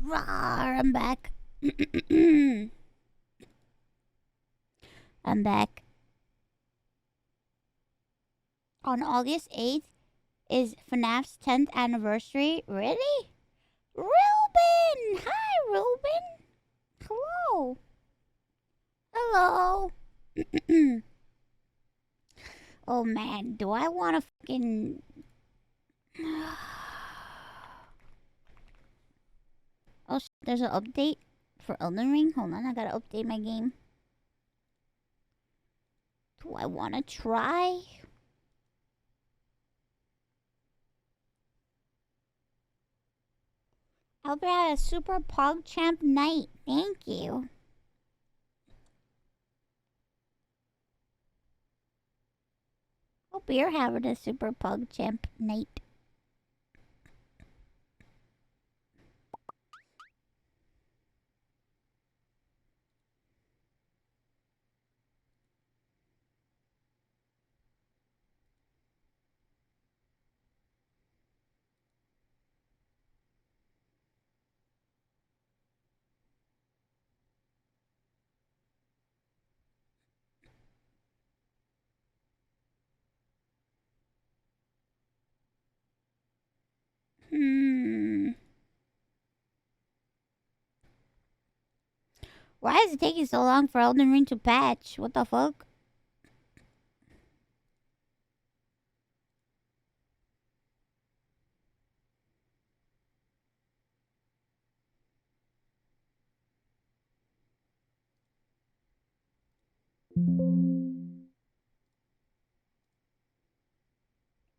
Rawr, I'm back. I'm back. On August 8th is FNAF's 10th anniversary. Really? Ruben! Hi, Ruben! Hello! Hello! Oh man, do I want to fucking... Oh, there's an update for Elden Ring? Hold on, I gotta update my game. Do I want to try? Albert had a super PogChamp night. Thank you. Hope you're having a super PogChamp night. Why is it taking so long for Elden Ring to patch? What the fuck?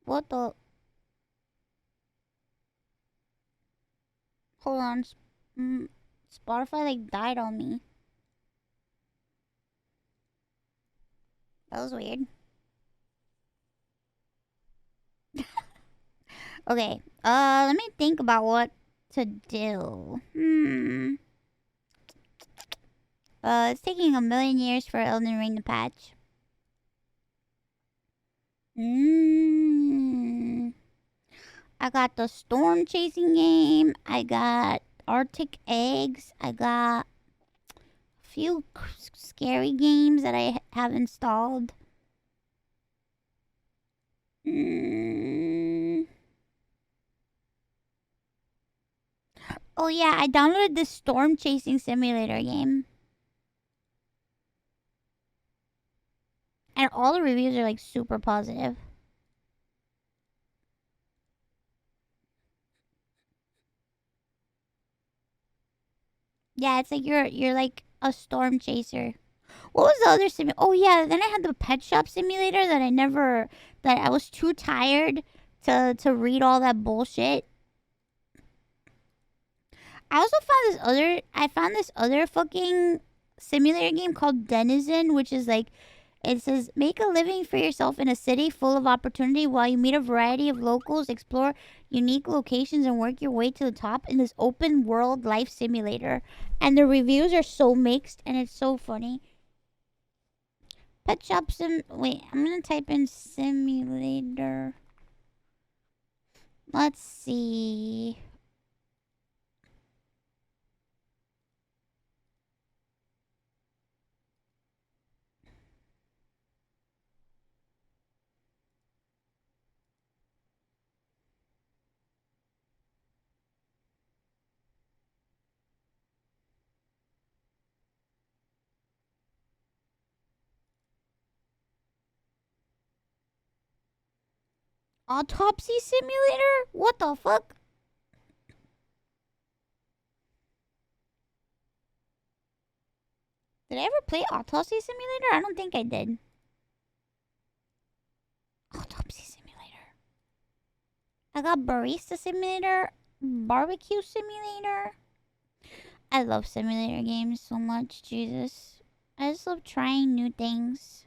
What the... Hold on. Spotify like died on me. That was weird. Okay. Let me think about what to do. It's taking a million years for Elden Ring to patch. I got the storm chasing game. I got Arctic eggs. I got a few scary games that I have installed. Oh yeah, I downloaded the storm chasing simulator game. And all the reviews are like super positive. Yeah, it's like you're like a storm chaser. What was the other sim? Oh yeah, then I had the pet shop simulator that I was too tired to read all that bullshit. I found this other fucking simulator game called Denizen, which is like, it says, make a living for yourself in a city full of opportunity while you meet a variety of locals, explore unique locations, and work your way to the top in this open world life simulator. And the reviews are so mixed, and it's so funny. Pet shop sim... Wait, I'm gonna type in simulator. Let's see... Autopsy Simulator? What the fuck? Did I ever play Autopsy Simulator? I don't think I did. Autopsy Simulator. I got Barista Simulator, Barbecue Simulator. I love simulator games so much, Jesus. I just love trying new things.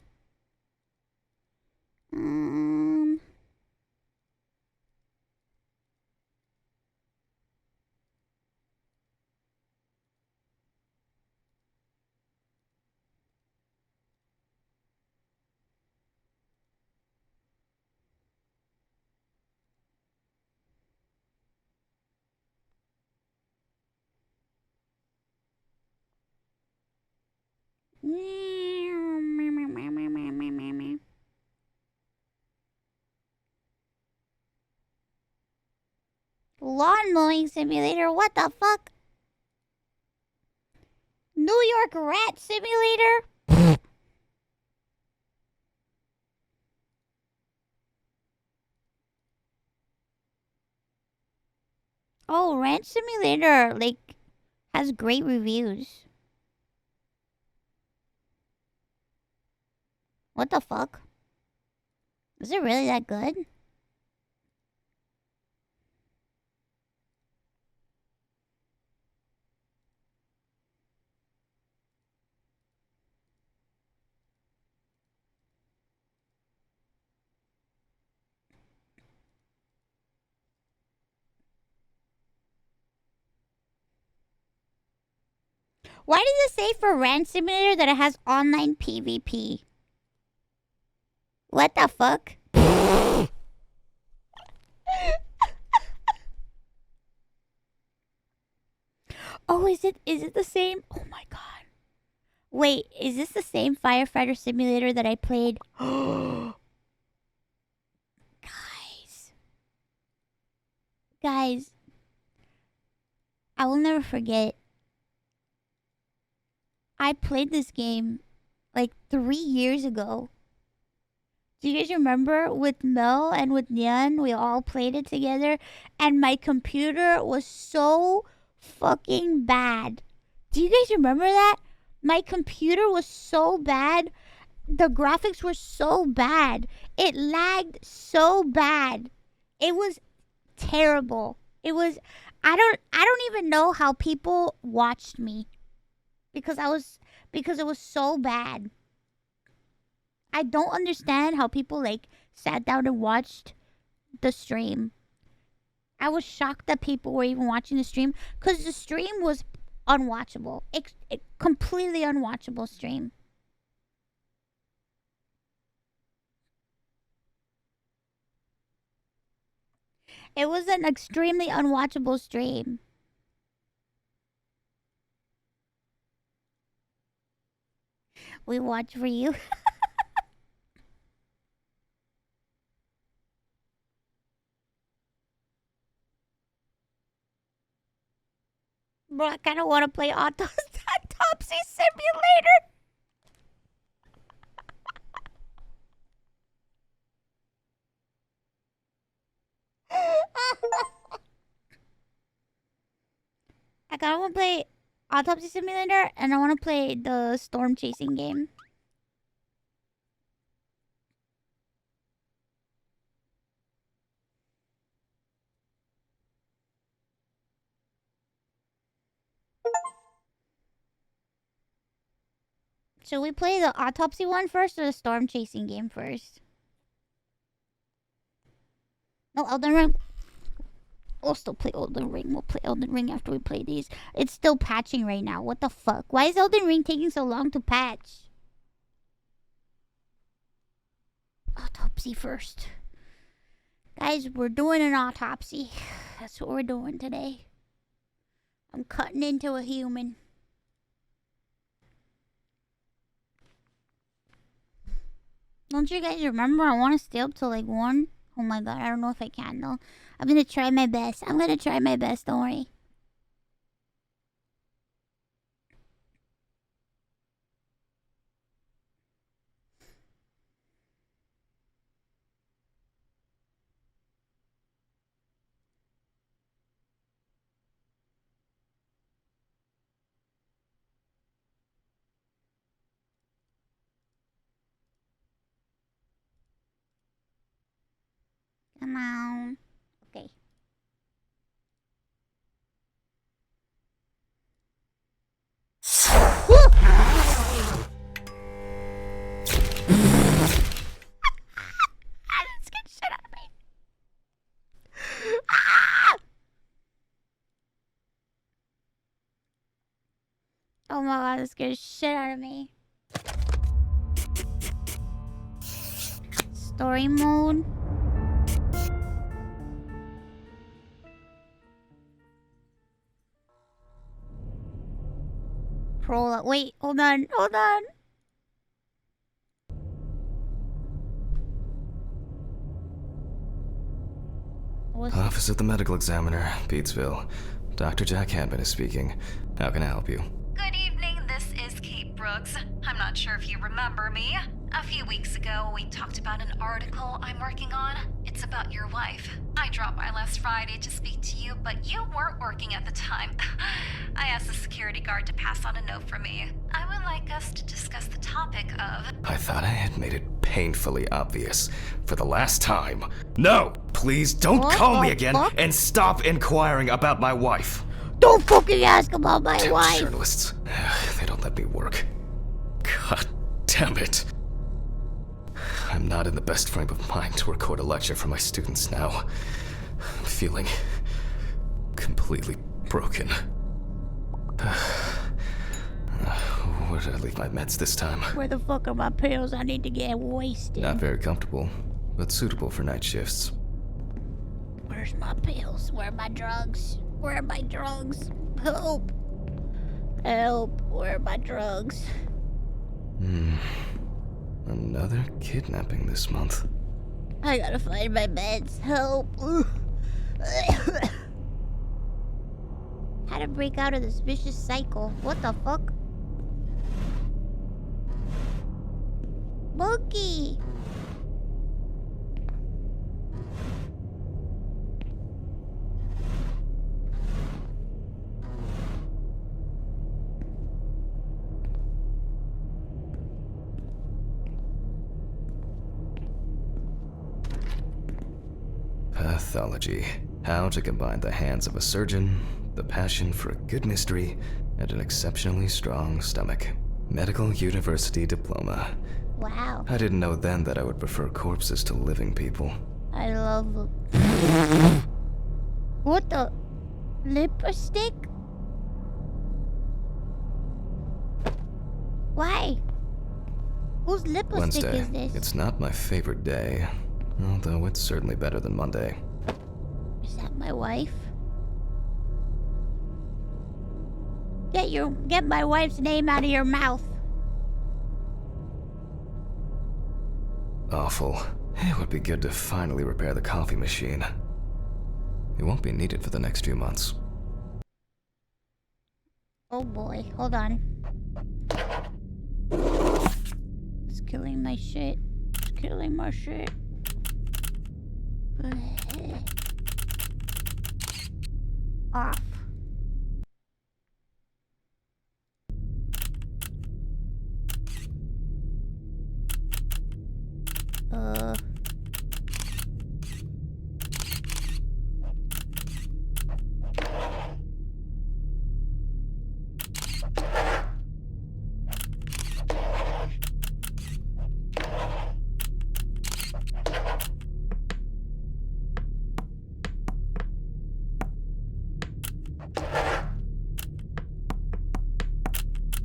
Lawn mowing simulator? What the fuck? New York rat simulator? Oh, ranch simulator like has great reviews. What the fuck? Is it really that good? Why does it say for ranch simulator that it has online PvP? What the fuck? Oh, is it the same? Oh my god. Wait, is this the same firefighter simulator that I played? Guys, I will never forget. I played this game like 3 years ago. Do you guys remember with Mel and with Nyan? We all played it together, and my computer was so fucking bad. Do you guys remember that? My computer was so bad. The graphics were so bad. It lagged so bad. It was terrible. It was I don't even know how people watched me because it was so bad. I don't understand how people like sat down and watched the stream. I was shocked that people were even watching the stream because the stream was unwatchable. It completely unwatchable stream. It was an extremely unwatchable stream. We watch for you. Bro, I kind of want to play Autopsy Simulator. I kind of want to play Autopsy Simulator, and I want to play the storm chasing game. Should we play the autopsy one first or the storm chasing game first? No, Elden Ring. We'll still play Elden Ring. We'll play Elden Ring after we play these. It's still patching right now. What the fuck? Why is Elden Ring taking so long to patch? Autopsy first. Guys, we're doing an autopsy. That's what we're doing today. I'm cutting into a human. Don't you guys remember? I want to stay up till like 1. Oh my god, I don't know if I can though. I'm gonna try my best. Don't worry. Come on. Okay. That scared shit out of me. Oh my god, that scared shit out of me. Story mode. parole. Wait, hold on. Office of the Medical Examiner, Pete'sville. Dr. Jack Hadman is speaking. How can I help you? Good evening, this is Kate Brooks. I'm not sure if you remember me. A few weeks ago, we talked about an article I'm working on. It's about your wife. I dropped by last Friday to speak to you, but you weren't working at the time. I asked the security guard to pass on a note for me. I would like us to discuss the topic of... I thought I had made it painfully obvious for the last time. No! Please don't call me again and stop inquiring about my wife. Don't fucking ask about my Damn wife. journalists. They don't let me work. God damn it. I'm not in the best frame of mind to record a lecture for my students now. I'm feeling completely broken. Where did I leave my meds this time? Where the fuck are my pills? I need to get wasted. Not very comfortable, but suitable for night shifts. Where's my pills? Where are my drugs? Where are my drugs? Help! Help! Where are my drugs? Another kidnapping this month. I gotta find my meds. Help! How to break out of this vicious cycle? What the fuck? Monkey! Pathology. How to combine the hands of a surgeon, the passion for a good mystery, and an exceptionally strong stomach. Medical University diploma. Wow. I didn't know then that I would prefer corpses to living people. I love them. What the? Lipstick? Why? Whose lipstick Wednesday. is this? It's not my favorite day, although it's certainly better than Monday. Is that my wife? Get my wife's name out of your mouth. Awful. It would be good to finally repair the coffee machine. It won't be needed for the next few months. Oh boy, hold on. It's killing my shit. It's killing my shit. Off.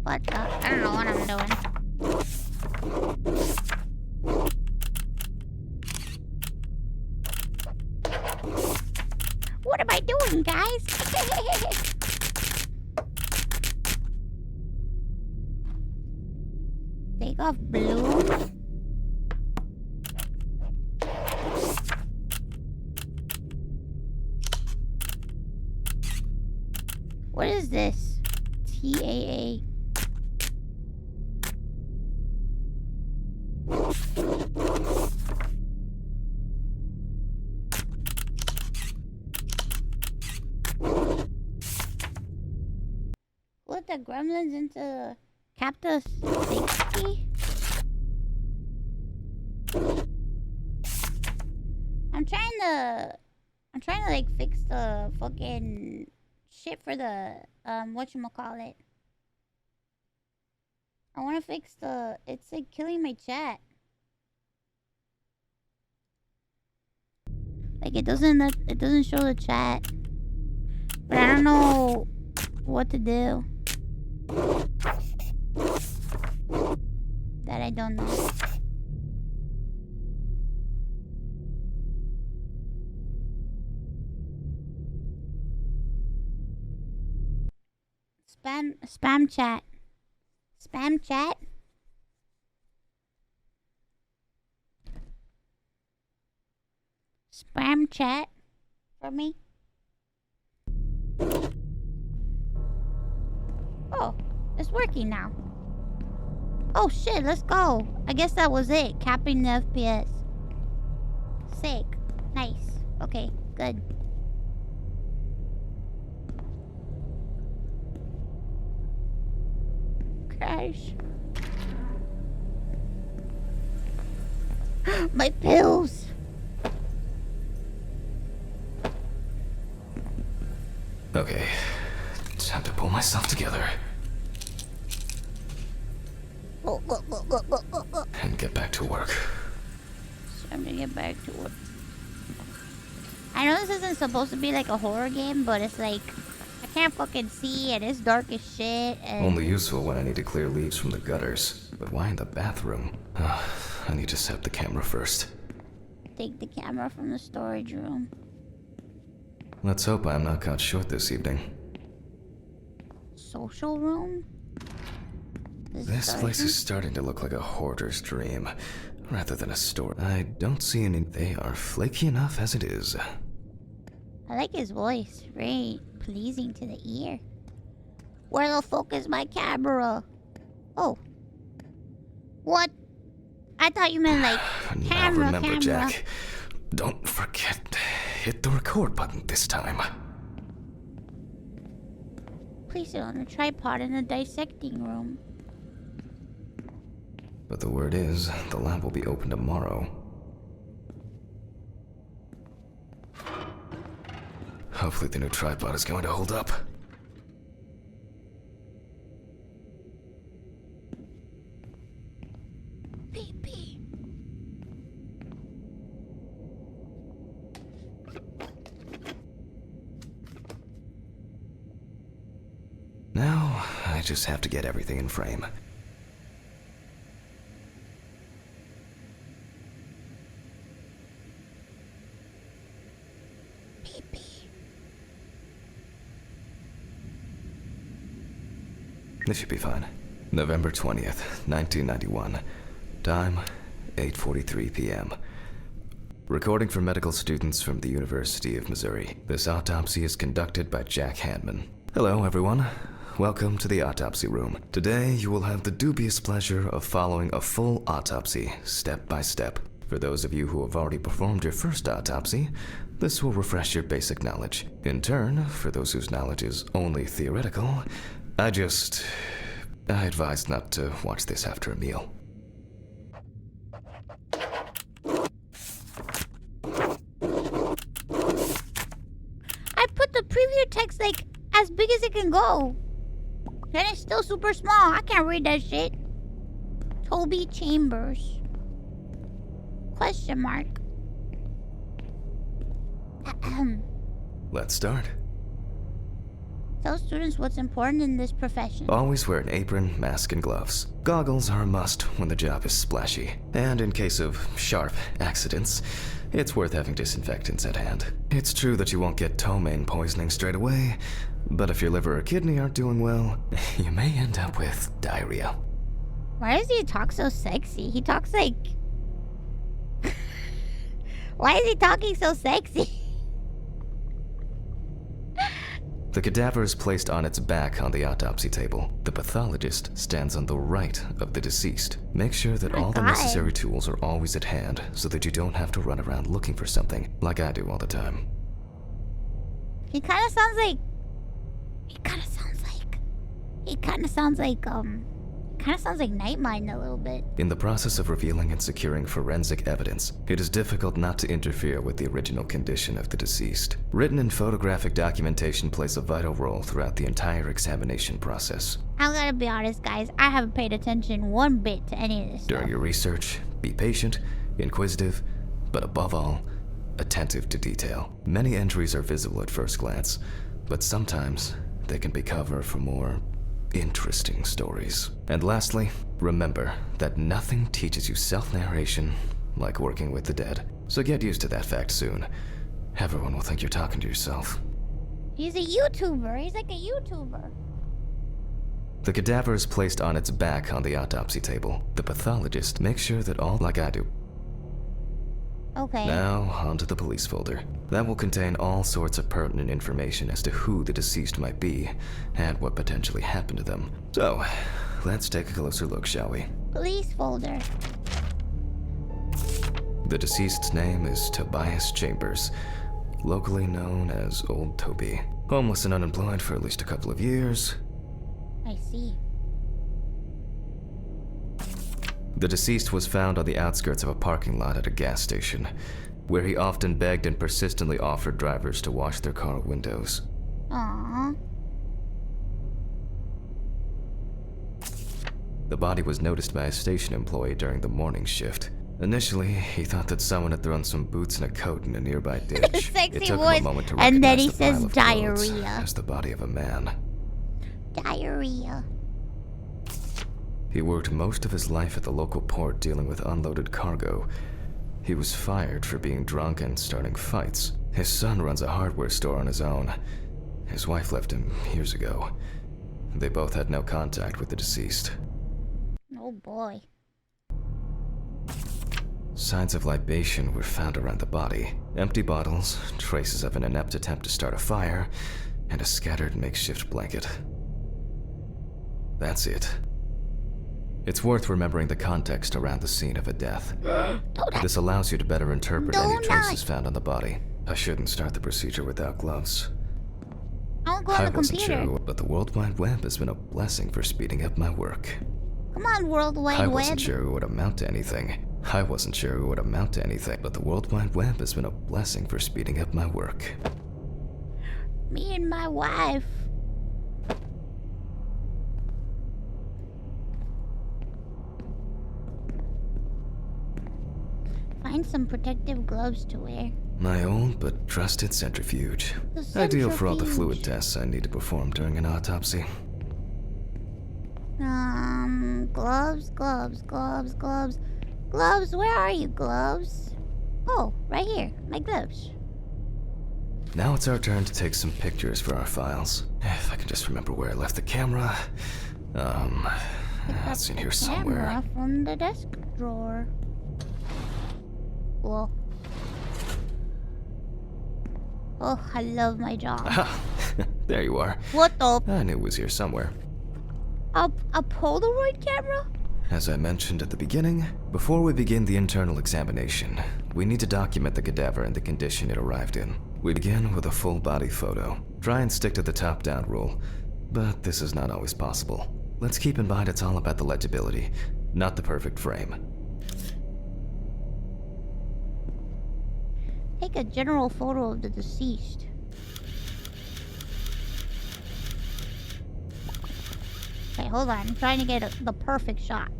What the? I don't know what I'm doing. What am I doing, guys? Take off blue. What is this? TAA. Put the gremlins into Capta safety? I'm trying to like fix the fucking shit for the whatchamacallit. I wanna fix it's like killing my chat. Like it doesn't show the chat. But I don't know what to do. That I don't know. Spam chat. Spam chat. Spam chat for me. Oh, it's working now. Oh shit, let's go. I guess that was it. Capping the FPS. Sick. Nice. Okay, good. Crash. My pills. Okay, time to pull myself together. And get back to work. Time to get back to work. I know this isn't supposed to be like a horror game, but it's like I can't fucking see and it's dark as shit and Only useful when I need to clear leaves from the gutters. But why in the bathroom? I need to set up the camera first. take the camera from the storage room. Let's hope I'm not caught short this evening. Social room? This place is starting to look like a hoarder's dream, rather than a store. I don't see any. They are flaky enough as it is. I like his voice. Very pleasing to the ear. Where the fuck is my camera? Oh. What? I thought you meant like camera, now remember, camera. Jack, don't forget, hit the record button this time. Place it on a tripod in the dissecting room. But the word is, the lab will be open tomorrow. Hopefully the new tripod is going to hold up. Pee-pee. Now, I just have to get everything in frame. This should be fine. November 20th, 1991. Time, 8:43 p.m. Recording for medical students from the University of Missouri. This autopsy is conducted by Jack Hanman. Hello, everyone. Welcome to the autopsy room. Today, you will have the dubious pleasure of following a full autopsy, step by step. For those of you who have already performed your first autopsy, this will refresh your basic knowledge. In turn, for those whose knowledge is only theoretical, I advise not to watch this after a meal. I put the preview text like as big as it can go. And it's still super small. I can't read that shit. Toby Chambers. Question mark. Ahem. Let's start. Tell students what's important in this profession. Always wear an apron, mask, and gloves. Goggles are a must when the job is splashy. And in case of sharp accidents, it's worth having disinfectants at hand. It's true that you won't get ptomaine poisoning straight away, but if your liver or kidney aren't doing well, you may end up with diarrhea. Why does he talk so sexy? He talks like... Why is he talking so sexy? The cadaver is placed on its back on the autopsy table. The pathologist stands on the right of the deceased. Make sure that all the necessary tools are always at hand so that you don't have to run around looking for something, like I do all the time. He kind of sounds like Nightmind a little bit. In the process of revealing and securing forensic evidence, it is difficult not to interfere with the original condition of the deceased. Written and photographic documentation plays a vital role throughout the entire examination process. I gotta be honest, guys. I haven't paid attention one bit to any of this During stuff. your research, be patient, inquisitive, but above all, attentive to detail. Many entries are visible at first glance, but sometimes they can be cover for more interesting stories. And lastly, remember that nothing teaches you self-narration like working with the dead. So get used to that fact soon. Everyone will think you're talking to yourself. He's a YouTuber. He's like a YouTuber. The cadaver is placed on its back on the autopsy table. The pathologist makes sure that all like I do. Okay. Now, onto the police folder. That will contain all sorts of pertinent information as to who the deceased might be and what potentially happened to them. So, let's take a closer look, shall we? Police folder. The deceased's name is Tobias Chambers, locally known as Old Toby. Homeless and unemployed for at least a couple of years. I see. The deceased was found on the outskirts of a parking lot at a gas station, where he often begged and persistently offered drivers to wash their car windows. Aww. The body was noticed by a station employee during the morning shift. Initially, he thought that someone had thrown some boots and a coat in a nearby ditch. Sexy It took voice. him a moment to And then recognize he the pile says of clothes diarrhea. as the body of a man. Diarrhea. He worked most of his life at the local port dealing with unloaded cargo. He was fired for being drunk and starting fights. His son runs a hardware store on his own. His wife left him years ago. They both had no contact with the deceased. Oh boy. Signs of libation were found around the body. Empty bottles, traces of an inept attempt to start a fire, and a scattered makeshift blanket. That's it. It's worth remembering the context around the scene of a death. This allows you to better interpret any traces found on the body. I shouldn't start the procedure without gloves. I'll go on I the wasn't computer. sure, but the World Wide Web has been a blessing for speeding up my work. Come on, World Wide I Web. wasn't sure it would amount to anything. But the World Wide Web has been a blessing for speeding up my work. Me and my wife. Find some protective gloves to wear. My old but trusted centrifuge. The Ideal for all the fluid centrifuge. tests I need to perform during an autopsy. Gloves. Gloves, where are you, gloves? Oh, right here. My gloves. Now it's our turn to take some pictures for our files. If I can just remember where I left the camera. It's in here somewhere. Camera from the desk drawer. Cool. Oh, I love my job. Aha! There you are. What the? I knew it was here somewhere. A Polaroid camera? As I mentioned at the beginning, before we begin the internal examination, we need to document the cadaver and the condition it arrived in. We begin with a full body photo. Try and stick to the top-down rule, but this is not always possible. Let's keep in mind it's all about the legibility, not the perfect frame. Take a general photo of the deceased. Okay, hold on. I'm trying to get the perfect shot.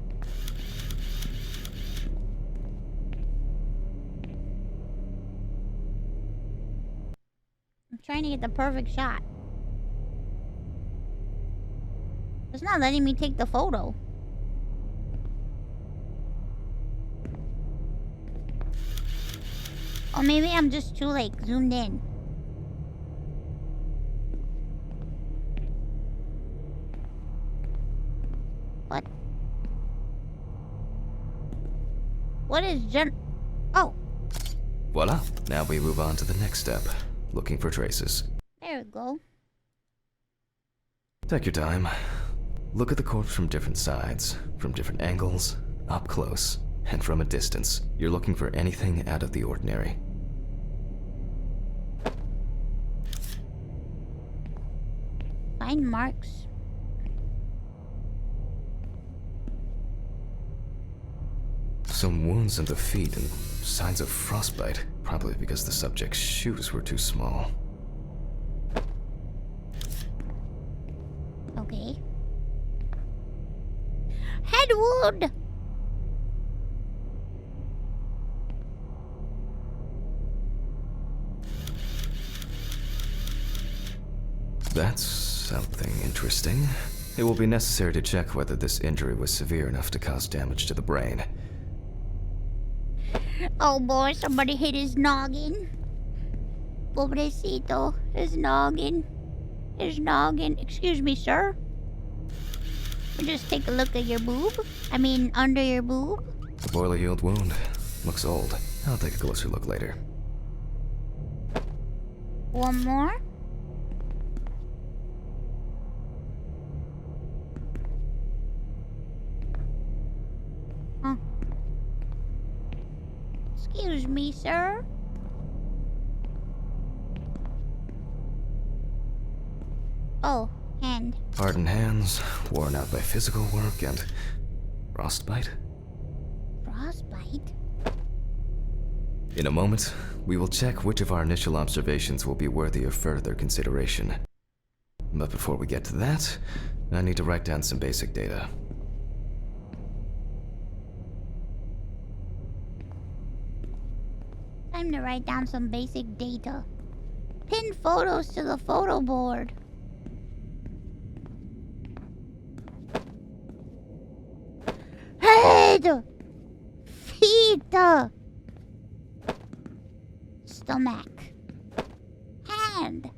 I'm trying to get the perfect shot. It's not letting me take the photo. Or maybe I'm just too, like, zoomed in. What? What is Oh, Voila! Now we move on to the next step, looking for traces. there we go. Take your time. Look at the corpse from different sides, from different angles, up close, and from a distance. You're looking for anything out of the ordinary. Find marks. Some wounds in the feet and signs of frostbite, probably because the subject's shoes were too small. Okay. Head wound! That's something interesting. It will be necessary to check whether this injury was severe enough to cause damage to the brain. Oh boy, somebody hit his noggin. Pobrecito, his noggin. His noggin. Excuse me, sir. Just take a look at your boob. I mean, under your boob. A boiler-healed wound. Looks old. I'll take a closer look later. One more. Huh. Excuse me, sir. Oh, hand. Hardened hands, worn out by physical work, and frostbite? Frostbite? In a moment, we will check which of our initial observations will be worthy of further consideration. But before we get to that, I need to write down some basic data. Time to write down some basic data. Pin photos to the photo board. Head! Feet! Stomach. Hand.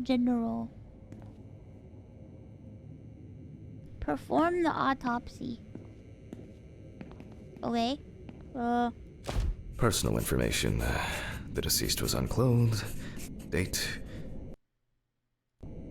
General. Perform the autopsy. Okay. Personal information. The deceased was unclothed. Date.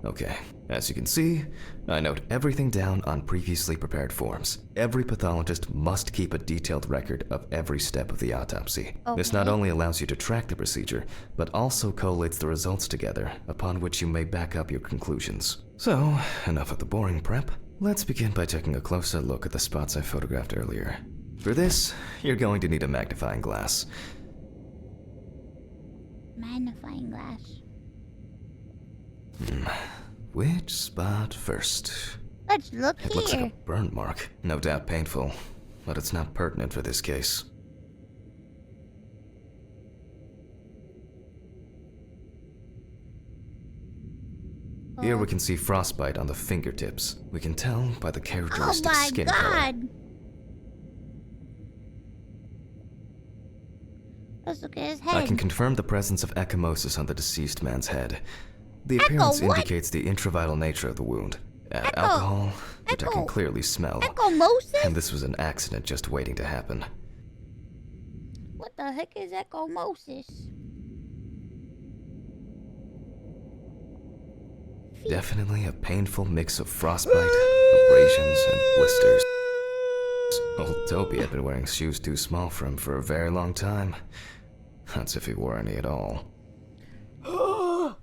Okay, as you can see, I note everything down on previously prepared forms. Every pathologist must keep a detailed record of every step of the autopsy. Okay. This not only allows you to track the procedure, but also collates the results together, upon which you may back up your conclusions. So, enough of the boring prep. Let's begin by taking a closer look at the spots I photographed earlier. For this, you're going to need a magnifying glass. Magnifying glass. Which spot first? Let's look It here. looks like a burn mark. No doubt painful, but it's not pertinent for this case. Here we can see frostbite on the fingertips. We can tell by the Oh characteristic my skin color. god! Let's look at his head. I can confirm the presence of ecchymosis on the deceased man's head. The appearance what? indicates the intravital nature of the wound. Echo- Alcohol, which I can echo- clearly smell. Ecchymosis? And this was an accident just waiting to happen. What the heck is ecchymosis? Definitely a painful mix of frostbite, abrasions, and blisters. Old Toby had been wearing shoes too small for him for a very long time. That's if he wore any at all. Oh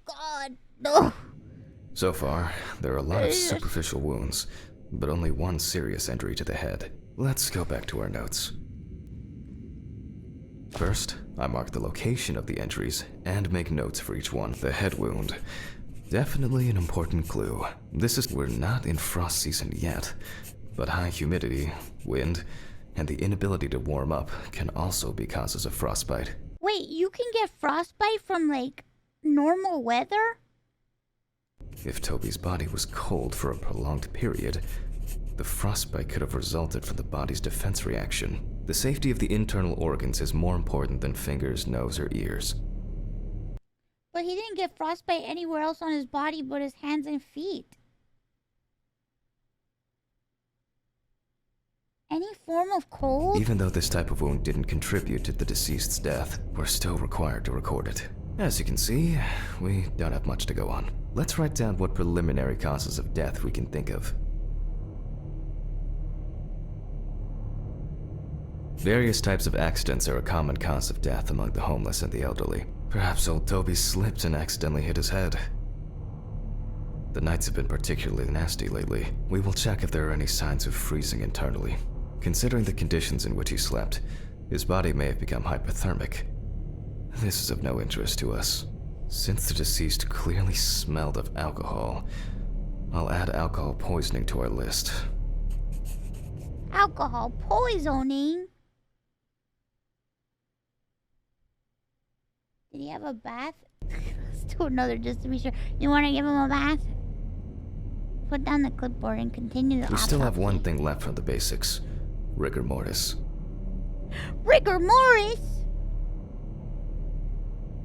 god. No. So far, there are a lot of superficial wounds, but only one serious injury to the head. Let's go back to our notes. First, I mark the location of the injuries and make notes for each one. The head wound. Definitely an important clue. We're not in frost season yet, but high humidity, wind, and the inability to warm up can also be causes of frostbite. Wait, you can get frostbite from, like, normal weather? If Toby's body was cold for a prolonged period, the frostbite could have resulted from the body's defense reaction. The safety of the internal organs is more important than fingers, nose, or ears. But he didn't get frostbite anywhere else on his body but his hands and feet. Any form of cold? Even though this type of wound didn't contribute to the deceased's death, we're still required to record it. As you can see, we don't have much to go on. Let's write down what preliminary causes of death we can think of. Various types of accidents are a common cause of death among the homeless and the elderly. Perhaps old Toby slipped and accidentally hit his head. The nights have been particularly nasty lately. We will check if there are any signs of freezing internally. Considering the conditions in which he slept, his body may have become hypothermic. This is of no interest to us. Since the deceased clearly smelled of alcohol, I'll add alcohol poisoning to our list. Alcohol poisoning? Did he have a bath? Let's do another just to be sure. You want to give him a bath? Put down the clipboard and continue the We still have autopsy. one thing left from the basics. Rigor mortis. Rigor mortis?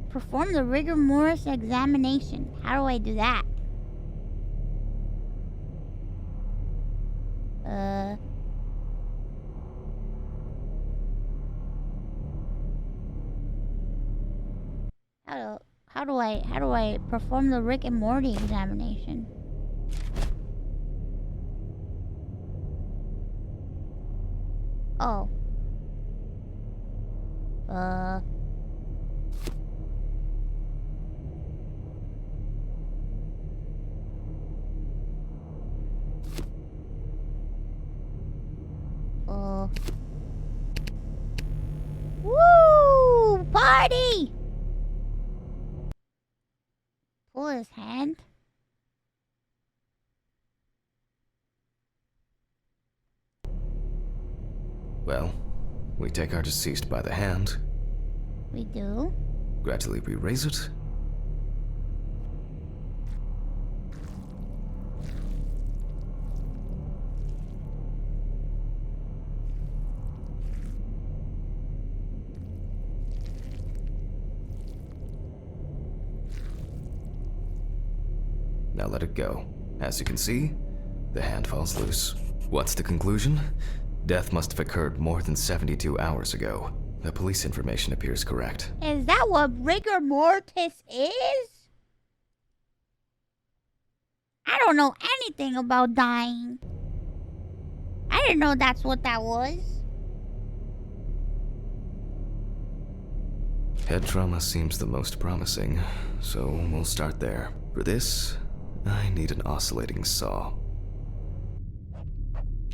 Perform the rigor mortis examination. How do I do that? Uh. How do I perform the Rick and Morty examination? Oh. Woo! Party! Pull his hand. Well, we take our deceased by the hand, We do. gradually we raise it. Now let it go. As you can see, the hand falls loose. What's the conclusion? Death must have occurred more than 72 hours ago. The police information appears correct. Is that what rigor mortis is? I don't know anything about dying. I didn't know that's what that was. Head trauma seems the most promising, so we'll start there. For this, I need an oscillating saw.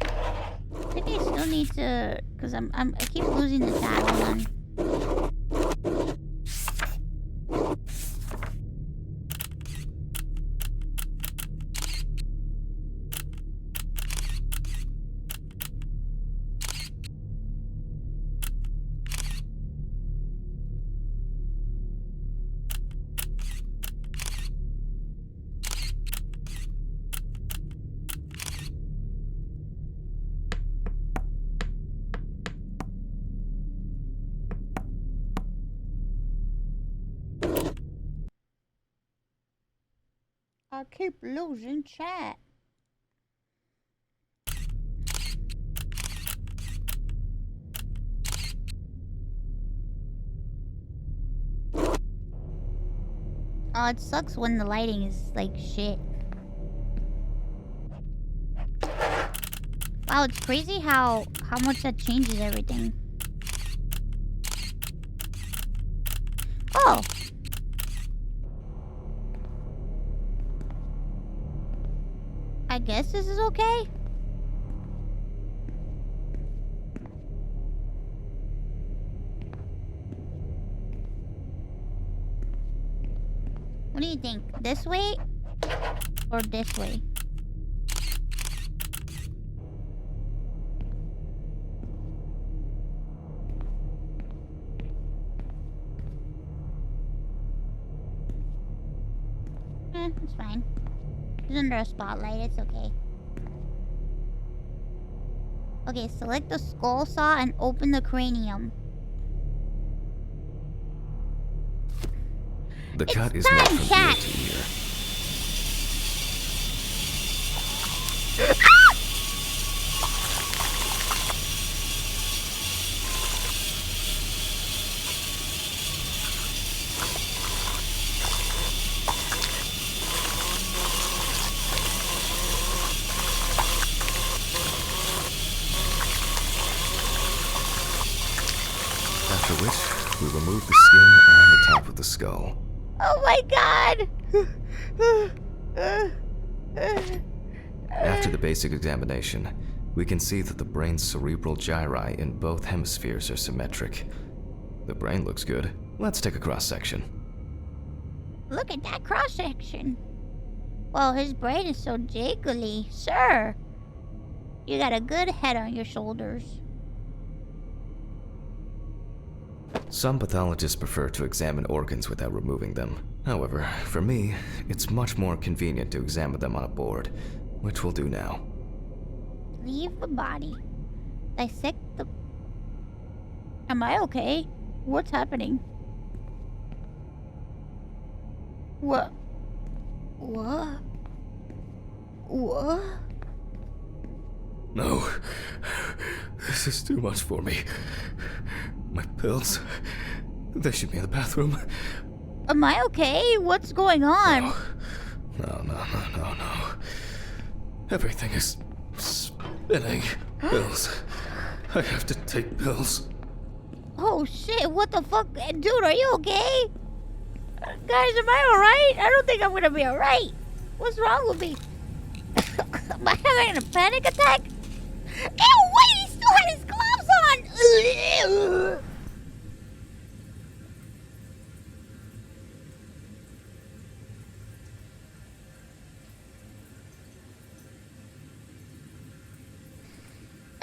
I think I still need to, cause I keep losing the tab. Hold on. I keep losing chat. Oh, it sucks when the lighting is like shit. Wow, it's crazy how much that changes everything. Oh. I guess this is okay. What do you think? This way or this way? It's fine. He's under a spotlight, it's okay. Okay, select the skull saw and open the cranium. The It's cut is time, not from chat. ear to ear. After which, we remove the skin and the top of the skull. Oh my god! After the basic examination, we can see that the brain's cerebral gyri in both hemispheres are symmetric. The brain looks good. Let's take a cross-section. Look at that cross section. Well, his brain is so jiggly, sir. You got a good head on your shoulders. Some pathologists prefer to examine organs without removing them. However, for me, it's much more convenient to examine them on a board, which we'll do now. Leave the body. Dissect the... Am I okay? What's happening? What? What? What? No. This is too much for me. My pills. They should be in the bathroom. Am I okay? What's going on? No. Everything is spinning. Pills. I have to take pills. Oh shit, what the fuck? Dude, are you okay? Guys, am I alright? I don't think I'm gonna be alright. What's wrong with me? Am I having a panic attack? Ew, wait, he still had his gloves on!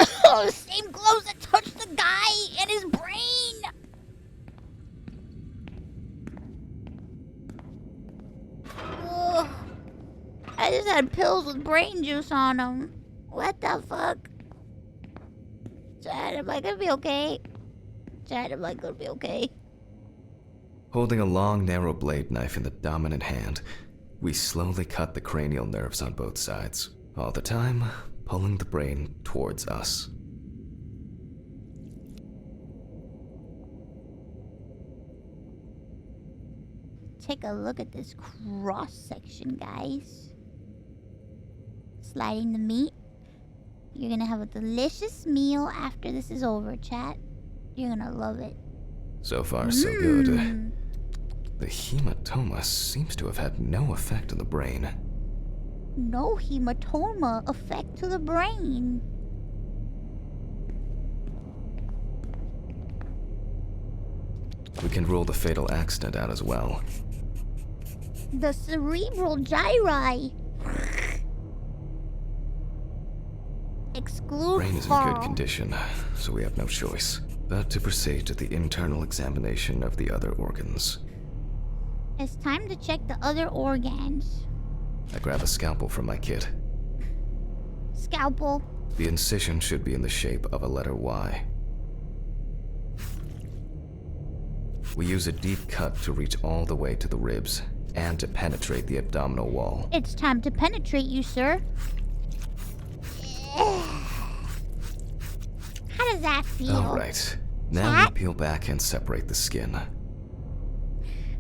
Oh, the same gloves that touched the guy and his brain! Ugh. I just had pills with brain juice on them. What the fuck? Chad, am I gonna be okay? Chad, am I gonna be okay? Holding a long, narrow blade knife in the dominant hand, we slowly cut the cranial nerves on both sides, all the time pulling the brain towards us. Take a look at this cross section, guys. Sliding the meat. You're gonna have a delicious meal after this is over, chat. You're gonna love it. So far, so good. The hematoma seems to have had no effect on the brain. No hematoma effect to the brain. We can rule the fatal accident out as well. The cerebral gyri. Exclude Brain is in good condition, so we have no choice but to proceed to the internal examination of the other organs. It's time to check the other organs. I grab a scalpel from my kit. Scalpel. The incision should be in the shape of a letter Y. We use a deep cut to reach all the way to the ribs and to penetrate the abdominal wall. It's time to penetrate you, sir. How does that feel? Alright, now Chat? we peel back and separate the skin.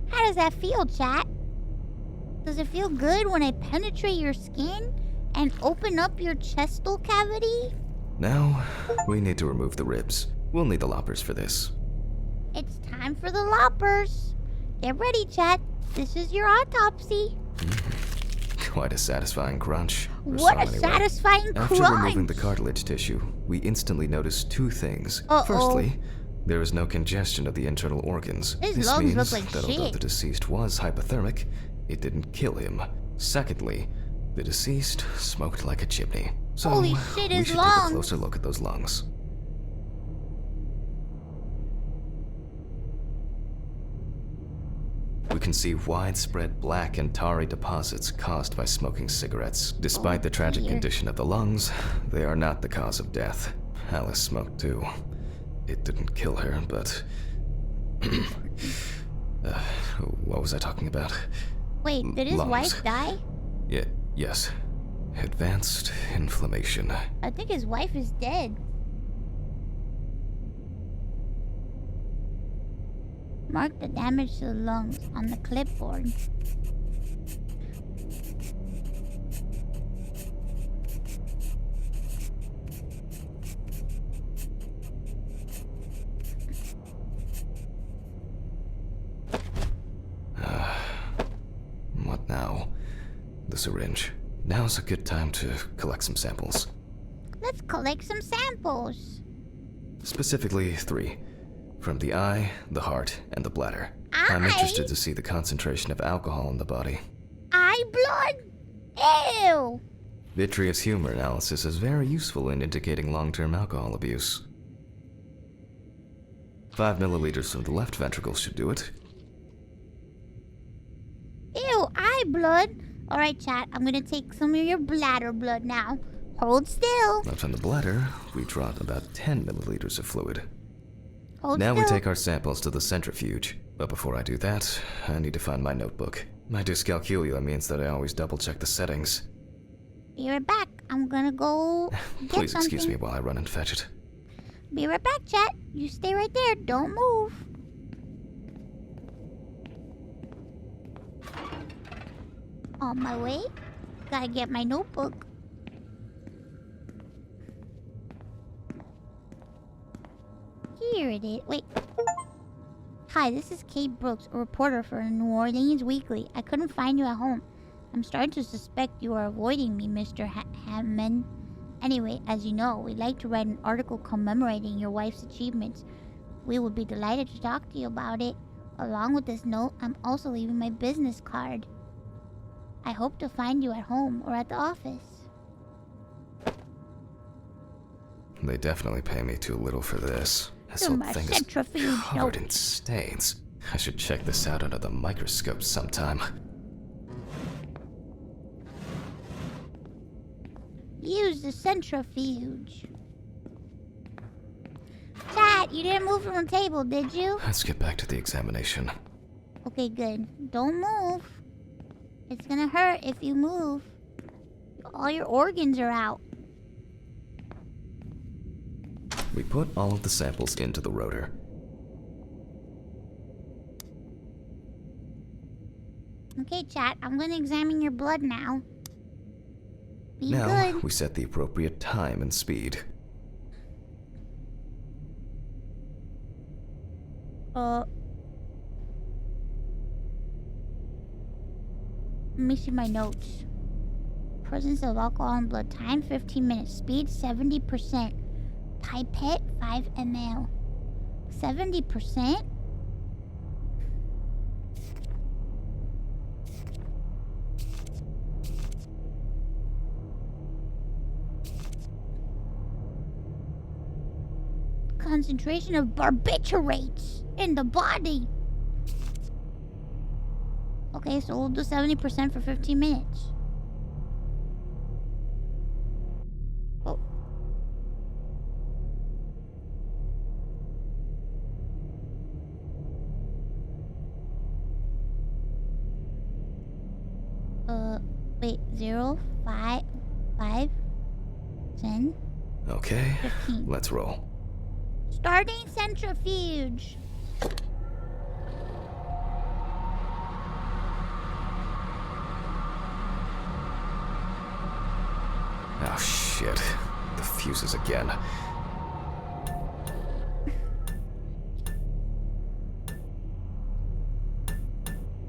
How does that feel, chat? Does it feel good when I penetrate your skin and open up your chestal cavity? Now, we need to remove the ribs. We'll need the loppers for this. It's time for the loppers. Get ready, chat. This is your autopsy. Quite a satisfying crunch. Or What so a anyway. satisfying After crunch. removing the cartilage tissue, we instantly noticed two things. Uh-oh. Firstly, there is no congestion of the internal organs. His This lungs means look like that although shit. the deceased was hypothermic, it didn't kill him. Secondly, the deceased smoked like a chimney. So Holy shit, we his should lungs. take a closer look at those lungs. We can see widespread black and tarry deposits caused by smoking cigarettes. Despite the tragic dear. condition of the lungs, they are not the cause of death. Alice smoked too. It didn't kill her, but... what was I talking about? Wait, did his lungs. wife die? Yes. Advanced inflammation. I think his wife is dead. Mark the damage to the lungs on the clipboard. What now? The syringe. Now's a good time to collect some samples. Let's collect some samples. Specifically 3. From the eye, the heart, and the bladder. I'm interested to see the concentration of alcohol in the body. Eye blood? Ew! Vitreous humor analysis is very useful in indicating long-term alcohol abuse. 5 milliliters from the left ventricle should do it. Ew, eye blood. Alright, chat, I'm gonna take some of your bladder blood now. Hold still. Now from the bladder, we draw about 10 milliliters of fluid. Hold Now still. we take our samples to the centrifuge. But before I do that, I need to find my notebook. My dyscalculia means that I always double-check the settings. Be right back. I'm gonna go get Please something. excuse me while I run and fetch it. Be right back, chat. You stay right there. Don't move. On my way. Gotta get my notebook. Here it is. Wait. Hi, this is Kate Brooks, a reporter for New Orleans Weekly. I couldn't find you at home. I'm starting to suspect you are avoiding me, Mr. Hammond. Anyway, as you know, we'd like to write an article commemorating your wife's achievements. We would be delighted to talk to you about it. Along with this note, I'm also leaving my business card. I hope to find you at home or at the office. They definitely pay me too little for this. This whole thing is Centrifuge covered in note. stains. I should check this out under the microscope sometime. Use the centrifuge. Chat, you didn't move from the table, did you? Let's get back to the examination. Okay, good. Don't move. It's gonna hurt if you move. All your organs are out. We put all of the samples into the rotor. Okay, chat, I'm gonna examine your blood now. Be Now, good. we set the appropriate time and speed. Let me see my notes. Presence of alcohol in blood. Time 15 minutes. Speed 70%. Pipette 5 ml. 70%? Concentration of barbiturates in the body. Okay, so we'll do 70% for 15 minutes. Oh. Wait, 0, 5, 5, 10, Okay, 15. let's roll. Starting centrifuge. Oh shit. The fuses again.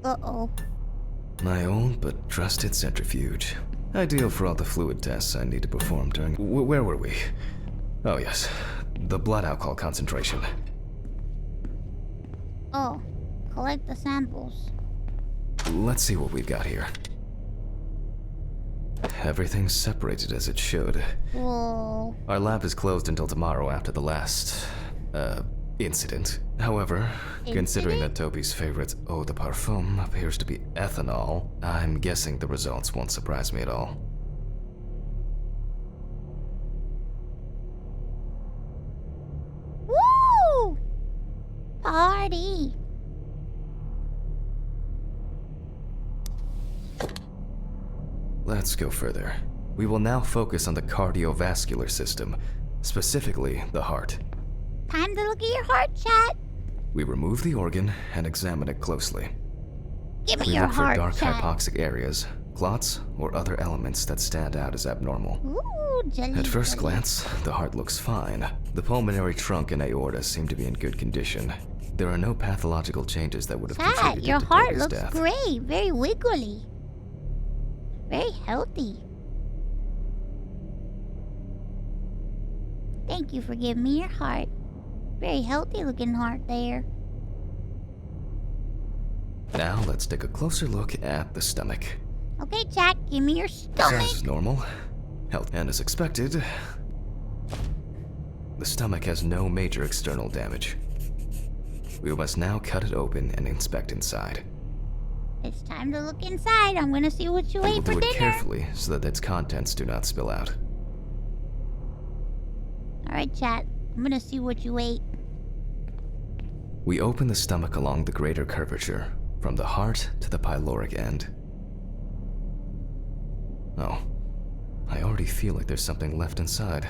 Uh-oh. My old but trusted centrifuge. Ideal for all the fluid tests I need to perform during... Where were we? Oh yes, the blood alcohol concentration. Oh, collect the samples. Let's see what we've got here. Everything's separated as it should. Whoa. Our lab is closed until tomorrow after the last, incident. However, considering that Toby's favorite eau de parfum appears to be ethanol, I'm guessing the results won't surprise me at all. Woo! Party. Let's go further. We will now focus on the cardiovascular system, specifically the heart. Time to look at your heart, chat. We remove the organ and examine it closely. Give me We your look for heart, dark chat. hypoxic areas, clots, or other elements that stand out as abnormal. Ooh, jelly. At first jelly. glance, the heart looks fine. The pulmonary trunk and aorta seem to be in good condition. There are no pathological changes that would have Chat, contributed your to heart Toby's looks death. great. Very wiggly. Very healthy. Thank you for giving me your heart. Very healthy looking heart there. Now let's take a closer look at the stomach. Okay, chat, give me your stomach. Size is normal. Health, and as expected, the stomach has no major external damage. We must now cut it open and inspect inside. It's time to look inside. I'm gonna see what you We will ate for do it dinner. carefully so that its contents do not spill out. Alright, chat. I'm gonna see what you ate. We open the stomach along the greater curvature, from the heart to the pyloric end. Oh, I already feel like there's something left inside.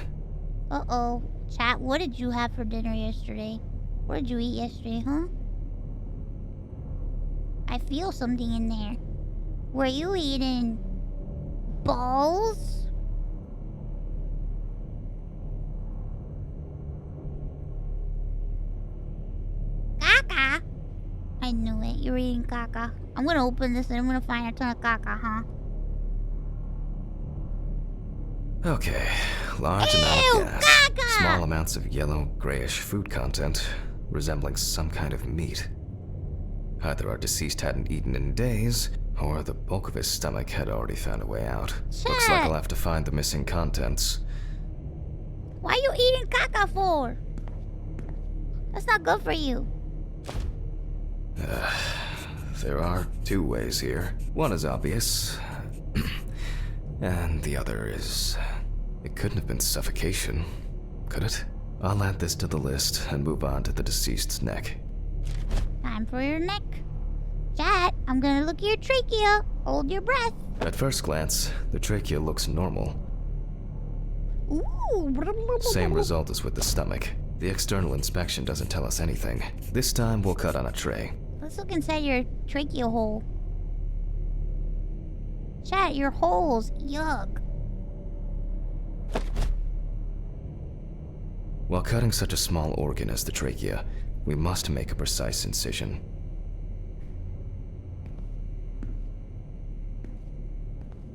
Uh-oh. Chat, what did you have for dinner yesterday? What did you eat yesterday, huh? I feel something in there. Were you eating balls? Caca! I knew it. You were eating caca. I'm gonna open this and I'm gonna find a ton of caca, huh? Okay, large Ew, amount of gas. caca! Small amounts of yellow, grayish food content, resembling some kind of meat. Either our deceased hadn't eaten in days, or the bulk of his stomach had already found a way out. Looks like I'll have to find the missing contents. Why are you eating caca for? That's not good for you. There are two ways here. One is obvious, and the other is... It couldn't have been suffocation, could it? I'll add this to the list and move on to the deceased's neck. Time for your neck. Chat, I'm gonna look at your trachea. Hold your breath. At first glance, the trachea looks normal. Ooh. Same result as with the stomach. The external inspection doesn't tell us anything. This time we'll cut on a tray. Let's look inside your trachea hole. Chat, your holes. Yuck. While cutting such a small organ as the trachea, we must make a precise incision.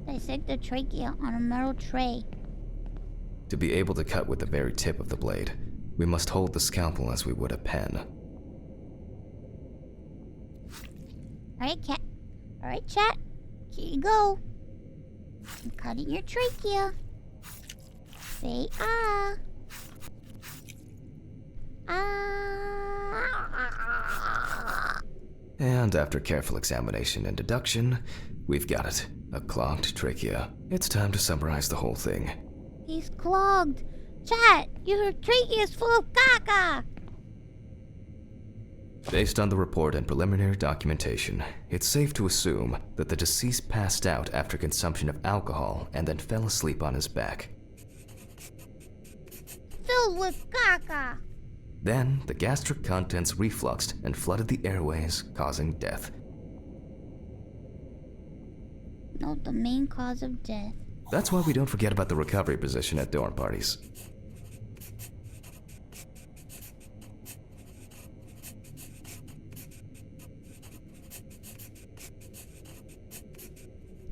Dissect the trachea on a metal tray. To be able to cut with the very tip of the blade, we must hold the scalpel as we would a pen. Alright, chat. Here you go. I'm cutting your trachea. Say ah. Ah. And after careful examination and deduction, we've got it. A clogged trachea. It's time to summarize the whole thing. He's clogged. Chat, your trachea is full of caca. Based on the report and preliminary documentation, it's safe to assume that the deceased passed out after consumption of alcohol and then fell asleep on his back. Filled with caca. Then, the gastric contents refluxed and flooded the airways, causing death. Note the main cause of death. That's why we don't forget about the recovery position at dorm parties.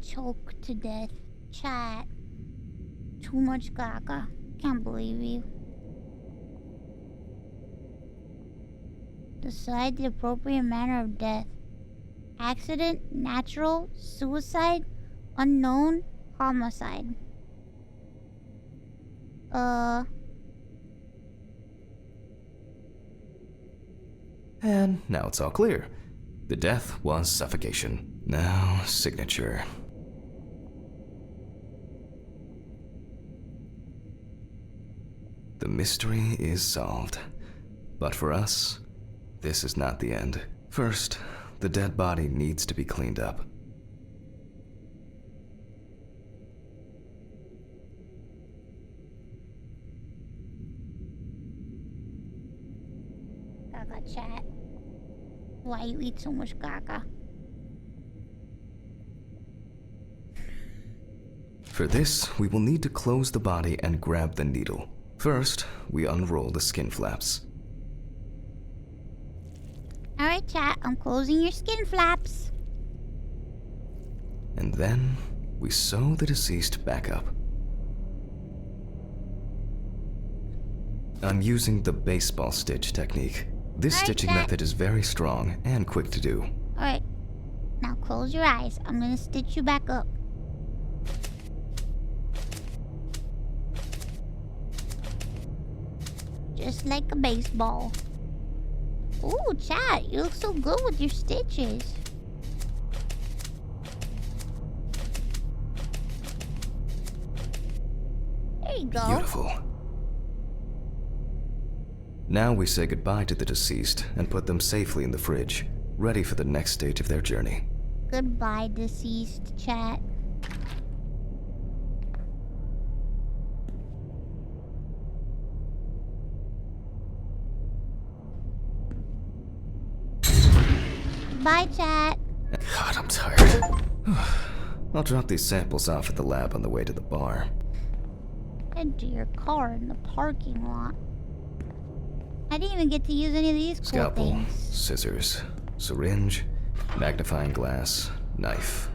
Choke to death. Chat. Too much caca. Can't believe you. Decide the appropriate manner of death. Accident, natural, suicide, unknown, homicide. And now it's all clear. The death was suffocation. Now, signature. The mystery is solved. But for us, this is not the end. First, the dead body needs to be cleaned up. Caca, chat. Why you eat so much caca? For this, we will need to close the body and grab the needle. First, we unroll the skin flaps. Alright, chat, I'm closing your skin flaps. And then, we sew the deceased back up. I'm using the baseball stitch technique. This Alright, stitching chat. method is very strong and quick to do. Alright, now close your eyes. I'm gonna stitch you back up. Just like a baseball. Ooh, chat, you look so good with your stitches. There you go. Beautiful. Now we say goodbye to the deceased and put them safely in the fridge, ready for the next stage of their journey. Goodbye, deceased, chat. Bye, chat. God, I'm tired. I'll drop these samples off at the lab on the way to the bar. Into your car in the parking lot. I didn't even get to use any of these cool Scalpel, things. scissors, syringe, magnifying glass, knife.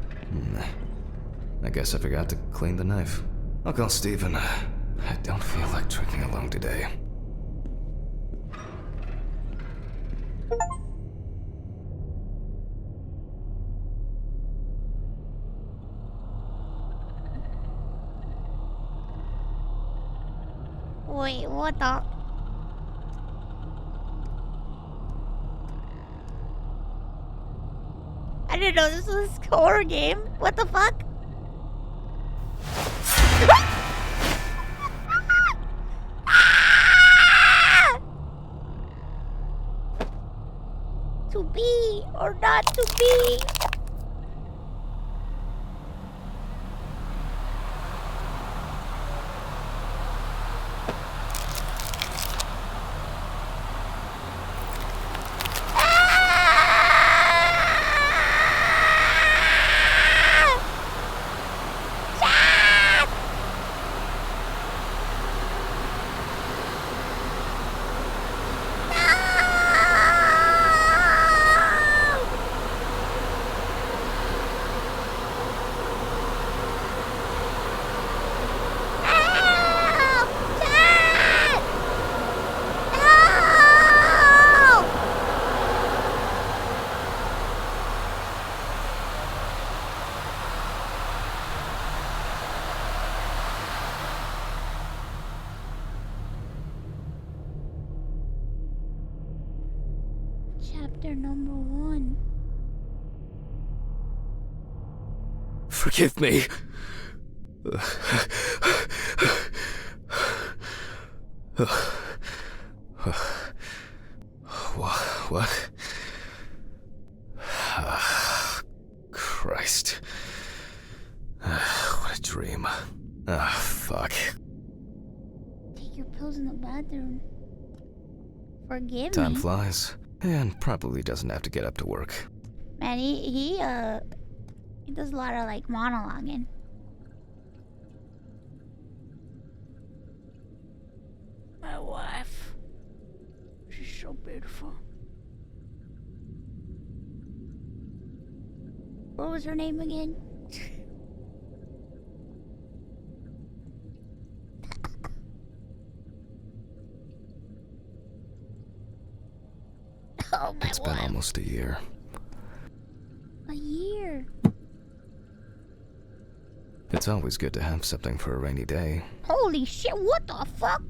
I guess I forgot to clean the knife. I'll call Steven. I don't feel like drinking alone today. Wait, what the? I didn't know this was a horror game. What the fuck? To be or not to be? Chapter number 1. Forgive me. What? Christ. What a dream. Fuck. Take your pills in the bathroom. Forgive Time me. flies, and probably doesn't have to get up to work. Man, he does a lot of like monologuing. My wife. She's so beautiful. What was her name again? Oh, my It's been wife. almost a year. A year. It's always good to have something for a rainy day. Holy shit, what the fuck?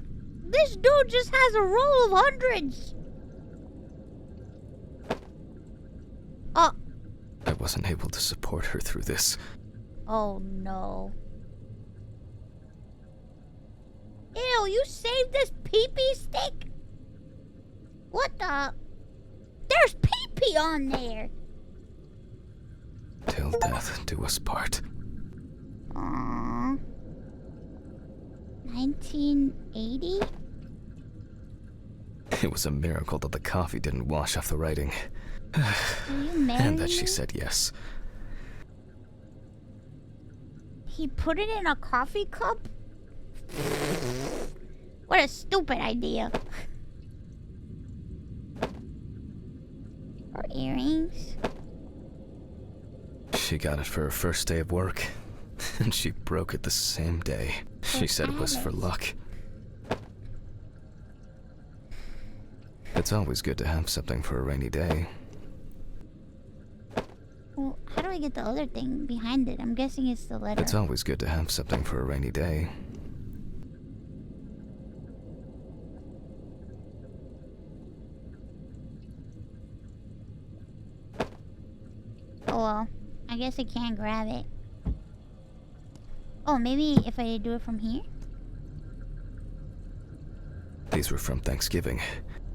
This dude just has a roll of hundreds. Oh. I wasn't able to support her through this. Oh no. Ew, you saved this pee-pee stick? What the? There's pee-pee on there. Till death do us part. Aww. 1980? It was a miracle that the coffee didn't wash off the writing. Will you marry And that she me? said yes. He put it in a coffee cup? What a stupid idea. Or earrings? She got it for her first day of work, and she broke it the same day. She said it was for luck. It's always good to have something for a rainy day. Well, how do I get the other thing behind it? I'm guessing it's the letter. It's always good to have something for a rainy day. Oh well, I guess I can't grab it. Oh, maybe if I do it from here? These were from Thanksgiving.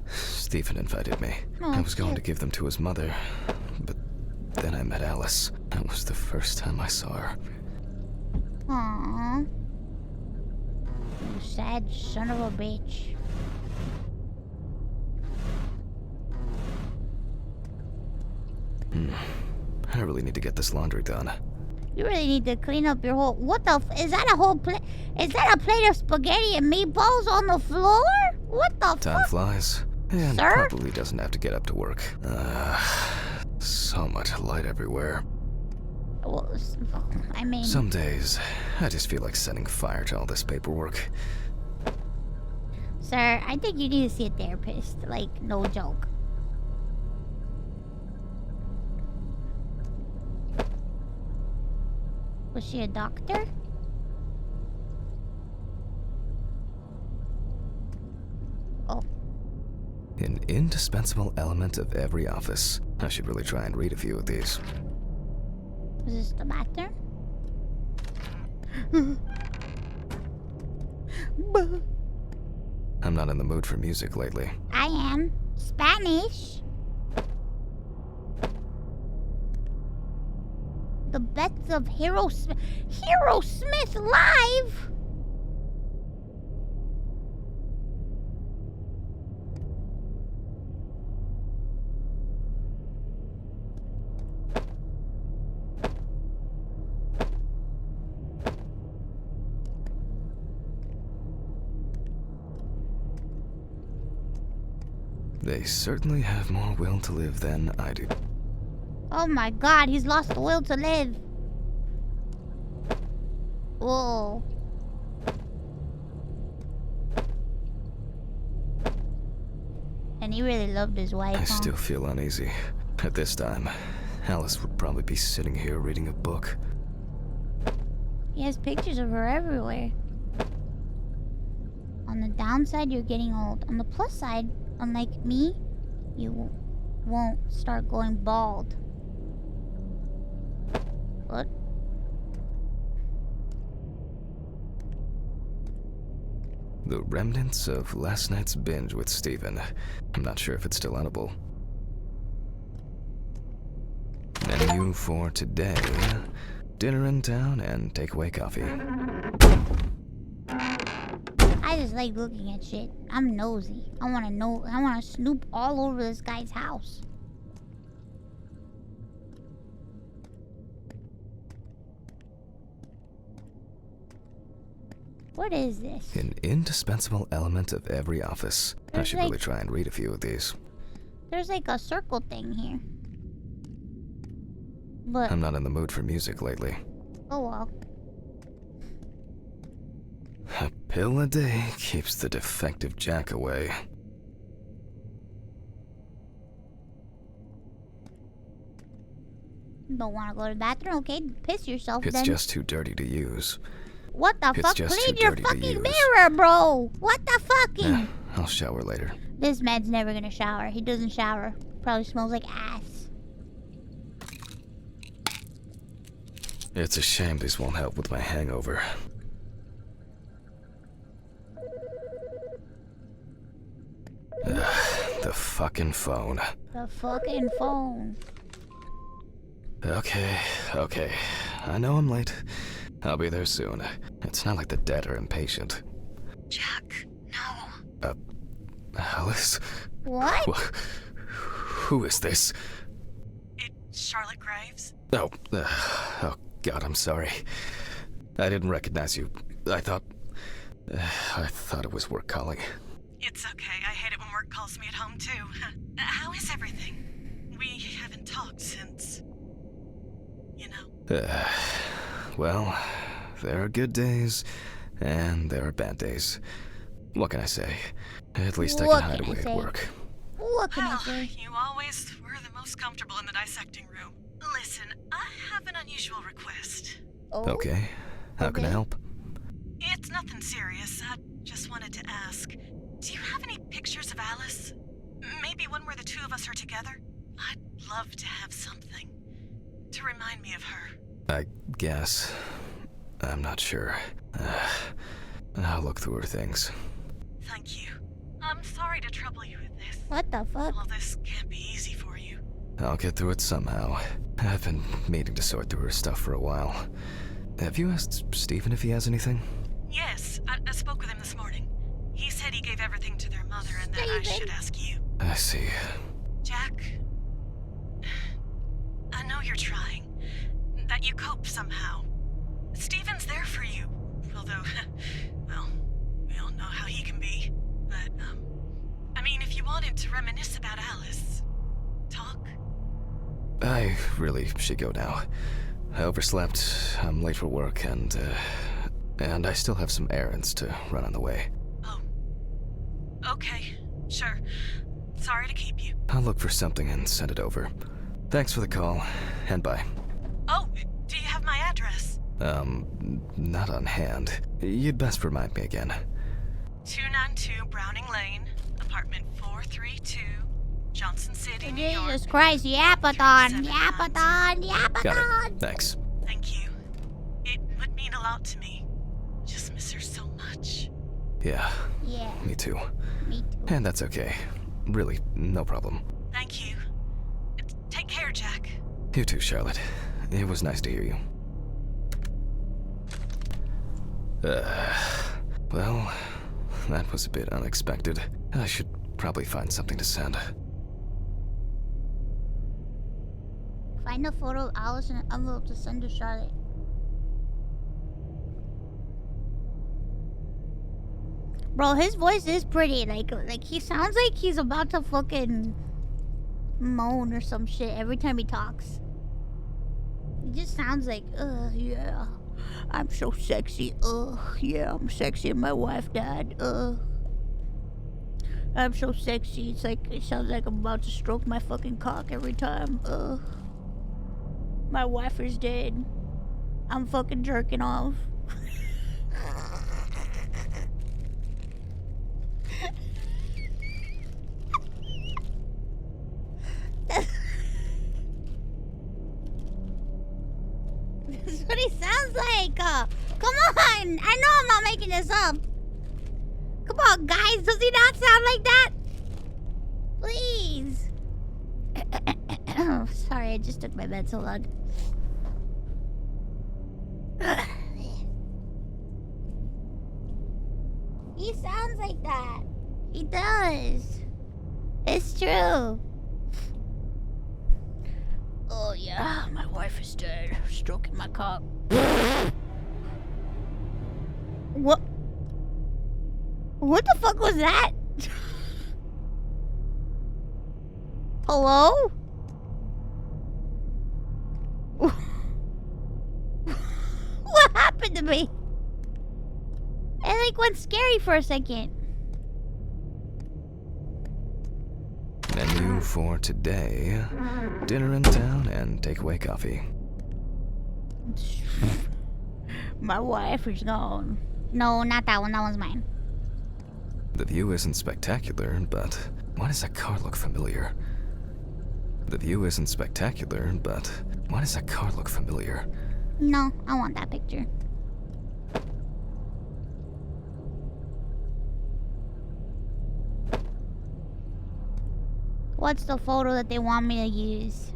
Stephen invited me. Oh, I was going cute. to give them to his mother, but then I met Alice. That was the first time I saw her. Aww. You sad son of a bitch. I really need to get this laundry done. You really need to clean up your whole. What the? Is that a whole plate? Is that a plate of spaghetti and meatballs on the floor? What the Time fuck? flies, and Sir? probably doesn't have to get up to work. So much light everywhere. Well, I mean, Some days, I just feel like setting fire to all this paperwork. sir, I think you need to see a therapist. Like, no joke. Was she a doctor? Oh, An indispensable element of every office. I should really try and read a few of these. is this the bathroom? I'm not in the mood for music lately. I am. Spanish. The best of Hero Smith live. They certainly have more will to live than I do. Oh my god, he's lost the will to live. Whoa. And he really loved his wife, I huh? still feel uneasy. At this time, Alice would probably be sitting here reading a book. He has pictures of her everywhere. On the downside, you're getting old. On the plus side, unlike me, you won't start going bald. What? The remnants of last night's binge with Steven. I'm not sure if it's still edible. Menu for today. Dinner in town and takeaway coffee. I just like looking at shit. I'm nosy. I wanna know. I wanna snoop all over this guy's house. What is this? An indispensable element of every office. I There's should like- really try and read a few of these. There's like a circle thing here. But I'm not in the mood for music lately. oh well. A pill a day keeps the defective Jack away. Don't wanna go to the bathroom? Okay, piss yourself It's then. just too dirty to use. What the it's fuck? just Clean too your dirty to fucking use. mirror, bro! What the fucking? Yeah, I'll shower later. This man's never gonna shower. He doesn't shower. Probably smells like ass. It's a shame these won't help with my hangover. The fucking phone. The fucking phone. Okay. I know I'm late. I'll be there soon. It's not like the dead are impatient. Jack, no. Alice? What? Who is this? It's Charlotte Graves. Oh God, I'm sorry. I didn't recognize you. I thought it was work calling. It's okay. I hate it when work calls me at home, too. How is everything? We haven't talked since... you know. Well, there are good days, and there are bad days. What can I say? At least I What can hide can I away say? at work. What can I Well, say? you always were the most comfortable in the dissecting room. Listen, I have an unusual request. Oh, Okay, how can I Okay. help? It's nothing serious. I just wanted to ask, do you have any pictures of Alice? Maybe one where the two of us are together? I'd love to have something to remind me of her. I guess. I'm not sure. I'll look through her things. Thank you. I'm sorry to trouble you with this. What the fuck? All this can't be easy for you. I'll get through it somehow. I've been meaning to sort through her stuff for a while. Have you asked Stephen if he has anything? Yes, I spoke with him this morning. He said he gave everything to their mother and that I Steven. should ask you. I see. Jack, know you're trying. That you cope somehow. Steven's there for you. Although, well, we all know how he can be. But, I mean, if you wanted to reminisce about Alice, talk. I really should go now. I overslept, I'm late for work, and I still have some errands to run on the way. Oh. Okay, sure. Sorry to keep you. I'll look for something and send it over. Thanks for the call, and bye. Oh, do you have my address? Not on hand. You'd best remind me again. 292 Browning Lane, apartment 432, Johnson City, New York. Jesus Christ, Yapathon, Yapathon, Got Yapathon. it. Thanks. Thank you. It would mean a lot to me. Just miss her so much. Yeah, Yeah, me too. me too. And that's okay. Really, no problem. Thank you. Take care, Jack. You too, Charlotte. It was nice to hear you. Well, that was a bit unexpected. I should probably find something to send. Find a photo of Alice in an envelope to send to Charlotte. Bro, his voice is pretty. Like he sounds like he's about to fucking moan or some shit every time he talks. He just sounds like, yeah, I'm so sexy. Yeah, I'm sexy and my wife died. I'm so sexy. It's like, it sounds like I'm about to stroke my fucking cock every time. My wife is dead. I'm fucking jerking off. That's what he sounds like. Come on. I know I'm not making this up. Come on, guys. Does he not sound like that? Please. Sorry, I just took my meds. Hold on. He sounds like that. He does. It's true. Oh yeah, my wife is dead. Stroking my cock. What? What the fuck was that? Hello? What happened to me? It like went scary for a second. Menu for today: dinner in town and takeaway coffee. My wife is gone. No, not that one. That one's mine. The view isn't spectacular, but why does that car look familiar? The view isn't spectacular, but why does that car look familiar? No, I want that picture. What's the photo that they want me to use?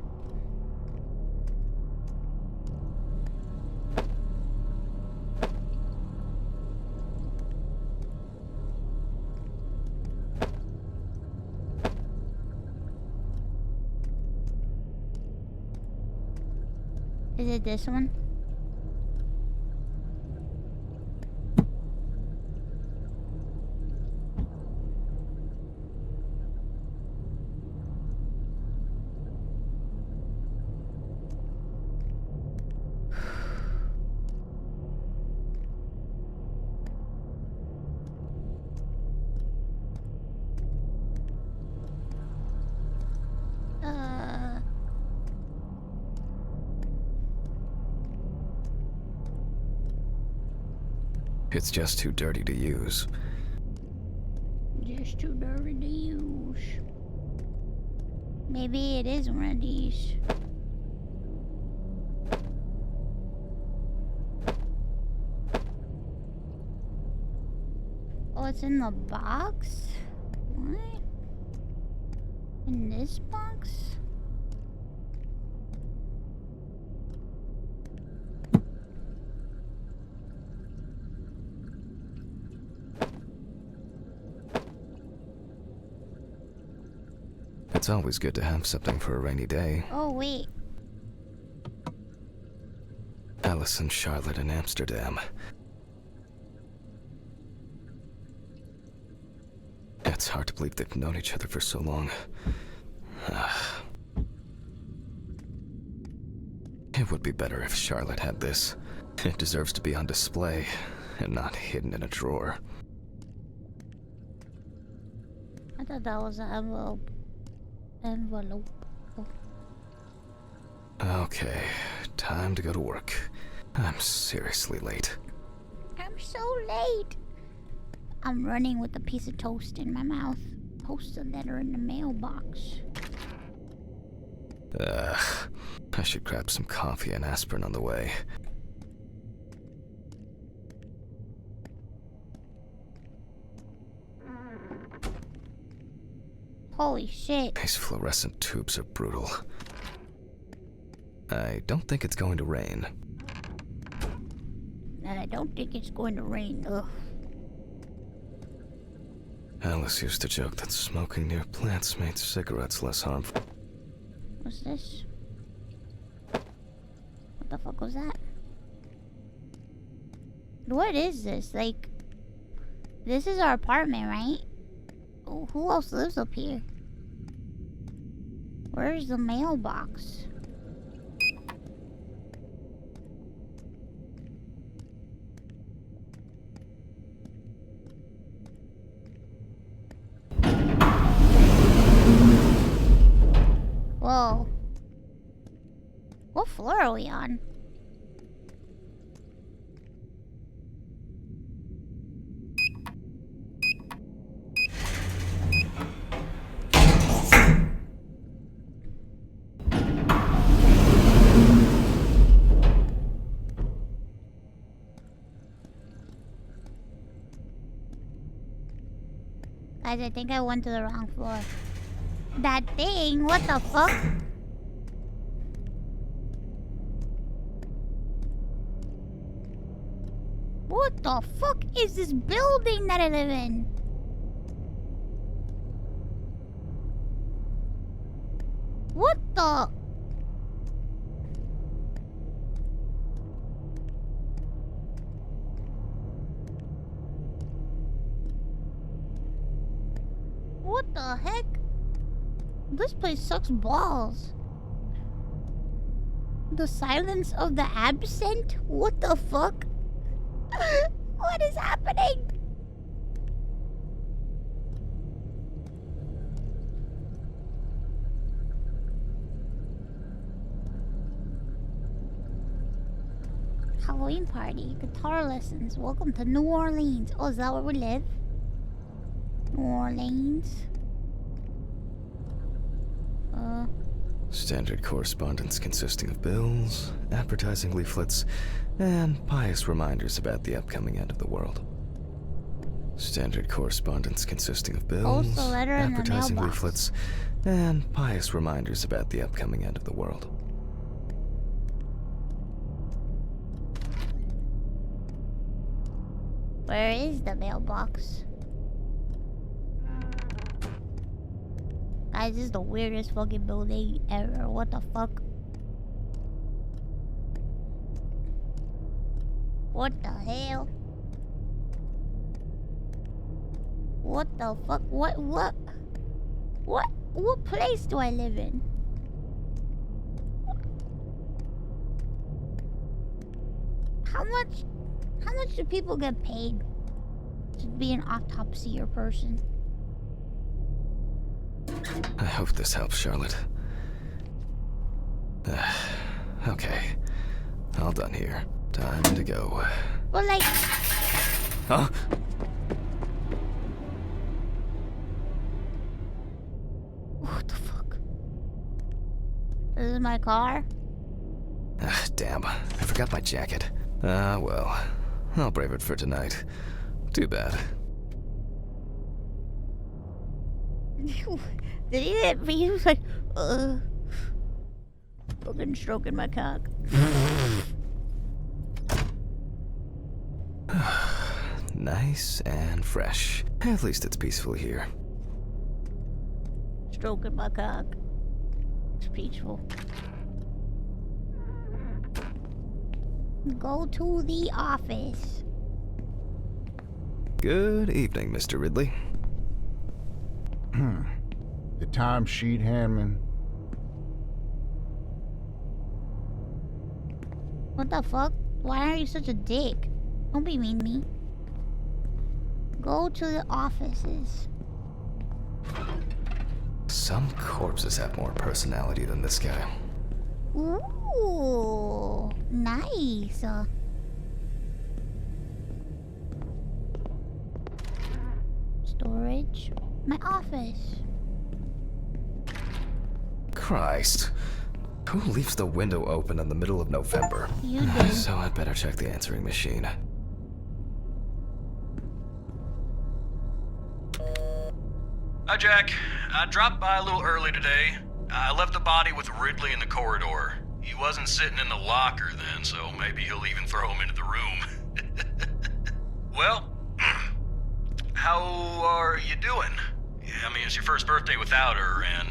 Is it this one? It's just too dirty to use. Just too dirty to use. Maybe it is one of these. Oh, it's in the box? What? In this box? It's always good to have something for a rainy day. Oh, wait. Alice and Charlotte in Amsterdam. It's hard to believe they've known each other for so long. It would be better if Charlotte had this. It deserves to be on display and not hidden in a drawer. I thought that was an envelope. Envelope. Okay, time to go to work. I'm seriously late. I'm so late. I'm running with a piece of toast in my mouth. Post a letter in the mailbox. I should grab some coffee and aspirin on the way. Holy shit. These fluorescent tubes are brutal. I don't think it's going to rain. And I don't think it's going to rain. Ugh. Alice used to joke that smoking near plants made cigarettes less harmful. What's this? What the fuck was that? What is this? Like, this is our apartment, right? Oh, who else lives up here? Where's the mailbox? Whoa. What floor are we on? Guys, I think I went to the wrong floor. That thing, what the fuck? What the fuck is this building that I live in? What the? What the heck? This place sucks balls. The silence of the absent? What the fuck? What is happening? Halloween party, guitar lessons. Welcome to New Orleans. Oh, is that where we live? New Orleans. Standard correspondence consisting of bills, advertising leaflets, and pious reminders about the upcoming end of the world. Standard correspondence consisting of bills, Post a letter in the advertising mailbox. leaflets, and pious reminders about the upcoming end of the world. Where is the mailbox? Guys, this is the weirdest fucking building ever. What the fuck? What the hell? What the fuck? What place do I live in? How much do people get paid to be an autopsy person? I hope this helps, Charlotte. Okay. All done here. Time to go. But like... Huh? What the fuck? This is my car? Damn. I forgot my jacket. Well. I'll brave it for tonight. Too bad. Did he hit me? He was like, fucking stroking my cock. Nice and fresh. At least it's peaceful here. Stroking my cock. It's peaceful. Go to the office. Good evening, Mr. Ridley. The timesheet handman. What the fuck? Why are you such a dick? Don't be mean to me. Go to the offices. Some corpses have more personality than this guy. Ooh, nice. Storage. My office. Christ. Who leaves the window open in the middle of November? You did. So I'd better check the answering machine. Hi, Jack. I dropped by a little early today. I left the body with Ridley in the corridor. He wasn't sitting in the locker then, so maybe he'll even throw him into the room. Well, how are you doing? I mean, it's your first birthday without her, and...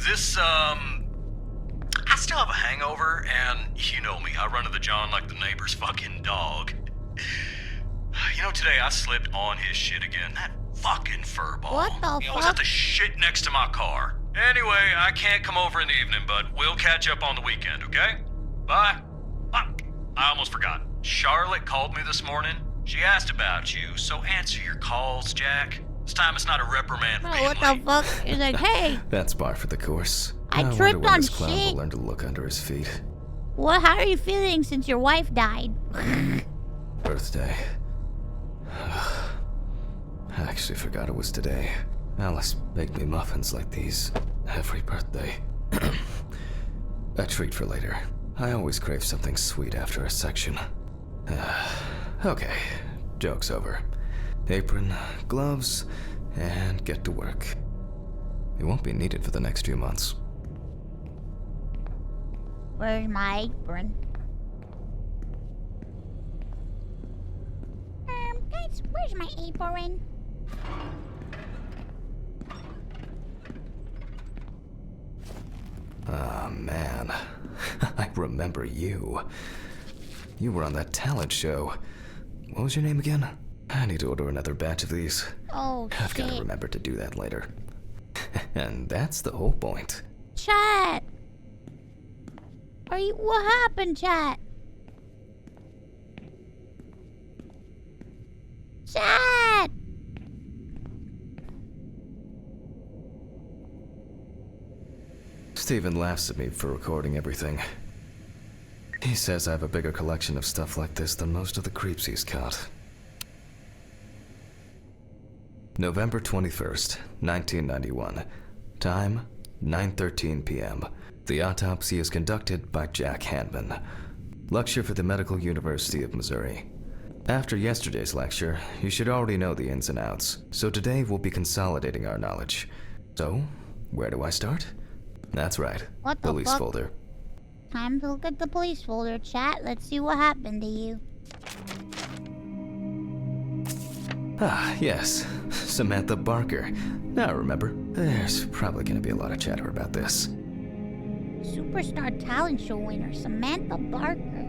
This, I still have a hangover, and you know me, I run to the John like the neighbor's fucking dog. You know, today I slipped on his shit again. That fucking furball. What the He always fuck? has to shit next to my car. Anyway, I can't come over in the evening, but we'll catch up on the weekend, okay? Bye. I almost forgot. Charlotte called me this morning. She asked about you, so answer your calls, Jack. This time it's not a reprimand for Bro, being what the late. fuck? He's like, hey, That's par for the course. I wonder tripped when on this clown shit. will learn to look under his feet. how are you feeling since your wife died? Birthday. I actually forgot it was today. Alice baked me muffins like these every birthday. A treat for later. I always crave something sweet after a section. Okay, joke's over. Apron, gloves, and get to work. It won't be needed for the next few months. Where's my apron? Guys, where's my apron? Ah, man. I remember you. You were on that talent show. What was your name again? I need to order another batch of these. Oh, I've got to shit. remember to do that later. And that's the whole point. Chat! What happened, chat? Chat! Steven laughs at me for recording everything. He says I have a bigger collection of stuff like this than most of the creeps he's caught. November 21st, 1991. Time, 9:13 p.m. The autopsy is conducted by Jack Handman. Lecture for the Medical University of Missouri. After yesterday's lecture, you should already know the ins and outs, so today we'll be consolidating our knowledge. So, where do I start? That's right, What the police fuck? folder. Time to look at the police folder, chat. Let's see what happened to you. Ah, yes, Samantha Barker. Now remember, there's probably gonna be a lot of chatter about this. Superstar talent show winner, Samantha Barker.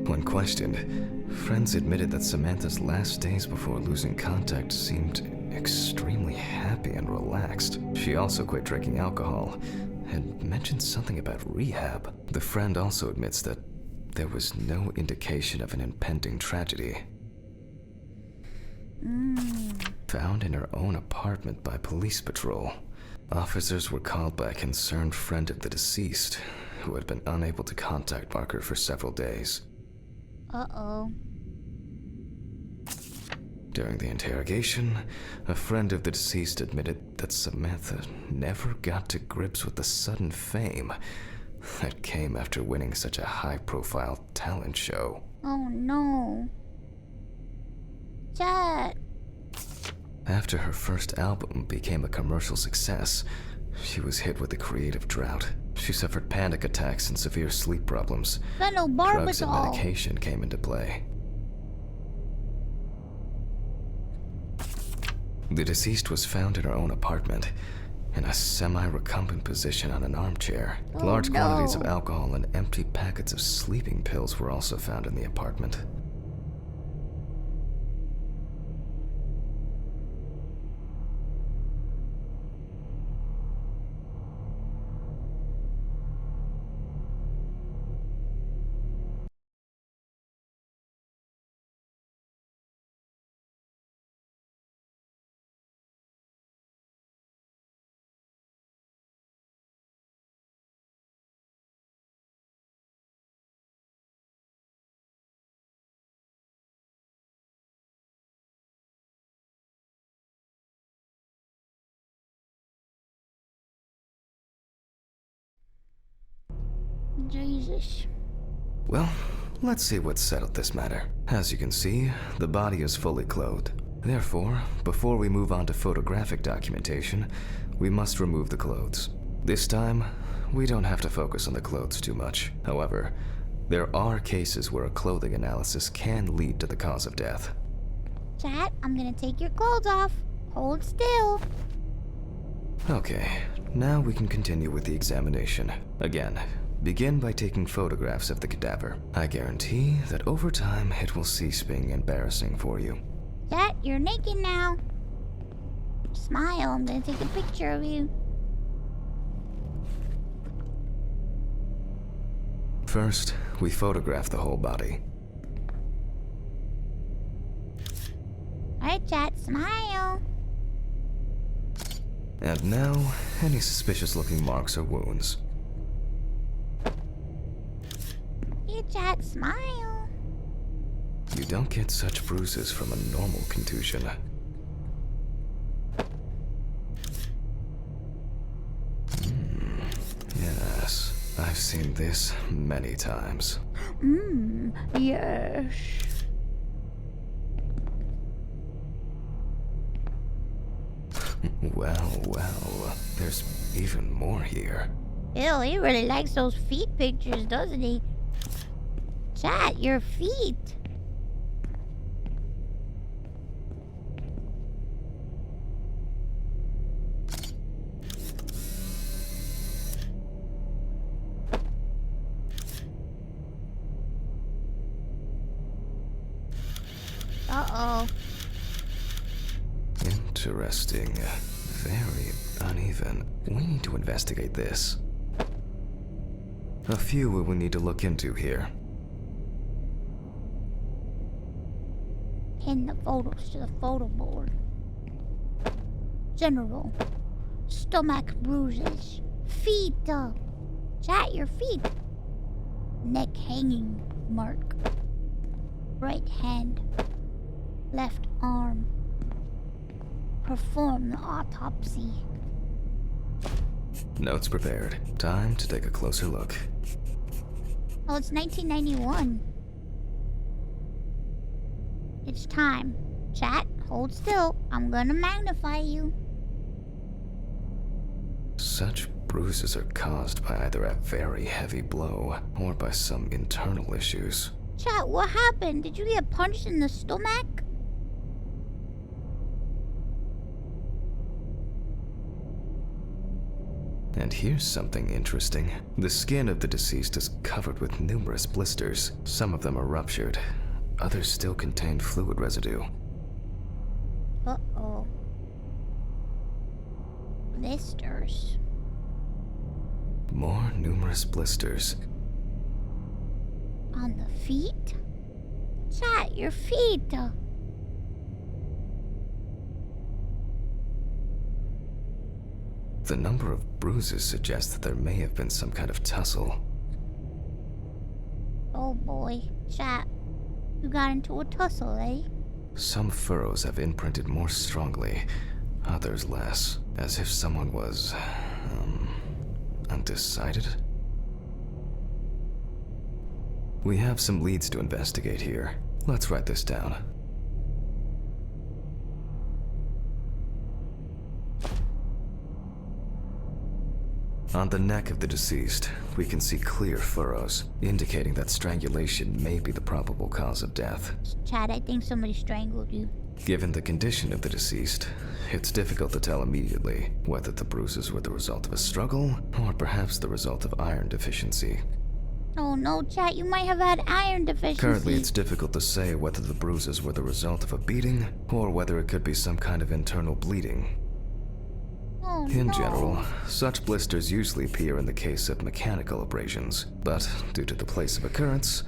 When questioned, friends admitted that Samantha's last days before losing contact seemed extremely happy and relaxed. She also quit drinking alcohol and mentioned something about rehab. The friend also admits that there was no indication of an impending tragedy. Found in her own apartment by police patrol. Officers were called by a concerned friend of the deceased, who had been unable to contact Barker for several days. Uh-oh. During the interrogation, a friend of the deceased admitted that Samantha never got to grips with the sudden fame that came after winning such a high-profile talent show. Oh no. Chat. After her first album became a commercial success, she was hit with a creative drought. She suffered panic attacks and severe sleep problems. Drugs and Phenobarbital. medication came into play. The deceased was found in her own apartment, in a semi-recumbent position on an armchair. Oh, Large quantities of no. alcohol and empty packets of sleeping pills were also found in the apartment. Jesus. Well, let's see what settled this matter. As you can see, the body is fully clothed. Therefore, before we move on to photographic documentation, we must remove the clothes. This time, we don't have to focus on the clothes too much. However, there are cases where a clothing analysis can lead to the cause of death. Chat, I'm gonna take your clothes off. Hold still. Okay, now we can continue with the examination. Again, begin by taking photographs of the cadaver. I guarantee that over time it will cease being embarrassing for you. Chat, you're naked now. Smile, I'm gonna take a picture of you. First, we photograph the whole body. Alright, chat, smile. And now, any suspicious looking marks or wounds. Here, chat, smile. You don't get such bruises from a normal contusion. Yes, I've seen this many times. Yes. Well, there's even more here. Ew, he really likes those feet pictures, doesn't he? Chat, your feet. Uh-oh. Interesting. Very uneven. We need to investigate this. A few we will need to look into here. Pin the photos to the photo board. General. Stomach bruises. Feet. Chat, your feet. Neck hanging mark. Right hand. Left arm. Perform the autopsy. Notes prepared. Time to take a closer look. Oh, it's 1991. It's time. Chat, hold still. I'm gonna magnify you. Such bruises are caused by either a very heavy blow or by some internal issues. Chat, what happened? Did you get punched in the stomach? And here's something interesting. The skin of the deceased is covered with numerous blisters. Some of them are ruptured. Others still contain fluid residue. Uh-oh. Blisters. More numerous blisters. On the feet? Chat, your feet. The number of bruises suggests that there may have been some kind of tussle. Oh boy. Chat, you got into a tussle, eh? Some furrows have imprinted more strongly, others less, as if someone was, undecided. We have some leads to investigate here. Let's write this down. On the neck of the deceased, we can see clear furrows, indicating that strangulation may be the probable cause of death. Chat, I think somebody strangled you. Given the condition of the deceased, it's difficult to tell immediately whether the bruises were the result of a struggle or perhaps the result of iron deficiency. Oh no, chat, you might have had iron deficiency. Currently, it's difficult to say whether the bruises were the result of a beating or whether it could be some kind of internal bleeding. Oh, In no. general, such blisters usually appear in the case of mechanical abrasions, but due to the place of occurrence,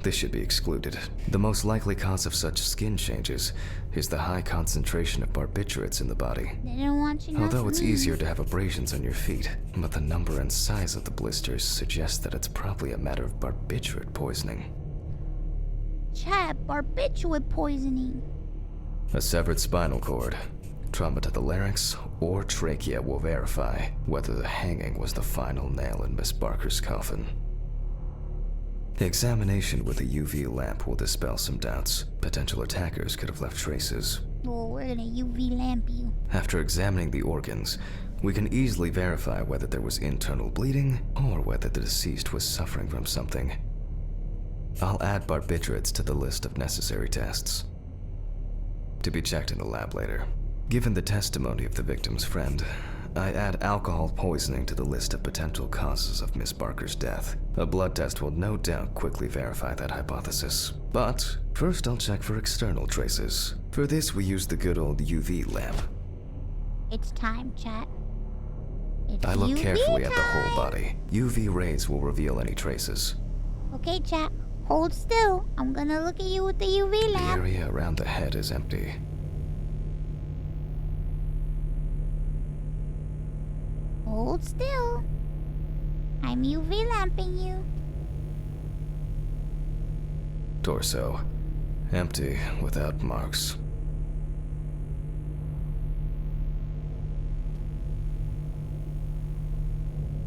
this should be excluded. The most likely cause of such skin changes is the high concentration of barbiturates in the body. They don't want you Although it's nothing. easier to have abrasions on your feet, but the number and size of the blisters suggest that it's probably a matter of barbiturate poisoning. Chat, barbiturate poisoning. A severed spinal cord, trauma to the larynx, or trachea will verify whether the hanging was the final nail in Miss Barker's coffin. The examination with a UV lamp will dispel some doubts. Potential attackers could have left traces. Oh, we're gonna UV lamp you. After examining the organs, we can easily verify whether there was internal bleeding or whether the deceased was suffering from something. I'll add barbiturates to the list of necessary tests, to be checked in the lab later. Given the testimony of the victim's friend, I add alcohol poisoning to the list of potential causes of Miss Barker's death. A blood test will no doubt quickly verify that hypothesis. But first I'll check for external traces. For this we use the good old UV lamp. It's time, chat. It's I look UV carefully at the time. whole body. UV rays will reveal any traces. Okay, chat. Hold still. I'm gonna look at you with the UV The lamp. area around the head is empty. Hold still. I'm UV lamping you. Torso, empty without marks.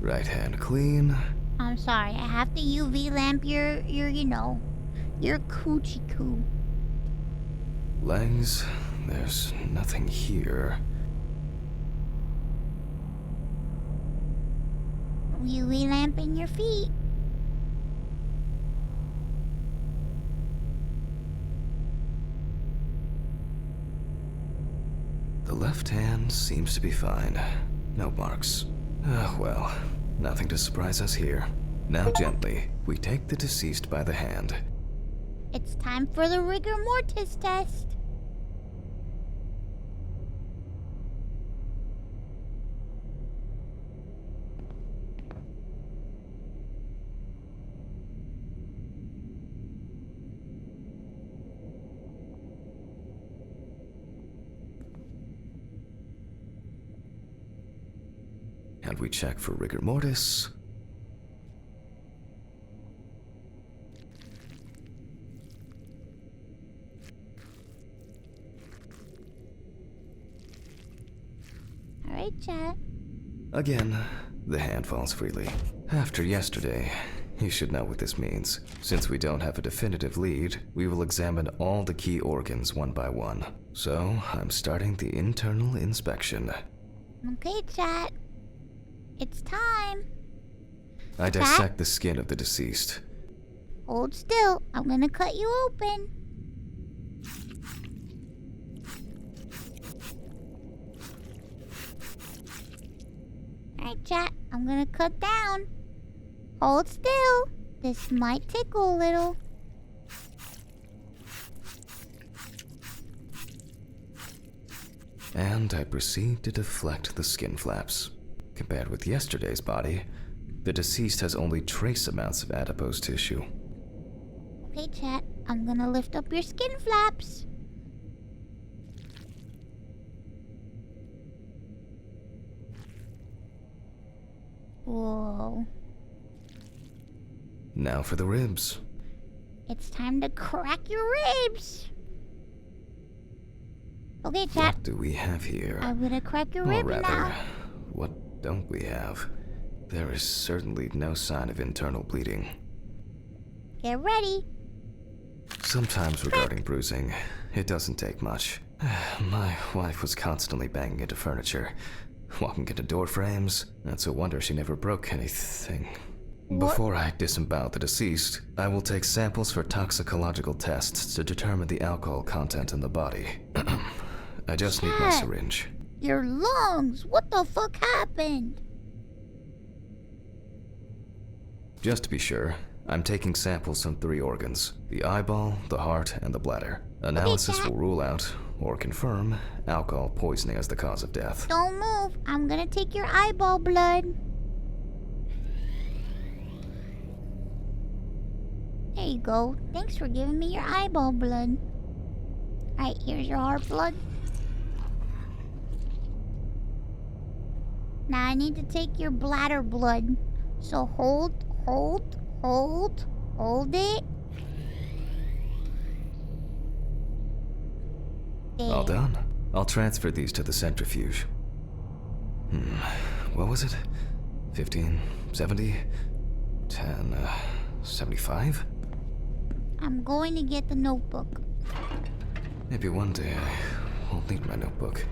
Right hand clean. I'm sorry. I have to UV lamp your your coochie coo. Legs, there's nothing here. UV lamping your feet. The left hand seems to be fine. No marks. Well, nothing to surprise us here. Now gently, we take the deceased by the hand. It's time for the rigor mortis test. And we check for rigor mortis. Alright, chat. Again, the hand falls freely. After yesterday, you should know what this means. Since we don't have a definitive lead, we will examine all the key organs one by one. So, I'm starting the internal inspection. Okay, chat. It's time. I dissect the skin of the deceased. Hold still. I'm gonna cut you open. Alright, chat. I'm gonna cut down. Hold still. This might tickle a little. And I proceed to deflect the skin flaps. Compared with yesterday's body, the deceased has only trace amounts of adipose tissue. Okay, chat. I'm gonna lift up your skin flaps. Whoa. Now for the ribs. It's time to crack your ribs. Okay, chat. What do we have here? I'm gonna crack your Or rib rather, now. what don't we have? There is certainly no sign of internal bleeding. Get ready. Sometimes regarding bruising, it doesn't take much. My wife was constantly banging into furniture, walking into door frames. That's a wonder she never broke anything. Before I disembowel the deceased, I will take samples for toxicological tests to determine the alcohol content in the body. I just need my Shit. syringe. Your lungs! What the fuck happened? Just to be sure, I'm taking samples from 3 organs: the eyeball, the heart, and the bladder. Analysis will rule out, or confirm, alcohol poisoning as the cause of death. Don't move. I'm gonna take your eyeball blood. There you go. Thanks for giving me your eyeball blood. Alright, here's your heart blood. Now I need to take your bladder blood. So hold it. There. All done. I'll transfer these to the centrifuge. What was it? 15, 70, 10, 75? I'm going to get the notebook. Maybe one day I won't need my notebook.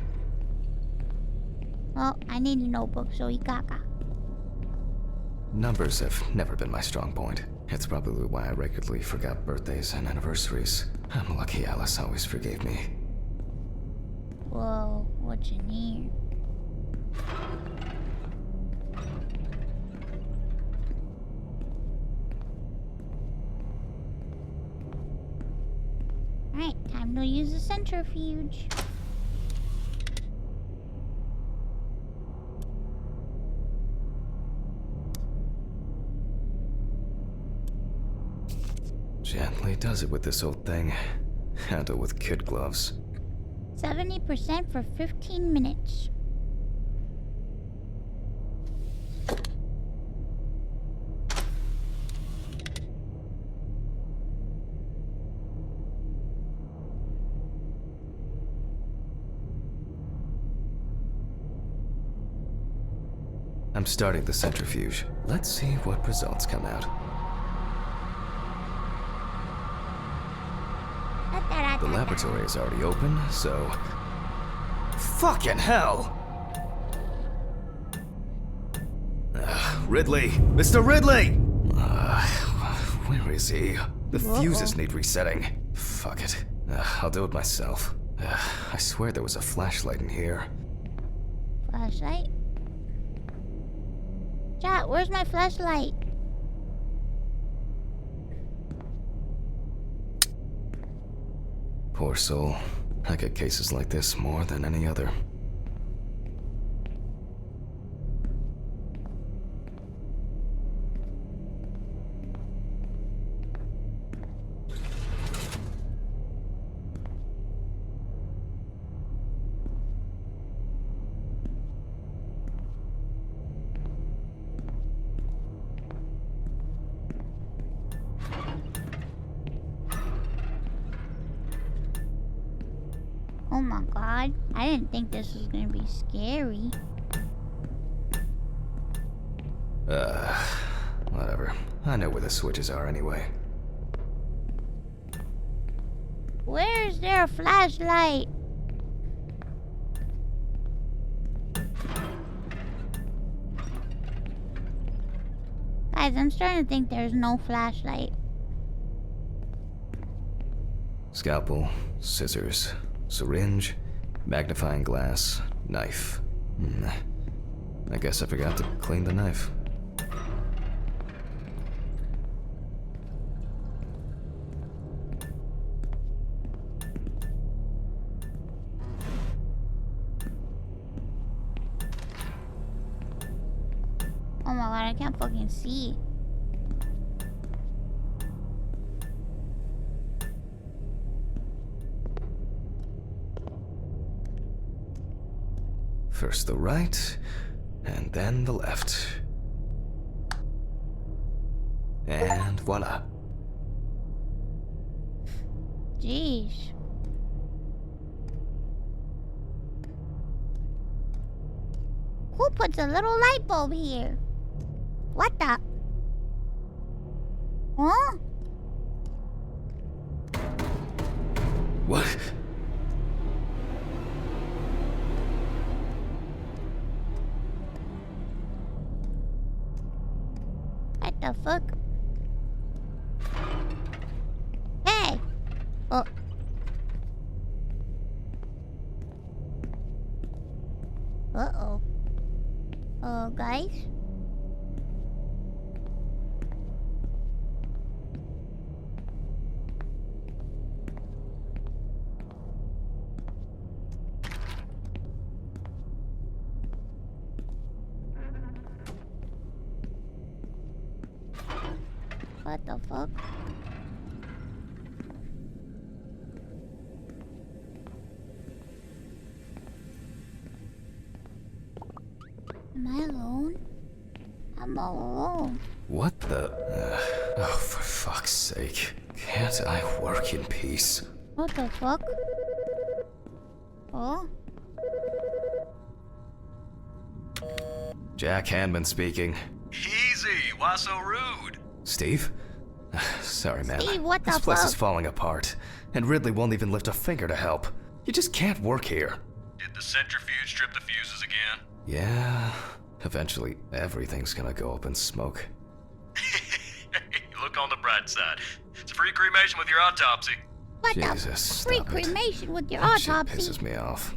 Well, I need a notebook, so ikaka. Numbers have never been my strong point. It's probably why I regularly forgot birthdays and anniversaries. I'm lucky Alice always forgave me. Whoa, what you need? Alright, time to use the centrifuge. Gently does it with this old thing. Handle with kid gloves. 70% for 15 minutes. I'm starting the centrifuge. Let's see what results come out. The laboratory is already open, so... Fucking hell! Ridley! Mr. Ridley! Where is he? The fuses need resetting. Fuck it. I'll do it myself. I swear there was a flashlight in here. Flashlight? Chat, where's my flashlight? Poor soul. I get cases like this more than any other. Oh my god, I didn't think this was gonna be scary. Whatever. I know where the switches are anyway. Where is there a flashlight? Guys, I'm starting to think there's no flashlight. Scalpel, scissors, syringe, magnifying glass, knife. I guess I forgot to clean the knife. Oh my god, I can't fucking see. First the right, and then the left. And voila. Jeez. Who puts a little light bulb here? What the? Huh? What? What the fuck? Hey! Oh. Uh-oh. Guys? What the fuck? Am I alone? I'm all alone. What the? Oh, for fuck's sake. Can't I work in peace? What the fuck? Oh? Jack Hanman speaking. Easy, why so rude? Steve? Sorry, man. Steve, what the This place fuck? is falling apart, and Ridley won't even lift a finger to help. You just can't work here. Did the centrifuge trip the fuses again? Yeah, eventually everything's gonna go up in smoke. Look on the bright side. It's a free cremation with your autopsy. What Jesus, the free stop it. cremation with your That shit autopsy? pisses me off.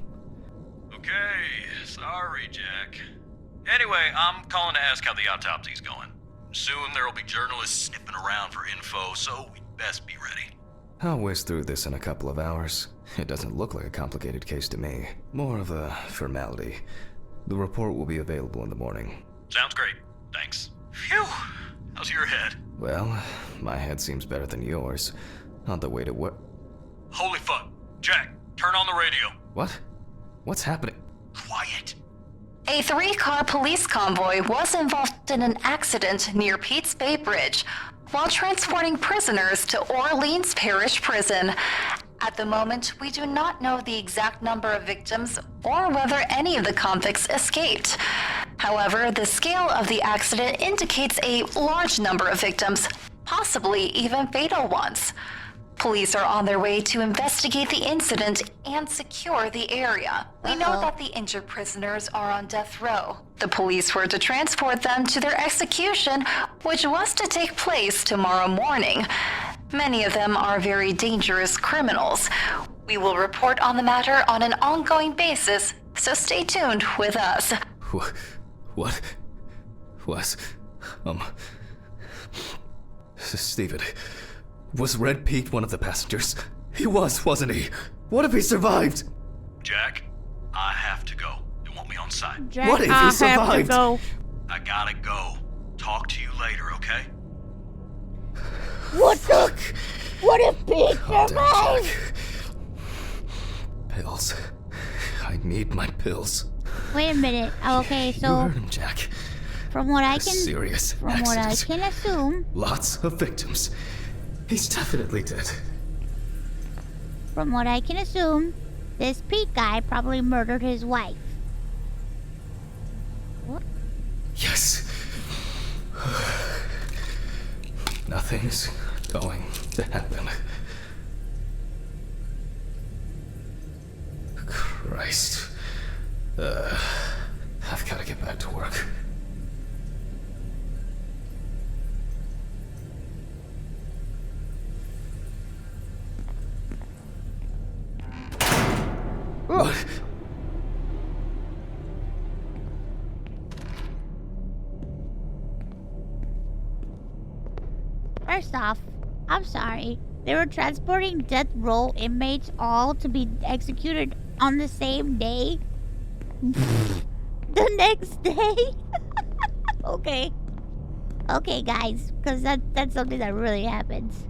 Okay, sorry, Jack. Anyway, I'm calling to ask how the autopsy's going. Soon there'll be journalists sniffing around for info, so we'd best be ready. I'll whiz through this in a couple of hours. It doesn't look like a complicated case to me. More of a formality. The report will be available in the morning. Sounds great. Thanks. Phew. How's your head? Well, my head seems better than yours. On the way to work. Holy fuck. Jack, turn on the radio. What? What's happening? Quiet. A 3-car police convoy was involved in an accident near Pete's Bay Bridge while transporting prisoners to Orleans Parish Prison. At the moment, we do not know the exact number of victims or whether any of the convicts escaped. However, the scale of the accident indicates a large number of victims, possibly even fatal ones. Police are on their way to investigate the incident and secure the area. We know that the injured prisoners are on death row. The police were to transport them to their execution, which was to take place tomorrow morning. Many of them are very dangerous criminals. We will report on the matter on an ongoing basis, so stay tuned with us. What? Was... Steven... Was Red Pete one of the passengers? He was, wasn't he? What if he survived? Jack, I have to go. You want me on site? Jack, What if he I have to survived? go. I gotta go. Talk to you later, okay? What the? What if Pete Calm down, survived? Jack. Pills. I need my pills. Wait a minute. Okay, You so heard him, Jack. from what I A can serious from what I accident. can assume, Lots of victims. He's definitely dead. from what I can assume, this Pete guy probably murdered his wife. What? Yes. Nothing's going to happen. Christ. I've got to get back to work. What? First off, I'm sorry. They were transporting death row inmates all to be executed on the same day. The next day? Okay. Okay, guys, because that's something that really happens.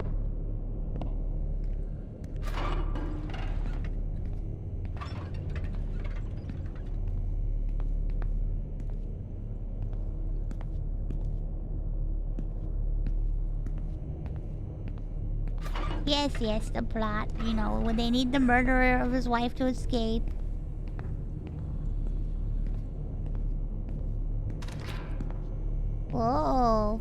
Yes, the plot. You know, when they need the murderer of his wife to escape. Whoa.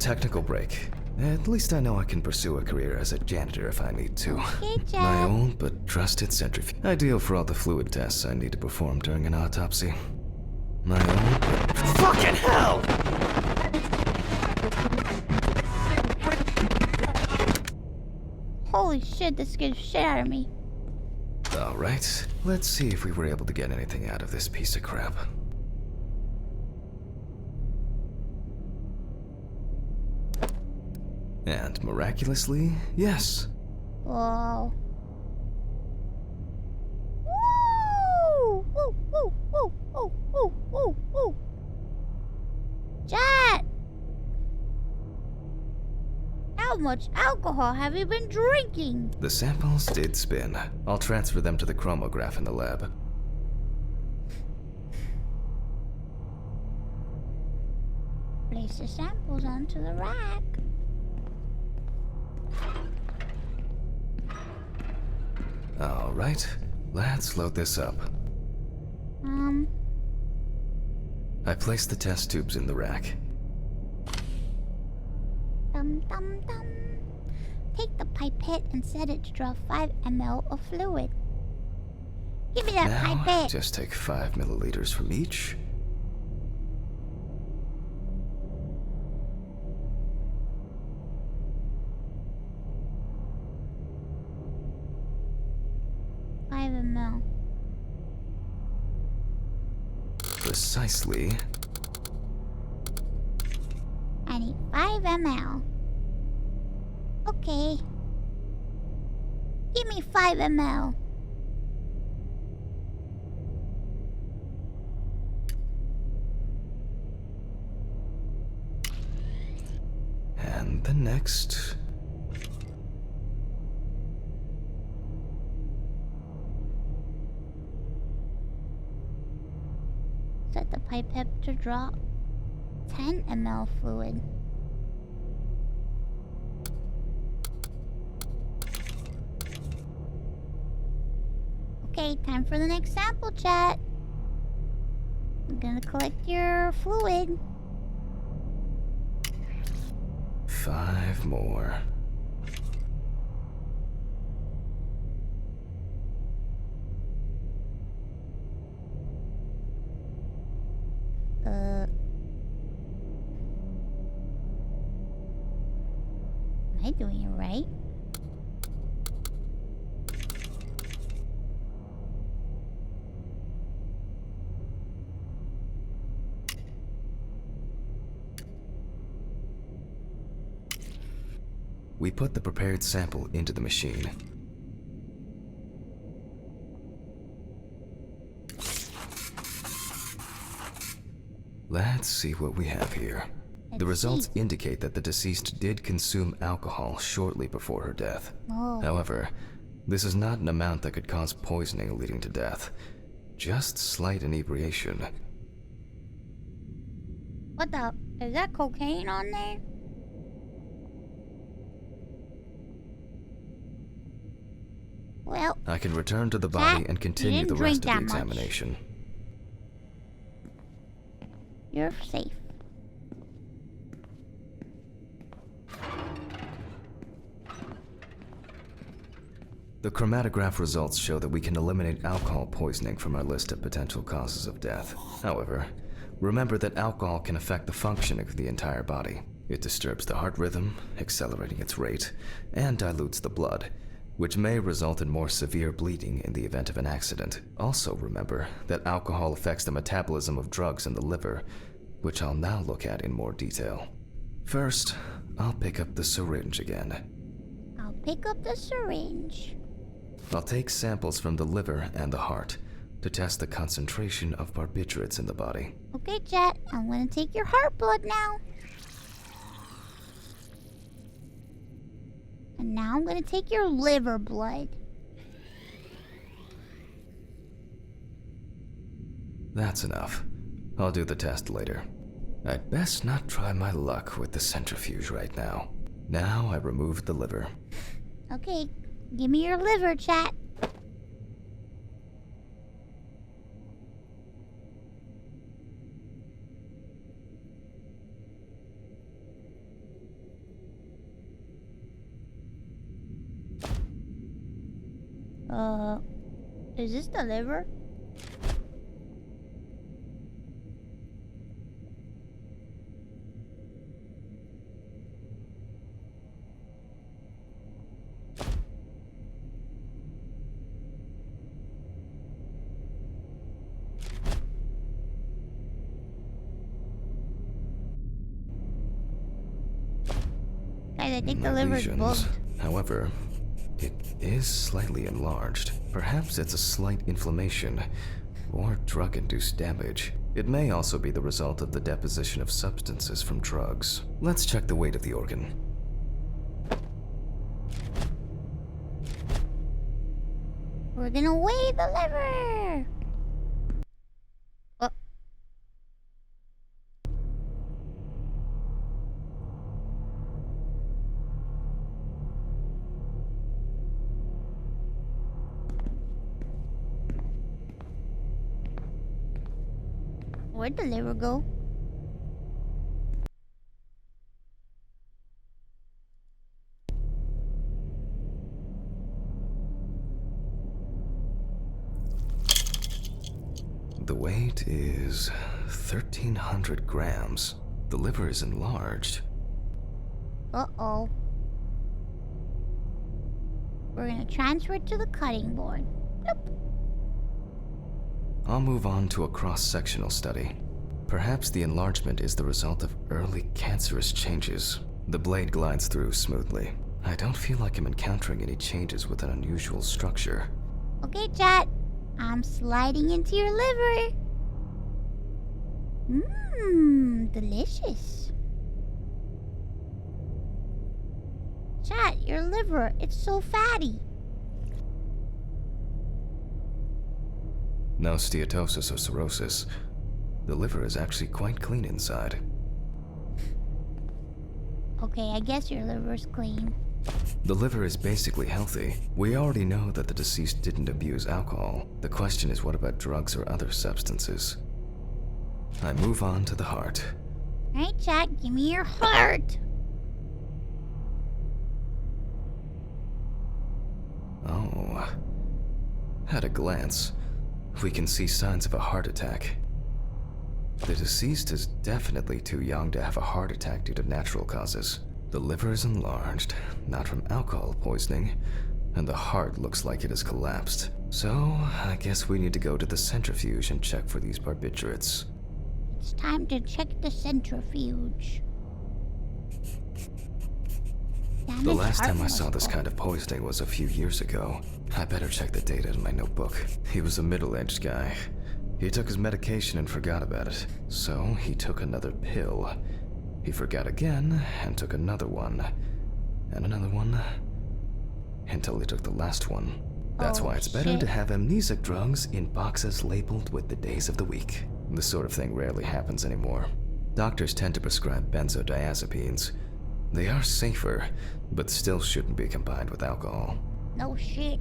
Technical break. At least I know I can pursue a career as a janitor if I need to. Okay, My Jack. old but trusted centrifuge. Ideal for all the fluid tests I need to perform during an autopsy. My old but... Fucking hell! Holy shit, this scared the shit out of me. Alright, let's see if we were able to get anything out of this piece of crap. And miraculously, yes. Whoa. Woo! Woo, woo, woo, woo, woo, woo, woo. Jet! How much alcohol have you been drinking? The samples did spin. I'll transfer them to the chromograph in the lab. Place the samples onto the rack. Alright, let's load this up. I placed the test tubes in the rack. Dum dum dum. Take the pipette and set it to draw 5 ml of fluid. Give me that Now, pipette. just take 5 milliliters from each. Precisely. I need 5 ml. Okay. Give me 5 ml. And the next. Set the pipette to draw 10 ml fluid. Okay, time for the next sample, chat. I'm gonna collect your fluid. 5 more. Am I doing it right? We put the prepared sample into the machine. Let's see what we have here. The results indicate that the deceased did consume alcohol shortly before her death. Oh. However, this is not an amount that could cause poisoning leading to death. Just slight inebriation. What the? Is that cocaine on there? Well, I can return to the body and continue the rest of the much. examination. You're safe. The chromatograph results show that we can eliminate alcohol poisoning from our list of potential causes of death. However, remember that alcohol can affect the functioning of the entire body. It disturbs the heart rhythm, accelerating its rate, and dilutes the blood, which may result in more severe bleeding in the event of an accident. Also remember that alcohol affects the metabolism of drugs in the liver, which I'll now look at in more detail. First, I'll pick up the syringe again. I'll pick up the syringe. I'll take samples from the liver and the heart to test the concentration of barbiturates in the body. Okay, Jet, I'm gonna take your heart blood now. And now I'm gonna take your liver blood. That's enough. I'll do the test later. I'd best not try my luck with the centrifuge right now. Now I removed the liver. Okay, give me your liver, chat. Is this the liver? Guys, I think the liver's Lesions. bugged. However, it is slightly enlarged. Perhaps it's a slight inflammation or drug-induced damage. It may also be the result of the deposition of substances from drugs. Let's check the weight of the organ. We're gonna weigh the liver. Oh. Where'd the liver go? The weight is 1,300 grams. The liver is enlarged. Uh-oh. We're gonna transfer it to the cutting board. Bloop. I'll move on to a cross-sectional study. Perhaps the enlargement is the result of early cancerous changes. The blade glides through smoothly. I don't feel like I'm encountering any changes with an unusual structure. Okay, chat. I'm sliding into your liver. Mmm, delicious. Chat, your liver, it's so fatty. No steatosis or cirrhosis. The liver is actually quite clean inside. Okay, I guess your liver's clean. The liver is basically healthy. We already know that the deceased didn't abuse alcohol. The question is, what about drugs or other substances? I move on to the heart. Alright, chat, give me your heart. Oh. At a glance, we can see signs of a heart attack. The deceased is definitely too young to have a heart attack due to natural causes. The liver is enlarged, not from alcohol poisoning, and the heart looks like it has collapsed. So, I guess we need to go to the centrifuge and check for these barbiturates. It's time to check the centrifuge. Damn, The his last heart time I must saw this go. kind of poisoning was a few years ago. I better check the data in my notebook. He was a middle-aged guy. He took his medication and forgot about it, so he took another pill. He forgot again and took another one, and another one, until he took the last one. That's Oh, why it's better shit. to have amnesic drugs in boxes labeled with the days of the week. This sort of thing rarely happens anymore. Doctors tend to prescribe benzodiazepines. They are safer, but still shouldn't be combined with alcohol. No shit.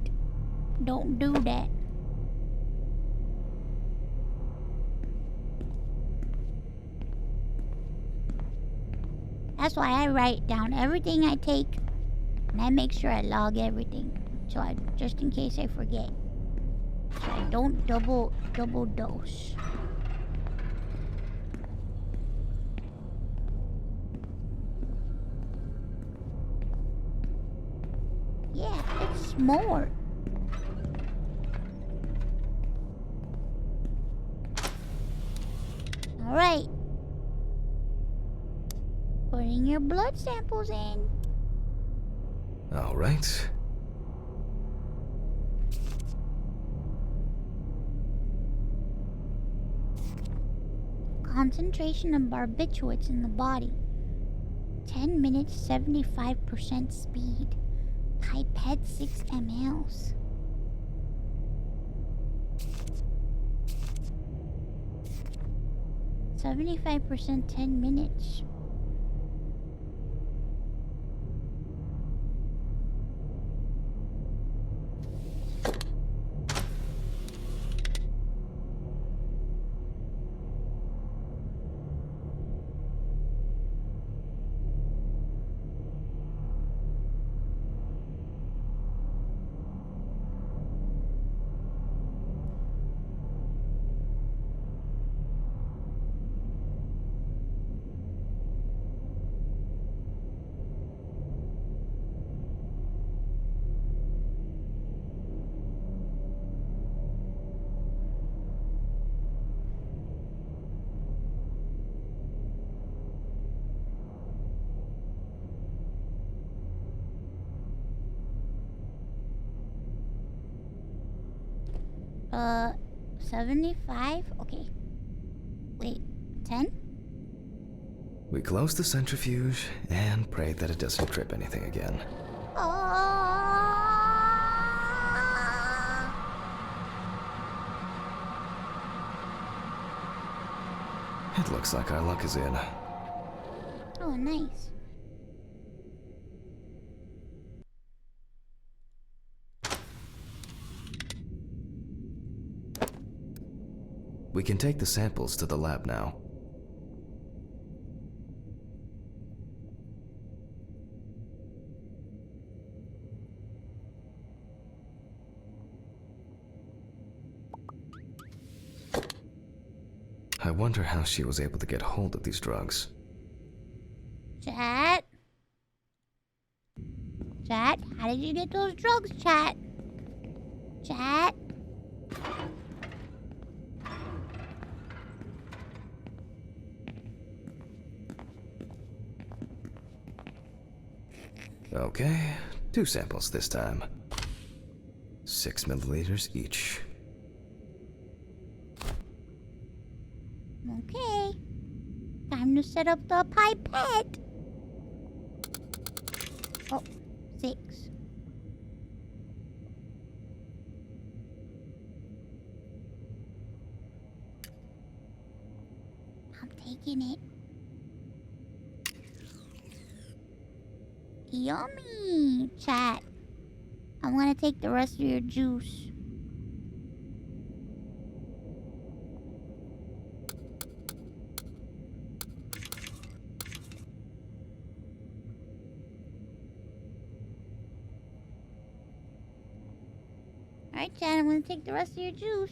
Don't do that. That's why I write down everything I take, and I make sure I log everything, just in case I forget, so I don't double dose. Yeah, it's smart. All right. Putting your blood samples in. All right. Concentration of barbiturates in the body. 10 minutes, 75% speed. Pipette 6 mLs. %, 10 minutes. 75? Okay. Wait, 10? We close the centrifuge and pray that it doesn't trip anything again. It looks like our luck is in. Oh, nice. We can take the samples to the lab now. I wonder how she was able to get hold of these drugs. Chat? Chat? How did you get those drugs, chat? Chat? Okay, 2 samples this time. 6 milliliters each. Okay. Time to set up the pipette. Oh, 6. I'm taking it. Yummy, chat. I'm gonna take the rest of your juice. Alright, chat, I'm gonna take the rest of your juice.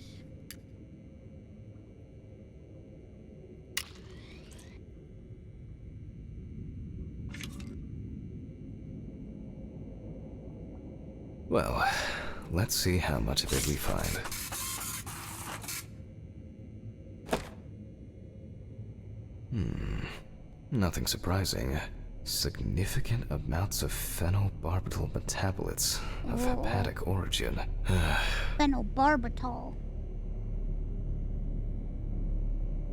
Well, let's see how much of it we find. Nothing surprising. Significant amounts of phenobarbital metabolites of Oh. hepatic origin. Phenobarbital.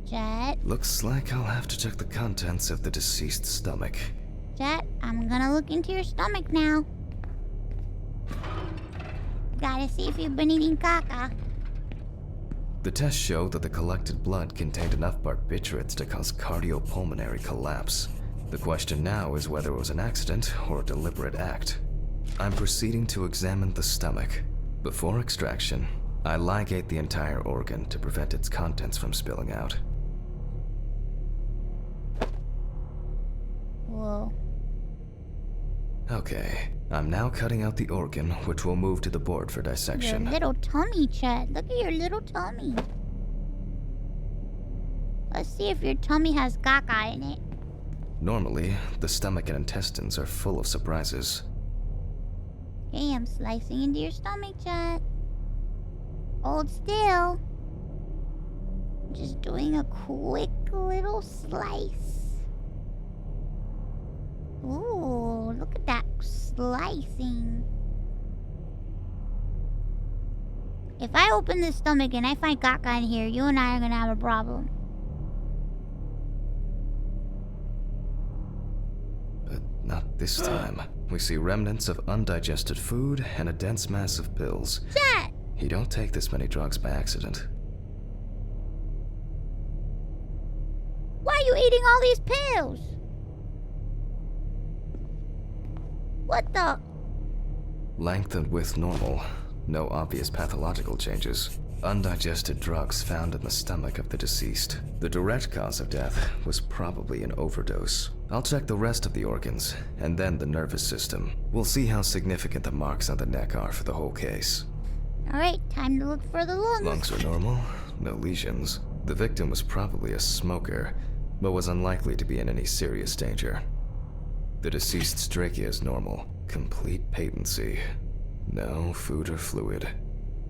Chat, Looks like I'll have to check the contents of the deceased's stomach. chat, I'm gonna look into your stomach now. Gotta see if you've been eating caca. The tests showed that the collected blood contained enough barbiturates to cause cardiopulmonary collapse. The question now is whether it was an accident or a deliberate act. I'm proceeding to examine the stomach. Before extraction, I ligate the entire organ to prevent its contents from spilling out. Whoa. Okay, I'm now cutting out the organ, which will move to the board for Your dissection. little tummy, chat. Look at your little tummy. Let's see if your tummy has caca in it. Normally, the stomach and intestines are full of surprises. Okay, I'm slicing into your stomach, chat. Hold still. Just doing a quick little slice. Ooh, look at that slicing. If I open this stomach and I find caca in here, you and I are gonna have a problem. But not this time. We see remnants of undigested food and a dense mass of pills. Chat! You don't take this many drugs by accident. Why are you eating all these pills? What the? Length and width normal. No obvious pathological changes. Undigested drugs found in the stomach of the deceased. The direct cause of death was probably an overdose. I'll check the rest of the organs, and then the nervous system. We'll see how significant the marks on the neck are for the whole case. Alright, time to look for the lungs. Lungs are normal, no lesions. The victim was probably a smoker, but was unlikely to be in any serious danger. The deceased's trachea is normal, complete patency. No food or fluid.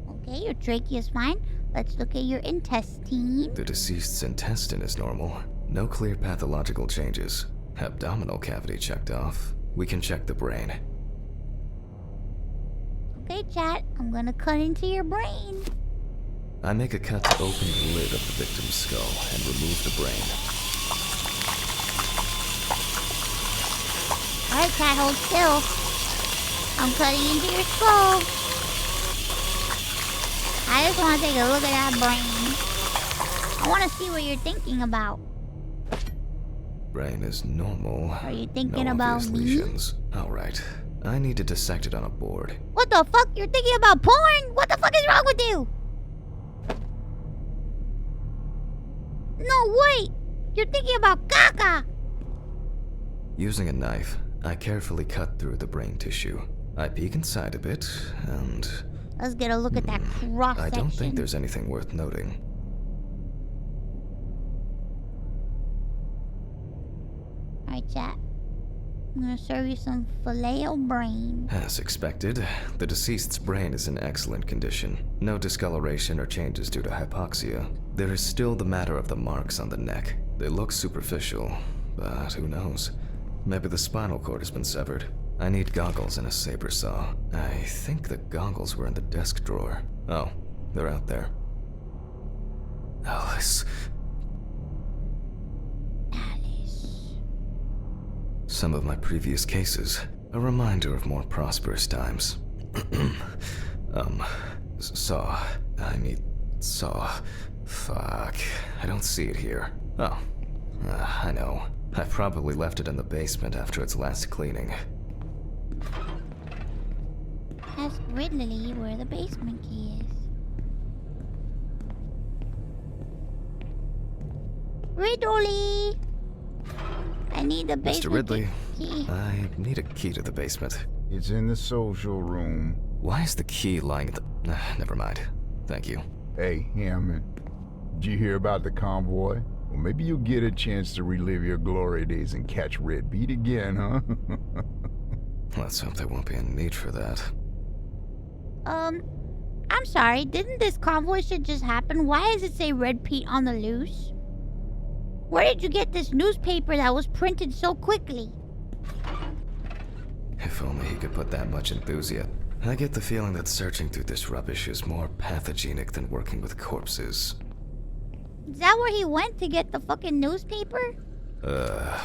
Okay, your trachea is fine. Let's look at your intestine. The deceased's intestine is normal. No clear pathological changes. Abdominal cavity checked off. We can check the brain. Okay, chat, I'm gonna cut into your brain. I make a cut to open the lid of the victim's skull and remove the brain. Alright, cat, hold still. I'm cutting into your skull. I just want to take a look at that brain. I want to see what you're thinking about. Brain is normal. Are you thinking no about obvious me? lesions. Alright. I need to dissect it on a board. What the fuck? You're thinking about porn? What the fuck is wrong with you? No, wait! You're thinking about caca! Using a knife, I carefully cut through the brain tissue. I peek inside a bit, and... Let's get a look at that cross I section. don't think there's anything worth noting. Alright, chat. I'm gonna serve you some filet-o-brain. As expected, the deceased's brain is in excellent condition. No discoloration or changes due to hypoxia. There is still the matter of the marks on the neck. They look superficial, but who knows? Maybe the spinal cord has been severed. I need goggles and a saber saw. I think the goggles were in the desk drawer. Oh, they're out there. Alice. Some of my previous cases, a reminder of more prosperous times. Saw. Fuck, I don't see it here. Oh, I know. I probably left it in the basement after its last cleaning. Ask Ridley where the basement key is. Ridley! I need the basement Mr. Ridley, key. I need a key to the basement. It's in the social room. Why is the key lying at the... never mind. Thank you. Hey, Hammond. Did you hear about the convoy? Well, maybe you'll get a chance to relive your glory days and catch Red Beat again, huh? Let's hope there won't be a need for that. I'm sorry, didn't this convoy shit just happen? Why does it say Red Pete on the loose? Where did you get this newspaper that was printed so quickly? If only he could put that much enthusiasm. I get the feeling that searching through this rubbish is more pathogenic than working with corpses. Is that where he went to get the fucking newspaper?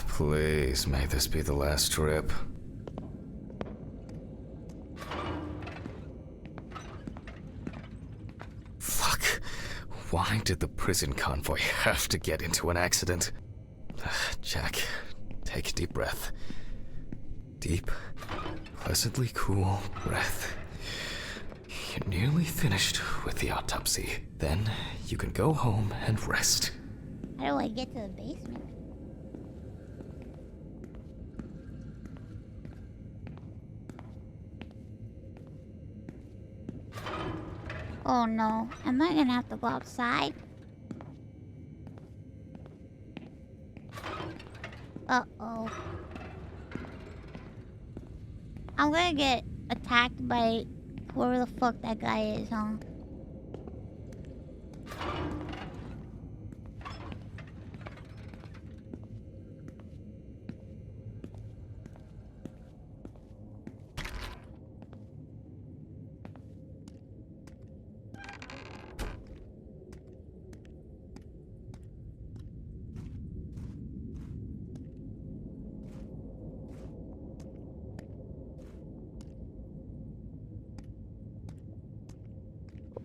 Please, may this be the last trip. Fuck. Why did the prison convoy have to get into an accident? Jack, take a deep breath. Deep, pleasantly cool breath. You're nearly finished with the autopsy. Then you can go home and rest. How do I get to the basement? Oh no, am I gonna have to go outside? Uh-oh. I'm gonna get attacked by whoever the fuck that guy is, huh?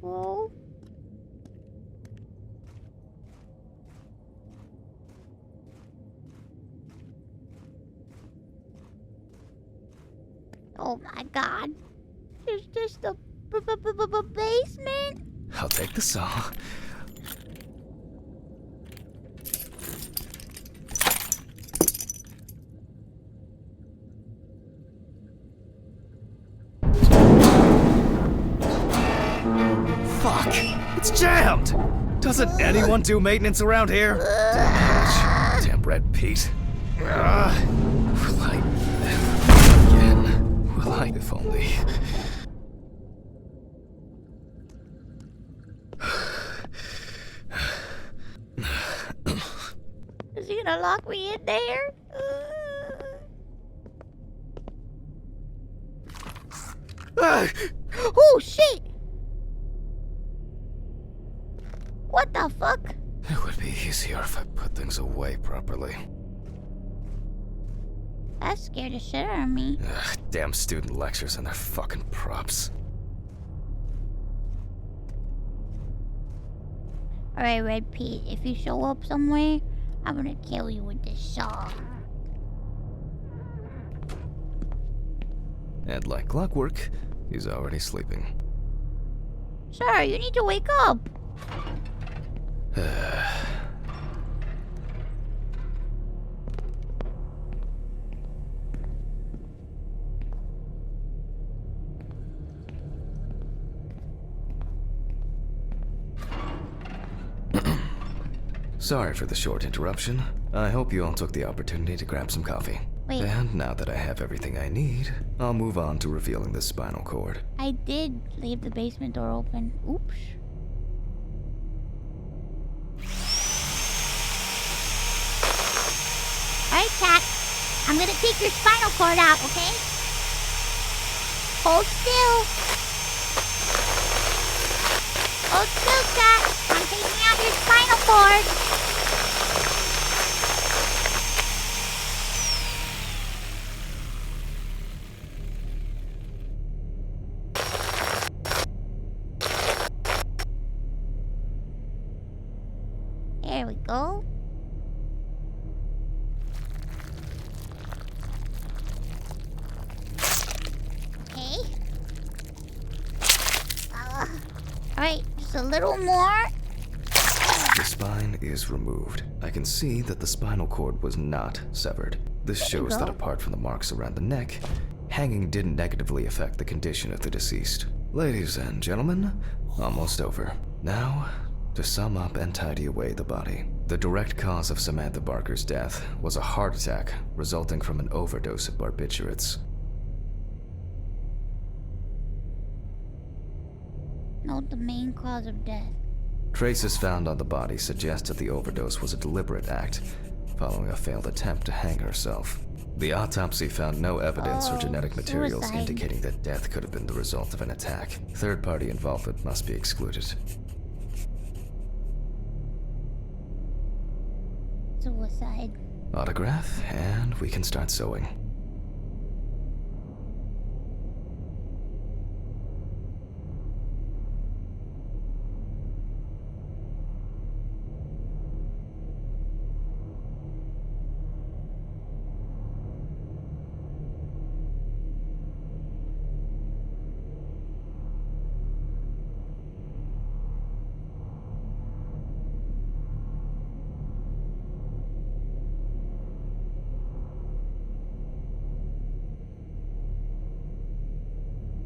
Whoa. Oh my god. There's just a basement? I'll take the saw. Fuck! It's jammed! Doesn't anyone do maintenance around here? Damn Red Pete. Will I ever again? Will I? If only. Is he gonna lock me in there? Oh shit! What the fuck? It would be easier if I put things away properly. That scared the shit out of me. Ugh, damn student lectures and their fucking props. Alright, Red Pete, if you show up somewhere, I'm gonna kill you with this saw. And like clockwork, he's already sleeping. Sir, you need to wake up. Sorry for the short interruption. I hope you all took the opportunity to grab some coffee. Wait. And now that I have everything I need, I'll move on to revealing the spinal cord. I did leave the basement door open. Oops. Alright, chat. I'm gonna take your spinal cord out, okay? Hold still. Hold still, chat. I'm taking out your spinal cord. There we go. Okay. Alright, just a little more. The spine is removed. I can see that the spinal cord was not severed. This shows go. that apart from the marks around the neck, hanging didn't negatively affect the condition of the deceased. Ladies and gentlemen, almost over. Now, to sum up and tidy away the body. The direct cause of Samantha Barker's death was a heart attack resulting from an overdose of barbiturates. Note the main cause of death. Traces found on the body suggest that the overdose was a deliberate act, following a failed attempt to hang herself. The autopsy found no evidence or genetic materials suicide. indicating that death could have been the result of an attack. Third-party involvement must be excluded. Suicide. Autograph, and we can start sewing.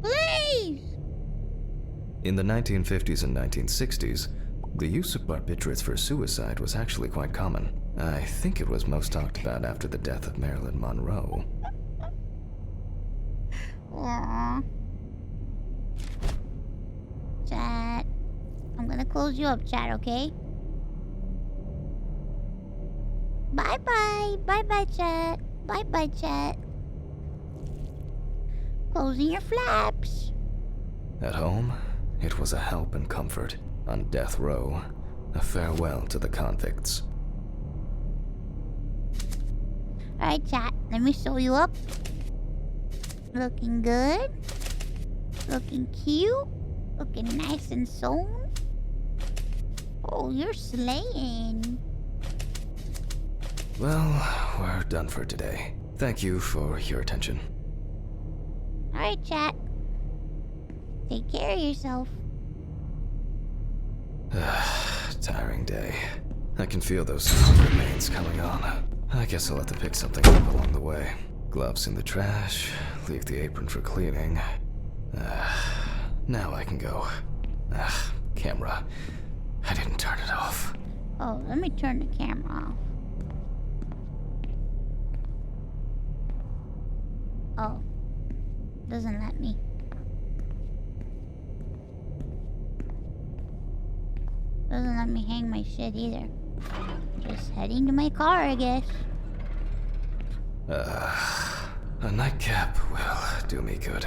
Please! In the 1950s and 1960s, the use of barbiturates for suicide was actually quite common. I think it was most talked about after the death of Marilyn Monroe. Aww. Chat. I'm gonna close you up, chat, okay? Bye-bye. Bye-bye, chat. Bye-bye, chat. Closing your flaps. At home, it was a help and comfort. On death row, a farewell to the convicts. Alright, chat. Let me sew you up. Looking good. Looking cute. Looking nice and sewn. Oh, you're slaying. Well, we're done for today. Thank you for your attention. Alright, chat. Take care of yourself. Tiring day. I can feel those remains coming on. I guess I'll have to pick something up along the way. Gloves in the trash, leave the apron for cleaning. Now I can go. Camera. I didn't turn it off. Oh, let me turn the camera off. Oh. Doesn't let me. Doesn't let me hang my shit either. Just heading to my car, I guess. A nightcap will do me good.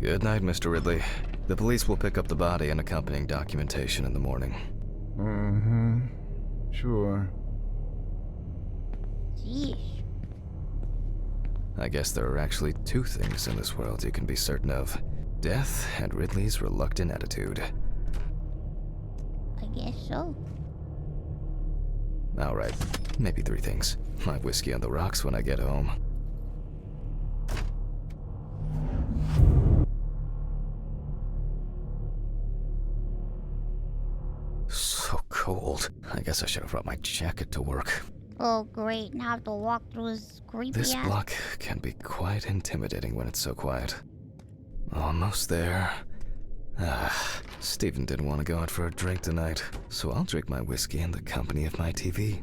Good night, Mr. Ridley. The police will pick up the body and accompanying documentation in the morning. Mm-hmm. Sure. Jeez. I guess there are actually two things in this world you can be certain of. Death and Ridley's reluctant attitude. I guess so. Alright, maybe three things. My whiskey on the rocks when I get home. So cold. I guess I should have brought my jacket to work. Oh, great. Now I have to walk through this creepy This ass. block can be quite intimidating when it's so quiet. Almost there. Steven didn't want to go out for a drink tonight, so I'll drink my whiskey in the company of my TV.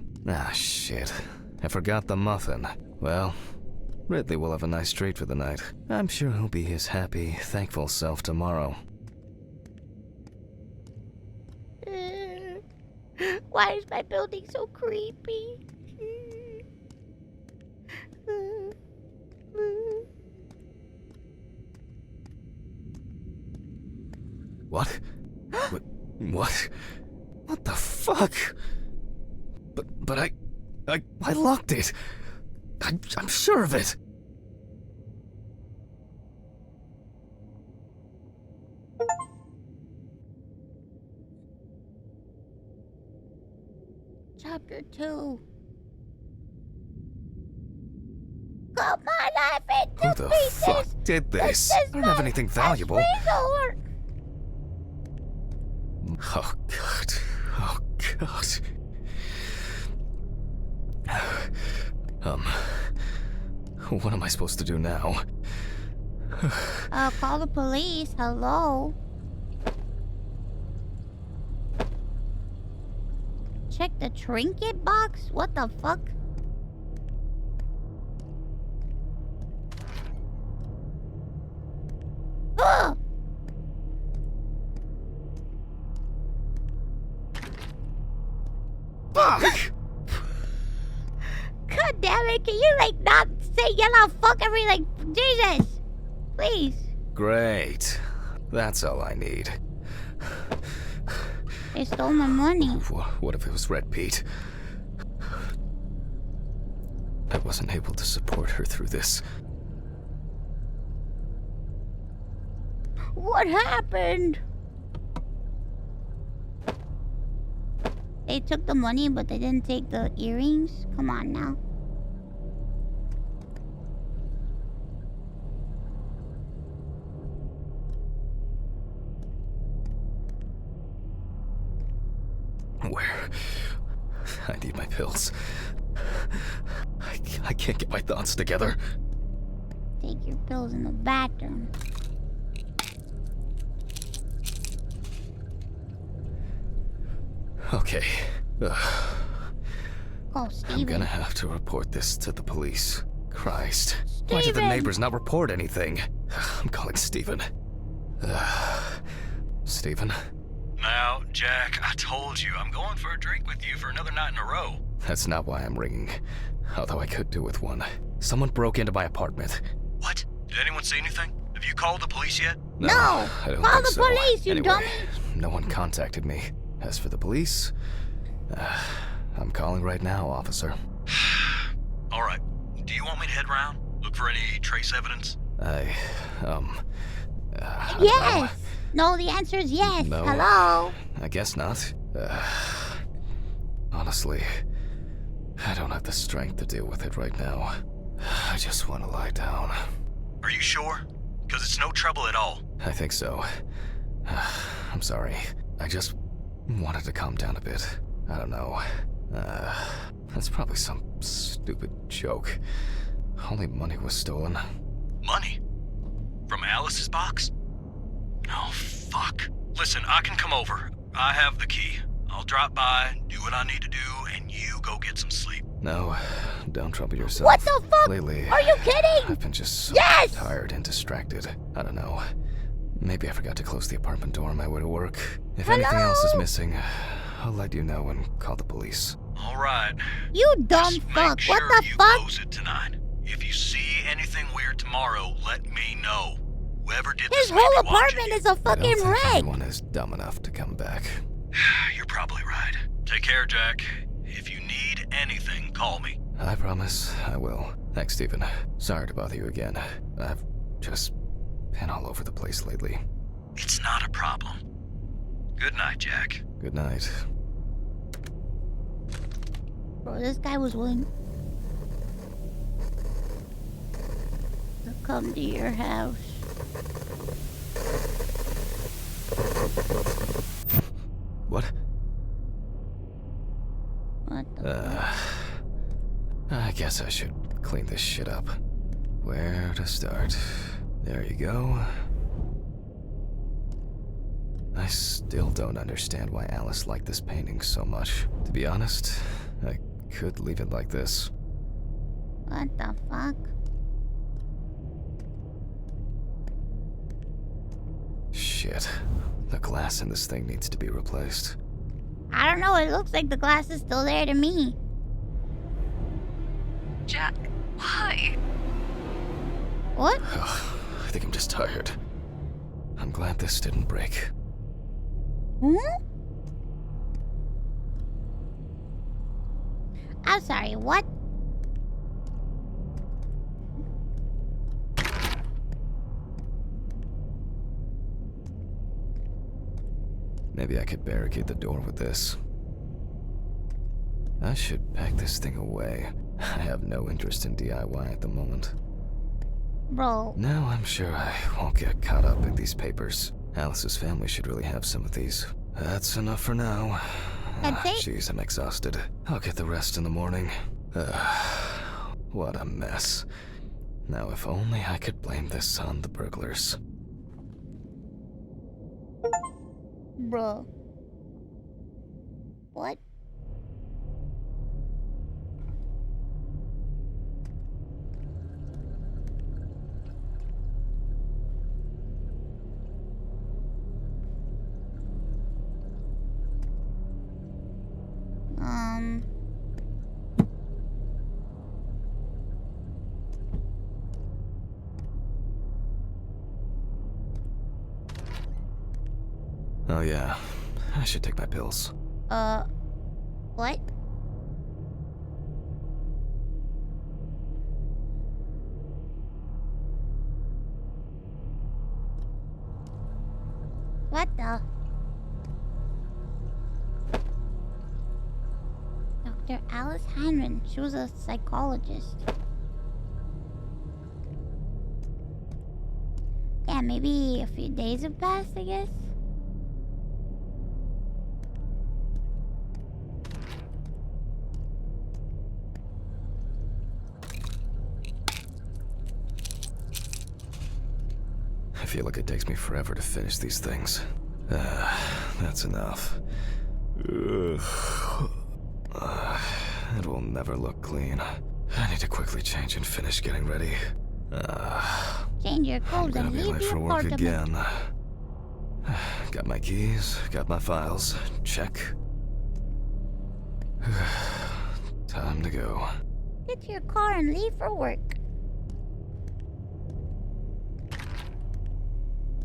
Shit. I forgot the muffin. Well, Ridley will have a nice treat for the night. I'm sure he'll be his happy, thankful self tomorrow. Why is my building so creepy? What? What? What the fuck? But I locked it. I'm sure of it. Chapter 2. Cut my life into Who the pieces. fuck did this? I don't have anything valuable. Razor. Oh god. Oh god. What am I supposed to do now? Call the police. Hello. Check the trinket box? What the fuck? Ugh! Fuck! God damn it, can you like not say yellow fuck every like Jesus? Please. Great. That's all I need. They stole my money. What if it was Red Pete? I wasn't able to support her through this. What happened? They took the money, but they didn't take the earrings? Come on now. Where? I need my pills. I can't get my thoughts together. Take your pills in the bathroom. Okay. Go, I'm Steven. gonna have to report this to the police. Christ. Why did the Steven! neighbors not report anything? I'm calling Steven. Steven? Now, Jack, I told you, I'm going for a drink with you for another night in a row. That's not why I'm ringing. Although I could do with one. Someone broke into my apartment. What? Did anyone see anything? Have you called the police yet? No! I don't Call think the so. police, you Anyway, dummy! no one contacted me. As for the police, I'm calling right now, officer. All right. Do you want me to head around? Look for any trace evidence? I don't know. Yes! No, the answer is yes. No. Hello? I guess not. Honestly, I don't have the strength to deal with it right now. I just want to lie down. Are you sure? Because it's no trouble at all. I think so. I'm sorry. I just wanted to calm down a bit. I don't know. That's probably some stupid joke. Only money was stolen. Money? From Alice's box? Oh, fuck. Listen, I can come over. I have the key. I'll drop by, do what I need to do, and you go get some sleep. No, don't trouble yourself. What the fuck? Lately, Are you kidding? I've been just so Yes! tired and distracted. I don't know. Maybe I forgot to close the apartment door on my way to work. If Hello? anything else is missing, I'll let you know and call the police. All right. You dumb Just fuck. make sure What the you fuck? close it tonight. If you see anything weird tomorrow, let me know. Whoever did His this maybe whole watching apartment you. is a I don't fucking think wreck. anyone is dumb enough to come back. You're probably right. Take care, Jack. If you need anything, call me. I promise I will. Thanks, Stephen. Sorry to bother you again. I've just been all over the place lately. It's not a problem. Good night, Jack. Good night. Bro, this guy was willing to come to your house. What? What the I guess I should clean this shit up. Where to start? There you go. I still don't understand why Alice liked this painting so much. To be honest, I could leave it like this. What the fuck? Shit. The glass in this thing needs to be replaced. I don't know, it looks like the glass is still there to me. Jack, why? What? I think I'm just tired. I'm glad this didn't break. Hmm? I'm sorry, what? Maybe I could barricade the door with this. I should pack this thing away. I have no interest in DIY at the moment. Bro. Now I'm sure I won't get caught up in these papers. Alice's family should really have some of these. That's enough for now. That's it? Jeez, I'm exhausted. I'll get the rest in the morning. What a mess. Now if only I could blame this on the burglars. Bro. What? Oh yeah, I should take my pills. What? What the? Dr. Alice Hanman. She was a psychologist. Yeah, maybe a few days have passed, I guess. I feel like it takes me forever to finish these things. That's enough. It will never look clean. I need to quickly change and finish getting ready. Change your I'm clothes gonna and be leave late your for work apartment. again. Got my keys, got my files. Check. Time to go. Get to your car and leave for work.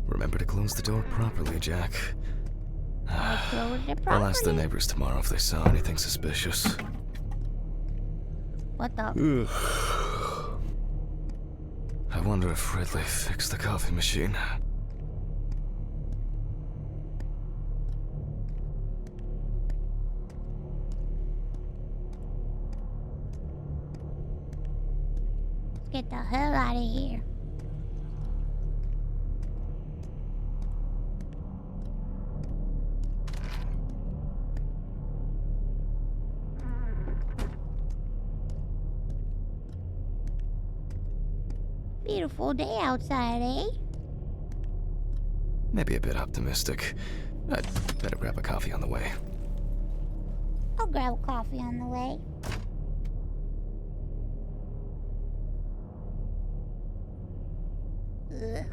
Remember to close the door properly, Jack. I'll close it I'll ask the properly. neighbors tomorrow if they saw anything suspicious. What the? I wonder if Ridley fixed the coffee machine. Let's get the hell out of here. Beautiful day outside, eh? Maybe a bit optimistic. I'd better grab a coffee on the way. I'll grab a coffee on the way. Ugh.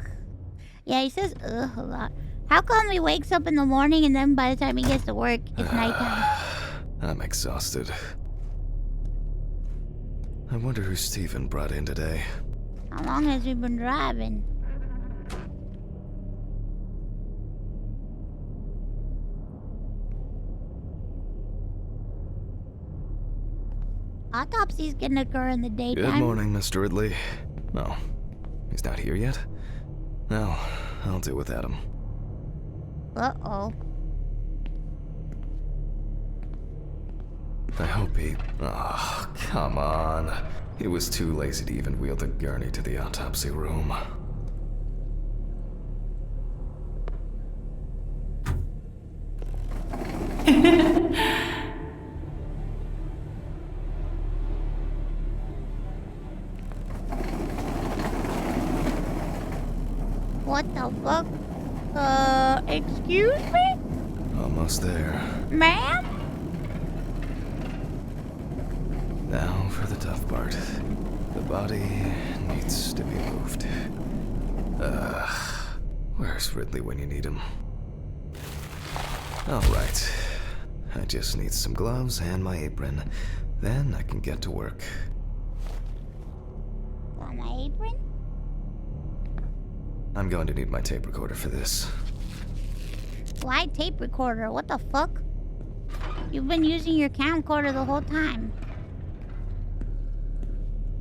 Yeah, he says ugh a lot. How come he wakes up in the morning and then by the time he gets to work, it's nighttime? I'm exhausted. I wonder who Steven brought in today. How long has he been driving? Autopsies can occur in the daytime. Good morning, Mr. Ridley. Oh, he's not here yet? No, I'll deal with Adam. Uh-oh. I hope he... Oh, come on. He was too lazy to even wheel the gurney to the autopsy room. What the fuck? Excuse me? Almost there. Ma'am? Now for the tough part. The body needs to be moved. Where's Ridley when you need him? Alright. I just need some gloves and my apron. Then I can get to work. On my apron? I'm going to need my tape recorder for this. Why tape recorder? What the fuck? You've been using your camcorder the whole time.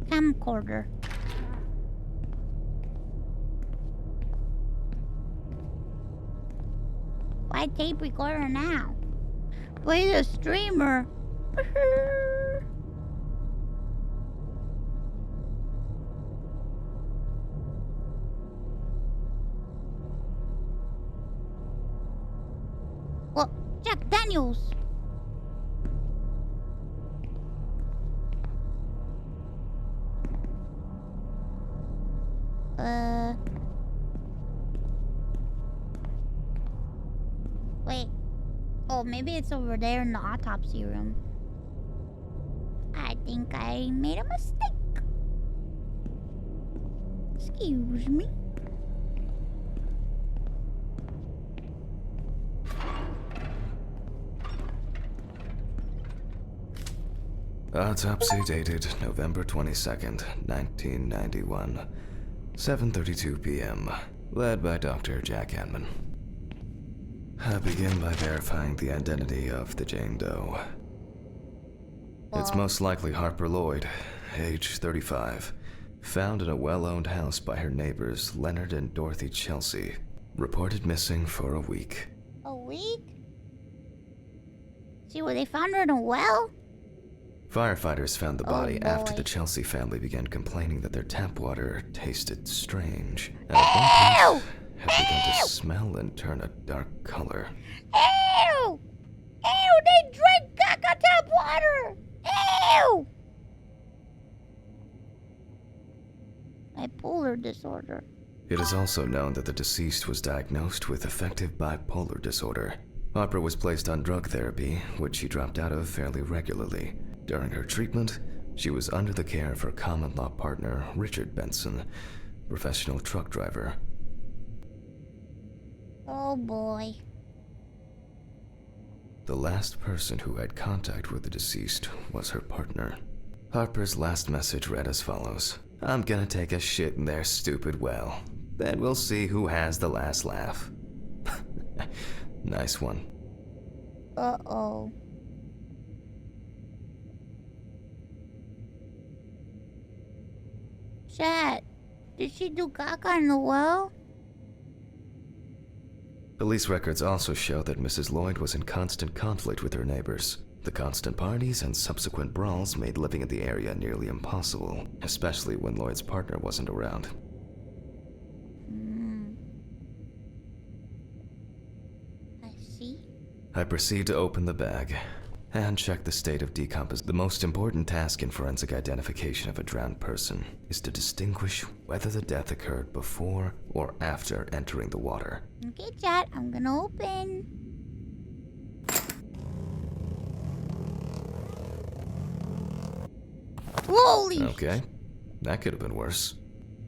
Camcorder. Why tape recorder now? Well, he's a streamer. Well, Jack Daniels. Wait. Oh, maybe it's over there in the autopsy room. I think I made a mistake. Excuse me. Autopsy dated November 22nd, 1991. 7:32 p.m. Led by Dr. Jack Hanman. I begin by verifying the identity of the Jane Doe. It's most likely Harper Lloyd, age 35, found in a well-owned house by her neighbors Leonard and Dorothy Chelsea, reported missing for a week. A week? See where they found her in a well? Firefighters found the body after boy. the Chelsea family began complaining that their tap water tasted strange, and at one point had begun to smell and turn a dark color. Ew! Ew, they drank caca tap water! Ew! Bipolar disorder. It is also known that the deceased was diagnosed with affective bipolar disorder. Harper was placed on drug therapy, which she dropped out of fairly regularly. During her treatment, she was under the care of her common-law partner, Richard Benson, professional truck driver. Oh boy. The last person who had contact with the deceased was her partner. Harper's last message read as follows: "I'm gonna take a shit in their stupid well. Then we'll see who has the last laugh." Nice one. Uh-oh. Chat, did she do caca in the well? Police records also show that Mrs. Lloyd was in constant conflict with her neighbors. The constant parties and subsequent brawls made living in the area nearly impossible, especially when Lloyd's partner wasn't around. I see. I proceed to open the bag and check the state of decomposition. The most important task in forensic identification of a drowned person is to distinguish whether the death occurred before or after entering the water. Okay, chat, I'm gonna open. Holy Okay, that could have been worse.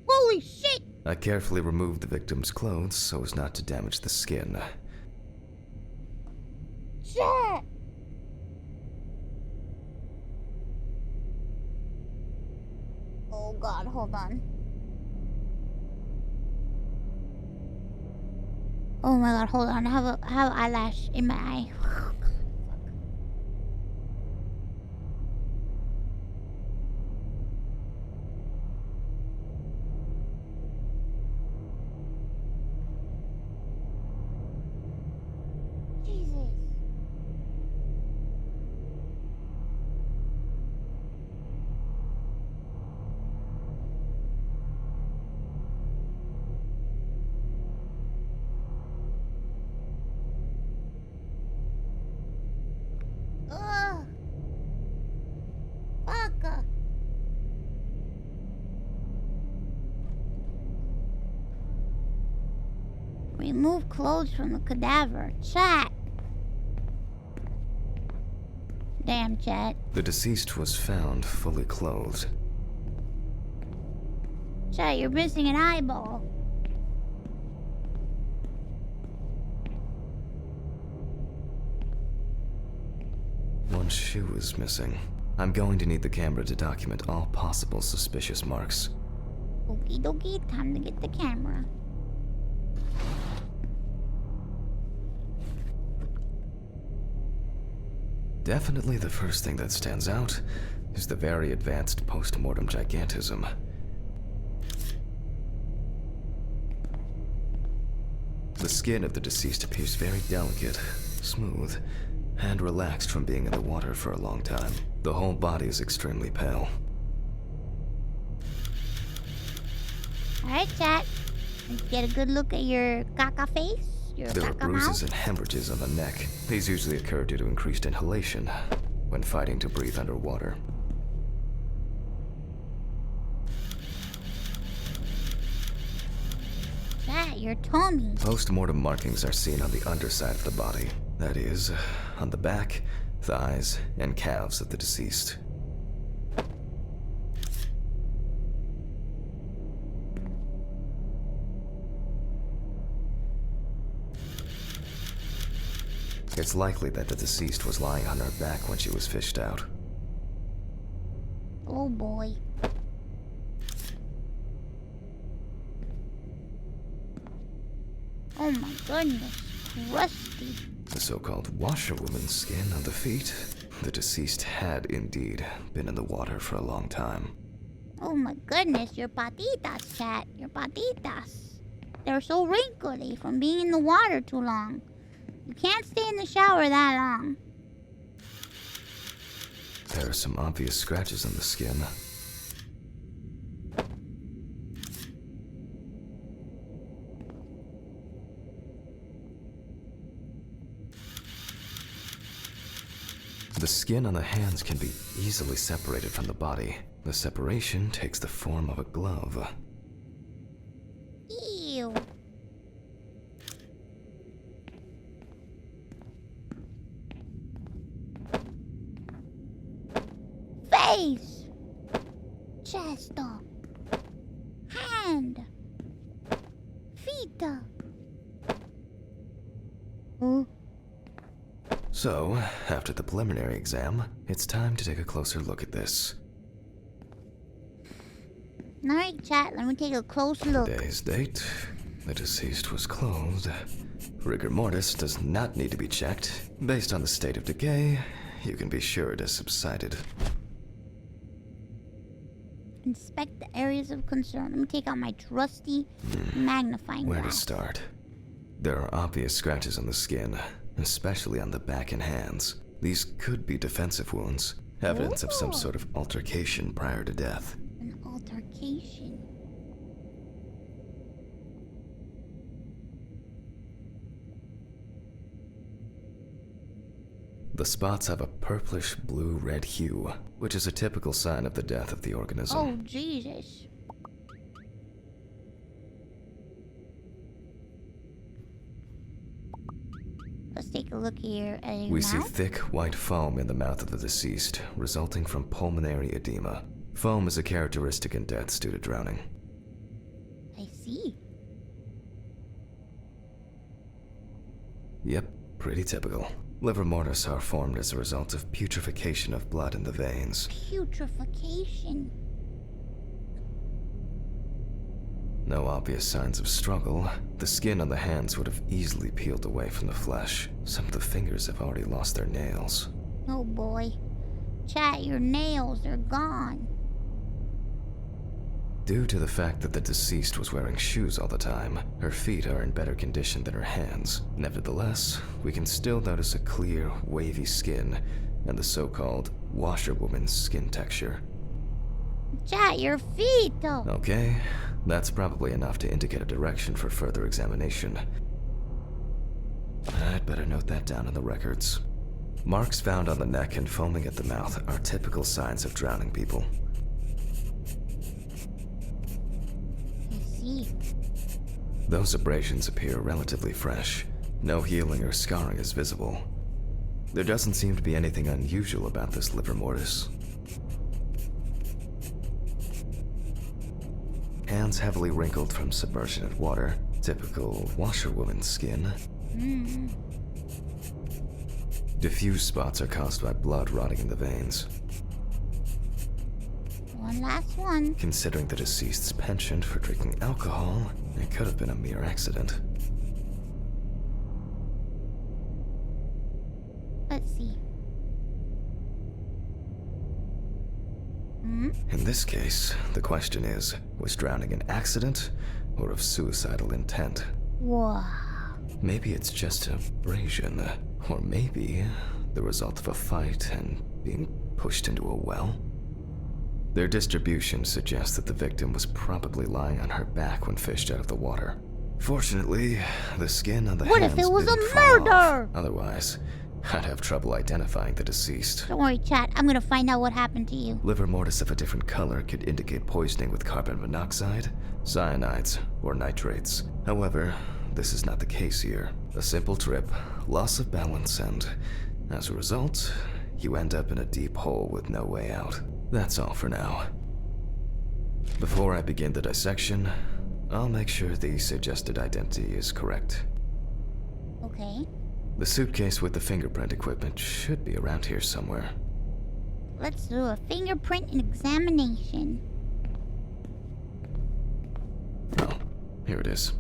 Holy shit! I carefully removed the victim's clothes so as not to damage the skin. Chat! Oh god, hold on. Oh my god, hold on. I have eyelash in my eye. Jesus. Ugh. Fuck. Remove clothes from the cadaver. Chat. Damn, chat. The deceased was found fully clothed. Chat, you're missing an eyeball. One shoe is missing. I'm going to need the camera to document all possible suspicious marks. Okie dokie, time to get the camera. Definitely the first thing that stands out is the very advanced post-mortem gigantism. The skin of the deceased appears very delicate, smooth, and relaxed from being in the water for a long time. The whole body is extremely pale. Alright, chat. Let's get a good look at your caca face. Your There are caca bruises mouth. and hemorrhages on the neck. These usually occur due to increased inhalation when fighting to breathe underwater. Chat, your tummy. Post-mortem markings are seen on the underside of the body. That is, on the back, thighs, and calves of the deceased. It's likely that the deceased was lying on her back when she was fished out. Oh boy. Oh my goodness. Rusty. The so-called washerwoman's skin on the feet. The deceased had indeed been in the water for a long time. Oh my goodness, your patitas, chat. Your patitas. They're so wrinkly from being in the water too long. You can't stay in the shower that long. There are some obvious scratches on the skin. The skin on the hands can be easily separated from the body. The separation takes the form of a glove. Ew. Face. Chest. Hand. Feet. Huh? So, after the preliminary exam, it's time to take a closer look at this. Alright, chat, let me take a close look. Today's date, the deceased was clothed. Rigor mortis does not need to be checked. Based on the state of decay, you can be sure it has subsided. Inspect the areas of concern. Let me take out my trusty magnifying Where to glass. start? There are obvious scratches on the skin, especially on the back and hands. These could be defensive wounds, evidence of some sort of altercation prior to death. An altercation. The spots have a purplish blue-red hue, which is a typical sign of the death of the organism. Oh, Jesus. Let's take a look here at your We mouth. see thick white foam in the mouth of the deceased, resulting from pulmonary edema. Foam is a characteristic in deaths due to drowning. I see. Yep, pretty typical. Liver mortis are formed as a result of putrefaction of blood in the veins. Putrefaction. No obvious signs of struggle. The skin on the hands would have easily peeled away from the flesh. Some of the fingers have already lost their nails. Oh boy. Chat, your nails are gone. Due to the fact that the deceased was wearing shoes all the time, her feet are in better condition than her hands. Nevertheless, we can still notice a clear, wavy skin and the so-called washerwoman's skin texture. Chat, your feet, though. Okay, that's probably enough to indicate a direction for further examination. I'd better note that down in the records. Marks found on the neck and foaming at the mouth are typical signs of drowning people. I see. Those abrasions appear relatively fresh. No healing or scarring is visible. There doesn't seem to be anything unusual about this livor mortis. Hands heavily wrinkled from submersion in water. Typical washerwoman skin. Diffuse spots are caused by blood rotting in the veins. One last one. Considering the deceased's penchant for drinking alcohol, it could have been a mere accident. Let's see. In this case, the question is, was drowning an accident or of suicidal intent? Wow. Maybe it's just abrasion, or maybe the result of a fight and being pushed into a well. Their distribution suggests that the victim was probably lying on her back when fished out of the water. Fortunately, the skin on the What hands if it was didn't a fall murder? off. Otherwise, I'd have trouble identifying the deceased. Don't worry, chat. I'm gonna find out what happened to you. Livor mortis of a different color could indicate poisoning with carbon monoxide, cyanides, or nitrates. However, this is not the case here. A simple trip, loss of balance, and as a result, you end up in a deep hole with no way out. That's all for now. Before I begin the dissection, I'll make sure the suggested identity is correct. Okay. The suitcase with the fingerprint equipment should be around here somewhere. Let's do a fingerprint examination. Oh, here it is.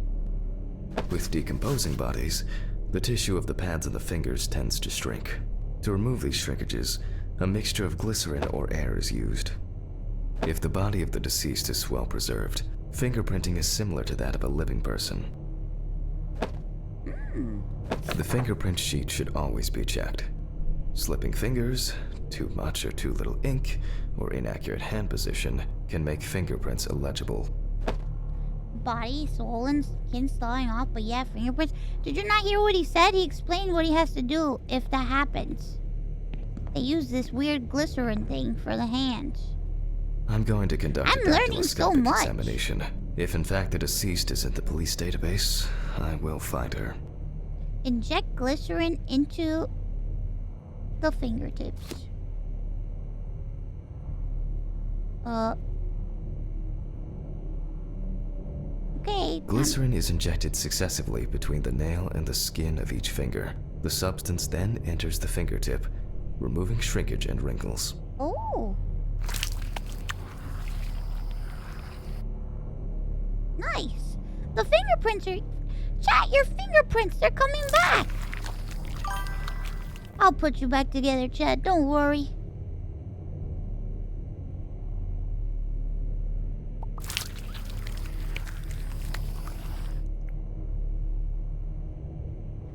With decomposing bodies, the tissue of the pads and the fingers tends to shrink. To remove these shrinkages, a mixture of glycerin or air is used. If the body of the deceased is well preserved, fingerprinting is similar to that of a living person. The fingerprint sheet should always be checked. Slipping fingers, too much or too little ink, or inaccurate hand position can make fingerprints illegible. Body, soul, and skin falling off, but yeah, fingerprints. Did you not hear what he said? He explained what he has to do if that happens. They use this weird glycerin thing for the hands. I'm going to conduct I'm a learning so dactyloscopic much. examination. If in fact the deceased is in the police database, I will find her. Inject glycerin into the fingertips. Okay. Glycerin is injected successively between the nail and the skin of each finger. The substance then enters the fingertip, removing shrinkage and wrinkles. Oh. Nice. The fingerprints are... Chat, your fingerprints, they're coming back. I'll put you back together, Chad. Don't worry.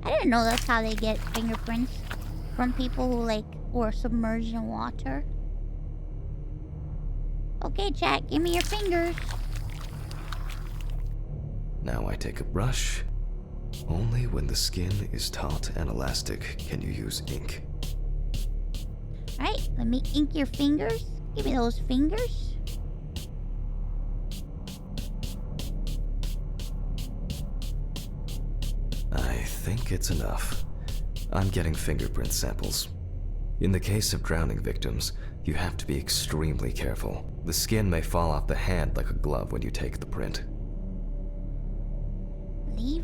I didn't know that's how they get fingerprints from people who, like, were submerged in water. Okay, chat, give me your fingers. Now I take a brush. Only when the skin is taut and elastic can you use ink. Alright, let me ink your fingers. Give me those fingers. I think it's enough. I'm getting fingerprint samples. In the case of drowning victims, you have to be extremely careful. The skin may fall off the hand like a glove when you take the print.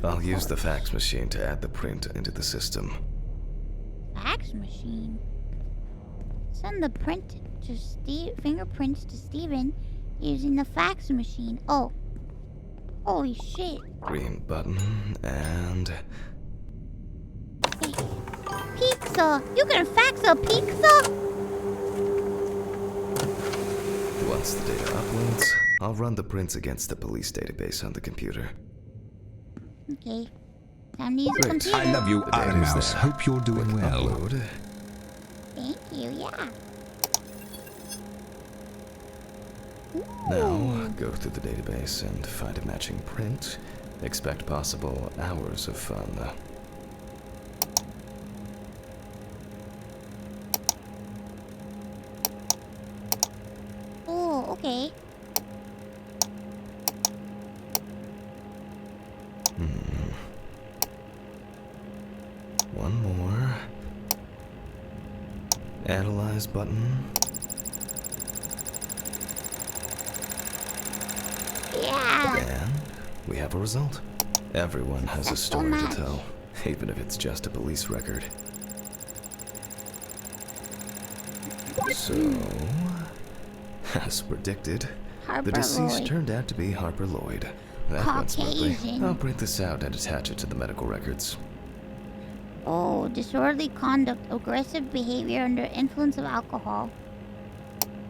I'll use the fax machine to add the print into the system. Fax machine? Send the print to fingerprints to Steven using the fax machine. Oh. Holy shit. Green button, and... Hey. Pizza! You can fax a pizza? once the data uploads, I'll run the prints against the police database on the computer. Okay. Time to use a Great. computer. I love you, The data's Ironmouse. there. Hope you're doing Click well. Upload. Thank you, yeah. Now, go through the database and find a matching print. Expect possible hours of fun. Oh, okay. One more. Analyze button. Yeah. And we have a result. Everyone has a Successful story to match. tell, even if it's just a police record. So, as predicted, Harper the deceased Lloyd. turned out to be Harper Lloyd. That went smoothly. Caucasian. I'll print this out and attach it to the medical records. Oh, disorderly conduct, aggressive behavior under influence of alcohol,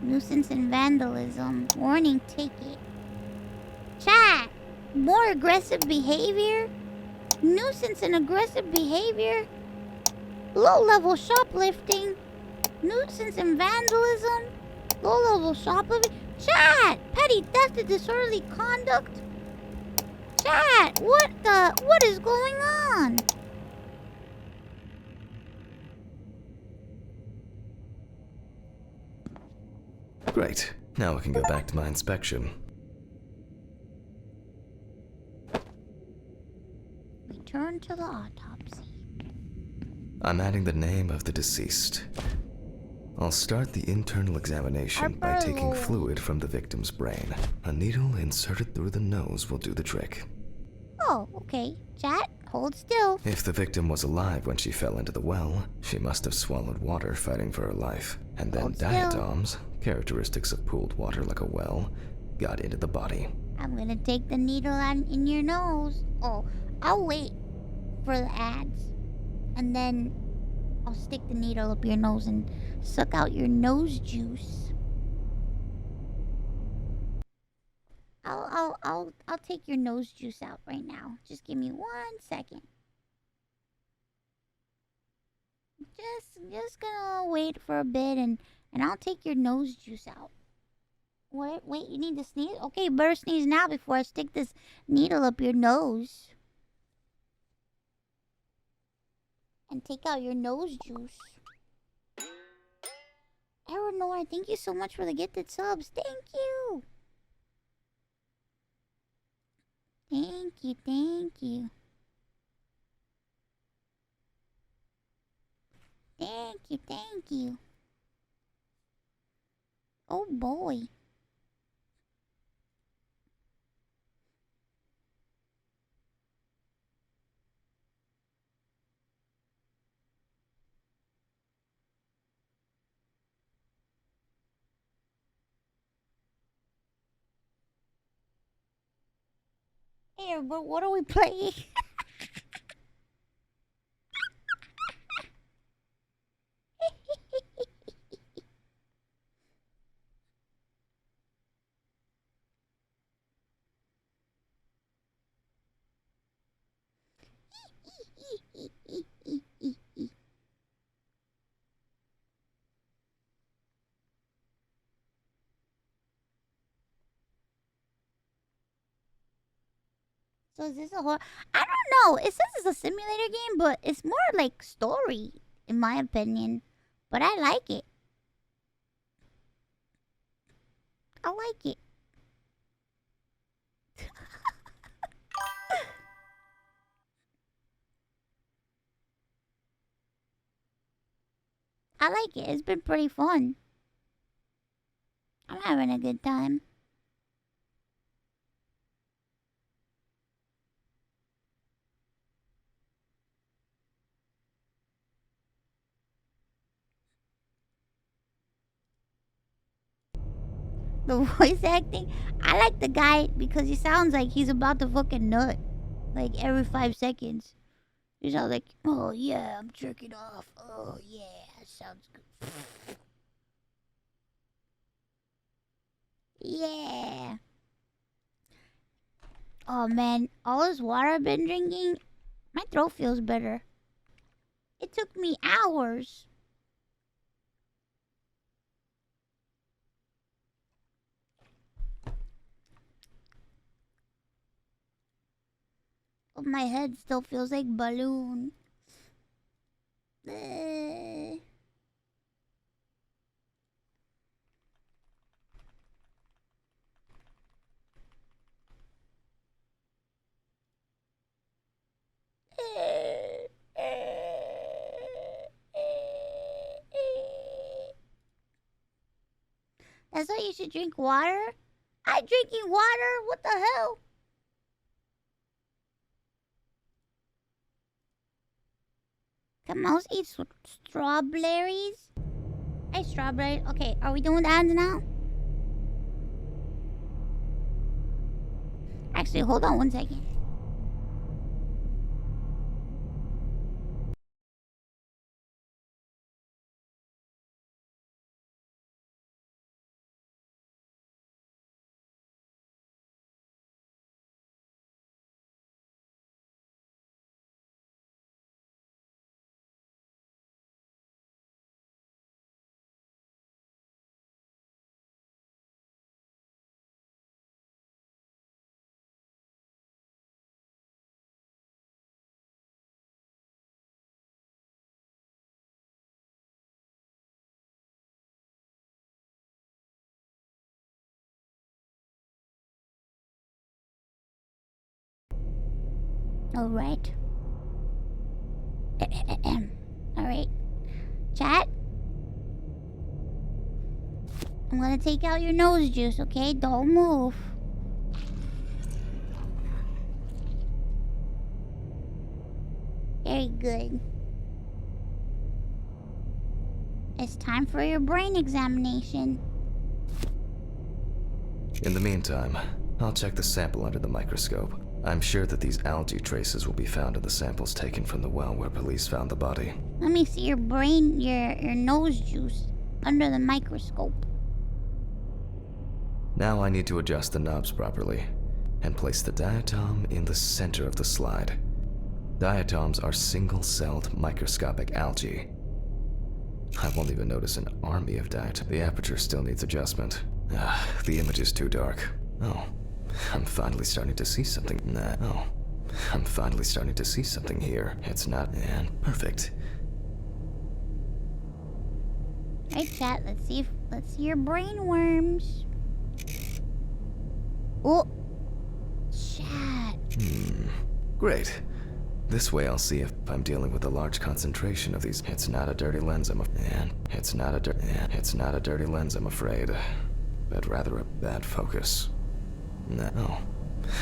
nuisance and vandalism, warning ticket. Chat! More aggressive behavior? Nuisance and aggressive behavior? Low-level shoplifting? Nuisance and vandalism? Low-level shoplifting? Chat! Petty theft and disorderly conduct? Chat! What is going on? Great. Now I can go back to my inspection. Return to the autopsy. I'm adding the name of the deceased. I'll start the internal examination by Harper taking Lloyd. fluid from the victim's brain. A needle inserted through the nose will do the trick. Oh, okay. Chat, hold still. If the victim was alive when she fell into the well, she must have swallowed water fighting for her life. And then Hold still. diatoms, characteristics of pooled water like a well, got into the body. I'm gonna take the needle out in your nose. Oh, I'll wait for the ads. And then I'll stick the needle up your nose and suck out your nose juice. I'll take your nose juice out right now. Just give me 1 second. Just gonna wait for a bit and I'll take your nose juice out. Wait, you need to sneeze? Okay, better sneeze now before I stick this needle up your nose. And take out your nose juice. Eleanor, thank you so much for the gifted subs. Thank you. Thank you, thank you. Thank you, thank you. Oh boy. Hey, but what are we playing? So is this a horror? I don't know. It says it's a simulator game, but it's more like story, in my opinion. But I like it. I like it. I like it. It's been pretty fun. I'm having a good time. The voice acting, I like the guy because he sounds like he's about to fucking nut. Like every 5 seconds. He sounds like, oh yeah, I'm jerking off. Oh yeah, sounds good. Yeah. Oh man, all this water I've been drinking, my throat feels better. It took me hours. But my head still feels like balloon. That's why you should drink water? I'm drinking water? What the hell? Can mouse eat strawberries? Hey, strawberries. Okay, are we doing the ads now? Actually, hold on one second. Alright. Alright. Chat. I'm gonna take out your nose juice, okay? Don't move. Very good. It's time for your brain examination. In the meantime, I'll check the sample under the microscope. I'm sure that these algae traces will be found in the samples taken from the well where police found the body. Let me see your brain, your nose juice under the microscope. Now I need to adjust the knobs properly and place the diatom in the center of the slide. Diatoms are single-celled microscopic algae. I won't even notice an army of diatoms. The aperture still needs adjustment. The image is too dark. Oh, I'm finally starting to see something. I'm finally starting to see something here. It's not and perfect. Right, chat. Let's see your brain worms. Oh, chat. Great. This way I'll see if I'm dealing with a large concentration of these. It's not a dirty lens, it's not a dirty lens, I'm afraid, but rather a bad focus. No,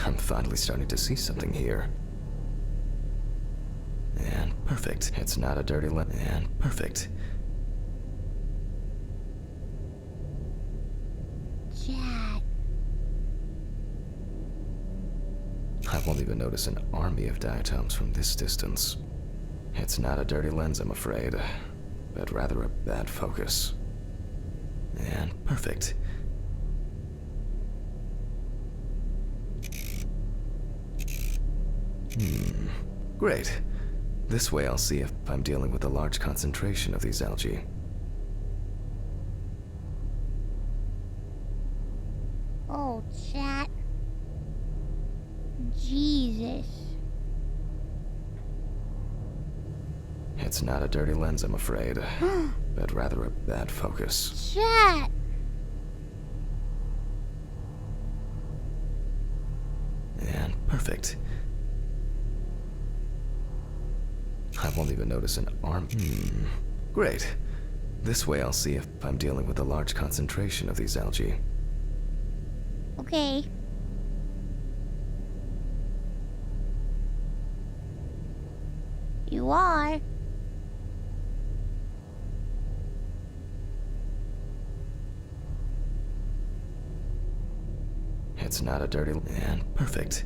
I'm finally starting to see something here. And perfect. It's not a dirty lens. And perfect. Chat. I won't even notice an army of diatoms from this distance. It's not a dirty lens, I'm afraid, but rather a bad focus. And perfect. Great. This way I'll see if I'm dealing with a large concentration of these algae. Oh, chat. Jesus. It's not a dirty lens, I'm afraid, but rather a bad focus. Chat. And perfect. I won't even notice an arm. Great. This way I'll see if I'm dealing with a large concentration of these algae. Okay. You are. It's not a dirty and perfect.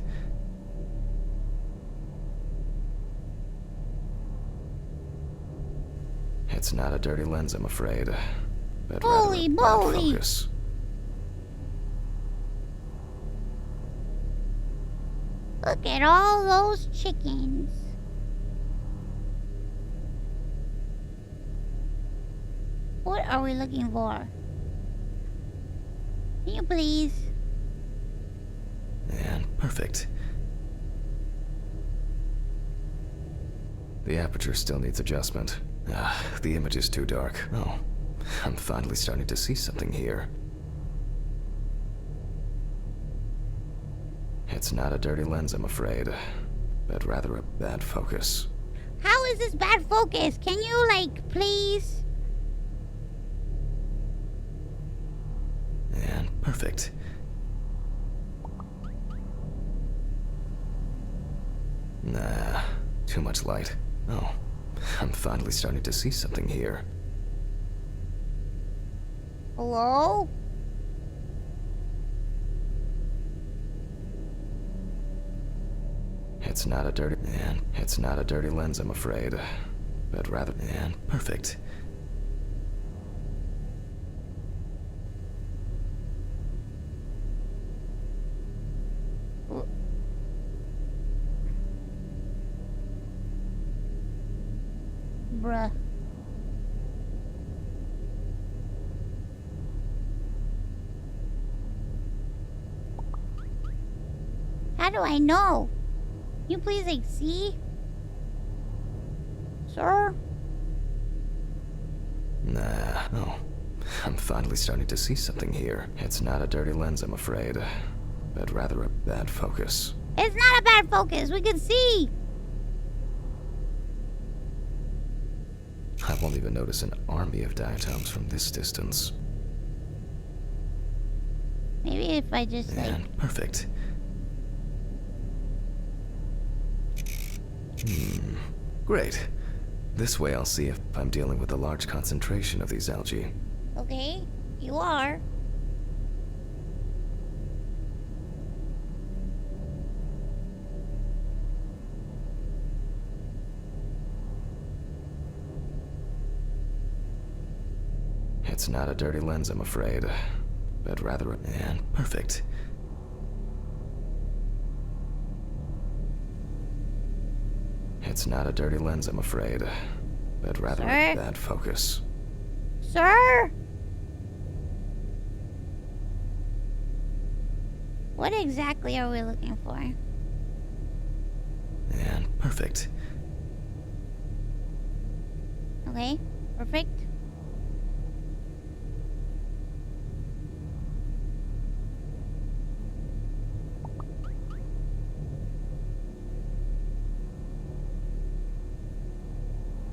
It's not a dirty lens, I'm afraid, but Holy rather a bad moly. focus. Look at all those chickens. What are we looking for? Can you please? And perfect. The aperture still needs adjustment. The image is too dark. Oh, I'm finally starting to see something here. It's not a dirty lens, I'm afraid, but rather a bad focus. How is this bad focus? Can you, like, please? And perfect. Nah, too much light. Oh, I'm finally starting to see something here. Hello? It's not a dirty lens, I'm afraid, but rather and perfect. Bruh. How do I know? You please, like, see? Sir? Nah, oh. I'm finally starting to see something here. It's not a dirty lens, I'm afraid, but rather a bad focus. It's not a bad focus. We can see. I won't even notice an army of diatoms from this distance. Maybe if I just, like... And perfect. Great. This way I'll see if I'm dealing with a large concentration of these algae. Okay, you are. It's not a dirty lens, I'm afraid, but rather and perfect. It's not a dirty lens, I'm afraid, but rather a bad focus. Sir? What exactly are we looking for? And perfect. Okay, perfect.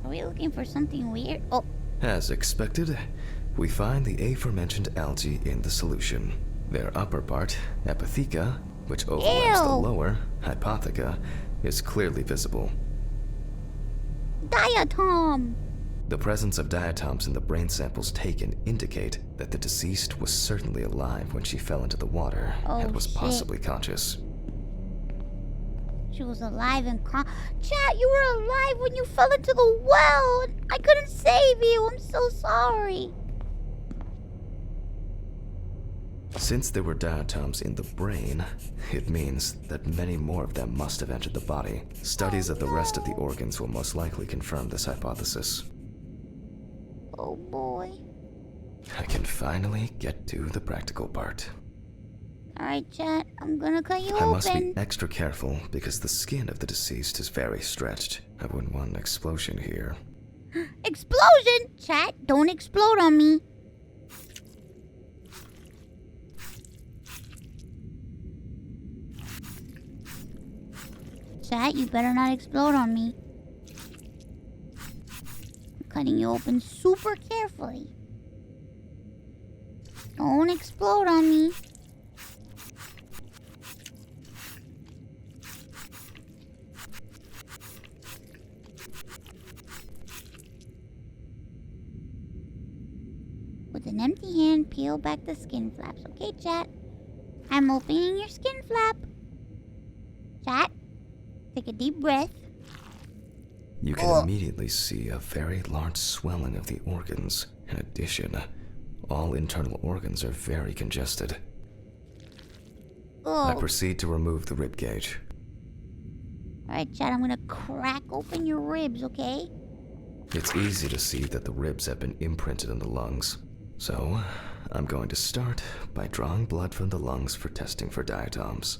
Are we looking for something weird? Oh, As expected, we find the aforementioned algae in the solution. Their upper part, Epitheca, which overlaps the Ew. lower, Hypotheca, is clearly visible. diatom! The presence of diatoms in the brain samples taken indicate that the deceased was certainly alive when she fell into the water and was shit. possibly conscious. She was alive and Chat, you were alive when you fell into the well! I couldn't save you! I'm so sorry! Since there were diatoms in the brain, it means that many more of them must have entered the body. Studies of the rest of the organs will most likely confirm this hypothesis. Oh boy. I can finally get to the practical part. Alright, chat, I'm gonna cut you I open. must be extra careful because the skin of the deceased is very stretched. I wouldn't want an explosion here. Explosion! Chat, don't explode on me. Chat, you better not explode on me. I'm cutting you open super carefully. Don't explode on me. With an empty hand, peel back the skin flaps. Okay, chat. I'm opening your skin flap. Chat, take a deep breath. You can immediately see a very large swelling of the organs. In addition, all internal organs are very congested. I Oh, proceed to remove the rib cage. Alright, Chad, I'm gonna crack open your ribs, okay? It's easy to see that the ribs have been imprinted in the lungs. So, I'm going to start by drawing blood from the lungs for testing for diatoms.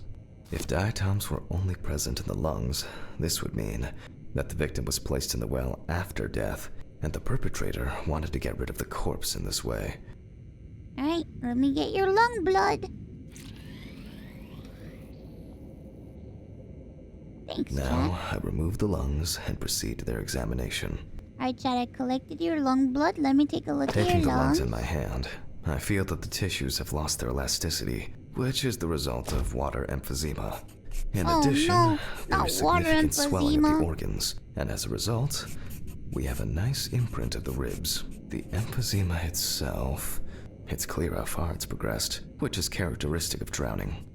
If diatoms were only present in the lungs, this would mean that the victim was placed in the well after death, and the perpetrator wanted to get rid of the corpse in this way. Alright, let me get your lung blood. Thanks, Now, Chad. I remove the lungs and proceed to their examination. Alright, Chad, I collected your lung blood. Let me take a look at Taking your the lungs. lungs in my hand, I feel that the tissues have lost their elasticity, which is the result of water emphysema. In addition, no, there not is water significant swelling of emphysema. the organs, and as a result, we have a nice imprint of the ribs. The emphysema itself, it's clear how far it's progressed, which is characteristic of drowning.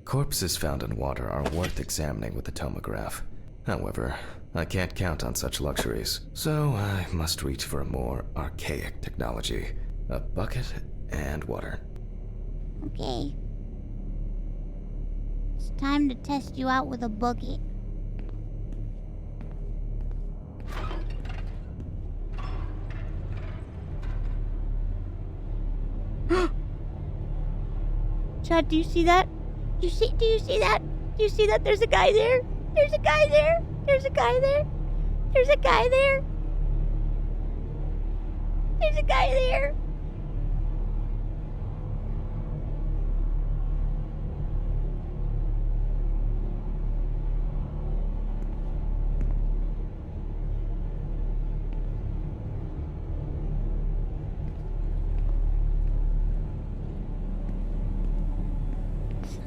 Corpses found in water are worth examining with a tomograph. However, I can't count on such luxuries, so I must reach for a more archaic technology. A bucket and water. Okay. It's time to test you out with a bucket. Chad, do you see that? Do you see that? Do you see that? There's a guy there. There's a guy there. There's a guy there. There's a guy there. There's a guy there.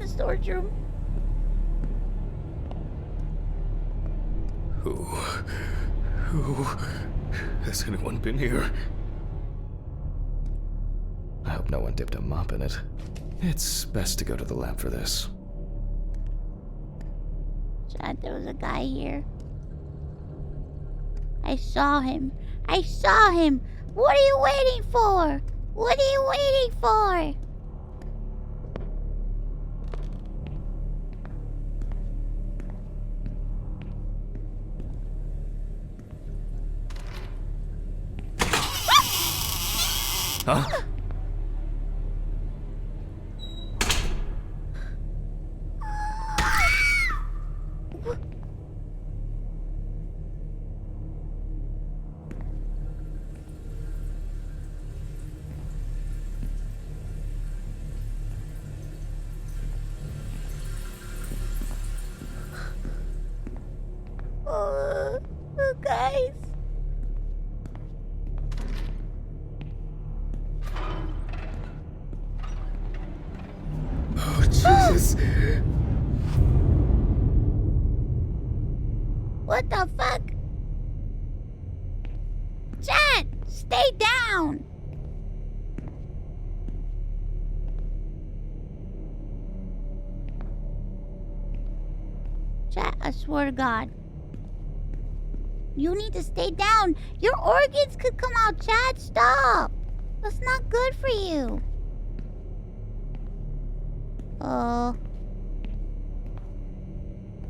The storage room. Who has anyone been here? I hope no one dipped a mop in it. It's best to go to the lab for this. Chad, there was a guy here. I saw him. I saw him. What are you waiting for? What are you waiting for? Huh? Guys. Oh, Jesus. What the fuck? Chad, stay down. Chad, I swear to God. You need to stay down. Your organs could come out, Chad. Stop. That's not good for you.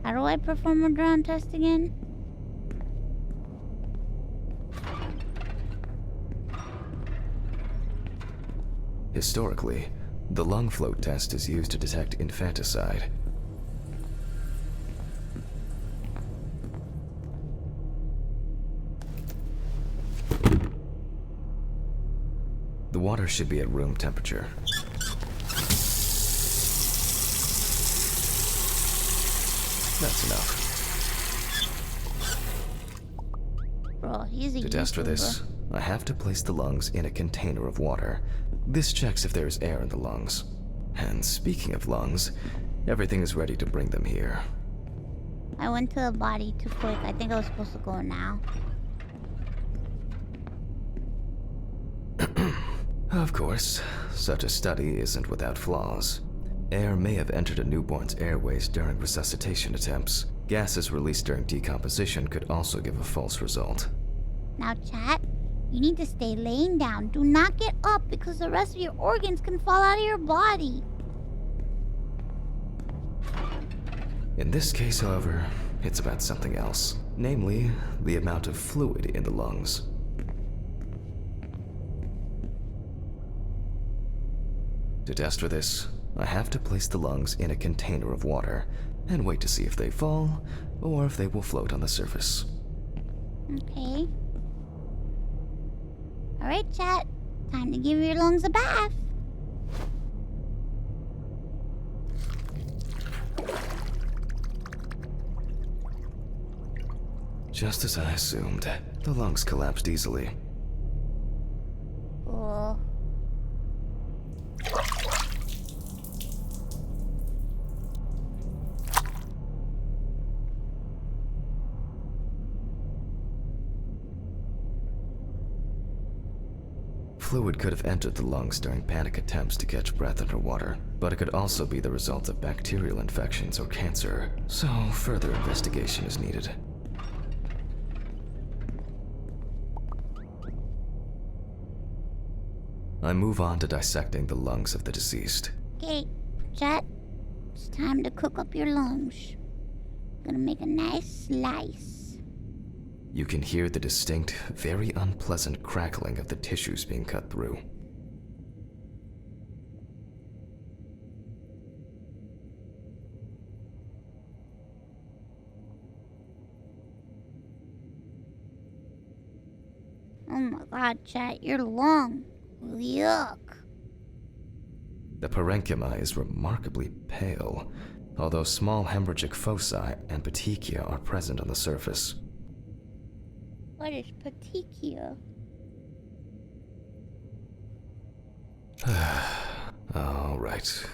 How do I perform a drown test again? Historically, the lung float test is used to detect infanticide. The water should be at room temperature. That's enough. Bro, he's a To test for this, YouTuber. I have to place the lungs in a container of water. This checks if there is air in the lungs. And speaking of lungs, everything is ready to bring them here. I went to the body too quick. I think I was supposed to go now. Of course, such a study isn't without flaws. Air may have entered a newborn's airways during resuscitation attempts. Gases released during decomposition could also give a false result. Now, chat, you need to stay laying down. Do not get up because the rest of your organs can fall out of your body. In this case, however, it's about something else, namely, the amount of fluid in the lungs. To test for this, I have to place the lungs in a container of water and wait to see if they fall or if they will float on the surface. Okay. Alright, chat. Time to give your lungs a bath. Just as I assumed, the lungs collapsed easily. Oh. Fluid could have entered the lungs during panic attempts to catch breath underwater, but it could also be the result of bacterial infections or cancer, so further investigation is needed. I move on to dissecting the lungs of the deceased. Okay, chat. It's time to cook up your lungs. Gonna make a nice slice. You can hear the distinct, very unpleasant crackling of the tissues being cut through. Oh my god, chat, your lung. Yuck. The parenchyma is remarkably pale, although small hemorrhagic foci and petechia are present on the surface. What is petechia? All right.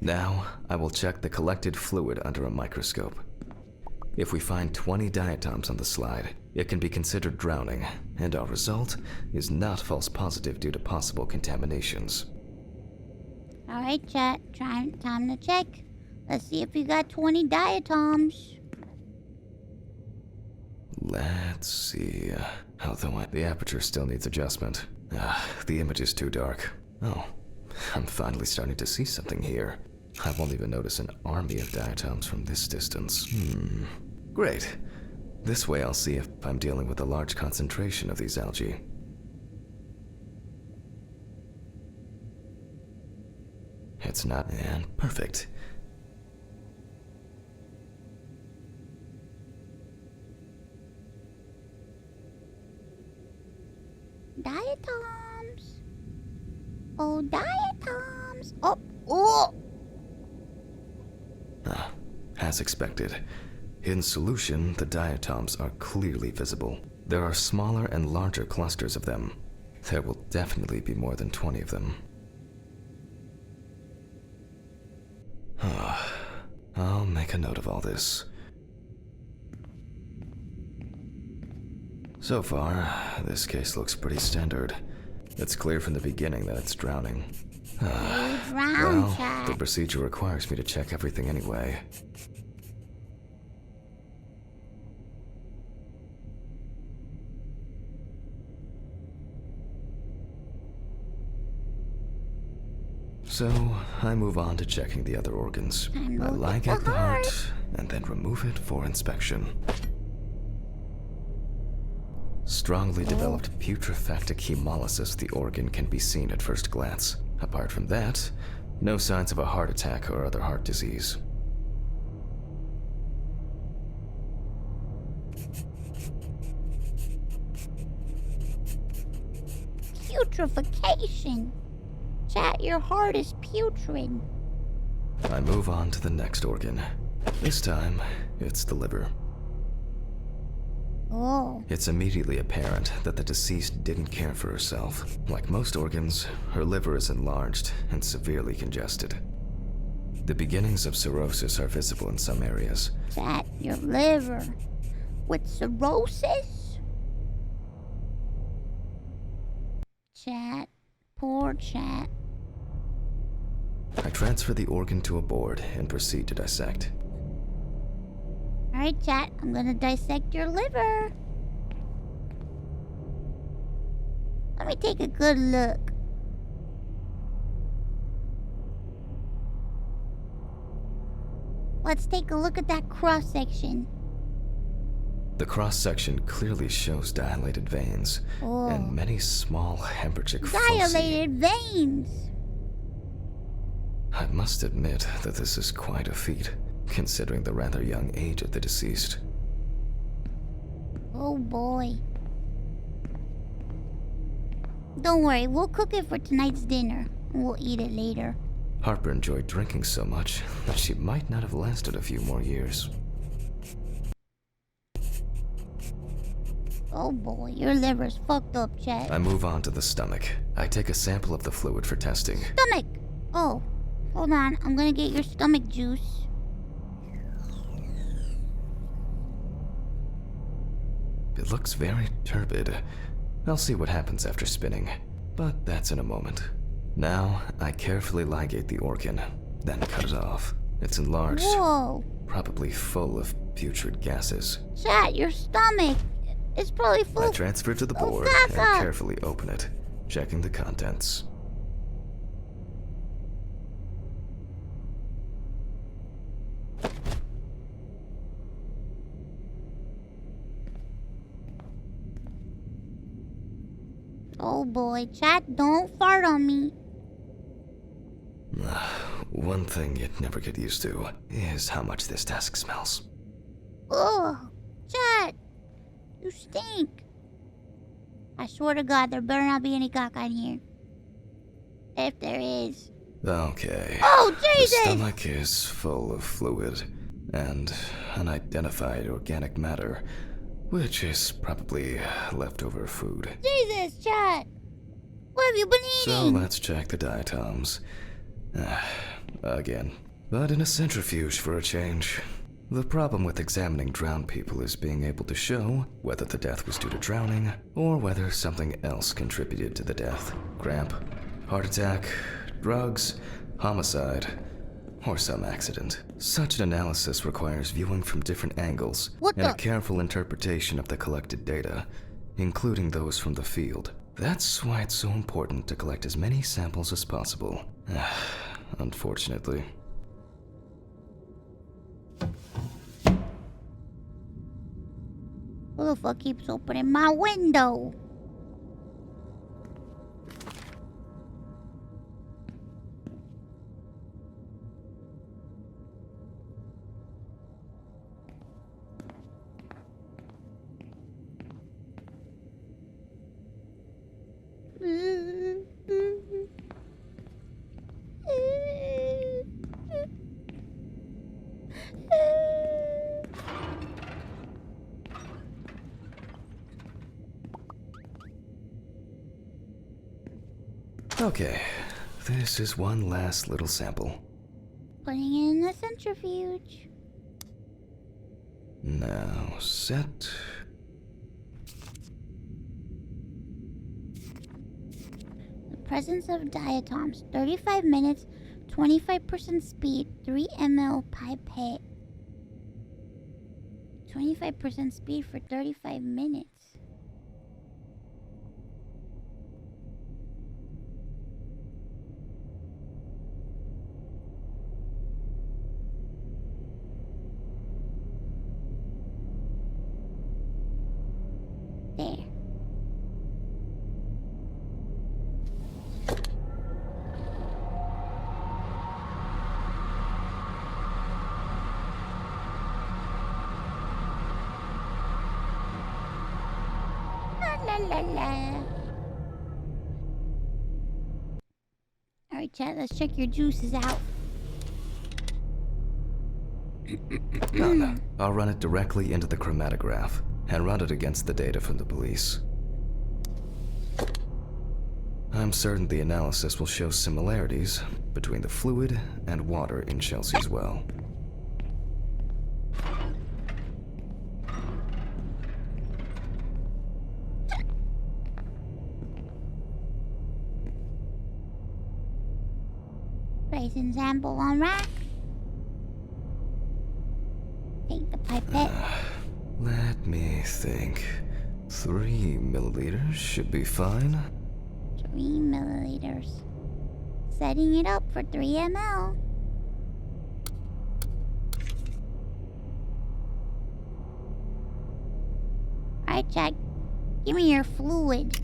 Now, I will check the collected fluid under a microscope. If we find 20 diatoms on the slide, it can be considered drowning, and our result is not false positive due to possible contaminations. Alright, chat. Time to check. Let's see if you got 20 diatoms. Let's see. Although the aperture still needs adjustment. The image is too dark. Oh, I'm finally starting to see something here. I won't even notice an army of diatoms from this distance. Great. This way I'll see if I'm dealing with a large concentration of these algae. It's not, and perfect. Diatoms. Oh, diatoms. Oh. As expected. In solution, the diatoms are clearly visible. There are smaller and larger clusters of them. There will definitely be more than 20 of them. I'll make a note of all this. So far, this case looks pretty standard. It's clear from the beginning that it's drowning. Drown, chat. The procedure requires me to check everything anyway. So, I move on to checking the other organs. I lie at the heart, and then remove it for inspection. Strongly developed putrefactic hemolysis, the organ can be seen at first glance. Apart from that, no signs of a heart attack or other heart disease. Putrefaction. Chat, your heart is putrid. I move on to the next organ. This time, it's the liver. Oh. It's immediately apparent that the deceased didn't care for herself. Like most organs, her liver is enlarged and severely congested. The beginnings of cirrhosis are visible in some areas. Chat, your liver. With cirrhosis? Chat. Poor chat. I transfer the organ to a board and proceed to dissect. Alright, chat, I'm gonna dissect your liver. Let me take a good look. Let's take a look at that cross section. The cross-section clearly shows dilated veins Oh. and many small hemorrhagic foci. Dilated veins. I must admit that this is quite a feat, considering the rather young age of the deceased. Oh boy. Don't worry, we'll cook it for tonight's dinner. And we'll eat it later. Harper enjoyed drinking so much that she might not have lasted a few more years. Oh boy, your liver's fucked up, Chet. I move on to the stomach. I take a sample of the fluid for testing. Stomach! Oh, hold on. I'm gonna get your stomach juice. It looks very turbid. I'll see what happens after spinning, but that's in a moment. Now, I carefully ligate the organ, then cut it off. It's enlarged, Whoa. probably full of putrid gases. Chet, your stomach. It's probably full I of... transfer it to the Oh, board and caca. carefully open it, checking the contents. Oh boy, Chet, don't fart on me. One thing you'd never get used to is how much this desk smells. Ugh, Chet, you stink. I swear to God, there better not be any caca in here. If there is. Okay. Oh, The Jesus! stomach is full of fluid and unidentified organic matter, which is probably leftover food. Jesus, Chet! What have you been So eating? let's check the diatoms. Again. But in a centrifuge for a change. The problem with examining drowned people is being able to show whether the death was due to drowning or whether something else contributed to the death. Cramp, heart attack, drugs, homicide, or some accident. Such an analysis requires viewing from different angles What and the- a careful interpretation of the collected data, including those from the field. That's why it's so important to collect as many samples as possible. Unfortunately. Who the fuck keeps opening my window? Okay, this is one last little sample. Putting it in the centrifuge. Now, set. The presence of diatoms. 35 minutes, 25% speed, 3 ml pipette. 25% speed for 35 minutes. There. La la la. Alright, chat, let's check your juices out. Done. I'll run it directly into the chromatograph and run it against the data from the police. I'm certain the analysis will show similarities between the fluid and water in Chelsea's well. Placing sample on rack. Take the pipette. Let me think. 3 milliliters should be fine. 3 milliliters. Setting it up for 3 ml. Alright, Jack. Give me your fluid.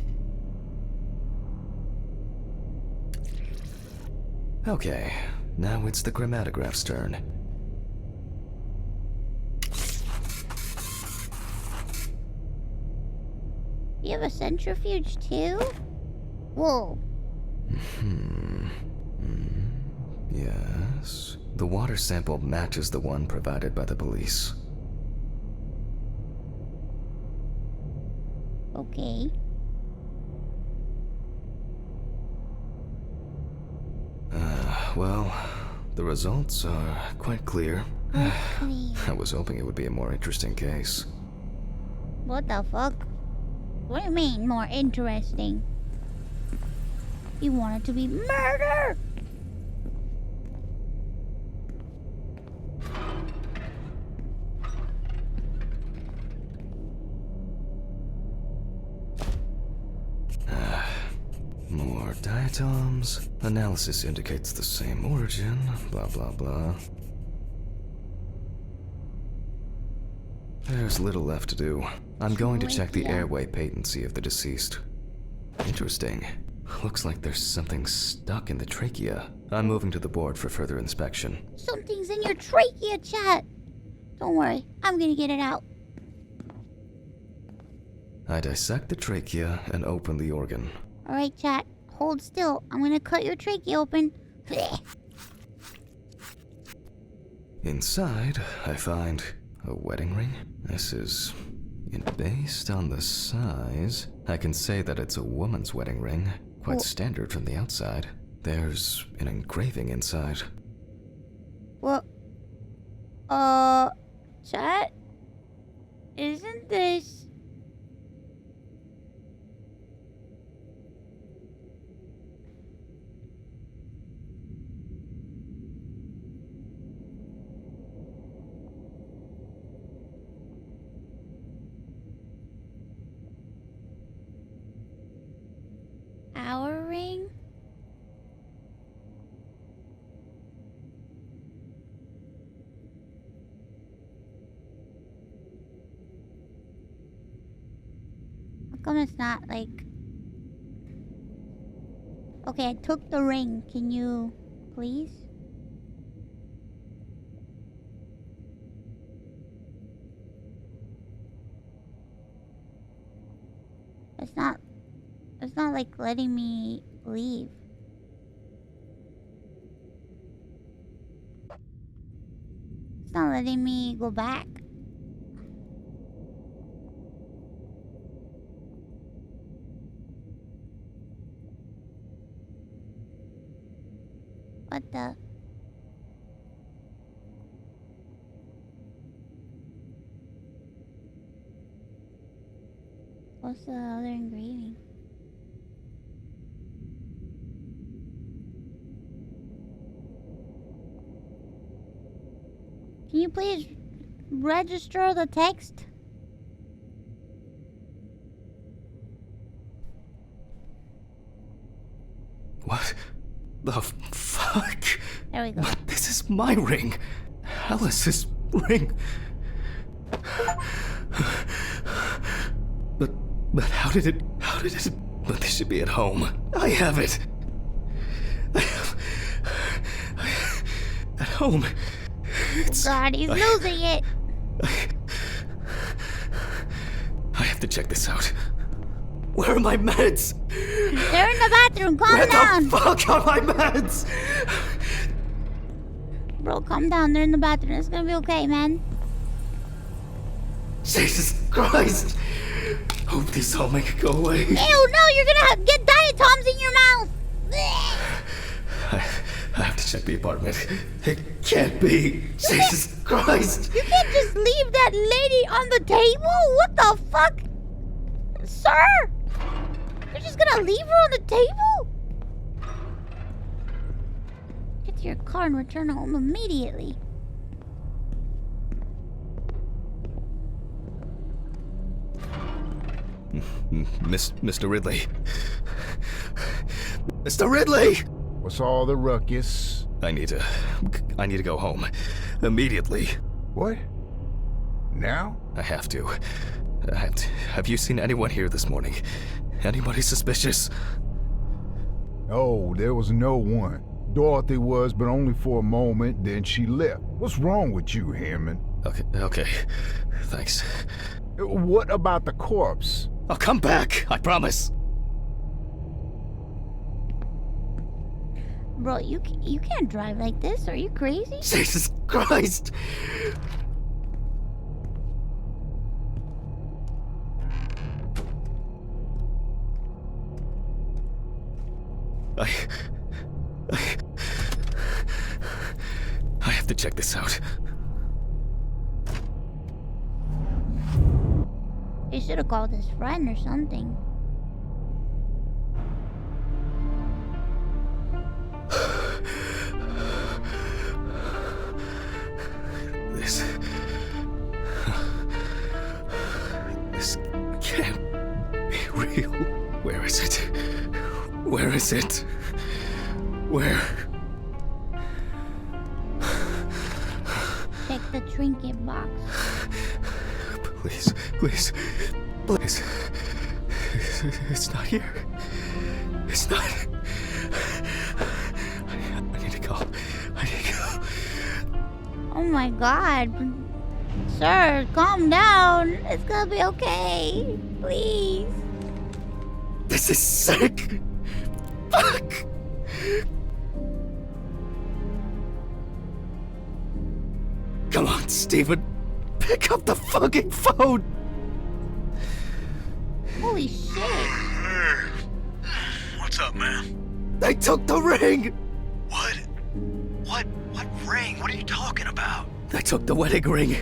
Okay, now it's the chromatograph's turn. You have a centrifuge too? Whoa. Yes. The water sample matches the one provided by the police. Okay. Well, the results are quite clear. Okay. I was hoping it would be a more interesting case. What the fuck? What do you mean more interesting? You want it to be murder! More diatoms. Analysis indicates the same origin. Blah, blah, blah. There's little left to do. I'm going to check the airway patency of the deceased. Interesting. Looks like there's something stuck in the trachea. I'm moving to the board for further inspection. Something's in your trachea, chat. Don't worry, I'm gonna get it out. I dissect the trachea and open the organ. Alright, chat. Hold still. I'm gonna cut your trachea open. Inside, I find a wedding ring. This is... based on the size, I can say that it's a woman's wedding ring. Quite standard from the outside. There's an engraving inside. What? Chat? Isn't this... our ring? How come it's not like... Okay, I took the ring. Can you please? It's not like letting me leave. It's not letting me go back. What the? What's the other engraving? Can you please register the text? What the fuck? There we go. This is my ring. Alice's ring. But how did it, but this should be at home. I have it. At home. It's... God, he's losing it. I have to check this out. Where are my meds? They're in the bathroom. Calm down. Where the fuck are my meds? Bro, calm down. They're in the bathroom. It's gonna be okay, man. Jesus Christ! Hope these all make it go away. Ew, no, you're gonna get diatoms in your mouth. I have to check the apartment. It can't be. Jesus Christ! You can't just leave that lady on the table? What the fuck? Sir? You're just gonna leave her on the table? Get to your car and return home immediately. Mr. Ridley. Mr. Ridley! What's all the ruckus? I need to go home. Immediately. What? Now? I have to. Have you seen anyone here this morning? Anybody suspicious? Oh, there was no one. Dorothy was, but only for a moment, then she left. What's wrong with you, Hammond? Okay. Thanks. What about the corpse? I'll come back, I promise. Bro, you can't drive like this. Are you crazy? Jesus Christ! I have to check this out. He should have called his friend or something. This can't be real. Where is it? Where is it? Where? Check the trinket box. Please. It's not here. It's not. I need to go. Oh my god. Sir, calm down. It's gonna be okay. Please. This is sick. Fuck. Come on, Steven. Pick up the fucking phone. Holy shit. What's up, man? They took the ring. What? What ring? What are you talking about? They took the wedding ring.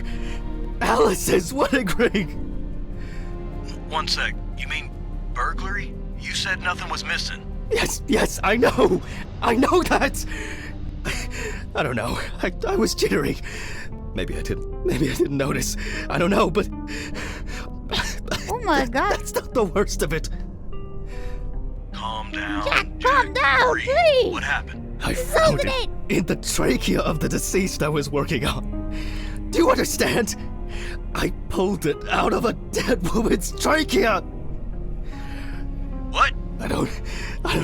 Alice's wedding ring. One sec. You mean burglary? You said nothing was missing. Yes, I know that. I don't know. I was jittery. Maybe I didn't notice. I don't know, but Oh my god. that's not the worst of it. Calm down. Jack, calm down, breathe. please. What happened? I found Open it in the trachea of the deceased I was working on. Do you understand? I pulled it out of a dead woman's trachea. What? I don't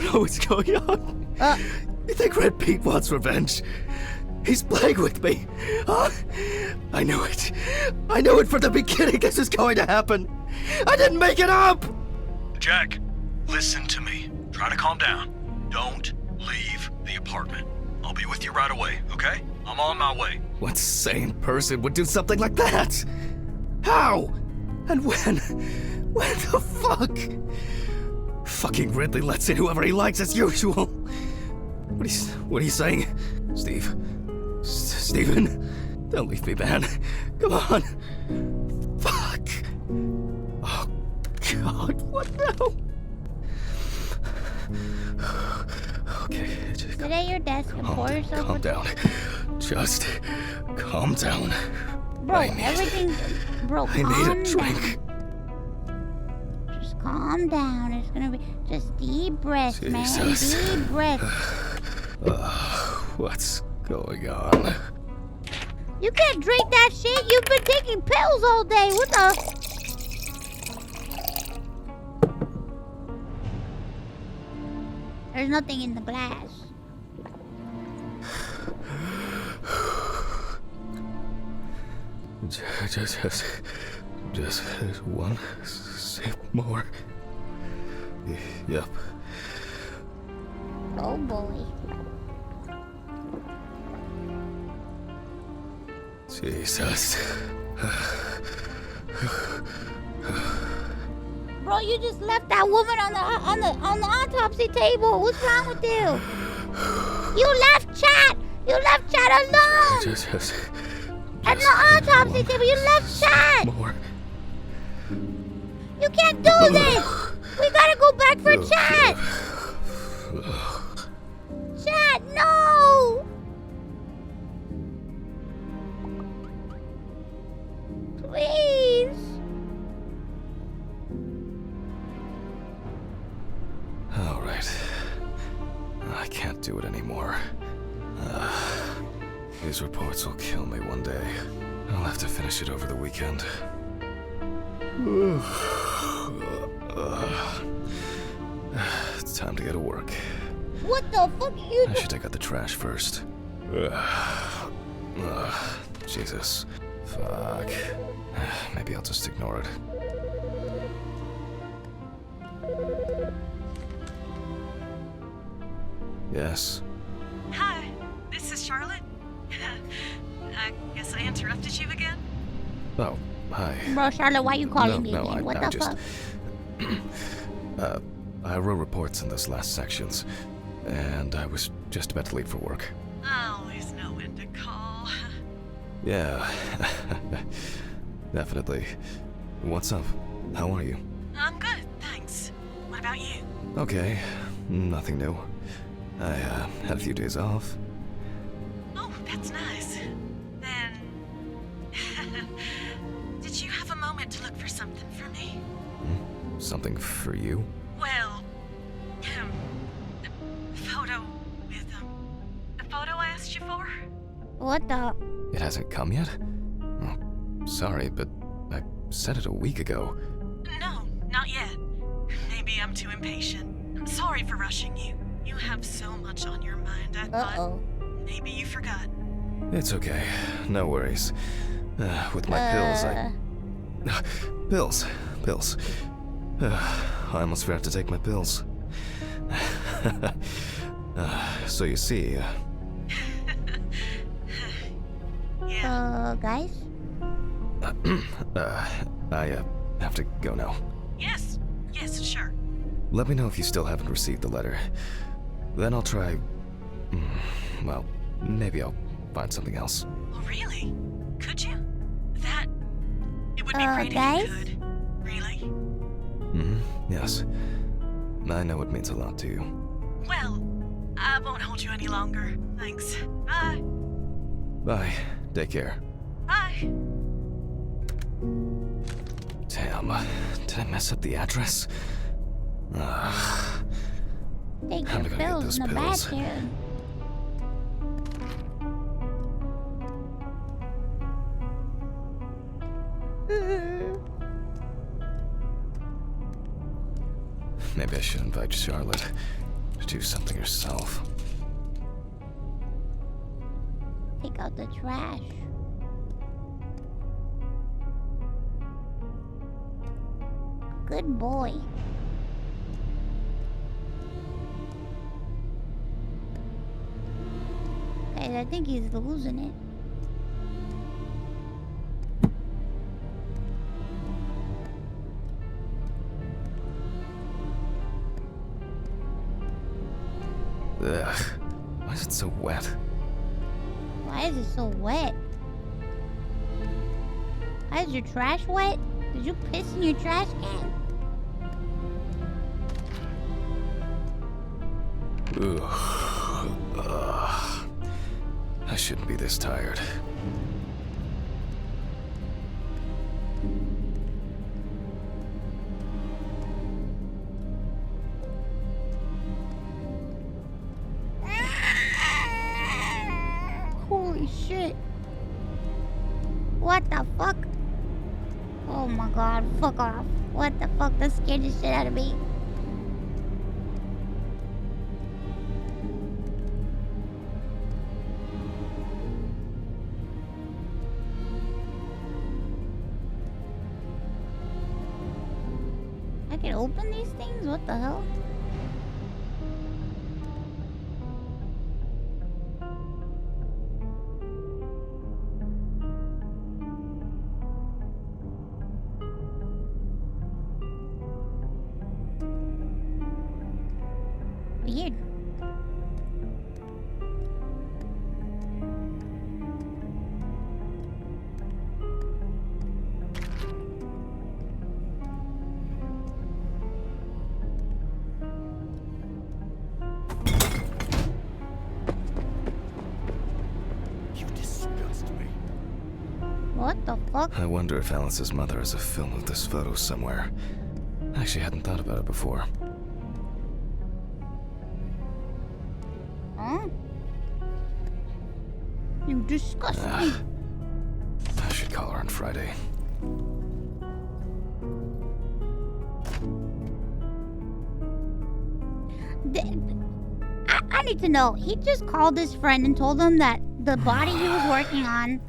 know what's going on. You think Red Pete wants revenge? He's playing with me. Huh? I knew it. I knew it from the beginning this was going to happen. I didn't make it up. Jack, listen to me. Try to calm down. Don't leave the apartment. I'll be with you right away, okay? I'm on my way. What sane person would do something like that? How? And when? When the fuck? Fucking Ridley lets in whoever he likes as usual. What are you saying? Steven, don't leave me, man. Come on. Fuck. Oh, God, what now? Okay, just Sit at your desk and pour yourself calm down. Just calm down. Bro, I need- everything. Bro, I calm need a down. drink. Just calm down. It's gonna be just deep breaths, man. Jesus. Deep breaths. What's going on? You can't drink that shit. You've been taking pills all day. What the? There's nothing in the glass. Just one sip more. Yep. Oh boy. Jesus. Bro, you just left that woman on the autopsy table. What's wrong with you? You left chat. You left chat alone. Just At the autopsy table, you left chat. more. You can't do this. We gotta go back for chat. Chat, no. Please. All right. I can't do it anymore. These reports will kill me one day. I'll have to finish it over the weekend. It's time to go to work. What the fuck are you I doing? should take out the trash first. Jesus. Fuck. Maybe I'll just ignore it. Yes. Hi, this is Charlotte. I guess I interrupted you again? Oh, hi. Bro, Charlotte, why you calling me No, again? What I the just... fuck? I wrote reports in those last sections, and I was just about to leave for work. Always know when to call. Yeah, definitely. What's up? How are you? I'm good, thanks. What about you? Okay, nothing new. I had a few days off. Oh, that's nice. Then... Did you have a moment to look for something for me? Something for you? Well... the photo with, the photo I asked you for? What the? It hasn't come yet? Oh, sorry, but I said it a week ago. No, not yet. Maybe I'm too impatient. I'm sorry for rushing you. You have so much on your mind, I thought Uh-oh. maybe you forgot. It's okay. No worries. With my pills, Pills. I almost forgot to take my pills. So you see, Yeah. Guys? I have to go now. Yes, sure. Let me know if you still haven't received the letter. Then I'll try... well, maybe I'll find something else. Oh, really? Could you? It would be great guys? if you could. Really? Yes. I know it means a lot to you. Well, I won't hold you any longer. Thanks. Bye. Bye. Take care. Bye. Damn. Did I mess up the address? Take I'm your gonna get pills those in the pills. bathroom. Maybe I should invite Charlotte to do something herself. Take out the trash. Good boy. Guys, I think he's losing it. Ugh. Why is it so wet? Why is it so wet? Why is your trash wet? Did you piss in your trash can? Ugh. I shouldn't be this tired. Holy shit. What the fuck? Oh my god, fuck off. What the fuck? That scared the shit out of me. I can open these things? What the hell? Weird. You disgust me. What the fuck? I wonder if Alice's mother has a film of this photo somewhere. I actually hadn't thought about it before. Huh? You disgust me. I should call her on Friday. I need to know. He just called his friend and told him that the body he was working on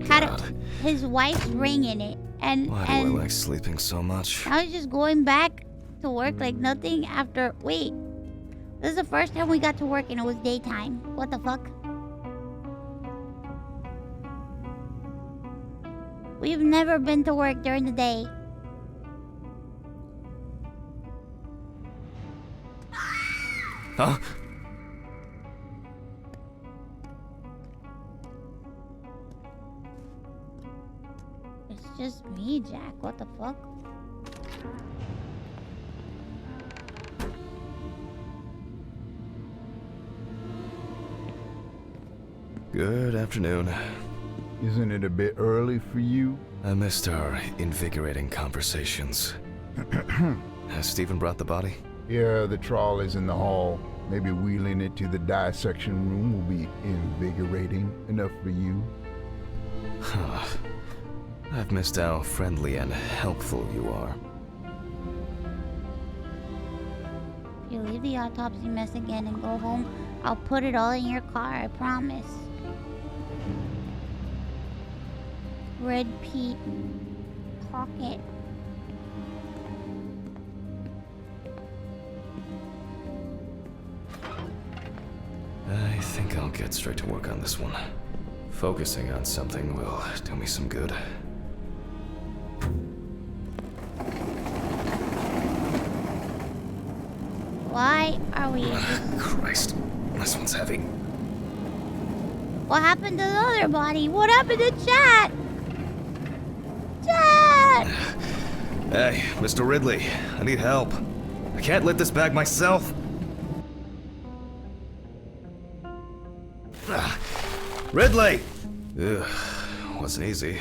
had his wife's ring in it. Why do I like sleeping so much? Now he's just going back to work like nothing after... Wait. This is the first time we got to work and it was daytime. What the fuck? We've never been to work during the day. Huh? It's just me, Jack. What the fuck? Good afternoon. Isn't it a bit early for you? I missed our invigorating conversations. Has Stephen brought the body? Yeah, the trolley's in the hall. Maybe wheeling it to the dissection room will be invigorating enough for you. I've missed how friendly and helpful you are. If you leave the autopsy mess again and go home, I'll put it all in your car, I promise. Red Pete Pocket. I think I'll get straight to work on this one. Focusing on something will do me some good. Why are we... Christ, this one's heavy. What happened to the other body? What happened to Chat? Chat! Hey, Mr. Ridley, I need help. I can't lift this bag myself. Ridley! Ugh, wasn't easy,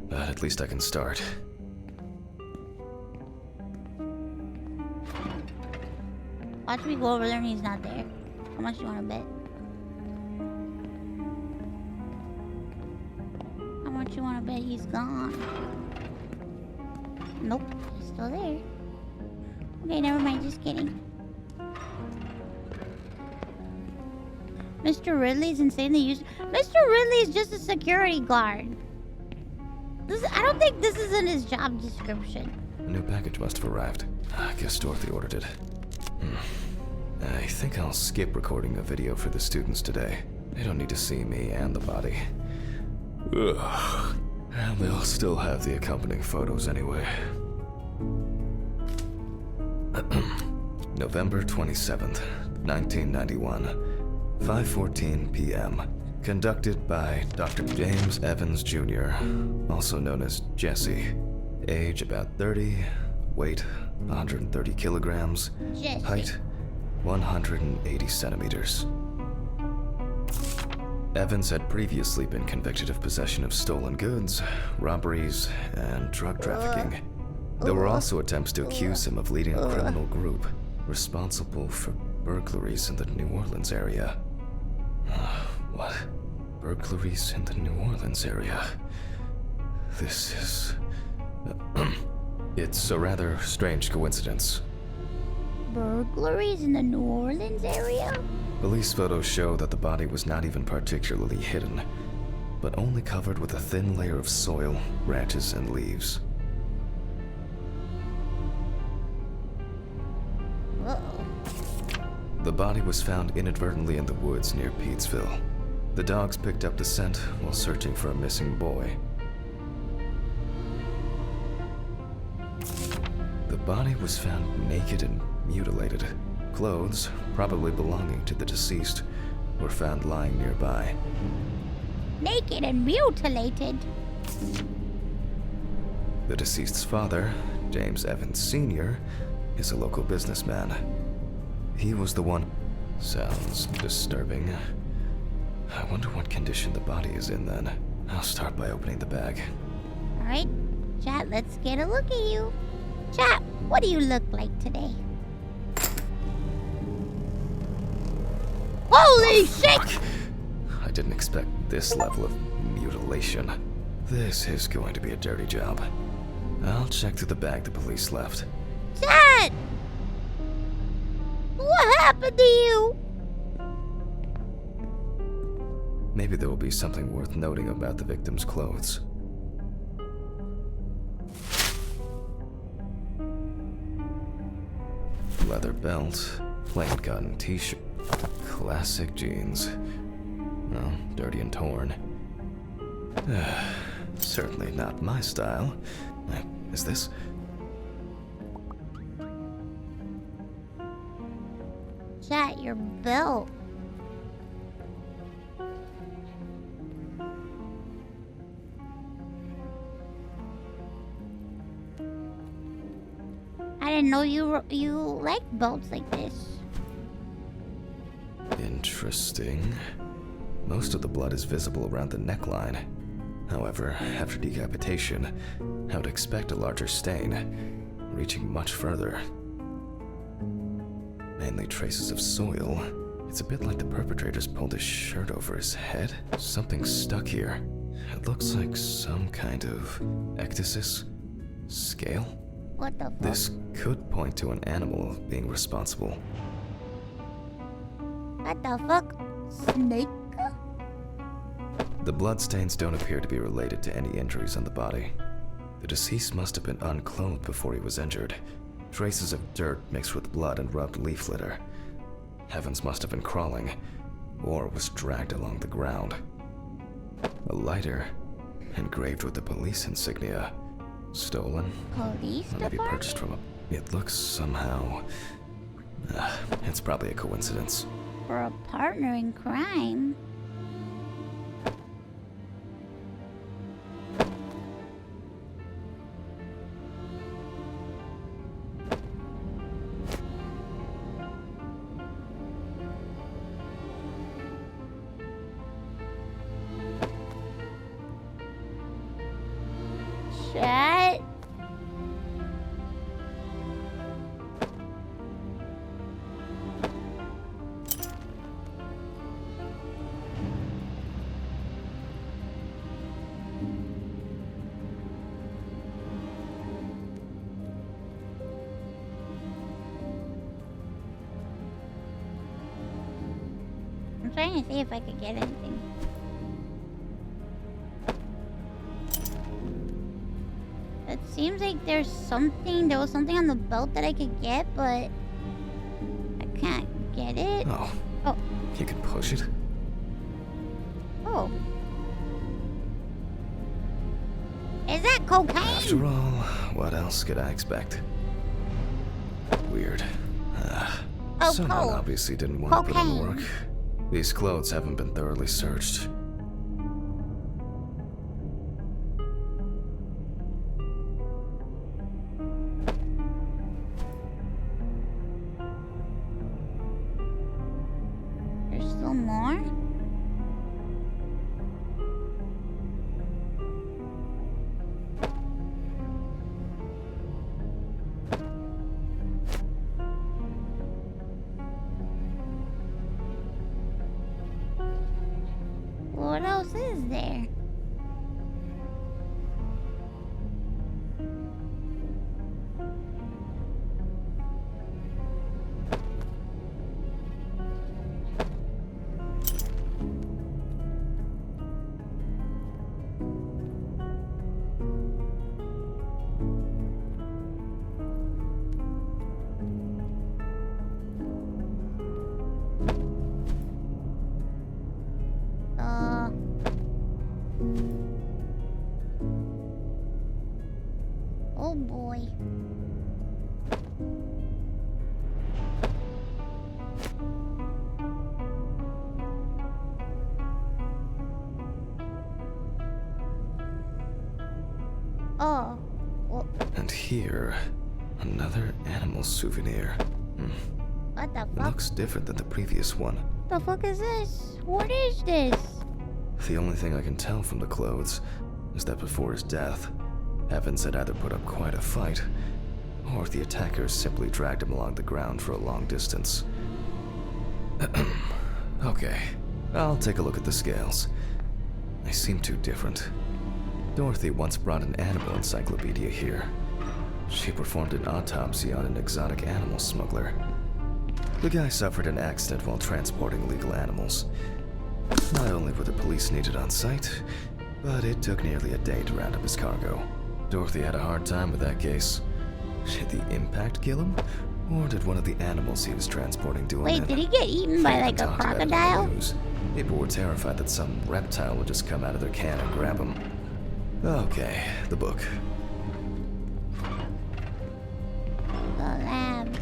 but at least I can start. Watch me go over there and he's not there. How much do you want to bet? How much you want to bet he's gone? Nope, he's still there. Okay, never mind, just kidding. Mr. Ridley's insanely used. Mr. Ridley's just a security guard. I don't think this is in his job description. A new package must have arrived. I guess Dorothy ordered it. I think I'll skip recording a video for the students today. They don't need to see me and the body. Ugh. And they'll still have the accompanying photos anyway. November 27th, 1991. 5:14 p.m. Conducted by Dr. James Evans Jr., also known as Jesse. Age about 30, weight 130 kilograms, Jesse. height 180 centimeters. Evans had previously been convicted of possession of stolen goods, robberies, and drug trafficking. There were also attempts to accuse him of leading a criminal group responsible for burglaries in the New Orleans area. What? Burglaries in the New Orleans area? This is... It's a rather strange coincidence. Burglaries in the New Orleans area? Police photos show that the body was not even particularly hidden, but only covered with a thin layer of soil, branches, and leaves. Uh-oh. The body was found inadvertently in the woods near Peetsville. The dogs picked up the scent while searching for a missing boy. The body was found naked and mutilated. Clothes, probably belonging to the deceased, were found lying nearby. Naked and mutilated? The deceased's father, James Evans Sr., is a local businessman. He was the one... Sounds disturbing. I wonder what condition the body is in then. I'll start by opening the bag. Alright, Chat, let's get a look at you. Chat, what do you look like today? Holy shit! Fuck. I didn't expect this level of mutilation. This is going to be a dirty job. I'll check through the bag the police left. Chat! What happened to you? Maybe there will be something worth noting about the victim's clothes. Leather belt, plain cotton t-shirt, classic jeans. Well, dirty and torn. Certainly not my style. Is this? Chat, your belt. I didn't know you liked belts like this. Interesting. Most of the blood is visible around the neckline. However, after decapitation, I would expect a larger stain, reaching much further. Mainly traces of soil. It's a bit like the perpetrator's pulled his shirt over his head. Something's stuck here. It looks like some kind of ecdysis? Scale? What the fuck? This could point to an animal being responsible. What the fuck? Snake? The bloodstains don't appear to be related to any injuries on the body. The deceased must have been unclothed before he was injured. Traces of dirt mixed with blood and rubbed leaf litter. Heavens must have been crawling, or was dragged along the ground. A lighter, engraved with the police insignia. Stolen? Police Or maybe department? purchased from a... It looks somehow... it's probably a coincidence. For a partner in crime? Chat. I'm trying to see if I could get anything. It seems like there was something on the belt that I could get, but I can't get it. Oh. Oh. You can push it? Oh. Is that cocaine? After all, what else could I expect? Weird. Oh, Someone coke. obviously didn't want to put in Cocaine. work. These clothes haven't been thoroughly searched. There's still more? What else is there? Oh boy. Oh. Well, And here, another animal souvenir. what the It fuck? looks different than the previous one. The fuck is this? What is this? The only thing I can tell from the clothes is that before his death, Evans had either put up quite a fight, or the attackers simply dragged him along the ground for a long distance. Okay, I'll take a look at the scales. They seem too different. Dorothy once brought an animal encyclopedia here. She performed an autopsy on an exotic animal smuggler. The guy suffered an accident while transporting illegal animals. Not only were the police needed on site, but it took nearly a day to round up his cargo. Dorothy had a hard time with that case. Did the impact kill him? Or did one of the animals he was transporting do him in? Wait, did he get eaten by like a crocodile? People were terrified that some reptile would just come out of their can and grab him. Okay, the book. The lab.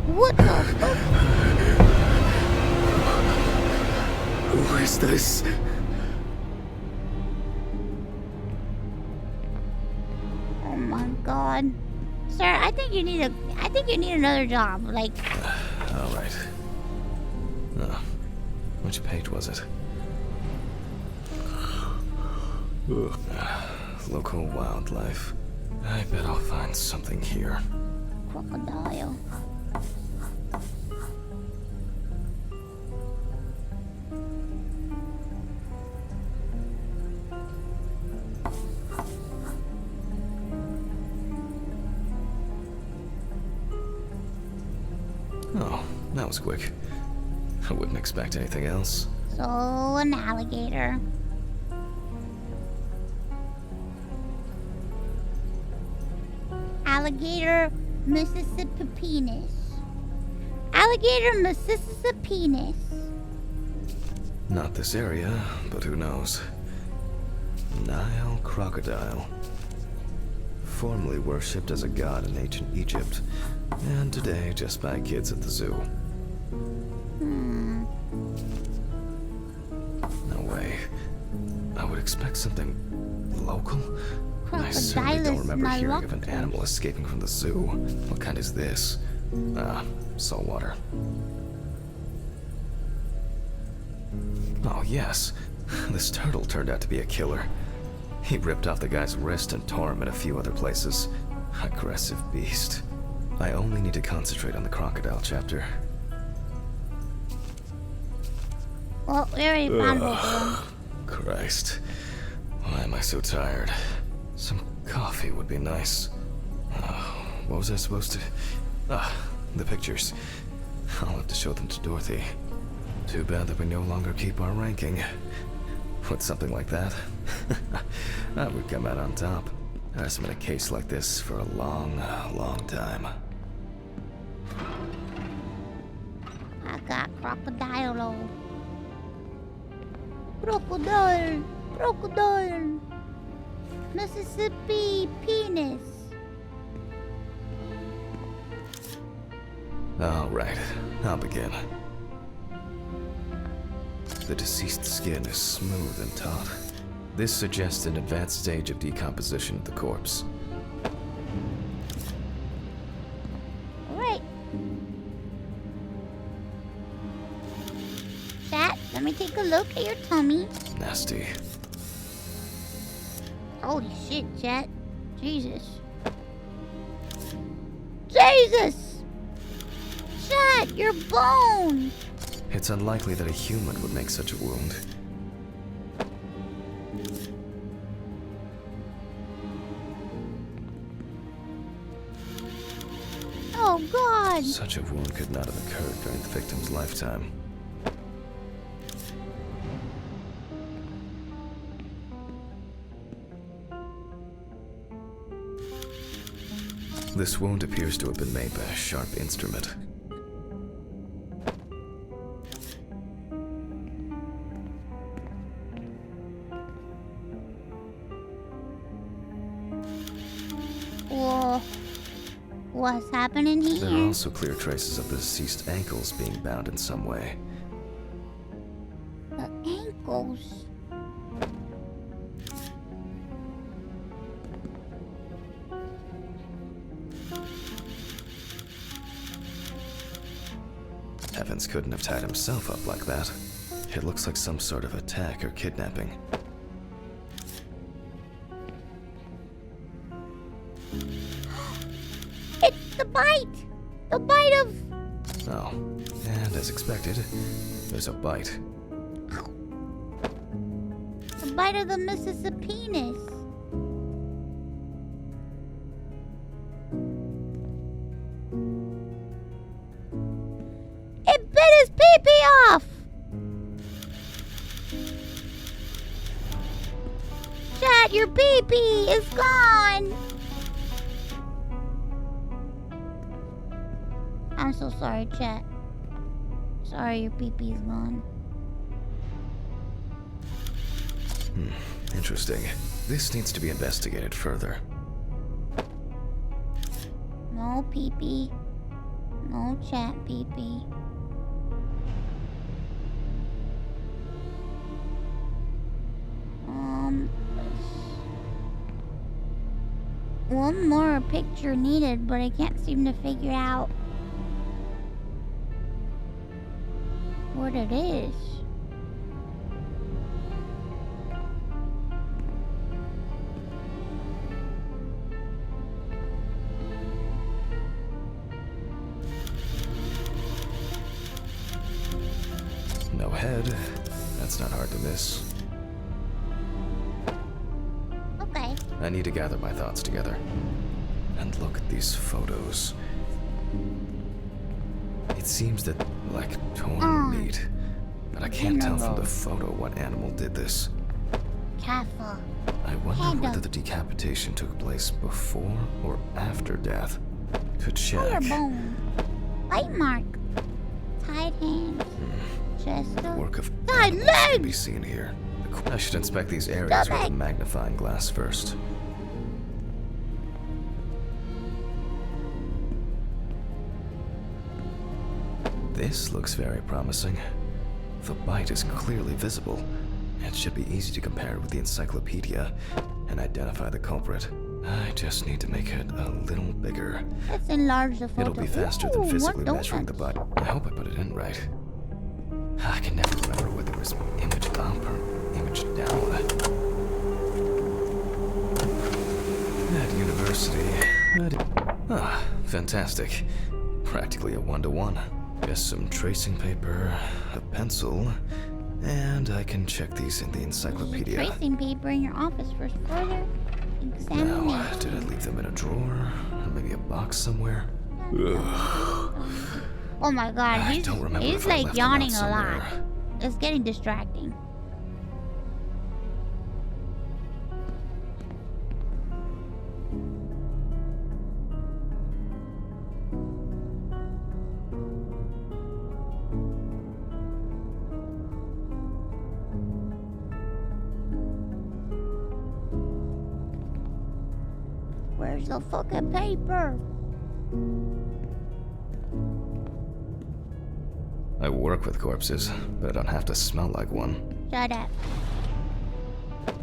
What the fuck? Who is this? Oh my god. Sir, I think you need another job. Like, All right. Which page was it? Local wildlife. I bet I'll find something here. crocodile. Oh, that was quick. I wouldn't expect anything else. So, an alligator. Alligator Mississippi penis. Alligator Mississippi penis. Not this area, but who knows. Nile crocodile. Formerly worshipped as a god in ancient Egypt, and today just by kids at the zoo. No way. I would expect something local. I certainly don't remember hearing of an animal escaping from the zoo. What kind is this? Ah, saltwater. Oh, yes. This turtle turned out to be a killer. He ripped off the guy's wrist and tore him in a few other places. Aggressive beast. I only need to concentrate on the crocodile chapter. Well, we already found both of them. Christ. Why am I so tired? Some coffee would be nice. What was I supposed to... the pictures. I'll have to show them to Dorothy. Too bad that we no longer keep our ranking. With something like that, I would come out on top. There hasn't been a case like this for a long, long time. I got crocodile. Crocodile. Crocodile. Mississippi penis. All right, I'll begin. The deceased's skin is smooth and taut. This suggests an advanced stage of decomposition of the corpse. Alright. Chat, let me take a look at your tummy. Nasty. Holy shit, chat. Jesus. Jesus! Chat, your bone! It's unlikely that a human would make such a wound. Oh god! Such a wound could not have occurred during the victim's lifetime. This wound appears to have been made by a sharp instrument. Whoa. What's happening here? There are also clear traces of the deceased ankles being bound in some way. The ankles. Evans couldn't have tied himself up like that. It looks like some sort of attack or kidnapping. It's the bite! The bite of... Oh, and as expected, there's a bite. The bite of the Mississippi penis. God, your pee-pee is gone. I'm so sorry, chat. Sorry, your pee-pee is gone. Interesting. This needs to be investigated further. No pee-pee. No chat pee-pee. One more picture needed, but I can't seem to figure out what it is. No head. That's not hard to miss. Okay. I need to gather my thoughts together. And look at these photos. It seems that, like, torn meat. But I can't tell from the photo what animal did this. Careful. I wonder whether the decapitation took place before or after death. To check. Collarbone. Bite mark. Tied hands. Chest. Work of tied animals legs. can be seen here. I should inspect these areas with a magnifying glass first. This looks very promising. The bite is clearly visible. It should be easy to compare with the encyclopedia and identify the culprit. I just need to make it a little bigger. Let's enlarge the photo. It'll be faster than physically more measuring the donuts. bite. I hope I put it in right. I can never remember whether it was image up or image down. At university. Fantastic. Practically a one-to-one. Just some tracing paper, a pencil, and I can check these in the encyclopedia. Tracing paper in your office for further examination. Now, did I leave them in a drawer? Or maybe a box somewhere? Ugh. Oh my God, I don't remember he's if I like left them out yawning a lot. somewhere. It's getting distracting. Where's the fucking paper? I work with corpses, but I don't have to smell like one. Shut up.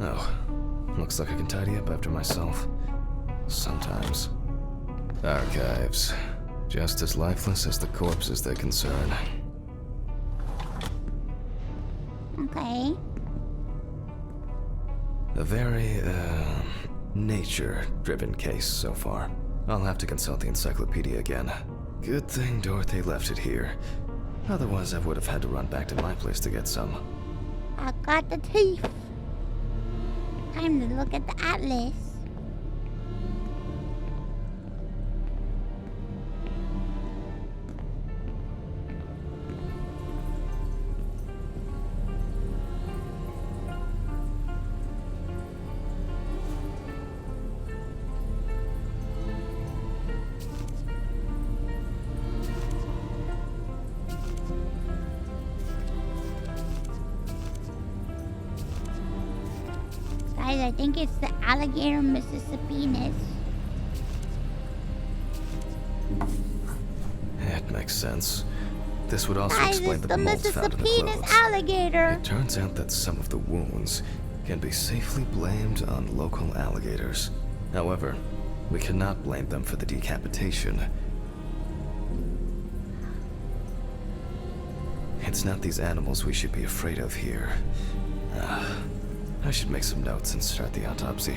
Oh, looks like I can tidy up after myself. Sometimes. Archives. Just as lifeless as the corpses they concern. Okay. A very, nature-driven case so far. I'll have to consult the encyclopedia again. Good thing Dorothy left it here. Otherwise, I would have had to run back to my place to get some. I got the teeth. Time to look at the atlas. Guys, I think it's the alligator Mississippianus. It makes sense. This would also Guys, explain it's the the molds found in the Mississippianus clothes. alligator. It turns out that some of the wounds can be safely blamed on local alligators. However, we cannot blame them for the decapitation. It's not these animals we should be afraid of here. I should make some notes and start the autopsy.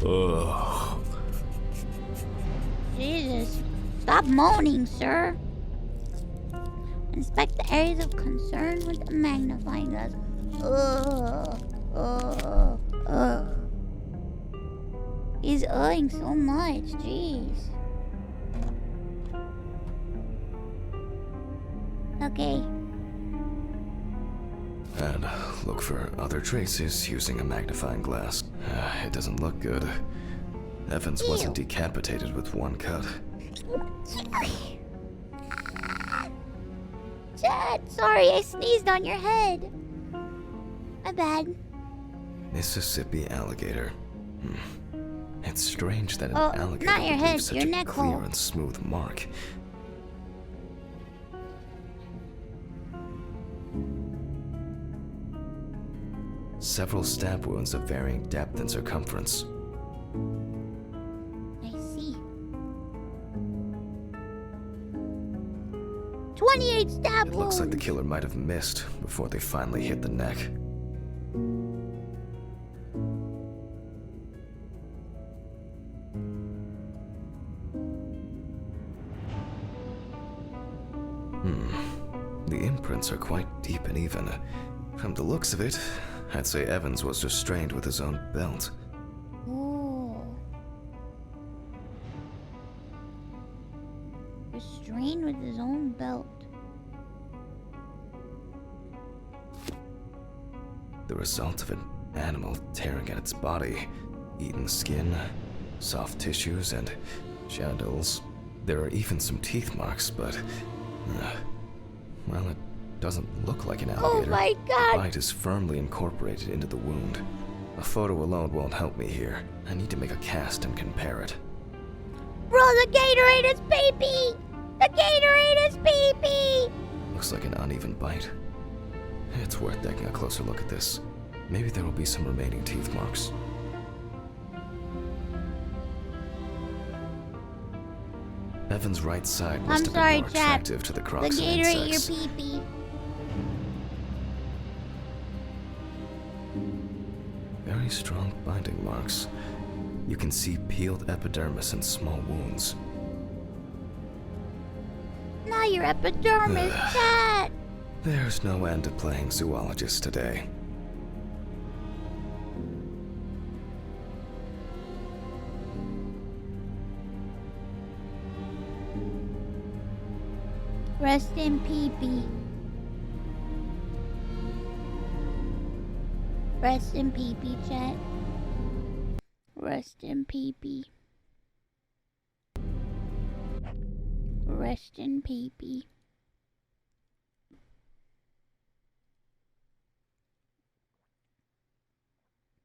Ugh. Jesus. Stop moaning, sir. Inspect the areas of concern with the magnifying glass. He's earning so much, jeez. Okay. And look for other traces using a magnifying glass. It doesn't look good. Evans wasn't decapitated with one cut. Chad, sorry, I sneezed on your head. My bad. Mississippi alligator. It's strange that an Oh, alligator not your would head, leave such your a neck clear hole. and smooth mark. Several stab wounds of varying depth and circumference. I see. 28 stab It looks like the wounds. killer might have missed before they finally hit the neck. The imprints are quite deep and even. From the looks of it, I'd say Evans was restrained with his own belt. Ooh. Restrained with his own belt. The result of an animal tearing at its body, eaten skin, soft tissues, and genitals. There are even some teeth marks, but well, it doesn't look like an Oh alligator. my The god. bite is firmly incorporated into the wound. A photo alone won't help me here. I need to make a cast and compare it. Bro, the Gatorade is pee-pee! The Gatorade is pee-pee! Looks like an uneven bite. It's worth taking a closer look at this. Maybe there will be some remaining teeth marks. Evan's right side must I'm have sorry, been more Chad. attractive to the The crocs and Gatorade, insects. your pee-pee. Very strong binding marks. You can see peeled epidermis and small wounds. Now your epidermis, Chad. There's no end to playing zoologist today. Rest in pee-pee. Rest in pee-pee, Chad. Rest in pee-pee. Rest in pee-pee.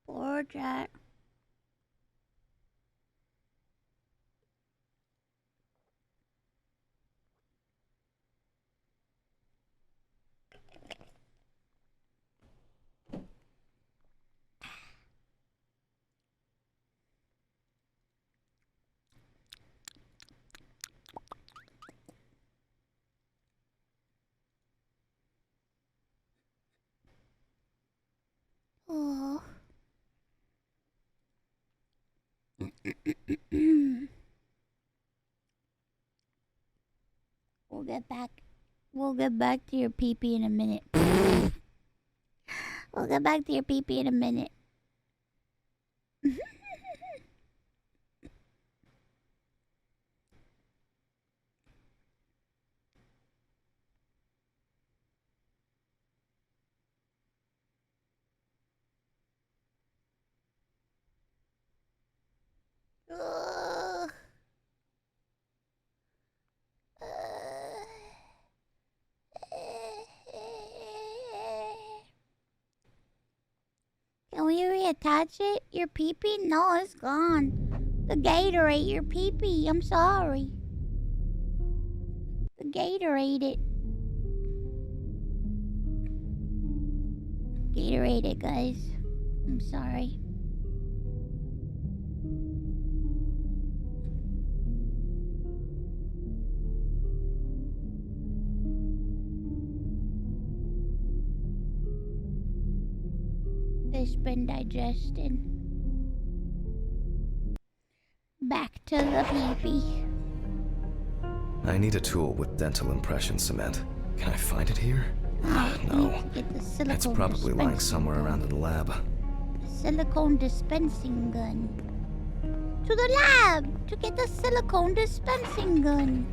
Poor Chad. Oh. We'll get back to your pee-pee in a minute. We'll get back to your pee-pee in a minute. Ugh. Can we reattach it? Your pee-pee? No, it's gone. The Gatorade, your pee-pee. I'm sorry. The Gatorade it. Gatorade it, guys. I'm sorry. It's been digested. Back to the pee-pee. I need a tool with dental impression cement. Can I find it here? Oh, we No. need to get the silicone It's probably lying dispensing somewhere gun. around in the lab. The silicone dispensing gun. To the lab to get the silicone dispensing gun.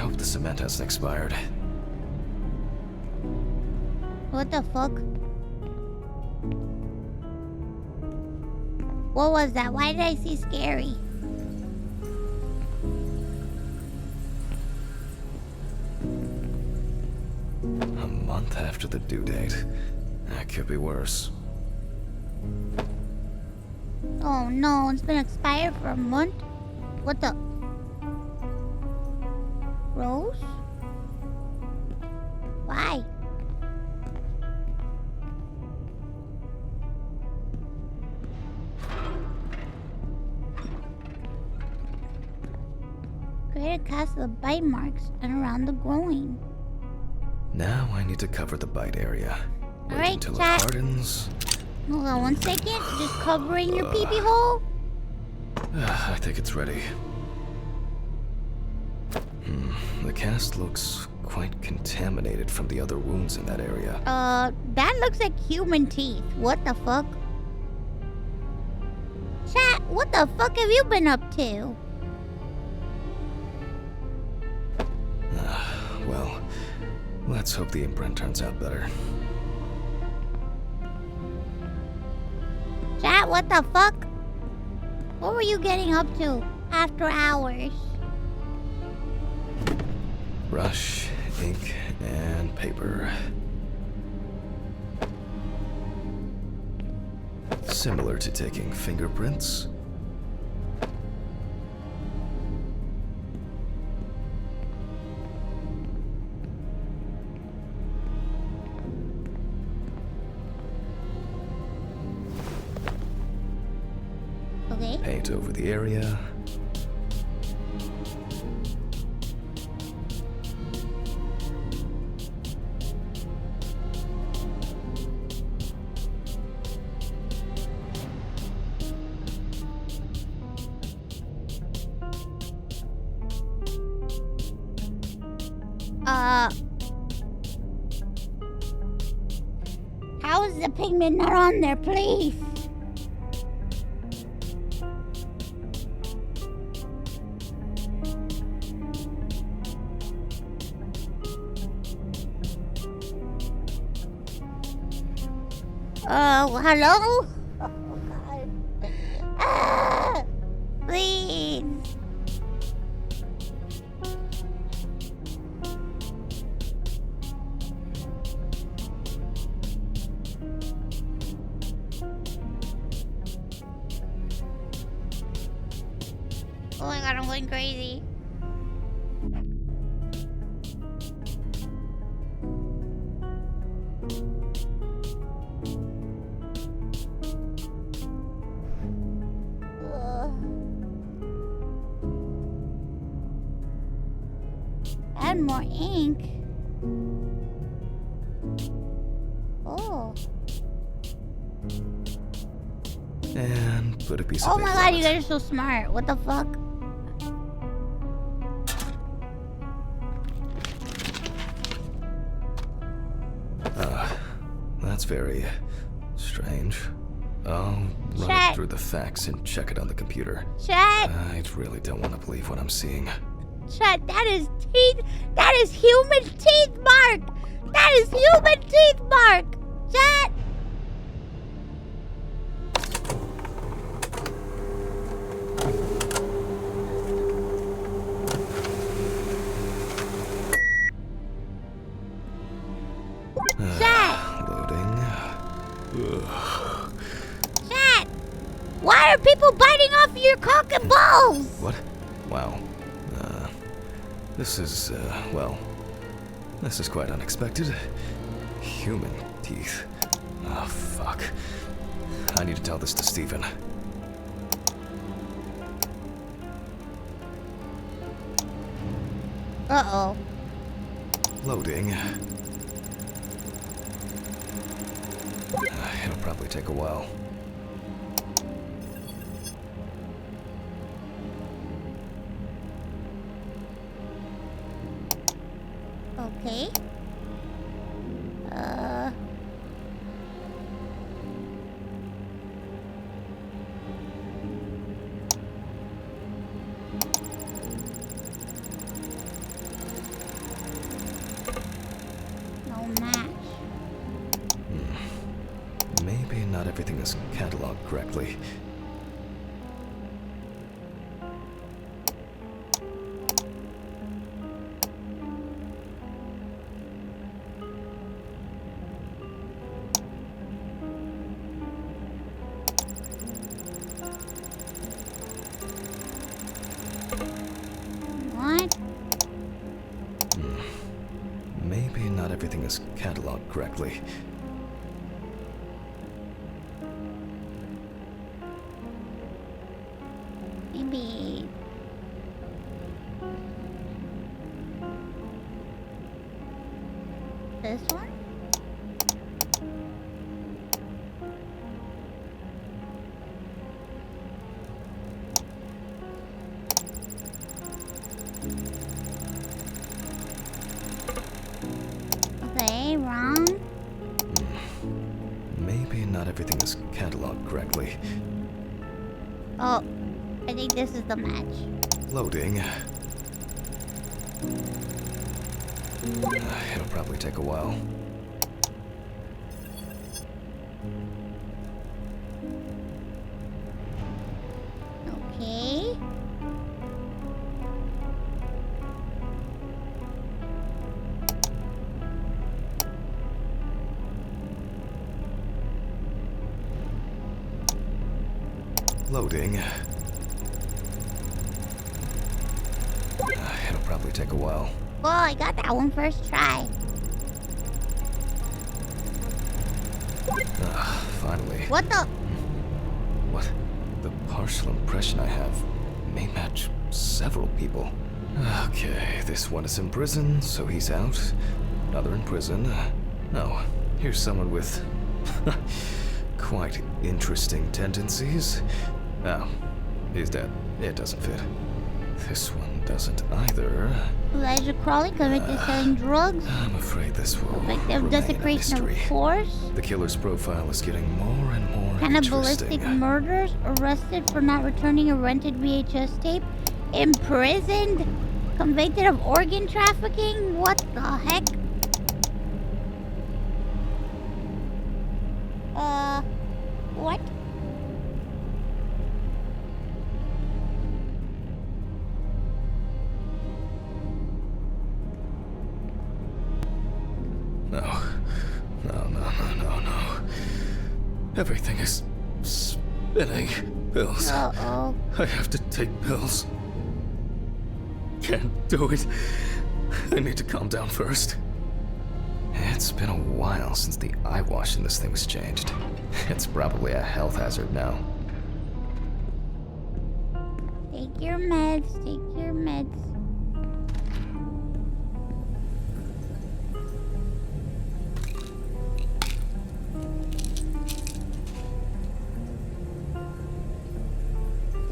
hope the cement hasn't expired. What the fuck? What was that? Why did I see scary? A month after the due date. That could be worse. Oh no, it's been expired for a month? What the? Rose? Why? Create a cast of bite marks and around the groin. Now I need to cover the bite area. Wait Alright, until chat. it hardens. Hold on 1 second. Just covering your pee-pee hole. I think it's ready. The cast looks quite contaminated from the other wounds in that area. That looks like human teeth. What the fuck? Chat, what the fuck have you been up to? Well, let's hope the imprint turns out better. Chat, what the fuck? What were you getting up to after hours? Brush, ink, and paper. Similar to taking fingerprints. Okay. Paint over the area. How is the pigment not on there, please? Hello? Oh, God. Ah, please. Oh my God, I'm going crazy. Add more ink. Oh. And put a piece of Oh my paper God, on you it. guys are so smart. What the fuck? That's very strange. I'll run Chat. it through the facts and check it on the computer. Chat, I really don't want to believe what I'm seeing. chat, that is teeth. That is human teeth mark. That is human teeth mark. Chat. Chat. Loading. Chat. Why are people biting off your cock and balls? What? Wow. This is, well, this is quite unexpected. Human teeth. Oh, fuck. I need to tell this to Steven. Uh-oh. Loading. It'll probably take a while. Okay. cataloged correctly. What? Maybe not everything is cataloged correctly. Maybe. This one? Okay, wrong. Maybe not everything is cataloged correctly. Oh, I think this is the match. Loading. It'll probably take a while. Okay. Loading. It'll probably take a while. Well, I got that one first try. Finally. What the? What? The partial impression I have may match several people. Okay, this one is in prison, so he's out. Another in prison. No, here's someone with quite interesting tendencies. Oh, he's dead. It doesn't fit. This one doesn't either. Elijah Crawley convicted of selling drugs. I'm afraid this will Victim of remain a desecration of mystery. force. The killer's profile is getting more and more Cannibalistic interesting. murders. Arrested for not returning a rented VHS tape. Imprisoned. Convicted of organ trafficking. What the heck? What? No. Everything is spinning. Pills. Uh-oh. I have to take pills. Can't do it. I need to calm down first. It's been a while since the eye wash in this thing was changed. It's probably a health hazard now. Take your meds. Take your meds.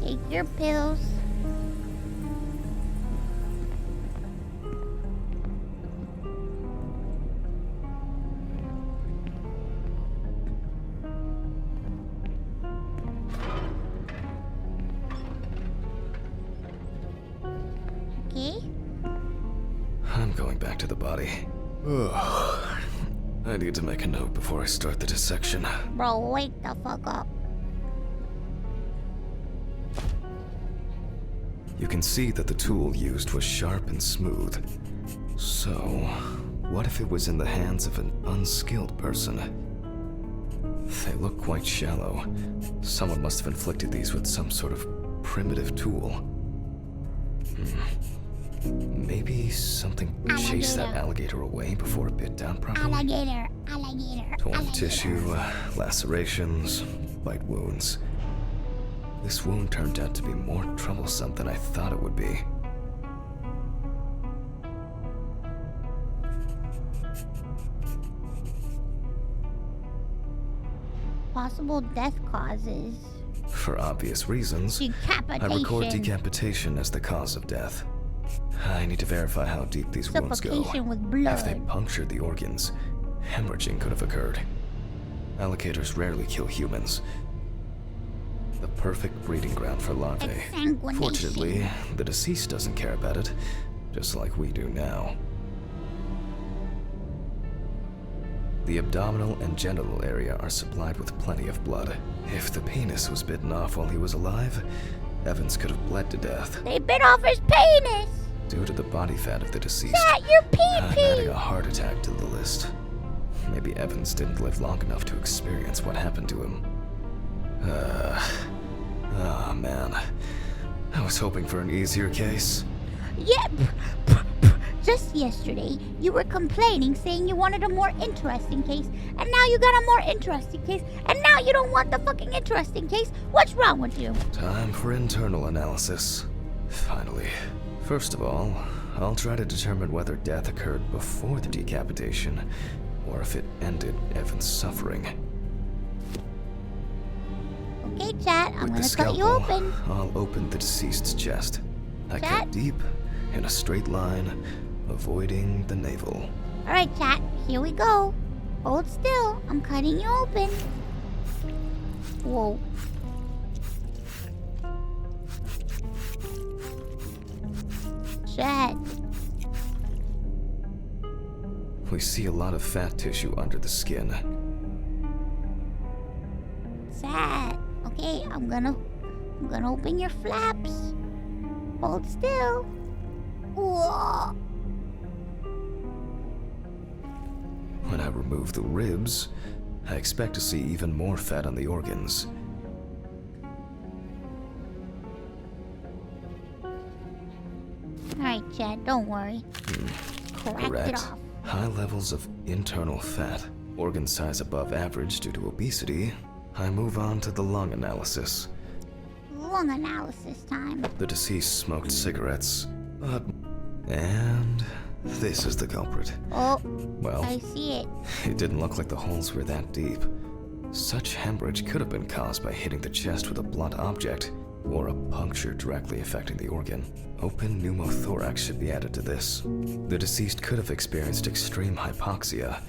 Take your pills. Okay. I'm going back to the body. Ugh. I need to make a note before I start the dissection. Bro, wake the fuck up. You can see that the tool used was sharp and smooth. So, what if it was in the hands of an unskilled person? They look quite shallow. Someone must have inflicted these with some sort of primitive tool. Maybe something chased that alligator away before it bit down properly? Alligator. Torn tissue, lacerations, bite wounds. This wound turned out to be more troublesome than I thought it would be. Possible death causes. For obvious reasons, I Decapitation. record decapitation as the cause of death. I need to verify how deep these wounds go. Suffocation with blood. If they punctured the organs, hemorrhaging could have occurred. Alligators rarely kill humans. The perfect breeding ground for larvae. Exsanguination. Fortunately, the deceased doesn't care about it, just like we do now. The abdominal and genital area are supplied with plenty of blood. If the penis was bitten off while he was alive, Evans could have bled to death. They bit off his penis. Due to the body fat of the deceased, Chat, your I'm adding pee-pee. a heart attack to the list. Maybe Evans didn't live long enough to experience what happened to him. Oh man. I was hoping for an easier case. Yep. Just yesterday, you were complaining, saying you wanted a more interesting case, and now you got a more interesting case, and now you don't want the fucking interesting case. What's wrong with you? Time for internal analysis. Finally. First of all, I'll try to determine whether death occurred before the decapitation, or if it ended Evan's suffering. Okay, chat, I'm With the gonna cut you scalpel, open. I'll open the deceased's chest. I Chat? cut deep, in a straight line, avoiding the navel. Alright, chat, here we go. Hold still, I'm cutting you open. Whoa. Chat, We see a lot of fat tissue under the skin. chat. Okay, I'm gonna open your flaps. Hold still. Whoa. When I remove the ribs, I expect to see even more fat on the organs. Alright, chat, don't worry. Crack it Correct. off. High levels of internal fat, organ size above average due to obesity. I move on to the lung analysis. Lung analysis time. The deceased smoked cigarettes, and this is the culprit. Oh, Well, I see it. it didn't look like the holes were that deep. Such hemorrhage could have been caused by hitting the chest with a blunt object, or a puncture directly affecting the organ. Open pneumothorax should be added to this. The deceased could have experienced extreme hypoxia,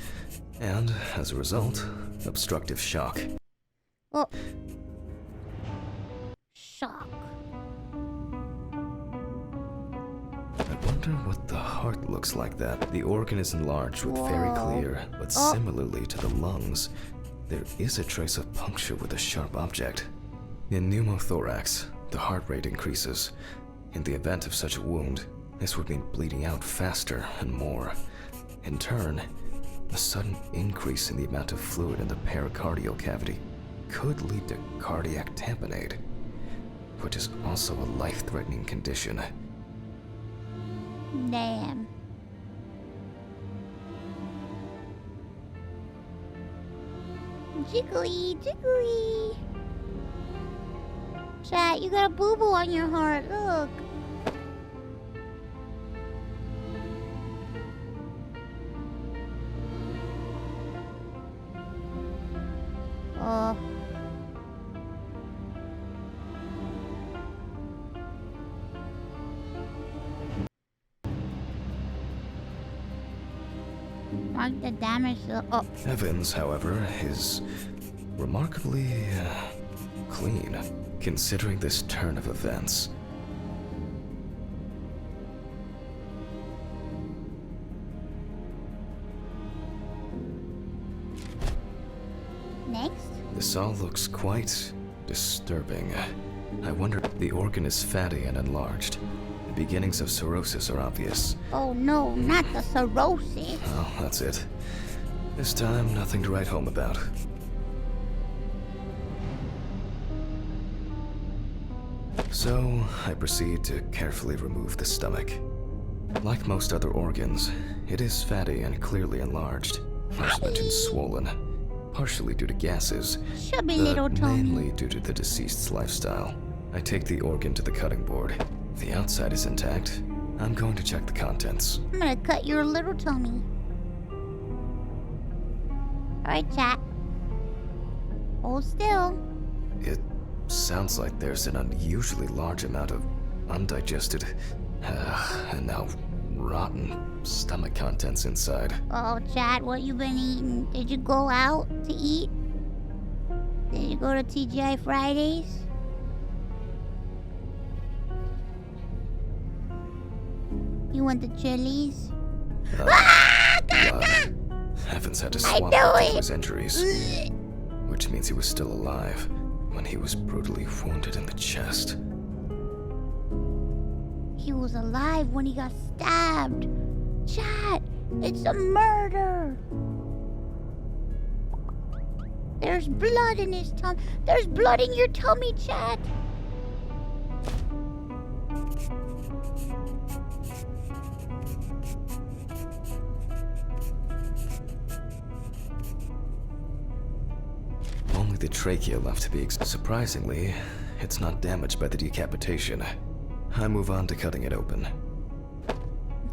and, as a result, obstructive shock. Oh. Shock. I wonder what the heart looks like that. The organ is enlarged with very Whoa. clear, but Oh. similarly to the lungs, there is a trace of puncture with a sharp object. In pneumothorax, the heart rate increases. In the event of such a wound, this would mean bleeding out faster and more. In turn, a sudden increase in the amount of fluid in the pericardial cavity could lead to cardiac tamponade, which is also a life-threatening condition. Damn. Jiggly, jiggly. Chat, you got a boo-boo on your heart. Look. Oh. Mark the damage. Oh. Evans, however, is remarkably clean, considering this turn of events. Next. This all looks quite disturbing. I wonder, the organ is fatty and enlarged. The beginnings of cirrhosis are obvious. Oh no, not the cirrhosis. Well, that's it. This time, nothing to write home about. So, I proceed to carefully remove the stomach. Like most other organs, it is fatty and clearly enlarged. As mentioned, swollen, partially due to gases, Chubby but little Tommy. mainly due to the deceased's lifestyle. I take the organ to the cutting board. The outside is intact. I'm going to check the contents. I'm gonna cut your little tummy. Alright, chat. Hold still. It sounds like there's an unusually large amount of undigested, and now rotten stomach contents inside. Oh, chat, what you been eating? Did you go out to eat? Did you go to TGI Fridays? You went to Chili's? Blood. Evans had to I swap knew due it. to his injuries, which means he was still alive when he was brutally wounded in the chest. He was alive when he got stabbed. Chat, it's a murder. There's blood in his tummy. There's blood in your tummy, chat. Only the trachea left to be surprisingly, it's not damaged by the decapitation. I move on to cutting it open.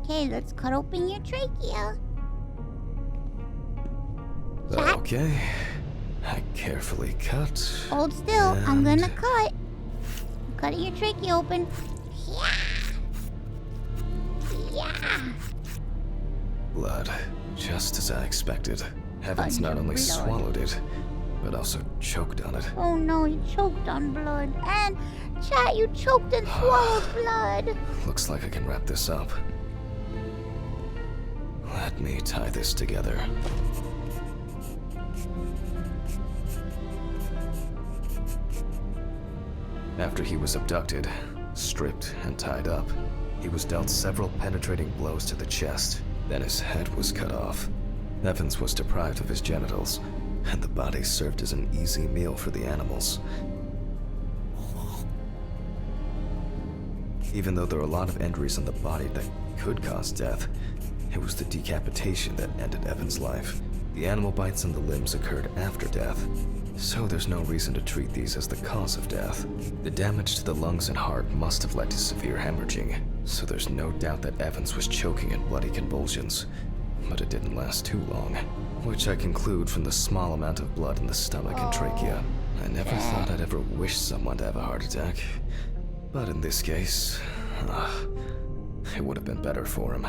Okay, let's cut open your trachea. Chat, Okay. I carefully cut. hold still. I'm and- gonna cut. I'm cutting your trachea open. Yeah. Yeah. Blood, just as I expected. Evans not only Blood. swallowed it, but also choked on it. Oh no, you choked on blood. And chat, you choked and swallowed blood. Looks like I can wrap this up. Let me tie this together. After he was abducted, stripped, and tied up, he was dealt several penetrating blows to the chest. Then his head was cut off. Evans was deprived of his genitals, and the body served as an easy meal for the animals. Even though there are a lot of injuries on the body that could cause death, it was the decapitation that ended Evans' life. The animal bites on the limbs occurred after death, so there's no reason to treat these as the cause of death. The damage to the lungs and heart must have led to severe hemorrhaging, so there's no doubt that Evans was choking in bloody convulsions. But it didn't last too long, which I conclude from the small amount of blood in the stomach and trachea. I never thought I'd ever wish someone to have a heart attack, but in this case, it would have been better for him.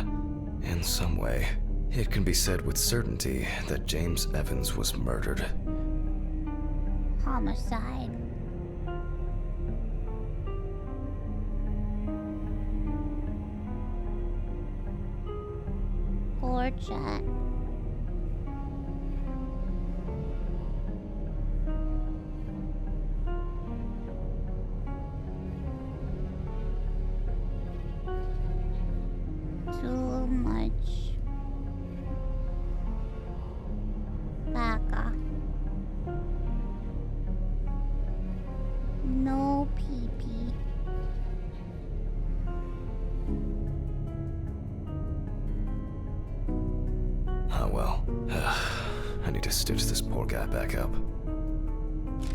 In some way, it can be said with certainty that James Evans was murdered. Homicide. Poor chat. Too much. Baka. No pee-pee. Oh well. I need to stitch this poor guy back up.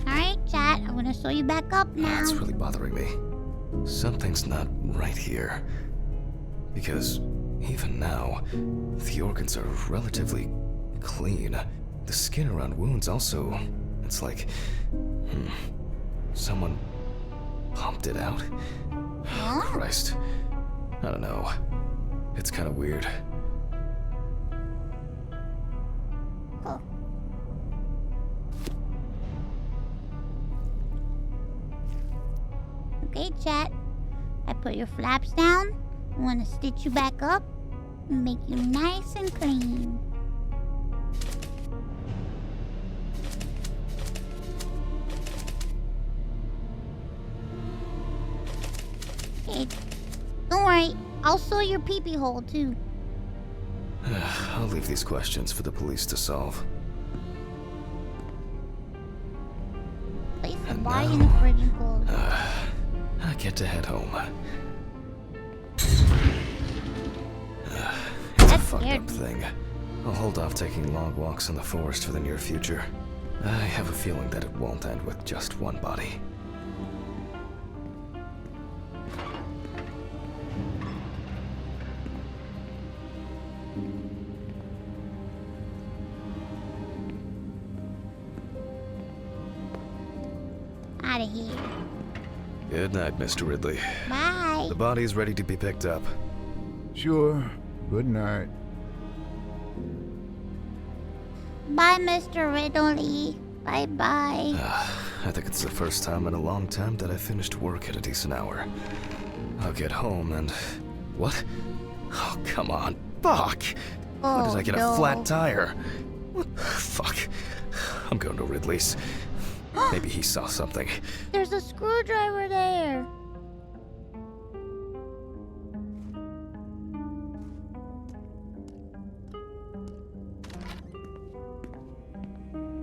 Alright, chat. I'm gonna sew you back up now. That's really bothering me. Something's not right here. Because even now, the organs are relatively clean. The skin around wounds also, it's like, someone pumped it out? Huh? Christ. I don't know. It's kind of weird. Oh. Okay, chat. I put your flaps down. I'm gonna stitch you back up and make you nice and clean. Okay. Don't worry. I'll sew your pee-pee hole too. I'll leave these questions for the police to solve. Place the And body in the now- fridge and close. I get to head home. It's a That fucked scared up me. thing. I'll hold off taking long walks in the forest for the near future. I have a feeling that it won't end with just one body. Out of here. Good night, Mr. Ridley. Bye. The body's ready to be picked up. Sure. Good night. Bye, Mr. Ridley. Bye-bye. I think it's the first time in a long time that I finished work at a decent hour. I'll get home and... What? Oh, come on. Fuck! Why did I get no. a flat tire? Fuck. I'm going to Ridley's. Maybe he saw something. There's a screwdriver there.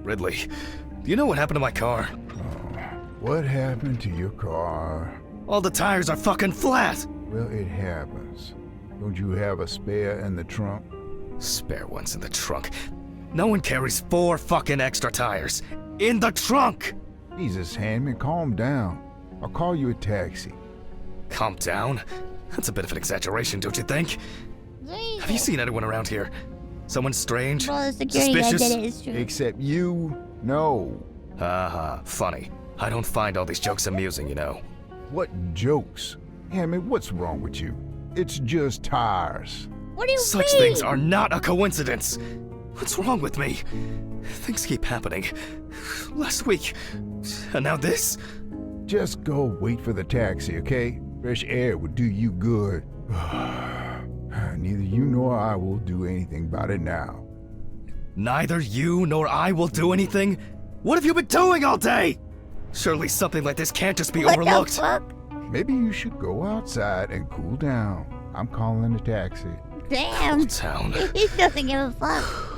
Ridley, do you know what happened to my car? What happened to your car? All the tires are fucking flat! Well, it happens. Don't you have a spare in the trunk? Spare ones in the trunk. No one carries 4 fucking extra tires. In the trunk! Jesus, Handman, calm down. I'll call you a taxi. Calm down? That's a bit of an exaggeration, don't you think? Have you seen anyone around here? Someone strange? Bro, the security guy Suspicious? did it. It's true. Except you? No. Haha, funny. I don't find all these jokes amusing, you know. What jokes? Handman, what's wrong with you? It's just tires. What do you Such mean? things are not a coincidence. What's wrong with me? Things keep happening. Last week, and now this? Just go wait for the taxi, okay? Fresh air would do you good. Neither you nor I will do anything about it now. Neither you nor I will do anything? What have you been doing all day? Surely something like this can't just be What overlooked. the fuck? Maybe you should go outside and cool down. I'm calling a taxi. Damn. Town. He doesn't give a fuck.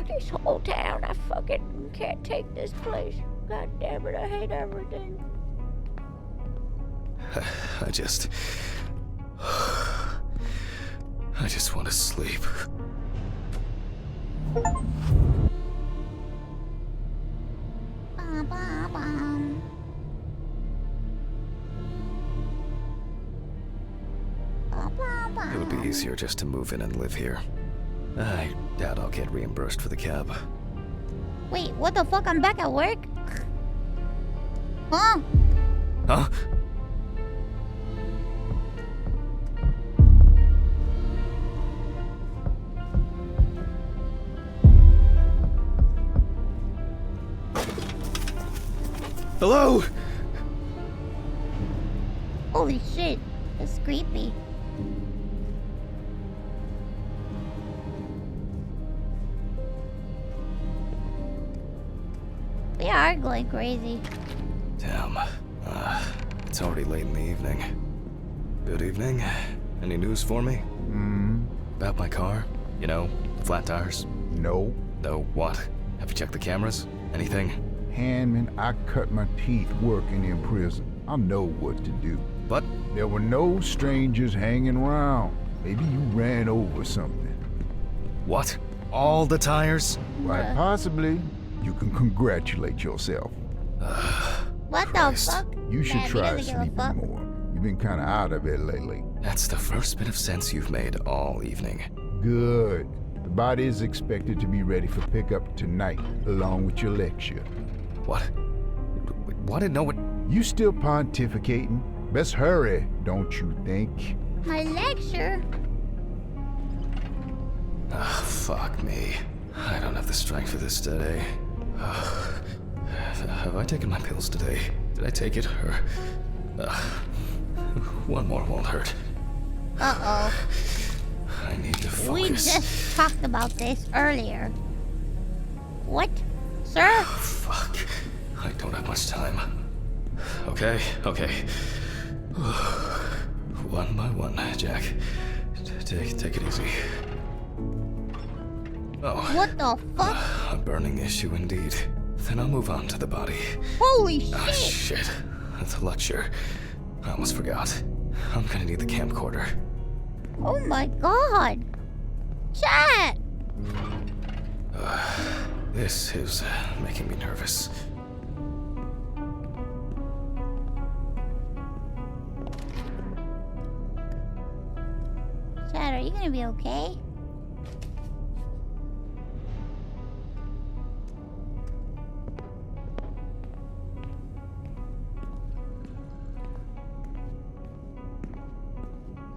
This whole town, I fucking can't take this place. God damn it, I hate everything. I just want to sleep. Bum, bum, bum. Bum, bum, bum. It would be easier just to move in and live here. I doubt I'll get reimbursed for the cab. Wait, what the fuck? I'm back at work? Huh? Huh? Hello? Holy shit, that's creepy. We are going crazy. Damn. It's already late in the evening. Good evening. Any news for me? About my car? You know, the flat tires? No. No, what? Have you checked the cameras? Anything? Handman, I cut my teeth working in prison. I know what to do. But There were no strangers hanging around. Maybe you ran over something. what? All the tires? Quite possibly. You can congratulate yourself. What the Christ. fuck? You should Damn, he try doesn't give a sleeping fuck. more. You've been kind of out of it lately. That's the first bit of sense you've made all evening. Good. The body is expected to be ready for pickup tonight, along with your lecture. What? What? No, what? You still pontificating? Best hurry, don't you think? My lecture? Ah, fuck me. I don't have the strength for this today. Have I taken my pills today? Did I take it? Or... one more won't hurt. Uh-oh. I need to focus. We just talked about this earlier. What? Sir? Fuck. I don't have much time. Okay. One by one, Jack. Take it easy. Oh, What the fuck? a burning issue indeed. Then I'll move on to the body. Holy shit! Ah, shit. That's a lecture. I almost forgot. I'm gonna need the camcorder. Oh my god! Chat! This is making me nervous. Chat, are you gonna be okay?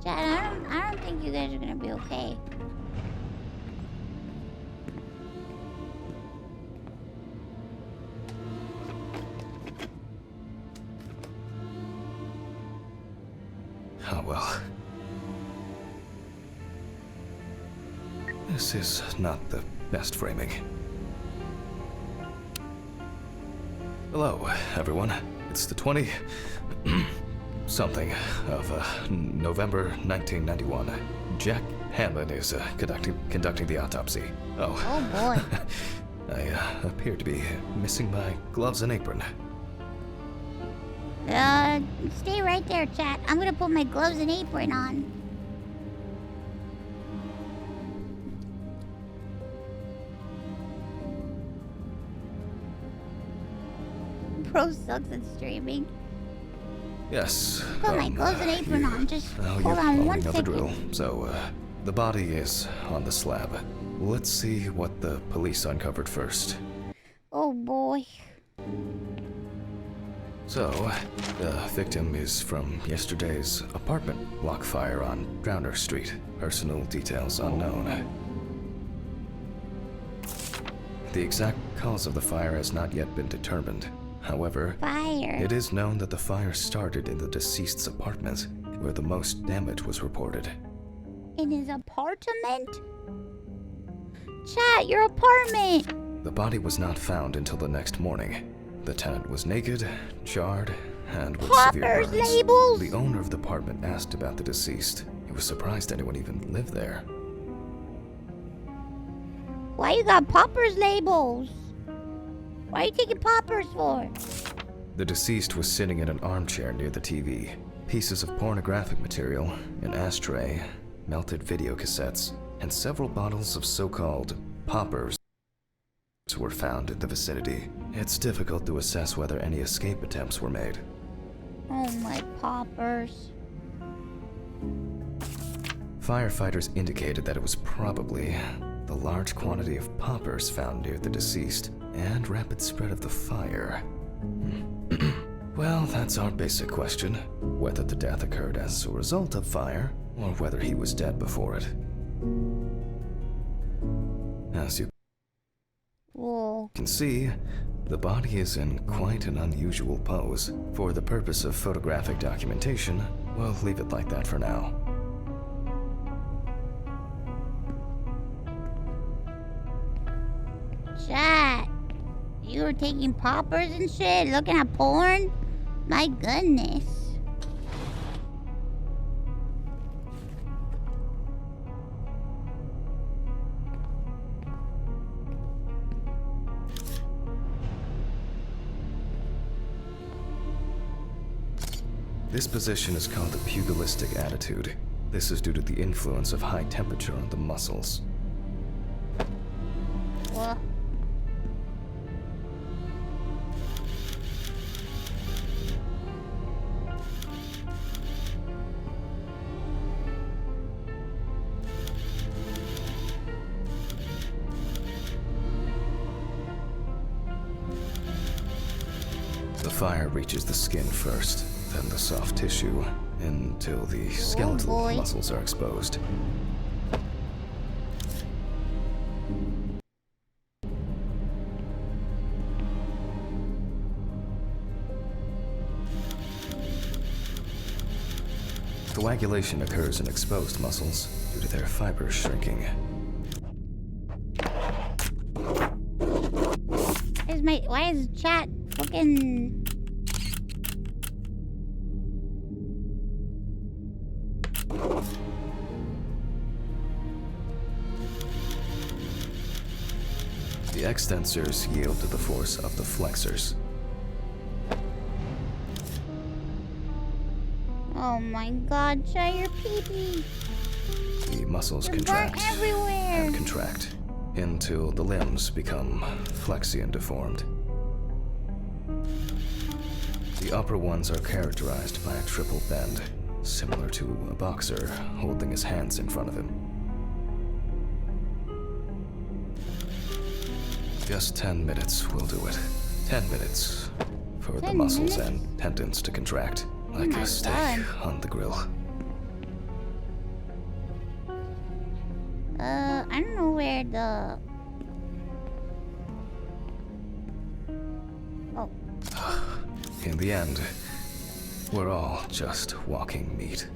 Chat, I don't think you guys are gonna be okay. Oh well. This is not the best framing. Hello, everyone. It's the 20 something of November 1991. Jack Hanlon is conducting the autopsy. Oh. Oh boy. I appear to be missing my gloves and apron. Stay right there, chat. I'm gonna put my gloves and apron on. Bro sucks at streaming. Yes. Put my gloves and apron on. Just Oh, hold you're on one following the second. drill. So, the body is on the slab. Let's see what the police uncovered first. Oh boy. So, the victim is from yesterday's apartment block fire on Drowner Street. Personal details unknown. The exact cause of the fire has not yet been determined. However, Fire. it is known that the fire started in the deceased's apartment, where the most damage was reported. In his apartment? Chat, your apartment! The body was not found until the next morning. The tenant was naked, charred, and with severe Poppers burns. labels! The owner of the apartment asked about the deceased. He was surprised anyone even lived there. Why you got poppers labels? Why are you taking poppers for? The deceased was sitting in an armchair near the TV. Pieces of pornographic material, an ashtray, melted video cassettes, and several bottles of so-called poppers were found in the vicinity. It's difficult to assess whether any escape attempts were made. Oh my poppers. Firefighters indicated that it was probably the large quantity of poppers found near the deceased and rapid spread of the fire. Well, that's our basic question. Whether the death occurred as a result of fire, or whether he was dead before it. As you Whoa. can see, the body is in quite an unusual pose. For the purpose of photographic documentation, we'll leave it like that for now. Chat. You were taking poppers and shit, looking at porn? My goodness. This position is called the pugilistic attitude. This is due to the influence of high temperature on the muscles. What? The fire reaches the skin first, then the soft tissue, until the skeletal boy. muscles are exposed. Coagulation occurs in exposed muscles due to their fibers shrinking. Why is chat fucking... The extensors yield to the force of the flexors. Oh my god, chat, your pee-pee. The muscles You're contract burnt everywhere. and contract until the limbs become flexy and deformed. The upper ones are characterized by a triple bend, similar to a boxer holding his hands in front of him. Just 10 minutes will do it. 10 minutes for the 10 muscles minutes? and tendons to contract, like my a steak God. on the grill. I don't know where the... Oh, In the end, we're all just walking meat.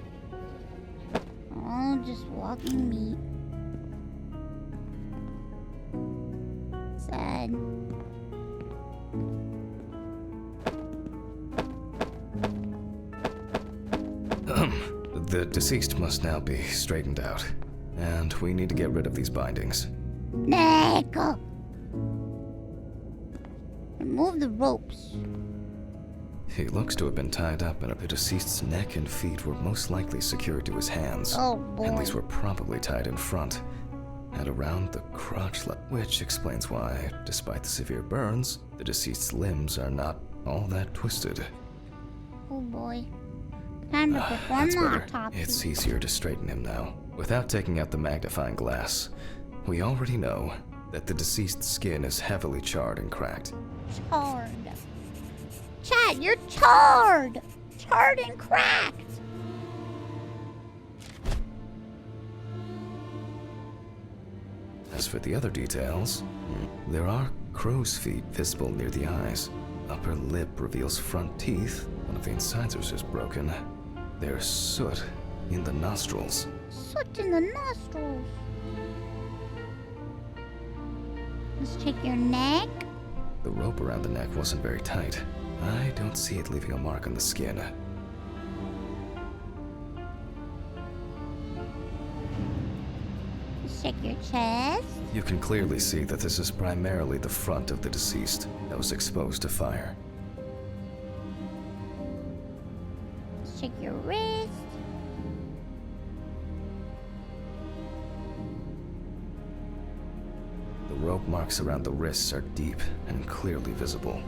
oh, just walking meat. sad. The deceased must now be straightened out, and we need to get rid of these bindings. Neck! Remove the ropes. He looks to have been tied up, and the deceased's neck and feet were most likely secured to his hands. Oh boy. And these were probably tied in front and around the crotch, which explains why, despite the severe burns, the deceased's limbs are not all that twisted. Oh boy. Time to perform That's the better. autopsy. It's easier to straighten him now. Without taking out the magnifying glass, we already know that the deceased's skin is heavily charred and cracked. Charred. Chad, you're charred! Charred and cracked! As for the other details, there are crow's feet visible near the eyes. Upper lip reveals front teeth. One of the incisors is broken. There's soot in the nostrils. Soot in the nostrils. Let's check your neck. The rope around the neck wasn't very tight. I don't see it leaving a mark on the skin. Let's check your chest. You can clearly see that this is primarily the front of the deceased that was exposed to fire. Let's check your wrist. The rope marks around the wrists are deep and clearly visible.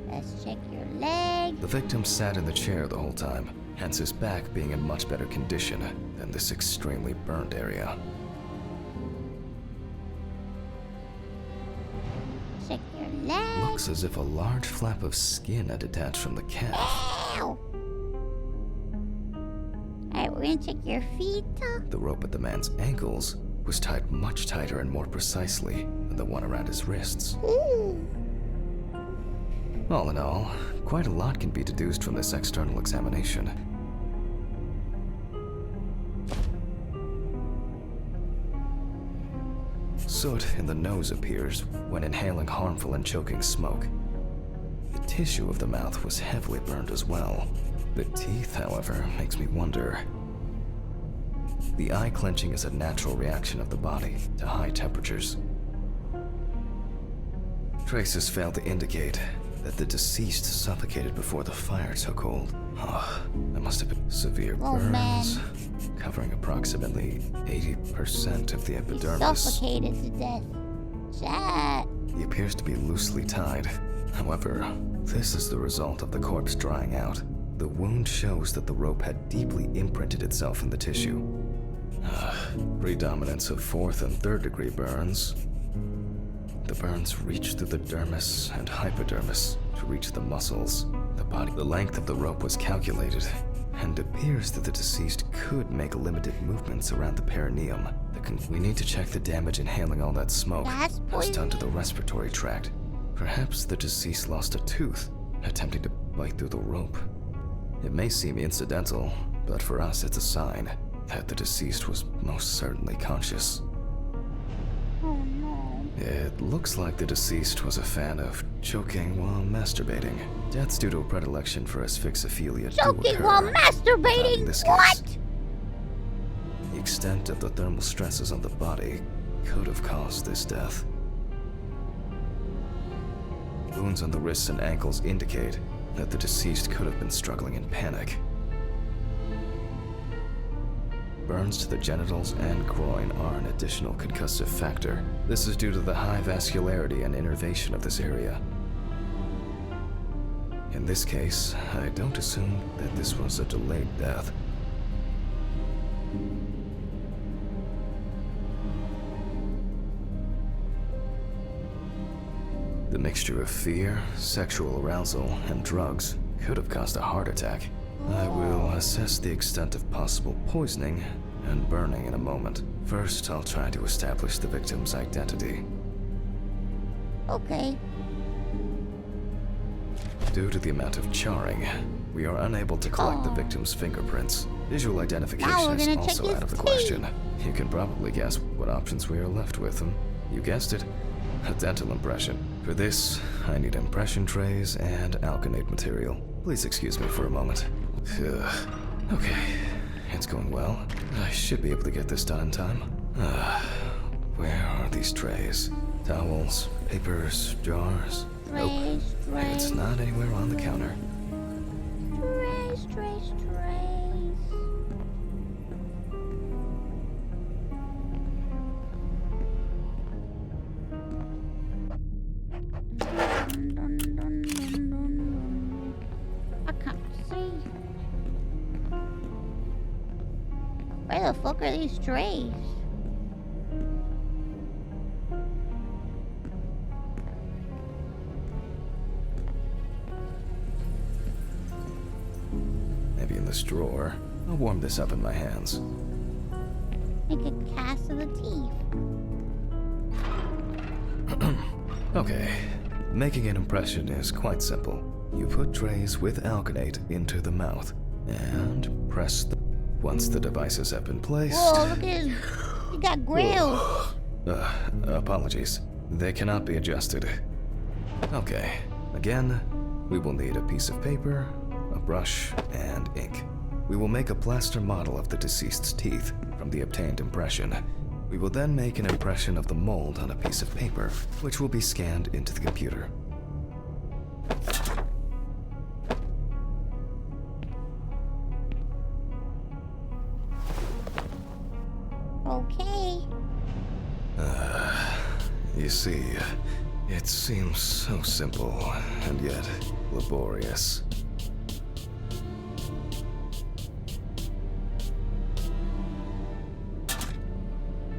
Let's check your leg. The victim sat in the chair the whole time, hence his back being in much better condition than this extremely burned area. Check your leg. Looks as if a large flap of skin had detached from the calf. Ow! Alright, we're gonna check your feet. The rope at the man's ankles was tied much tighter and more precisely than the one around his wrists. Ooh. All in all, quite a lot can be deduced from this external examination. Soot in the nose appears when inhaling harmful and choking smoke. The tissue of the mouth was heavily burned as well. The teeth, however, makes me wonder. The eye clenching is a natural reaction of the body to high temperatures. Traces fail to indicate that the deceased suffocated before the fire took hold. Oh, that must have been severe Oh, burns, man. covering approximately 80% of the He epidermis. suffocated to death. Chat. He appears to be loosely tied. However, this is the result of the corpse drying out. The wound shows that the rope had deeply imprinted itself in the tissue. Predominance of 4th and 3rd degree burns. The burns reach through the dermis and hypodermis to reach the muscles, the body. The length of the rope was calculated, and appears that the deceased could make limited movements around the perineum. We need to check the damage inhaling all that smoke Gas has done to the poisoning? respiratory tract. Perhaps the deceased lost a tooth, attempting to bite through the rope. It may seem incidental, but for us it's a sign that the deceased was most certainly conscious. Oh no. It looks like the deceased was a fan of choking while masturbating. Deaths due to a predilection for asphyxophilia do Choking occur, while but in masturbating? this What? case, the extent of the thermal stresses on the body could have caused this death. Wounds on the wrists and ankles indicate that the deceased could have been struggling in panic. Burns to the genitals and groin are an additional concussive factor. This is due to the high vascularity and innervation of this area. In this case, I don't assume that this was a delayed death. The mixture of fear, sexual arousal, and drugs could have caused a heart attack. I will assess the extent of possible poisoning and burning in a moment. First, I'll try to establish the victim's identity. Okay. Due to the amount of charring, we are unable to collect the victim's fingerprints. Visual Now identification we're is gonna check also his out of the teeth. question. You can probably guess what options we are left with. You guessed it, a dental impression. For this, I need impression trays and alkanate material. Please excuse me for a moment. Okay, it's going well. I should be able to get this done in time. Where are these trays? Towels, papers, jars? Nope. It's not anywhere on the counter. Trays. I can't see. Where the fuck are these trays? Maybe in this drawer. I'll warm this up in my hands. Make a cast of the teeth. Okay. Making an impression is quite simple. You put trays with alkanate into the mouth and press the... Once the devices have been placed... Whoa, look at his... He got grills. Apologies. They cannot be adjusted. Okay. Again, we will need a piece of paper, a brush, and ink. We will make a plaster model of the deceased's teeth from the obtained impression. We will then make an impression of the mold on a piece of paper, which will be scanned into the computer. Okay. You see, it seems so simple and yet laborious.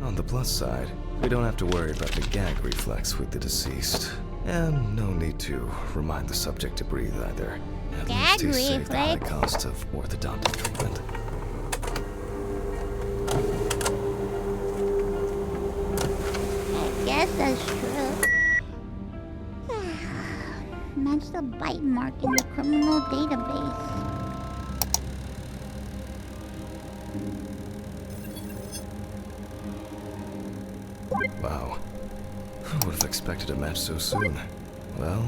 On the plus side, we don't have to worry about the gag reflex with the deceased. And no need to remind the subject to breathe either. At Gag least to save the high reflex? cost of orthodontic treatment. I guess that's true. Match the bite mark in the criminal database. Wow. Who would have expected a match so soon? Well,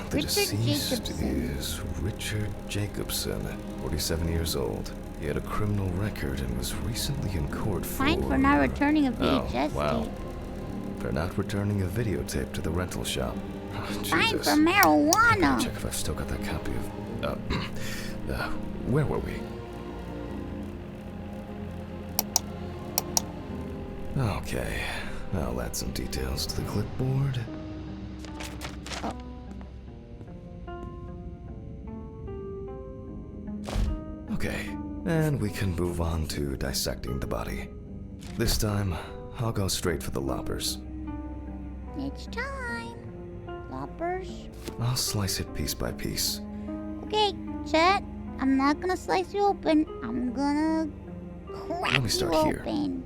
the Richard deceased Jacobson. is Richard Jacobson, 47 years old. He had a criminal record and was recently in court for... Fine for not returning a VHS wow. tape. For not returning a videotape to the rental shop. Oh, Fine Jesus. for marijuana. Check if I've still got that copy of... where were we? Okay, I'll add some details to the clipboard. Oh. Okay, and we can move on to dissecting the body. This time, I'll go straight for the loppers. It's time. Loppers. I'll slice it piece by piece. Okay, Chet. I'm not gonna slice you open. I'm gonna crack Let me start you here. open.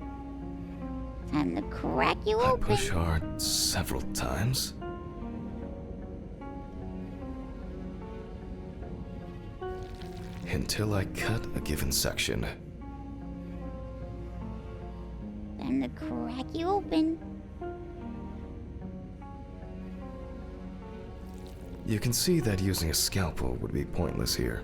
Time to crack you I open. push hard several times. Until I cut a given section. Time to crack you open. You can see that using a scalpel would be pointless here.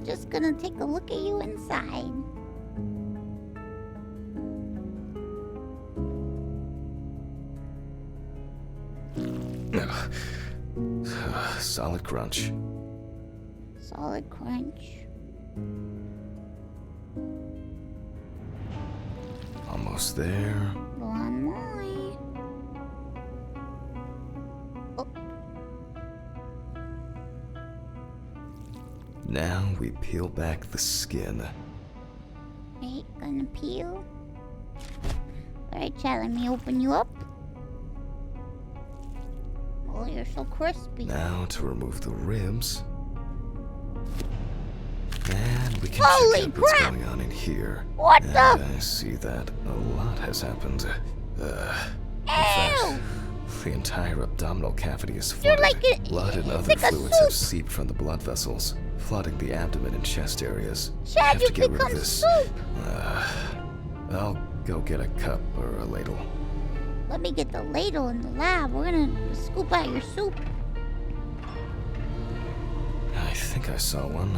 Just gonna take a look at you inside. Solid crunch. Solid crunch. Almost there. One more. Oh, Now we peel back the skin. wait, gonna peel. Alright, Chet, let me open you up. Oh, you're so crispy. Now to remove the ribs. And we can Holy check out what's crap! going on in here. What and the? I see that a lot has happened. In fact, the entire abdominal cavity is You're flooded. like Blood and it's other like a fluids have soup. seeped from the blood vessels, flooding the abdomen and chest areas. I Chad, have you to get rid of become this. soup. I'll go get a cup or a ladle. Let me get the ladle in the lab. We're gonna scoop out your soup. I think I saw one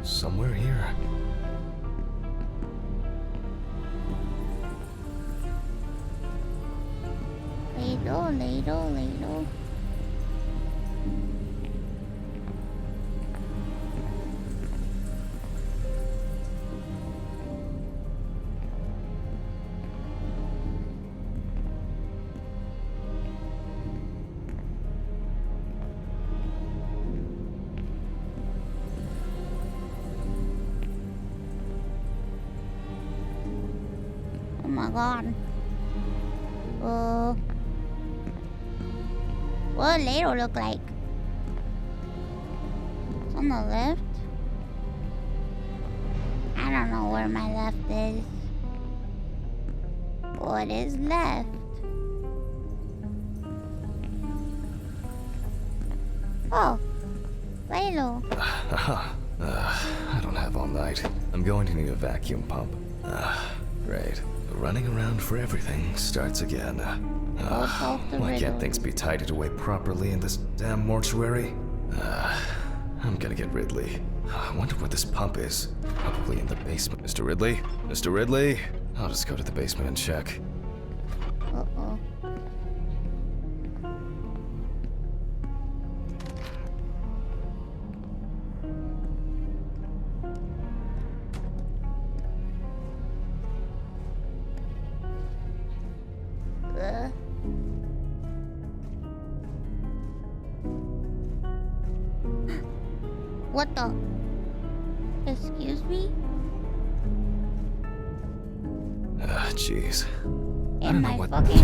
somewhere here. Ladle, ladle, ladle. Oh my god. What does ladle look like? It's on the left? I don't know where my left is. What is left? Oh, ladle. I don't have all night. I'm going to need a vacuum pump. Great. Running around for everything starts again. Why can't things be tidied away properly in this damn mortuary? I'm gonna get Ridley. I wonder where this pump is. Probably in the basement. Mr. Ridley? Mr. Ridley? I'll just go to the basement and check. Uh-oh. What the? Excuse me? Jeez. I In don't know my what fucking...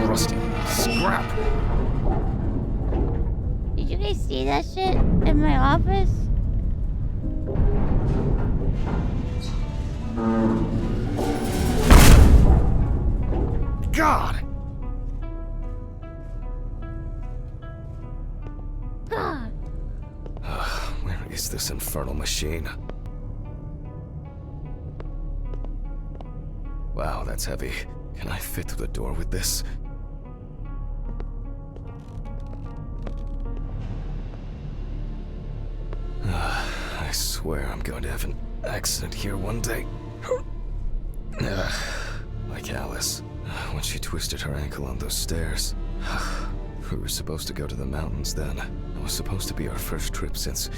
rusty scrap. Did you guys see that shit in my office? God! God. Where is this infernal machine? Wow, that's heavy. Can I fit through the door with this? I swear I'm going to have an accident here one day. Like Alice, when she twisted her ankle on those stairs. We were supposed to go to the mountains then. It was supposed to be our first trip since...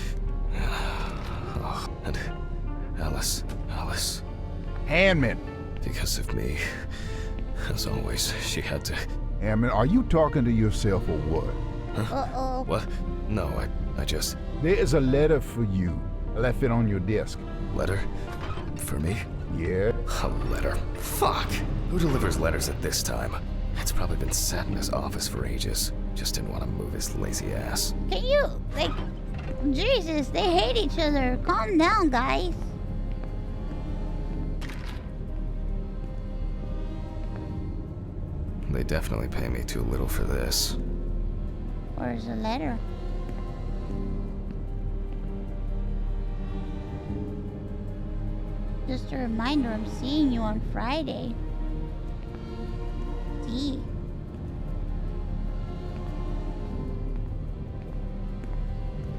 and Alice. Hammond. Because of me. As always, she had to... Hammond, are you talking to yourself or what? Uh-oh. What? No, I just... There is a letter for you. I left it on your desk. Letter? For me? Yeah? A letter? Fuck! Who delivers letters at this time? It's probably been sat in his office for ages. Just didn't want to move his lazy ass. Can you, like... Jesus, they hate each other. Calm down, guys. They definitely pay me too little for this. Where's the letter? Just a reminder, I'm seeing you on Friday. D.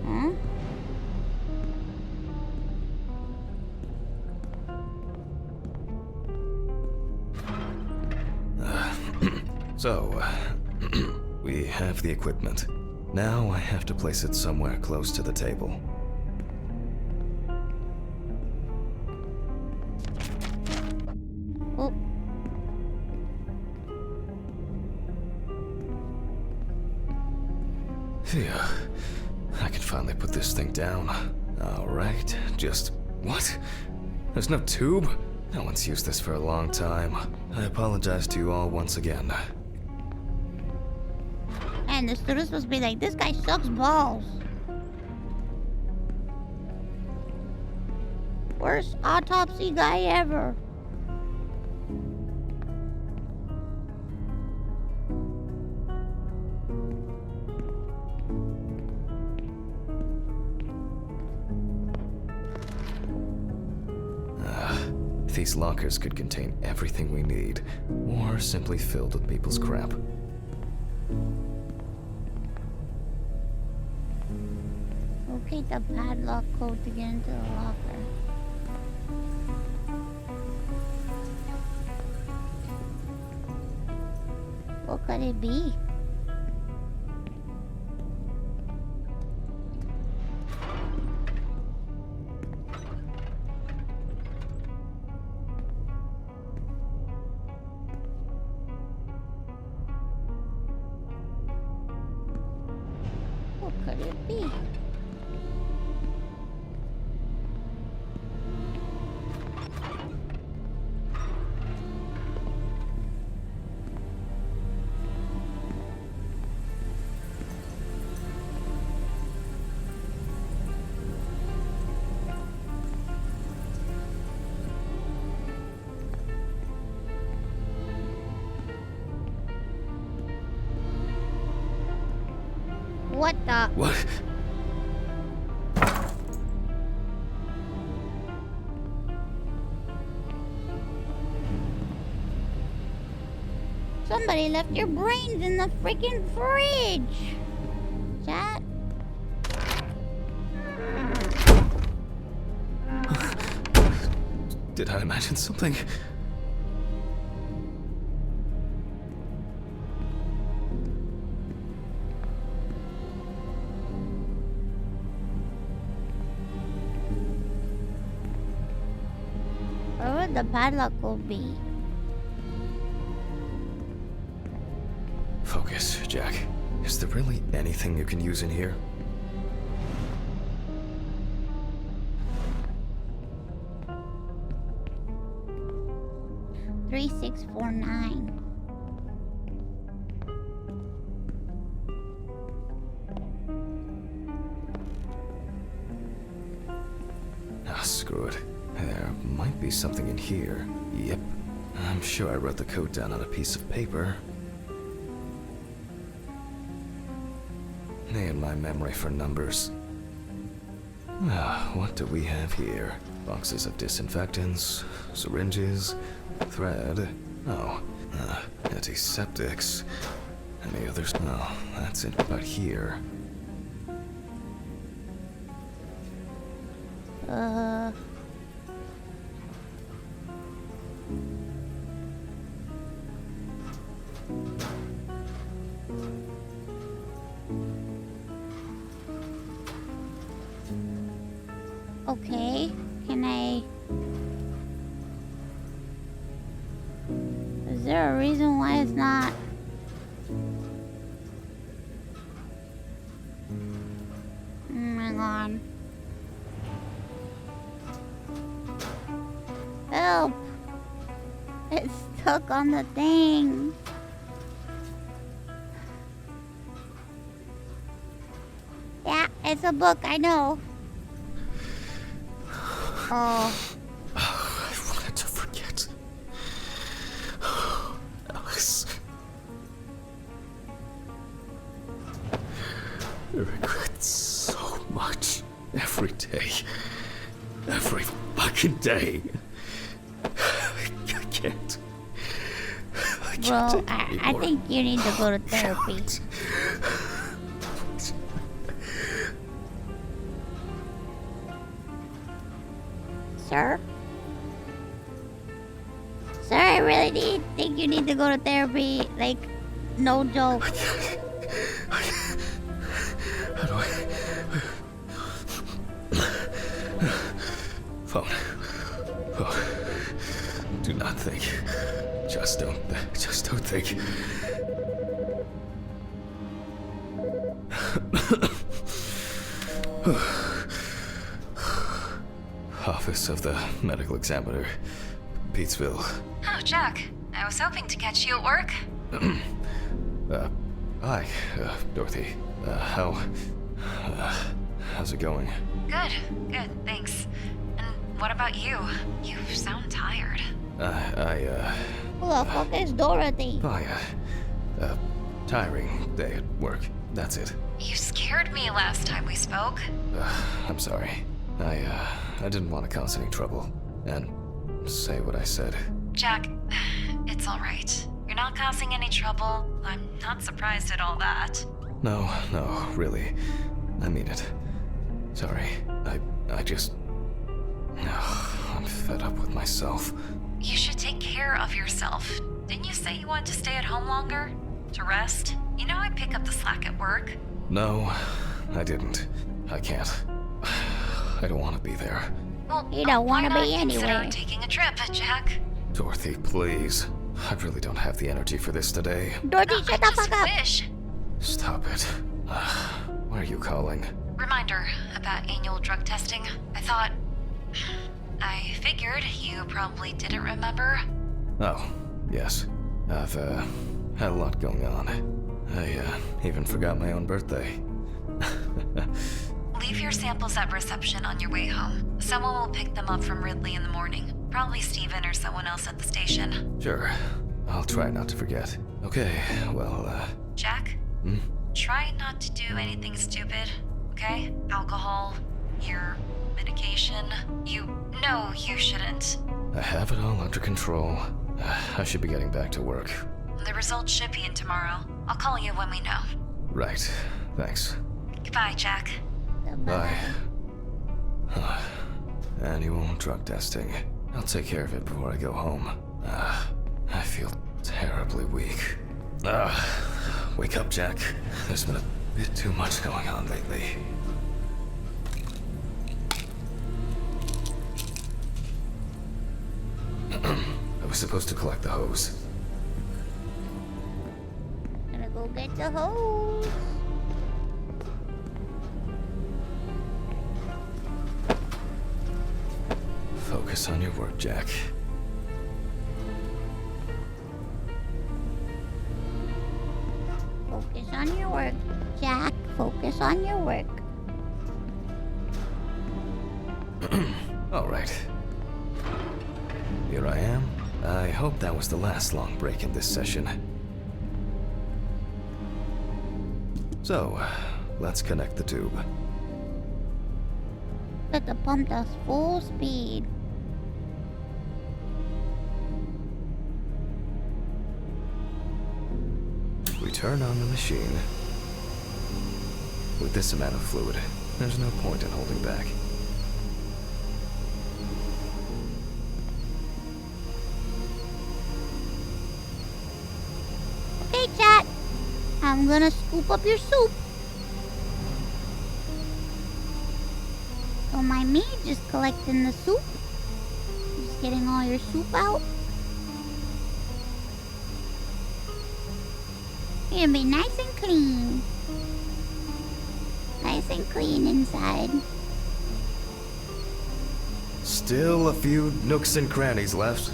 Huh? So, we have the equipment. Now I have to place it somewhere close to the table. Oh. Phew. I can finally put this thing down. Alright, just... What? There's no tube? No one's used this for a long time. I apologize to you all once again. And the student's supposed to be like, this guy sucks balls. Worst autopsy guy ever. these lockers could contain everything we need, or simply filled with people's crap. Locate the padlock code to get into the locker. What could it be? What could it be? What the? What? Somebody left your brains in the freaking fridge. Chat. Did I imagine something? Where would the padlock code be? Focus, Jack. Is there really anything you can use in here? Three, 6, 4, 9. Ah, screw it. There might be something in here. Yep. I'm sure I wrote the code down on a piece of paper. And my memory for numbers. Ah, what do we have here? Boxes of disinfectants, syringes, thread. Oh, antiseptics. Any others? No, that's it. But here. Okay, can I... Is there a reason why it's not... Oh my god. Help! It's stuck on the thing. Yeah, it's a book, I know. Oh. I wanted to forget. Alice. I regret so much. Every day. Every fucking day. I can't. I can't Well, take it I anymore. think you need to go to therapy. Sir? Sir, I really think you need to go to therapy. Like, no joke. How do I... Phone. Oh. Do not think. Just don't think. Office of the Medical Examiner, Peatsville. Oh, Jack. I was hoping to catch you at work. Hi, Dorothy. How's it going? Good, thanks. And what about you? You sound tired. Who the fuck is Dorothy? Tiring day at work. That's it. You scared me last time we spoke. I'm sorry. I didn't want to cause any trouble. And say what I said. Jack, it's alright. You're not causing any trouble. I'm not surprised at all that. No, really. I mean it. Sorry. I just... I'm fed up with myself. You should take care of yourself. Didn't you say you wanted to stay at home longer? To rest? You know I pick up the slack at work. No, I didn't. I can't. I don't want to be there. Well, You don't why wanna not be consider anyway. taking a trip, Jack? Dorothy, please. I really don't have the energy for this today. Dorothy, I shut the just fuck up. wish. Stop it. Why are you calling? Reminder about annual drug testing. I figured you probably didn't remember. Oh, yes. I've, had a lot going on. I, even forgot my own birthday. Leave your samples at reception on your way home. Someone will pick them up from Ridley in the morning. Probably Steven or someone else at the station. Sure. I'll try not to forget. Okay, well, Jack? Try not to do anything stupid, okay? Alcohol, your medication. No, you shouldn't. I have it all under control. I should be getting back to work. The results should be in tomorrow. I'll call you when we know. Right. Thanks. Goodbye, Jack. Bye. Annual drug testing. I'll take care of it before I go home. I feel terribly weak. Wake up, Jack. There's been a bit too much going on lately. I was supposed to collect the hose. Gonna go get the hose. Focus on your work, Jack. Focus on your work, Jack. Focus on your work. All right. Here I am. I hope that was the last long break in this session. So, let's connect the tube. Let the pump does full speed. We turn on the machine. With this amount of fluid, there's no point in holding back. Okay, chat. I'm gonna scoop up your soup. Don't mind me, just collecting the soup. Just getting all your soup out. You're gonna be nice and clean. Nice and clean inside. Still a few nooks and crannies left.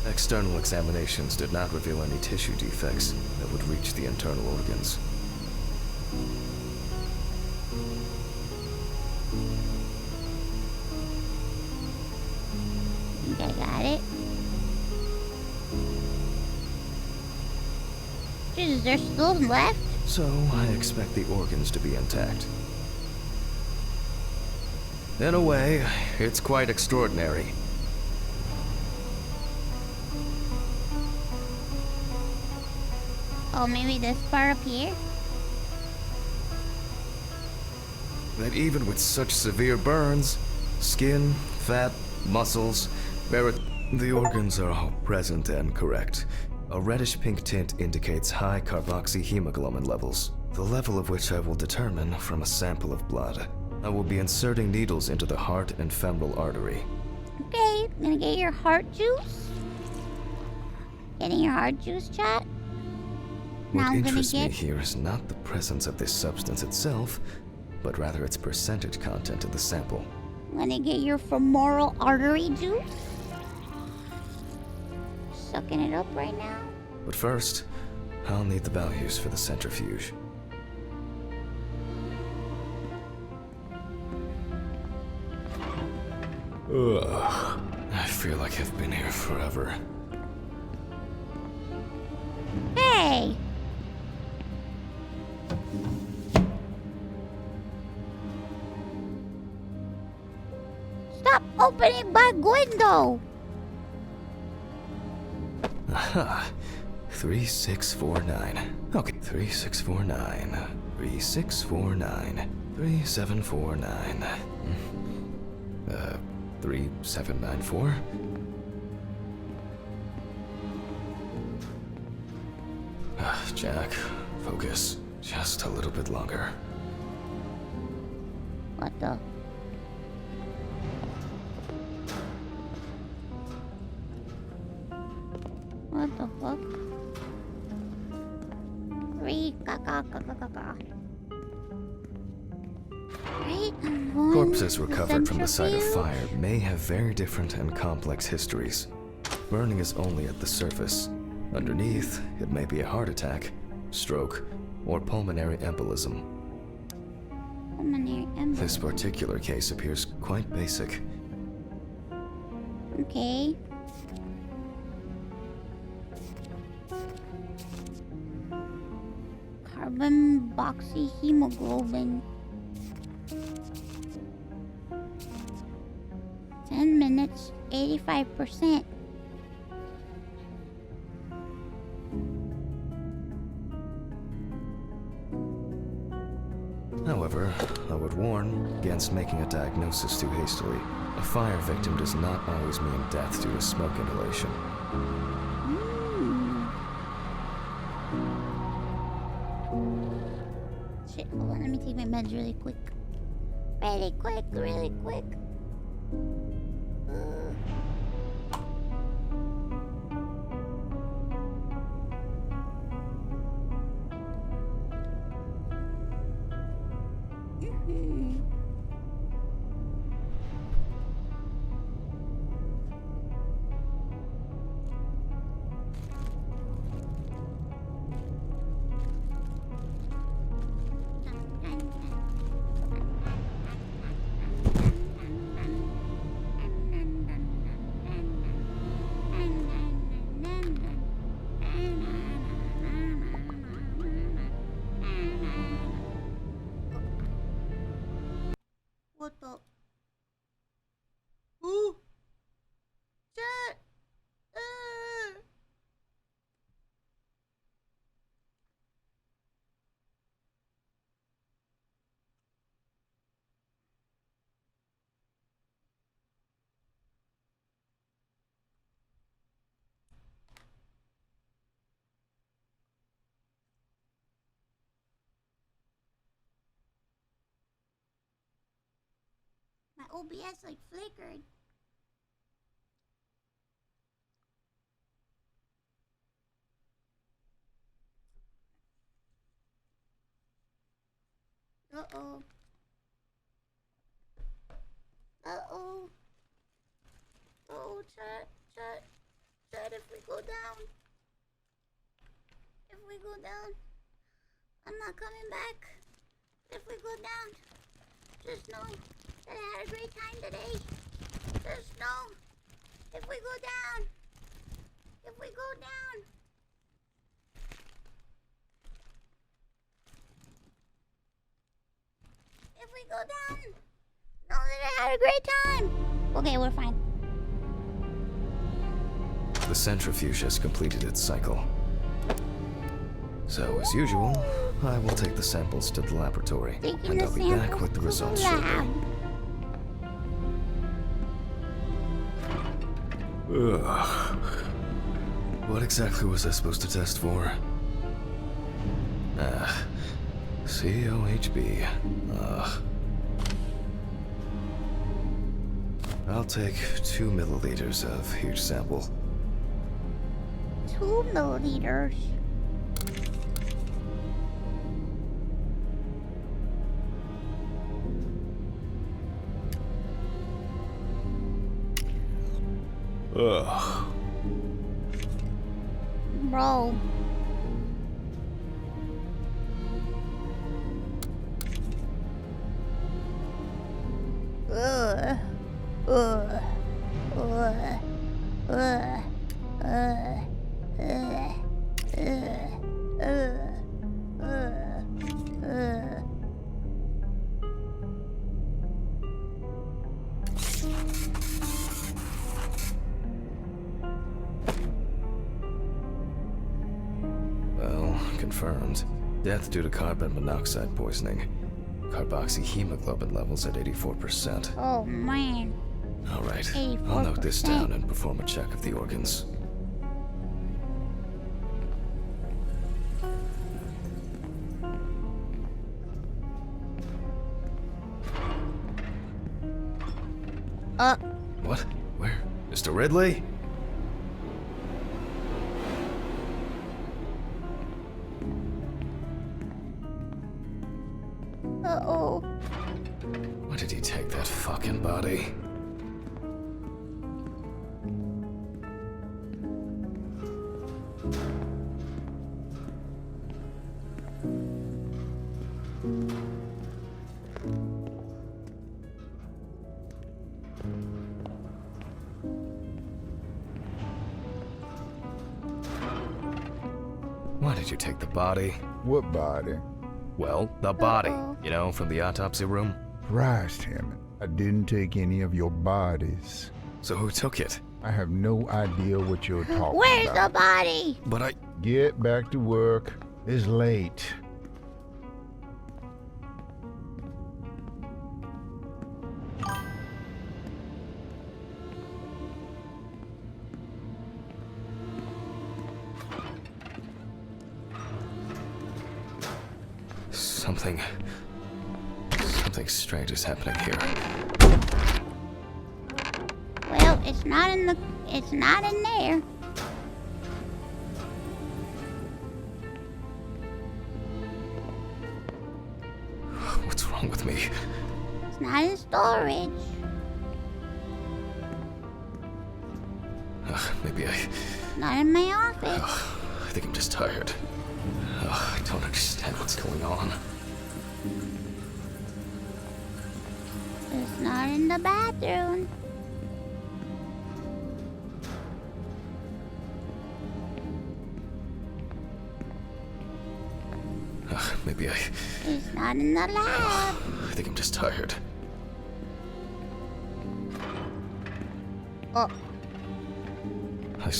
External examinations did not reveal any tissue defects that would reach the internal organs. I think I got it. Jesus, there's still left? So, I expect the organs to be intact. In a way, it's quite extraordinary. Oh, maybe this part up here? That even with such severe burns, skin, fat, muscles, the organs are all present and correct. A reddish-pink tint indicates high carboxyhemoglobin levels, the level of which I will determine from a sample of blood. I will be inserting needles into the heart and femoral artery. Okay, gonna get your heart juice. Getting your heart juice, chat. Now What I'm gonna interests me get... here is not the presence of this substance itself, but rather its percentage content in the sample. I'm gonna get your femoral artery juice. Sucking it up right now. But first, I'll need the values for the centrifuge. Ugh. I feel like I've been here forever. Hey! Stop opening my window! Aha. 3649. Okay, 3649. 3649. 3749. 3794. Jack, focus. Just a little bit longer. What the? What the fuck? Right, and one. Corpses recovered from the site of centrifuge. fire may have very different and complex histories. Burning is only at the surface. Underneath, it may be a heart attack, stroke, or pulmonary embolism. Pulmonary embolism. This particular case appears quite basic. Okay. Carbon hemoglobin. 10 minutes, 85%. However, I would warn against making a diagnosis too hastily. A fire victim does not always mean death due to smoke inhalation. Shit, hold on, let me take my meds really quick. Really quick, really quick. What the? Ooh! Shit! My OBS like flickered. Uh-oh. Uh-oh. Oh, chat. Chat, if we go down. If we go down, I'm not coming back. If we go down, just know that I had a great time today. Just know, if we go down, if we go down. If we go down, know that I had a great time. Okay, we're fine. The centrifuge has completed its cycle. So, as usual, I will take the samples to the laboratory, Taking and the I'll be back samples with the to results lab. shortly. Ugh. What exactly was I supposed to test for? COHB. I'll take 2 milliliters of each sample. 2 milliliters. Ugh. Bro. Well, confirmed. Death due to carbon monoxide poisoning. Carboxyhemoglobin levels at 84%. Oh man. Alright, I'll note this 84%. down and perform a check of the organs. What? Where? Mr. Ridley? Uh-oh. Why did he take that fucking body? Why did you take the body? What body? Well, the body. Uh-oh. You know, from the autopsy room. Christ, Hammond. I didn't take any of your bodies. So who took it? I have no idea what you're talking Where's the about. body? But I... Get back to work. It's late. Something strange is happening here. Well, it's not in there. What's wrong with me? It's not in storage. Maybe Not in my office. I think I'm just tired. I don't understand what's going on. It's not in the bathroom. Maybe It's not in the lab. I think I'm just tired. Oh, I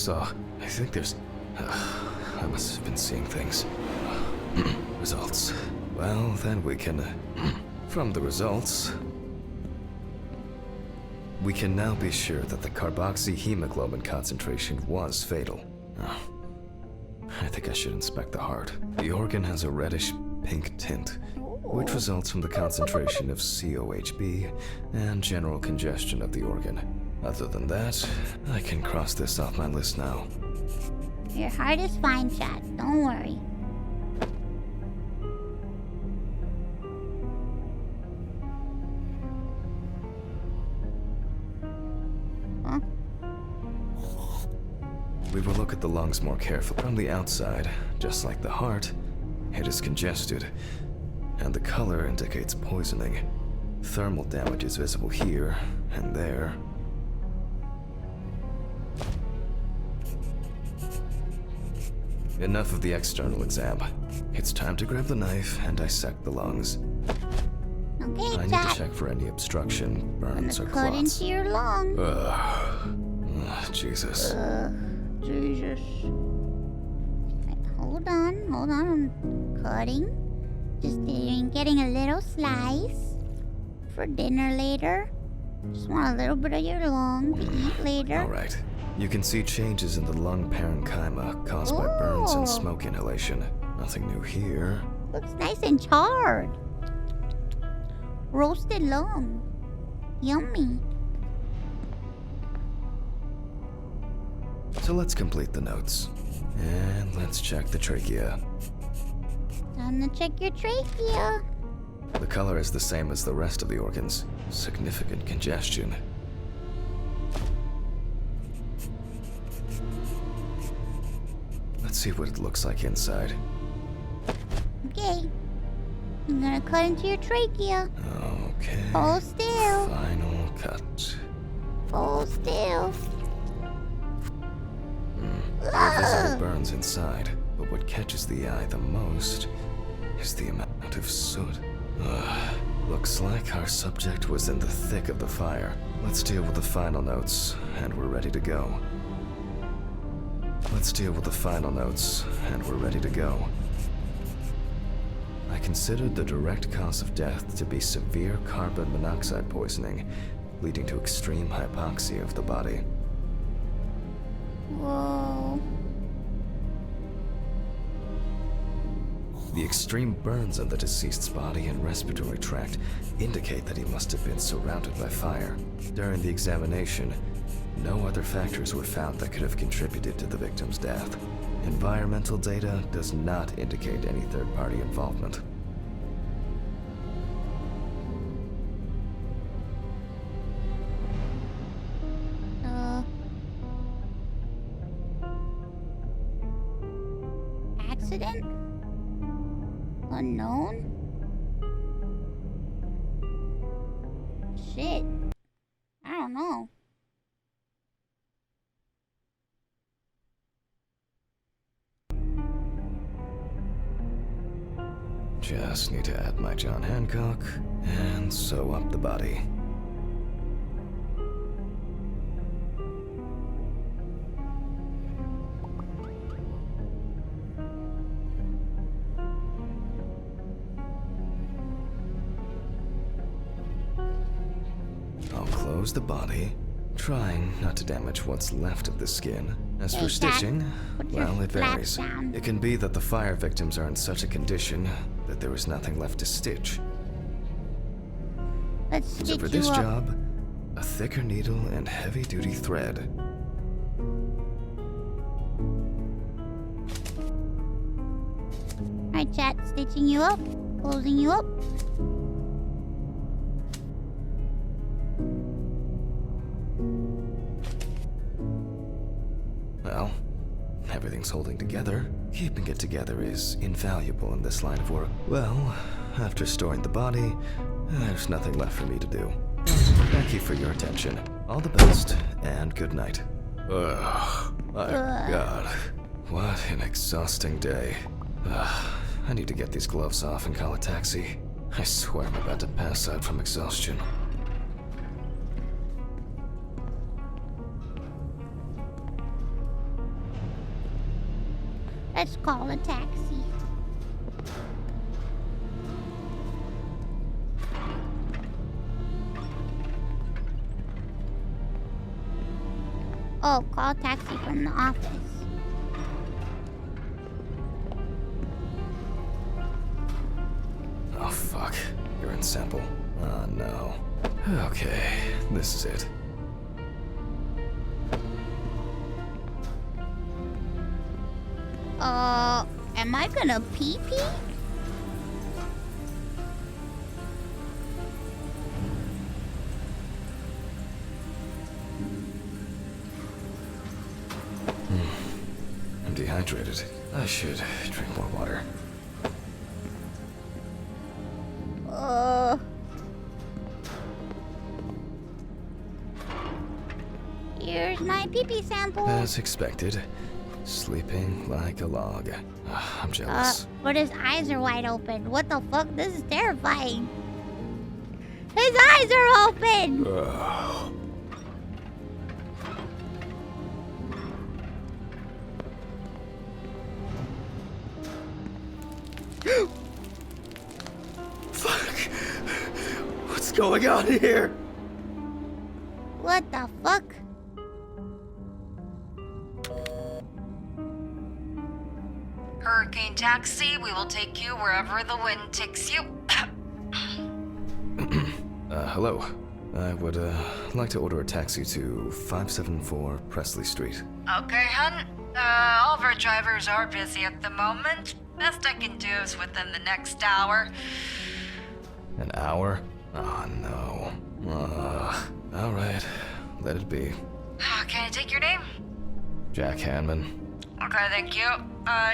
think there's... I must have been seeing things. Results. Well, then we can... from the results... We can now be sure that the carboxyhemoglobin concentration was fatal. I think I should inspect the heart. The organ has a reddish pink tint, which results from the concentration of COHB and general congestion of the organ. Other than that, I can cross this off my list now. your heart is fine, Chad. Don't worry. Huh? We will look at the lungs more carefully. From the outside, just like the heart, it is congested, and the color indicates poisoning. Thermal damage is visible here and there. Enough of the external exam. It's time to grab the knife and dissect the lungs. Okay, I need Chad. to check for any obstruction, burns, or Cut clots. into your lung. Jesus. Jesus. Hold on. I'm cutting. Just getting a little slice for dinner later. Just want a little bit of your lung to eat later. Alright. You can see changes in the lung parenchyma caused by burns Oh. and smoke inhalation. Nothing new here. Looks nice and charred. Roasted lung. Yummy. So let's complete the notes. And let's check the trachea. Time to check your trachea. The color is the same as the rest of the organs. Significant congestion. Let's see what it looks like inside. Okay. I'm gonna cut into your trachea. Okay. Hold still. Final cut. Full still. There are visible burns inside, but what catches the eye the most is the amount of soot. Looks like our subject was in the thick of the fire. Let's deal with the final notes, and we're ready to go. I considered the direct cause of death to be severe carbon monoxide poisoning, leading to extreme hypoxia of the body. Whoa. The extreme burns on the deceased's body and respiratory tract indicate that he must have been surrounded by fire. During the examination, no other factors were found that could have contributed to the victim's death. Environmental data does not indicate any third-party involvement. Accident? Unknown? Shit. I don't know. Just need to add my John Hancock and sew up the body. I'll close the body, trying not to damage what's left of the skin. As for Hey, Dad, stitching, put your well, it flaps varies. down. It can be that the fire victims are in such a condition that there is nothing left to stitch. Let's So stitch for you this up. job, a thicker needle and heavy-duty thread. Alright, chat. Stitching you up. Closing you up. Well, everything's holding together. Keeping it together is invaluable in this line of work. Well, after storing the body, there's nothing left for me to do. Thank you for your attention. All the best, and good night. Ugh, my God. What an exhausting day. I need to get these gloves off and call a taxi. I swear I'm about to pass out from exhaustion. Let's call a taxi. Oh, call a taxi from the office. Oh fuck, you're in sample. Oh no. Okay, this is it. Am I gonna pee-pee? I'm dehydrated. I should drink more water. Here's my pee-pee sample. As expected, sleeping like a log. I'm jealous. But his eyes are wide open. What the fuck? This is terrifying. His eyes are open! Ugh. Fuck! What's going on here? What the fuck? Hurricane Taxi, we will take you wherever the wind takes you. Hello. I would, like to order a taxi to 574 Presley Street. Okay, hun. All of our drivers are busy at the moment. Best I can do is within the next hour. An hour? Oh, no. Alright. Let it be. Can I take your name? Jack Hanman. Okay, thank you.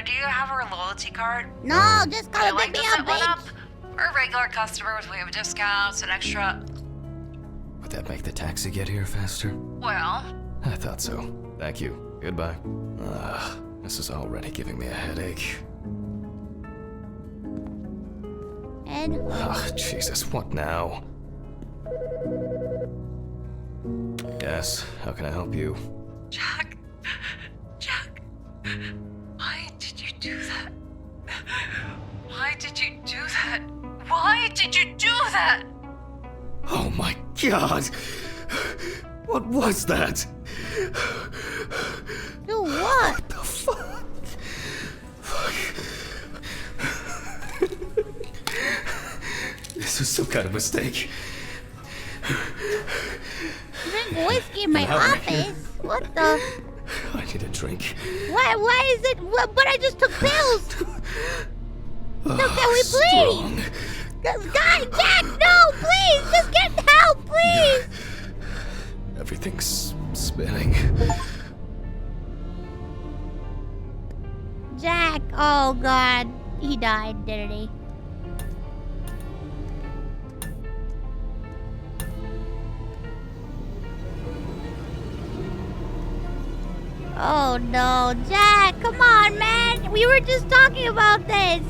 Do you have our loyalty card? No, just Would you call like it to me set up, one up? bitch. For regular customers, we have discounts and extra. Would that make the taxi get here faster? Well, I thought so. Thank you. Goodbye. This is already giving me a headache. And Jesus, what now? Yes, how can I help you? Jack, why did you do that? Why did you do that? Why did you do that? Oh my god! What was that? do what? What the fuck? This was some kind of mistake. Drink whiskey in my office? What the? I need a drink. Why is it? But I just took pills. No, can we Strong. please? God, Jack, no, please, just get help, please. Everything's spinning. Jack, oh God, he died, didn't he? Oh no, Jack, come on, man. We were just talking about this.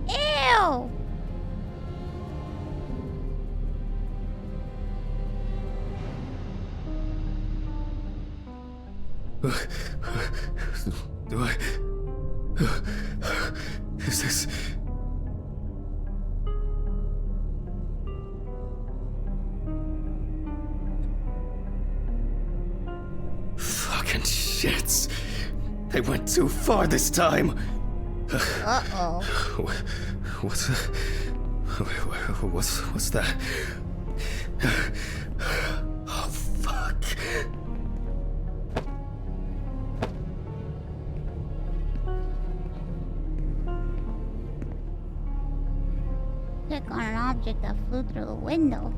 Ew. Do I... Is this... Fucking shits. They went too far this time. Uh-oh. What's that? Oh, fuck. Click on an object that flew through the window.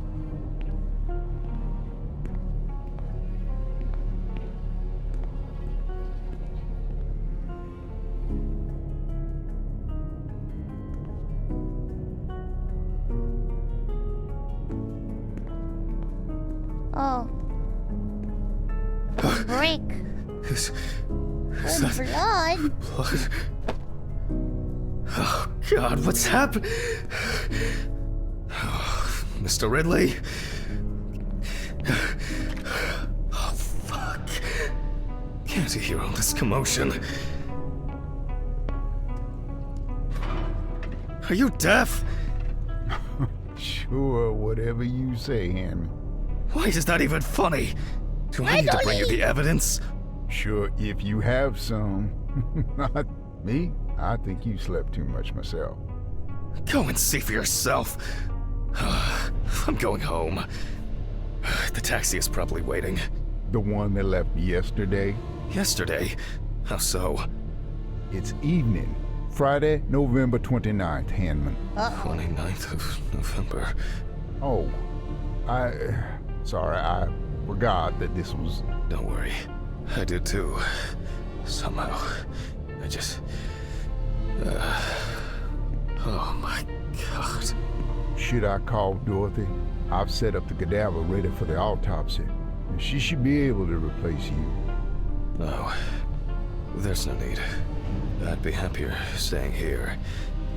Oh. A brick. Is With that blood. blood? Oh, God, what's happened? Oh, Mr. Ridley? Oh, fuck. Can't you hear all this commotion? Are you deaf? Sure, whatever you say, Henry. Why is that even funny? Do I need to bring you the evidence? Sure, if you have some. Not me. I think you slept too much myself. Go and see for yourself. I'm going home. The taxi is probably waiting. The one that left yesterday? Yesterday? How so? It's evening. Friday, November 29th, Hanman. 29th of November. Oh, sorry, I forgot that this was... Don't worry. I did too. Somehow. I just... oh my God. Should I call Dorothy? I've set up the cadaver ready for the autopsy. And she should be able to replace you. No. There's no need. I'd be happier staying here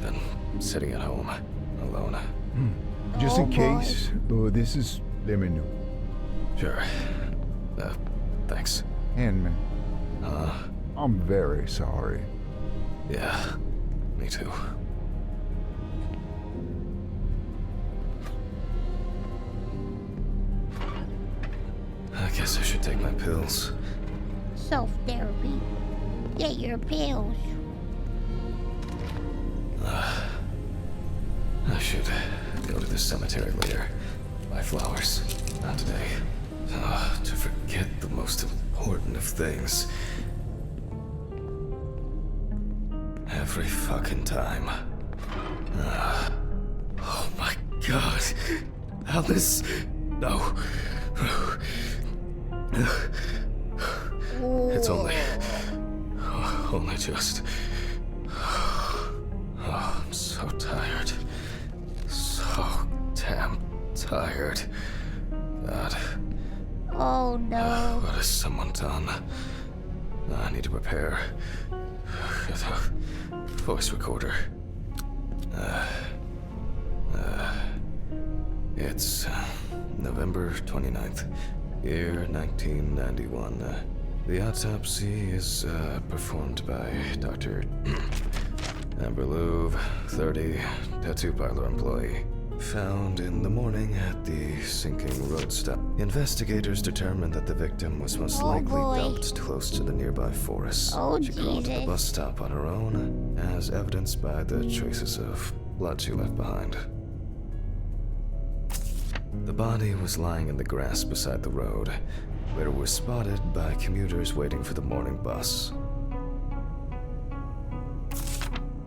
than sitting at home alone. Just Oh, in case, this is... Let me know. Sure. Thanks. Hanman, I'm very sorry. Yeah. Me too. I guess I should take my pills. Self-therapy. Get your pills. I should go to the cemetery later. Buy flowers. Not today. To forget the most important of things. Every fucking time. Oh my god. Alice. No. It's only just. Oh, I'm so tired. So damn tired. God. Oh no. What has someone done? I need to prepare. The voice recorder. It's November 29th, year 1991. The autopsy is performed by Dr. Amber Louve, 30, tattoo parlor employee. Found in the morning at the sinking road stop. Investigators determined that the victim was most likely dumped close to the nearby forest. She crawled to the bus stop on her own, as evidenced by the traces of blood she left behind. The body was lying in the grass beside the road, where it was spotted by commuters waiting for the morning bus.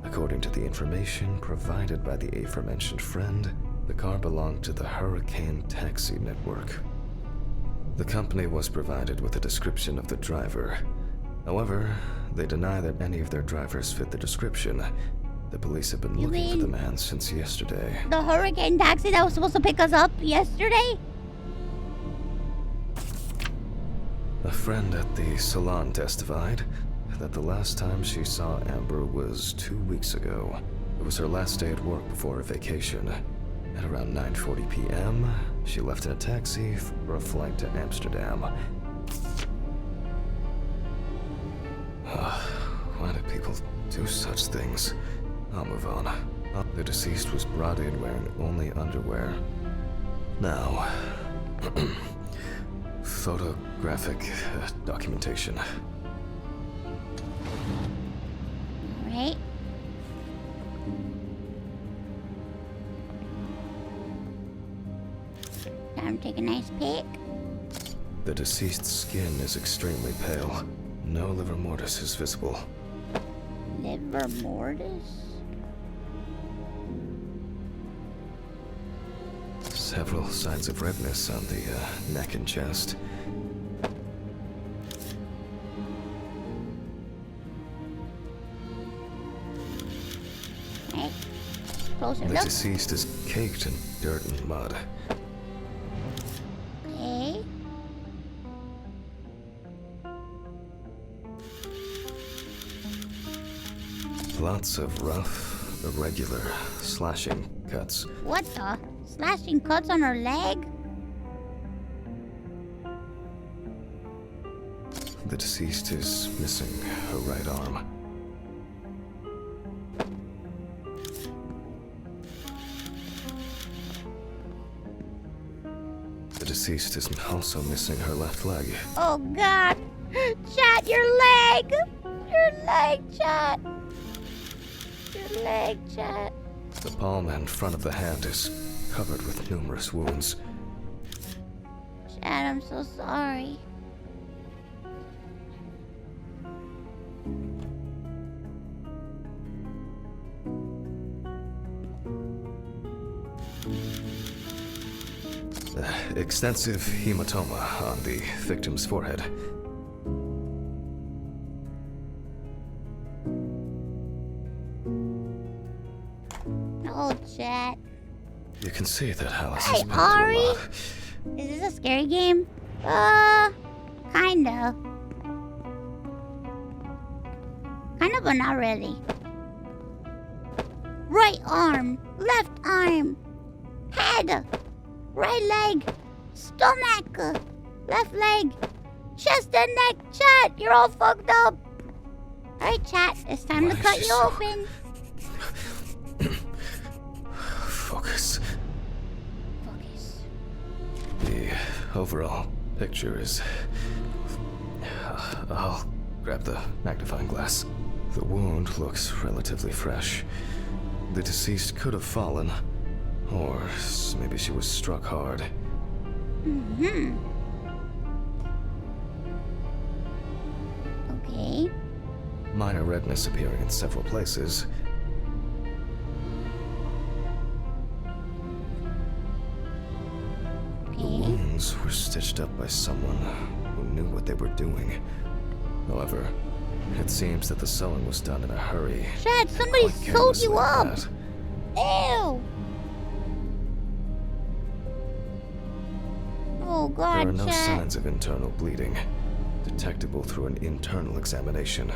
According to the information provided by the aforementioned friend, the car belonged to the Hurricane Taxi Network. The company was provided with a description of the driver. However, they deny that any of their drivers fit the description. The police have been looking for the man since yesterday. The Hurricane Taxi that was supposed to pick us up yesterday? A friend at the salon testified that the last time she saw Amber was 2 weeks ago. It was her last day at work before her vacation. At around 9:40 p.m., she left in a taxi for a flight to Amsterdam. Why do people do such things? I'll move on. The deceased was brought in wearing only underwear. Now, photographic documentation. Alright. Time to take a nice pic. The deceased's skin is extremely pale. No livor mortis is visible. Liver mortis? Several signs of redness on the neck and chest. Right. Closer The look. deceased is caked in dirt and mud. Okay. Lots of rough, irregular slashing cuts. What the? Slashing cuts on her leg? The deceased is missing her right arm. The deceased is also missing her left leg. Oh god! Chat, your leg! Your leg, chat! Your leg, chat. The palm and front of the hand is covered with numerous wounds. Chat, I'm so sorry. Extensive hematoma on the victim's forehead. No, chat. You can see that Alice Hey, has been Ari? through a lot. Is this a scary game? Kinda. Kinda, but not really. Right arm, left arm, head, right leg, stomach, left leg, chest and neck. Chat, you're all fucked up. Alright, chat, it's time Why to is cut she you so- open. Focus. Focus. The overall picture is... I'll grab the magnifying glass. The wound looks relatively fresh. The deceased could have fallen, or maybe she was struck hard. Mm-hmm. Okay. Minor redness appearing in several places. The wounds were stitched up by someone who knew what they were doing. However, it seems that the sewing was done in a hurry. Chad, somebody quite sewed you carelessly at up. that. Ew. Oh God, There are no Chad. signs of internal bleeding, detectable through an internal examination.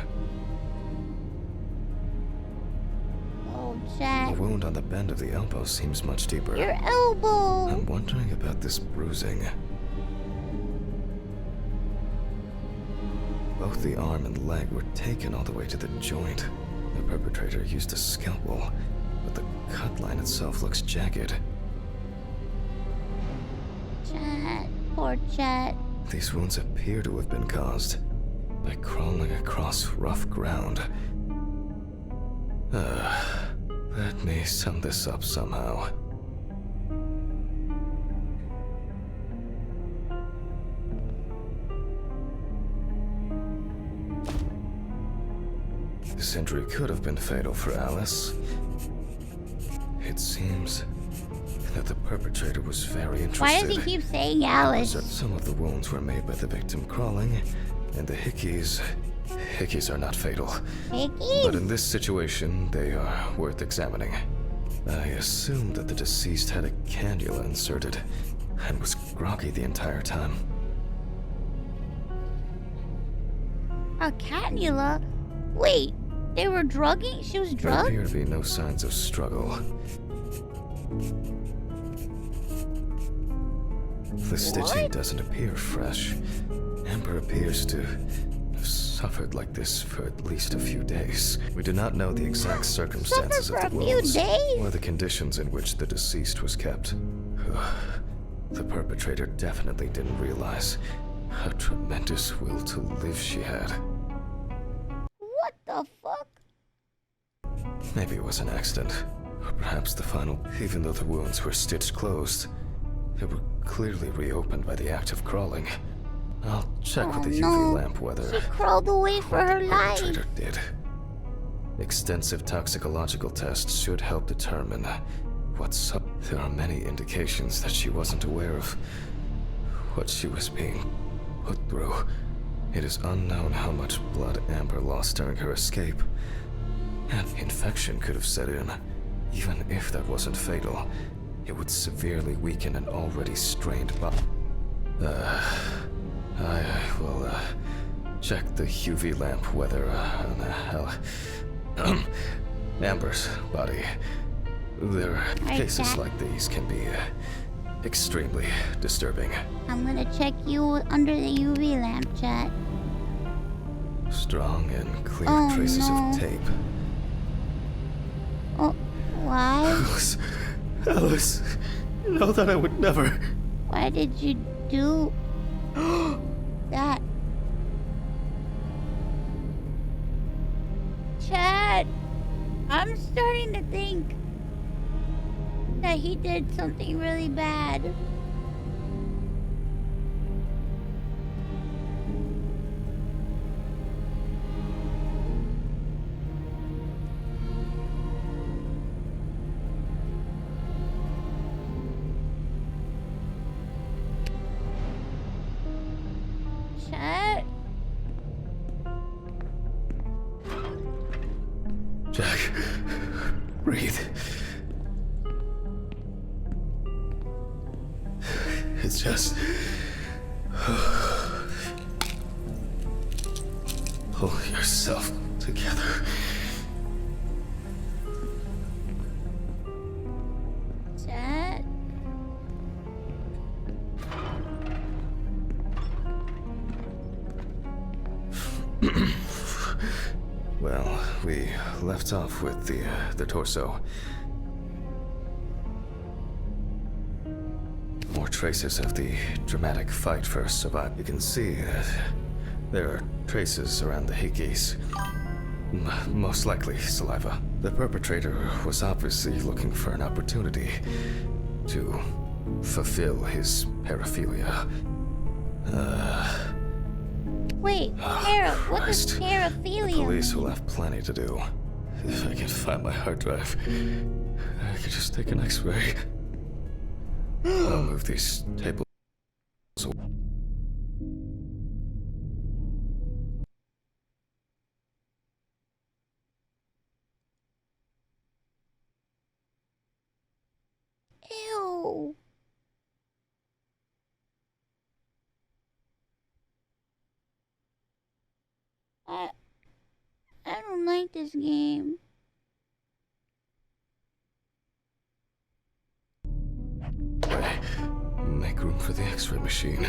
Oh, The Chad. wound on the bend of the elbow seems much deeper. Your elbow. I'm wondering about this bruising. Both the arm and leg were taken all the way to the joint. The perpetrator used a scalpel, but the cut line itself looks jagged. Chad. Poor Chad. These wounds appear to have been caused by crawling across rough ground. Let me sum this up somehow. This injury could have been fatal for Alice. It seems that the perpetrator was very interested. Why does he keep saying Alice? Some of the wounds were made by the victim crawling, and the hickeys are not fatal. But Hickeys? in this situation, they are worth examining. I assume that the deceased had a cannula inserted and was groggy the entire time. A cannula? Wait, they were drugging? She was There drugged? appear to be no signs of struggle. The stitching What? doesn't appear fresh. Amber appears to have suffered like this for at least a few days. We do not know the exact circumstances Suffered of for the a few wounds days? or the conditions in which the deceased was kept. The perpetrator definitely didn't realize how tremendous will to live she had. What the fuck? Maybe it was an accident, or perhaps the final. Even though the wounds were stitched closed, they were clearly reopened by the act of crawling. I'll check with the UV no. lamp whether She crawled away for her the life. perpetrator did. Extensive toxicological tests should help determine what's up. There are many indications that she wasn't aware of what she was being put through. It is unknown how much blood Amber lost during her escape. An infection could have set in. Even if that wasn't fatal, it would severely weaken an already strained body. I will check the UV lamp whether Amber's body. There are Right, cases Jack. like these can be extremely disturbing. I'm gonna check you under the UV lamp, chat. Strong and clear Oh, traces no. of tape. Oh, why? Alice, you know that I would never. Why did you do that? Chad, I'm starting to think that he did something really bad. Chad? Jack, breathe. It's just. Pull yourself together. Chad? Well, we left off with the torso. More traces of the dramatic fight for survival. You can see that there are traces around the hickeys. Most likely saliva. The perpetrator was obviously looking for an opportunity to fulfill his paraphilia. Wait, what is Christ. The paraphilia? police will have plenty to do. If I can find my hard drive, I could just take an x-ray. I'll move these tables. Ew. I don't like this game. Make room for the x-ray machine.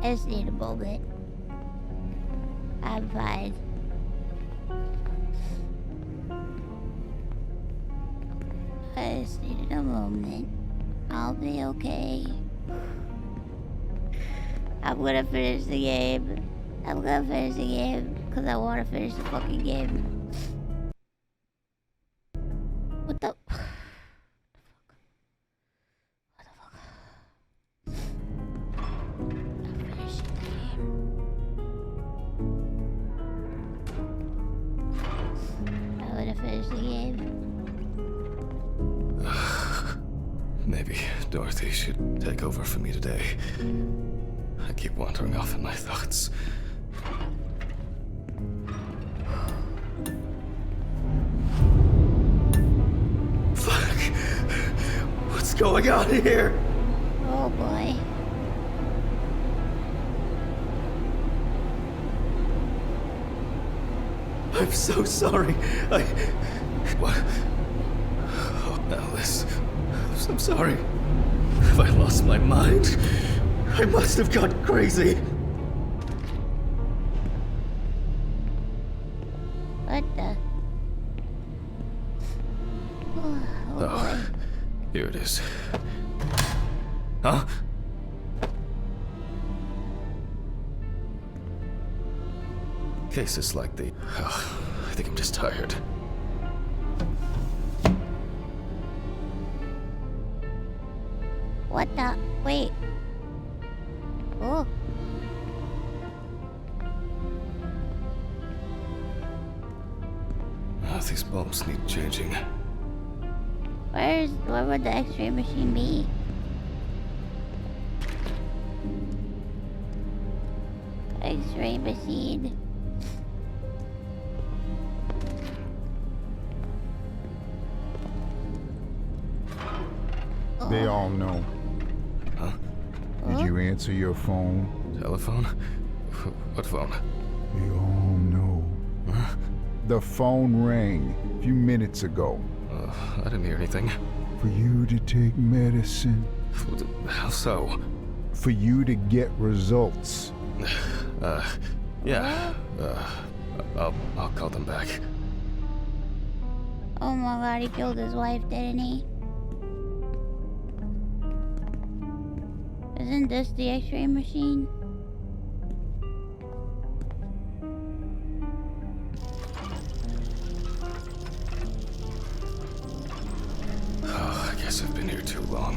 I just need a moment. I'm fine. I just needed a moment. I'll be okay. I'm gonna finish the game. I'm gonna finish the game because I want to finish the fucking game. What the? What the fuck? I'm finishing the game. I wanna finish the game. Maybe Dorothy should take over for me today. I keep wandering off in my thoughts. Fuck! What's going on here? Oh boy. I'm so sorry. What? Oh, Alice. I'm sorry. Have I lost my mind? I must have gone crazy. What the? Oh boy. Here it is. Huh? Cases like the... Oh, I think I'm just tired. What the? Wait. Oh. These bulbs need changing. Where would the X-ray machine be? X-ray machine. They all know. Huh? Did you answer your phone? Telephone? What phone? They all know. Huh? The phone rang a few minutes ago. I didn't hear anything. For you to take medicine. How so? For you to get results. Yeah. I'll call them back. Oh my god, he killed his wife, didn't he? Isn't this the X-ray machine? Oh, I guess I've been here too long.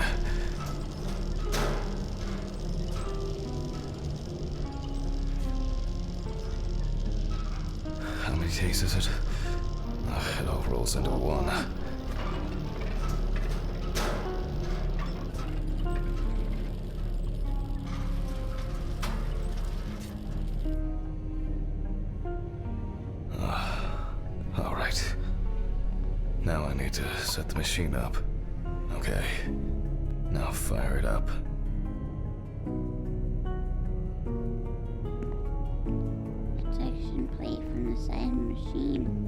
How many days is it? It all rolls into one. All right. Now I need to set the machine up. Okay. Now fire it up. Protection plate from the side of the machine.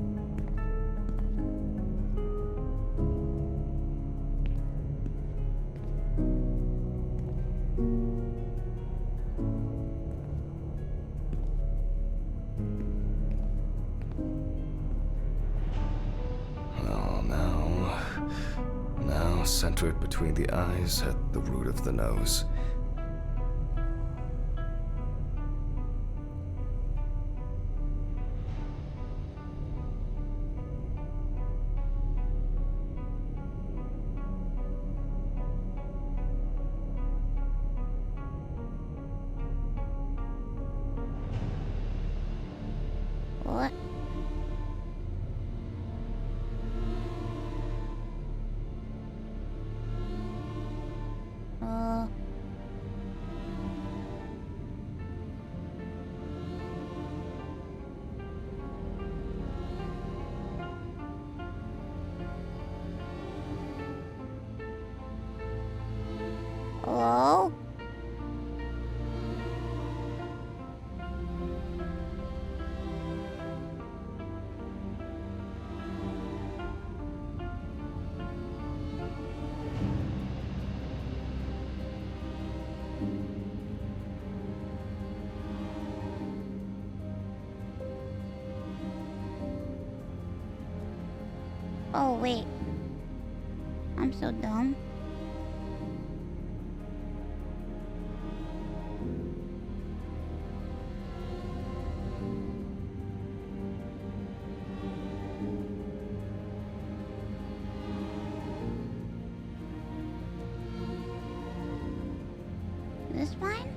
Oh, now center it between the eyes at the root of the nose. What? Oh, wait. I'm so dumb. This fine?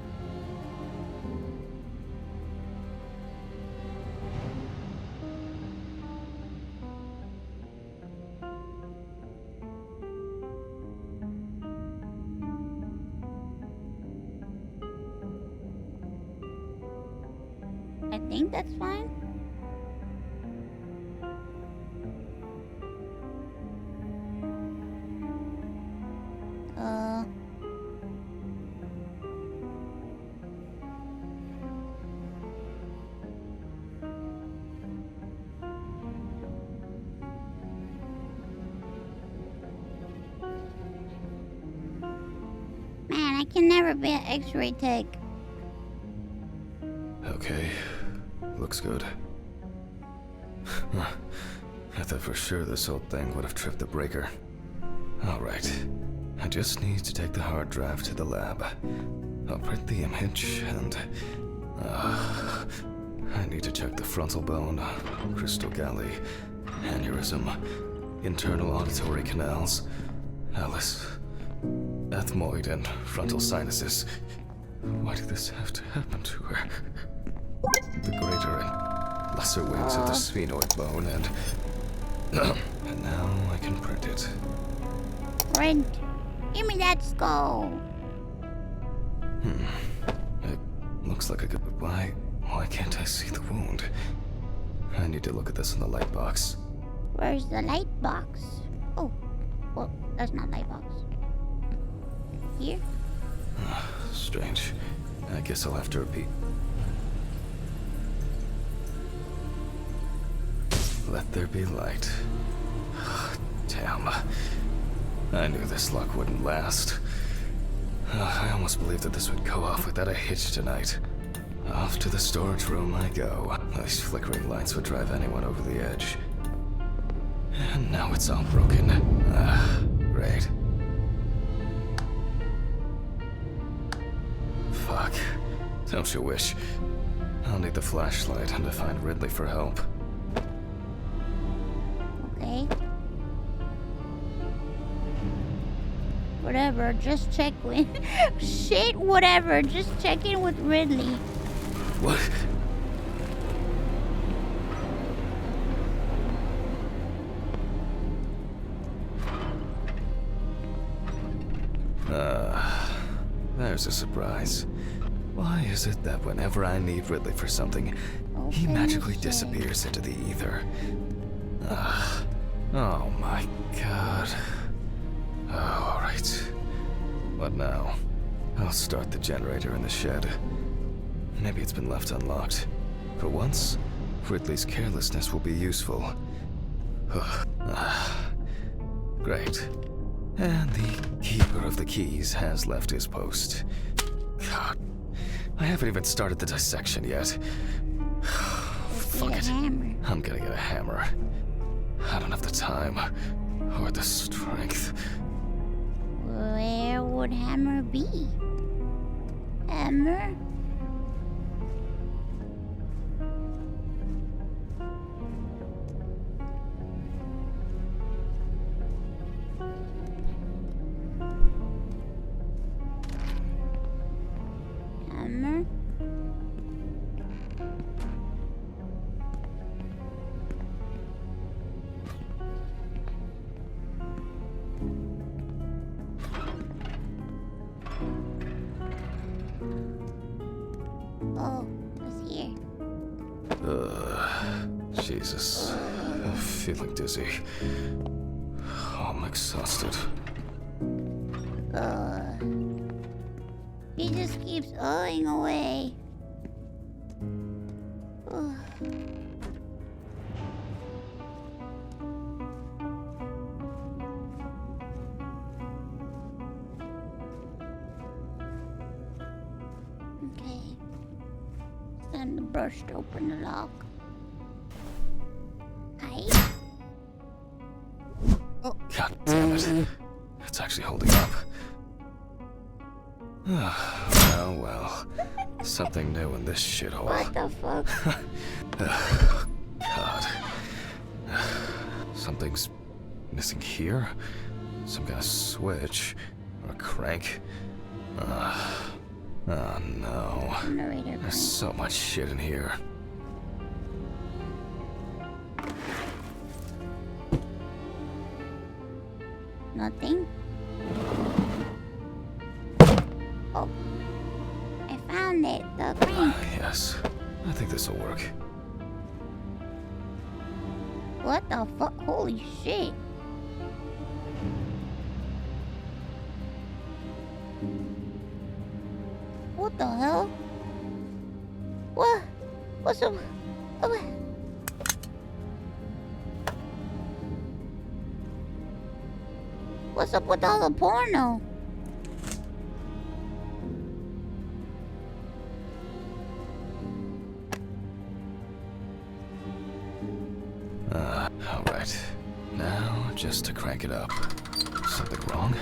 I think that's fine. Man, I can never be an X-ray tech. Okay, looks good. I thought for sure this old thing would have tripped the breaker. Alright, I just need to take the hard drive to the lab. I'll print the image and... I need to check the frontal bone, crystal galley, aneurysm, internal auditory canals, Alice, ethmoid, and frontal sinuses. Why did this have to happen to her? The greater and lesser wings of the sphenoid bone, and now I can print it. Print. Give me that skull. It looks like a good... Why can't I see the wound? I need to look at this in the light box. Where's the light box? Oh, well, that's not light box. Here? Strange. I guess I'll have to repeat. Let there be light. Damn. I knew this luck wouldn't last. I almost believed that this would go off without a hitch tonight. Off to the storage room I go. These flickering lights would drive anyone over the edge. And now it's all broken. Great. Fuck. Don't you wish? I'll need the flashlight and to find Ridley for help. Okay. Whatever, just check with... Shit, whatever, just check in with Ridley. What? There's a surprise. Why is it that whenever I need Ridley for something, he magically disappears into the ether? Oh my god. Oh, alright. What now? I'll start the generator in the shed. Maybe it's been left unlocked. For once, Ridley's carelessness will be useful. Great. And the keeper of the keys has left his post. God, I haven't even started the dissection yet. Fuck it. I'm gonna get a hammer. I don't have the time or the strength. Where would hammer be? Hammer? Hammer? Oh, it's here. Jesus. I'm feeling dizzy. I'm exhausted. He just keeps owing away. Ugh. Okay. It's time to brush to open the lock. Hi. it. It's actually holding up. Well. Something new in this shithole. What the fuck? God. Something's missing here? Some kind of switch? Or a crank? Oh no. Narrator. There's so much shit in here. Nothing. Oh. I found it. The crank. Yes. I think this'll work. What the fuck? Holy shit. What the hell? What? What's up? What's up with all the porno? Alright. Now, just to crank it up. Something wrong?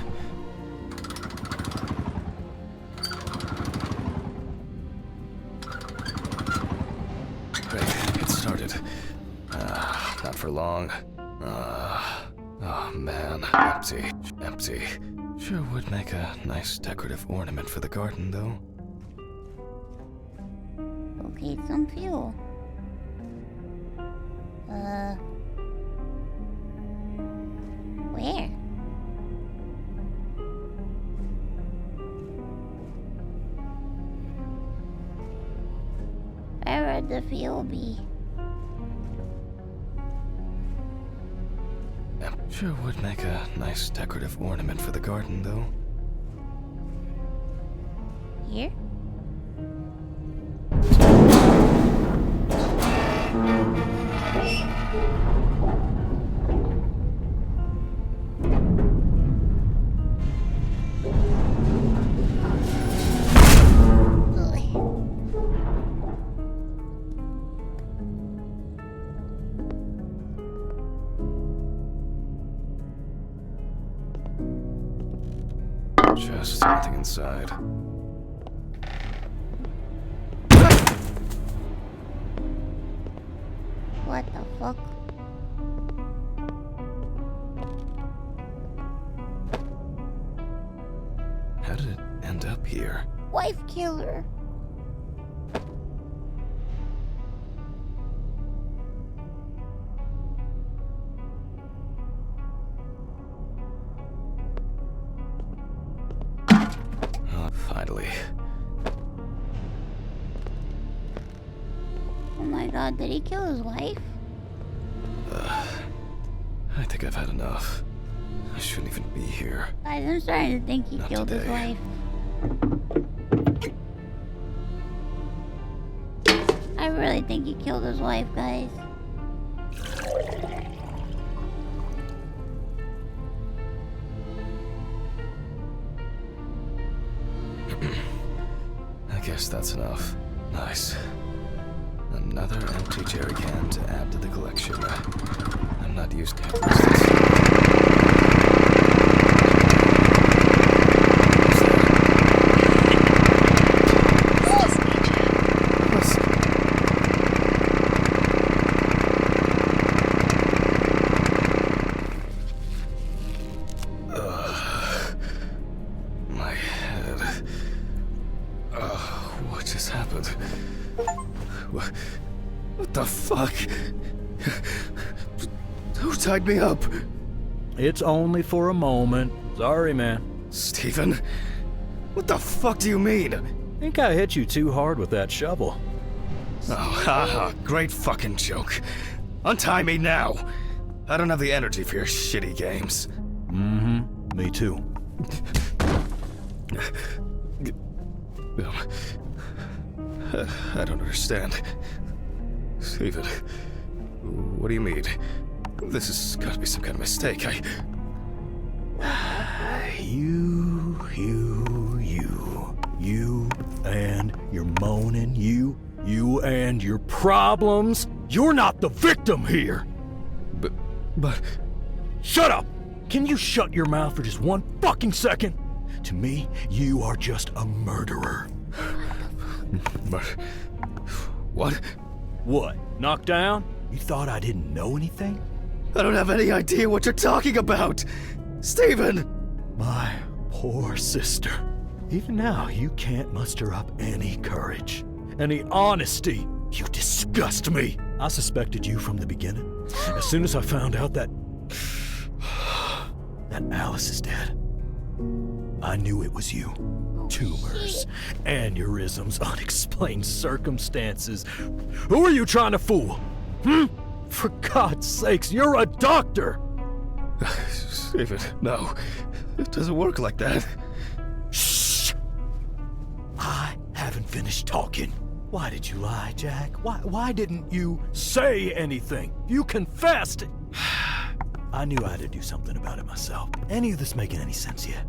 Great, it started. Not for long. Oh man, empty. Empty. Sure would make a nice decorative ornament for the garden, though. Okay, some fuel. Where? Where would the fuel be? Sure would make a nice decorative ornament for the garden, though. Here? Just nothing inside. What the fuck? How did it end up here? Wife killer. Finally. Oh my god, did he kill his wife? I think I've had enough. I shouldn't even be here. Guys, I'm starting to think he Not killed his today. wife. I really think he killed his wife, guys. I guess that's enough. Nice. Another empty jerry can to add to the collection. I'm not used to My head. What just happened? What the fuck? Who tied me up? It's only for a moment. Sorry, man. Steven? What the fuck do you mean? Think I hit you too hard with that shovel. Oh, haha, great fucking joke. Untie me now. I don't have the energy for your shitty games. Mm-hmm. Me too. I don't understand. Steven, what do you mean? This has got to be some kind of mistake. You and your moaning, you and your problems. You're not the victim here. But... Shut up! can you shut your mouth for just one fucking second? To me, you are just a murderer. What? What? Knocked down? You thought I didn't know anything? I don't have any idea what you're talking about! Steven! My poor sister. Even now, you can't muster up any courage, any honesty. You disgust me. I suspected you from the beginning. As soon as I found out that Alice is dead, I knew it was you. Tumors, aneurysms, unexplained circumstances. Who are you trying to fool? For God's sakes, you're a doctor! Steven, no. It doesn't work like that. Shh! I haven't finished talking. Why did you lie, Jack? Why didn't you say anything? You confessed! I knew I had to do something about it myself. Any of this making any sense yet?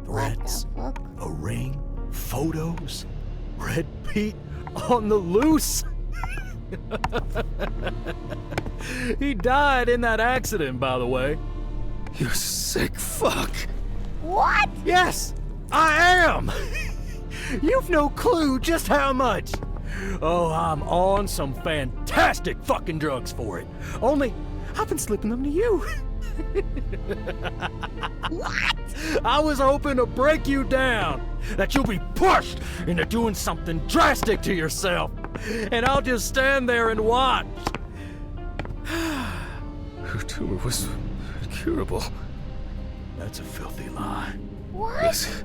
Threats, What the fuck? a ring, photos, Red Pete on the loose. He died in that accident, by the way. You sick fuck! What? Yes, I am! You've no clue just how much. Oh, I'm on some fantastic fucking drugs for it. Only, I've been slipping them to you. What? I was hoping to break you down, that you'll be pushed into doing something drastic to yourself, and I'll just stand there and watch. Her tumor was incurable. That's a filthy lie. What? Yes.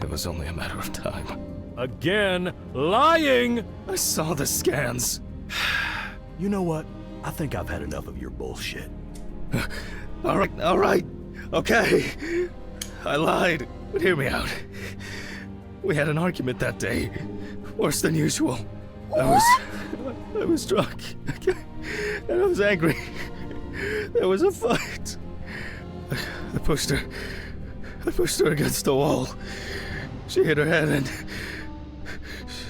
It was only a matter of time. Again, lying! I saw the scans. You know what? I think I've had enough of your bullshit. All right. Okay. I lied, but hear me out. We had an argument that day. Worse than usual. I was drunk. And I was angry. There was a fight. I pushed her against the wall. She hit her head and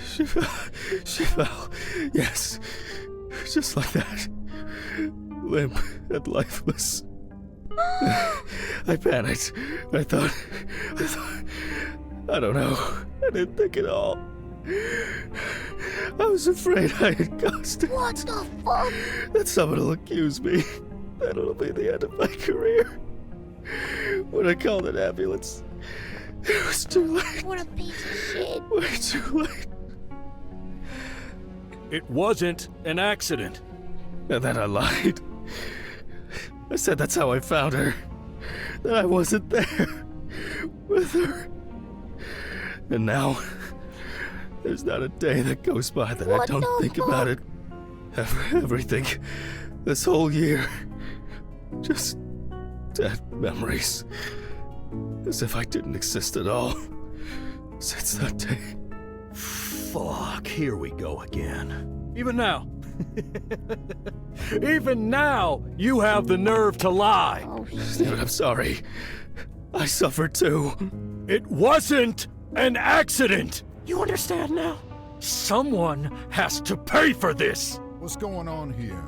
she fell. Yes. Just like that. Limp and lifeless. I panicked. I thought, I don't know. I didn't think at all. I was afraid I had caused it. What the fuck? That someone will accuse me. That'll be the end of my career. When I called an ambulance, it was too late. What a piece of shit. Way too late. It wasn't an accident. And then I lied. I said that's how I found her. That I wasn't there with her. And now, there's not a day that goes by that I What don't the think fuck? about it. Everything. This whole year. Just dead memories. As if I didn't exist at all. Since that day. Fuck, here we go again. Even now. Even now, you have the nerve to lie. Oh Steven, I'm sorry. I suffered too. It wasn't an accident. You understand now? Someone has to pay for this. What's going on here?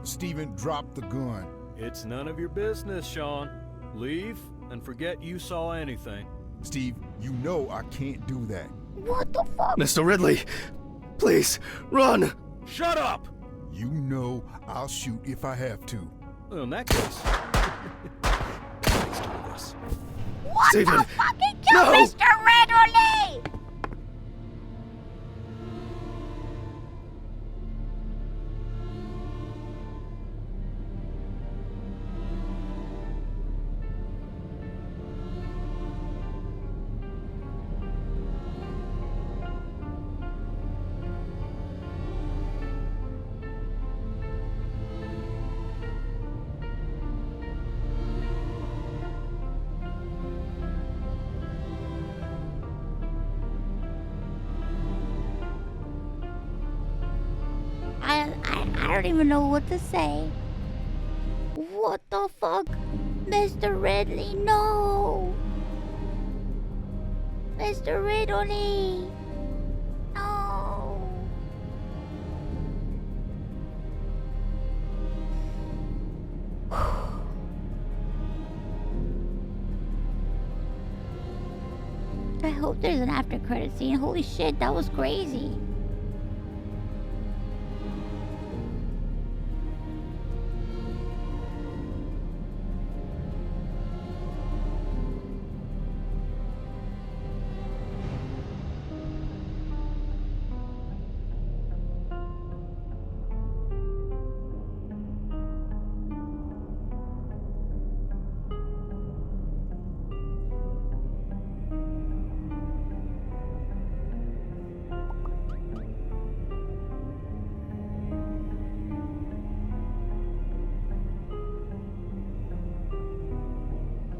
Steven, drop the gun. It's none of your business, Sean. Leave and forget you saw anything. Steve, you know I can't do that. What the fuck? Mr. Ridley, please, run! Shut up! You know I'll shoot if I have to. Well, in that case, thanks to us. What Steven, the fucking kill no! Mr. Ridley? I don't even know what to say. What the fuck? Mr. Ridley, no! Mr. Ridley! No! I hope there's an after credit scene. Holy shit, that was crazy.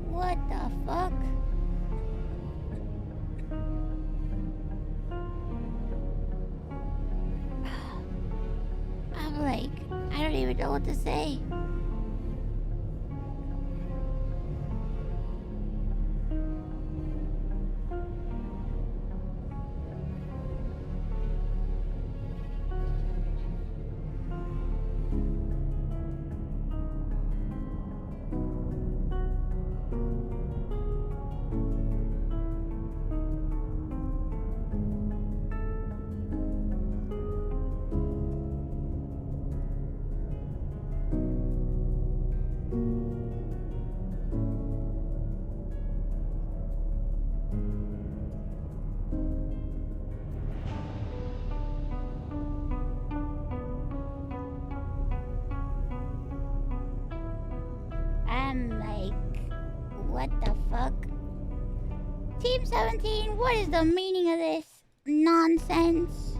What the fuck? I'm like, I don't even know what to say. I'm like, what the fuck? Team 17, what is the meaning of this nonsense?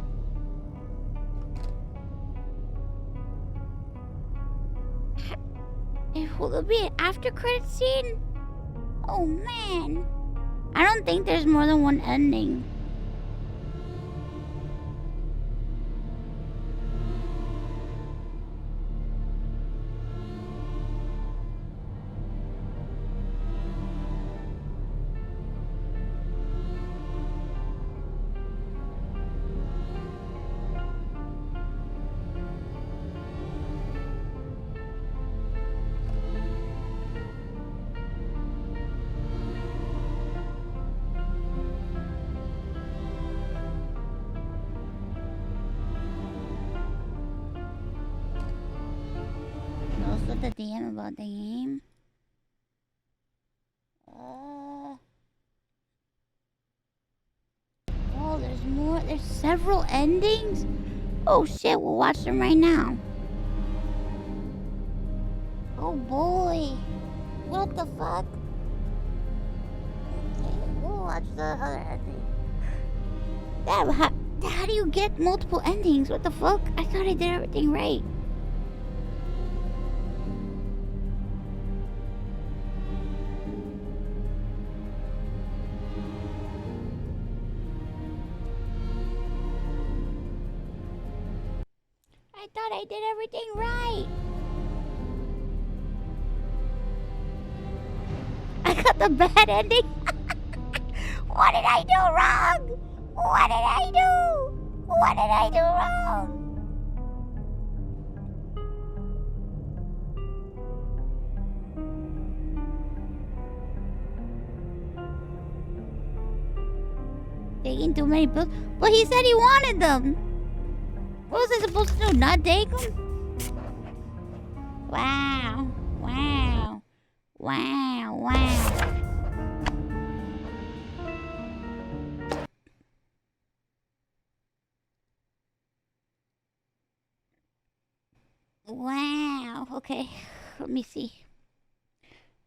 Will there be an after credit scene? Oh man. I don't think there's more than one ending. Also the DM about the game. Oh, there's more. There's several endings. Oh shit, we'll watch them right now. Oh boy. What the fuck? Okay, we'll watch the other ending. Damn, how do you get multiple endings? What the fuck? I thought I did everything right. I thought I did everything right. I got the bad ending. What did I do wrong? What did I do? What did I do wrong? Taking too many pills? But he said he wanted them. What was I supposed to do? Not take them? Wow. Wow. Wow. Wow. Wow. Okay. Let me see.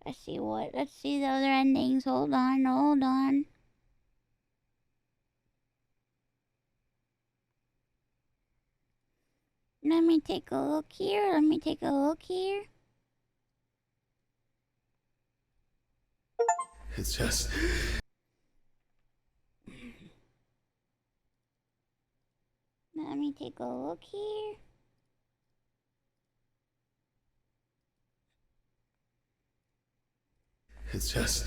Let's see the other endings. Hold on. Let me take a look here. It's just... Let me take a look here. It's just...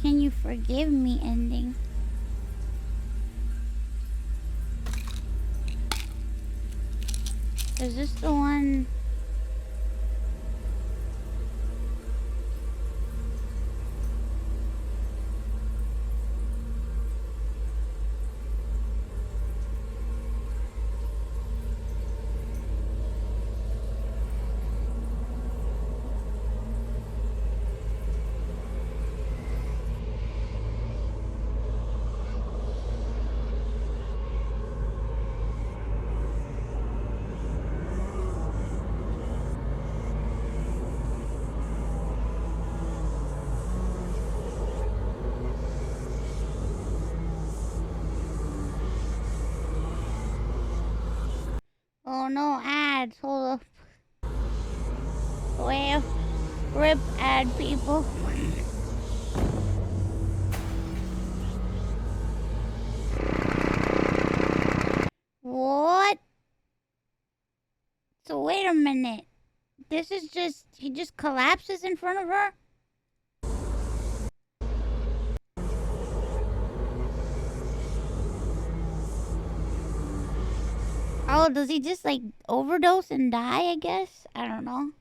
Can you forgive me ending? Is this the one? Oh no, ads. Hold up. Well, rip ad people. What? So wait a minute. This is just, he just collapses in front of her? Oh, does he just like overdose and die, I guess? I don't know.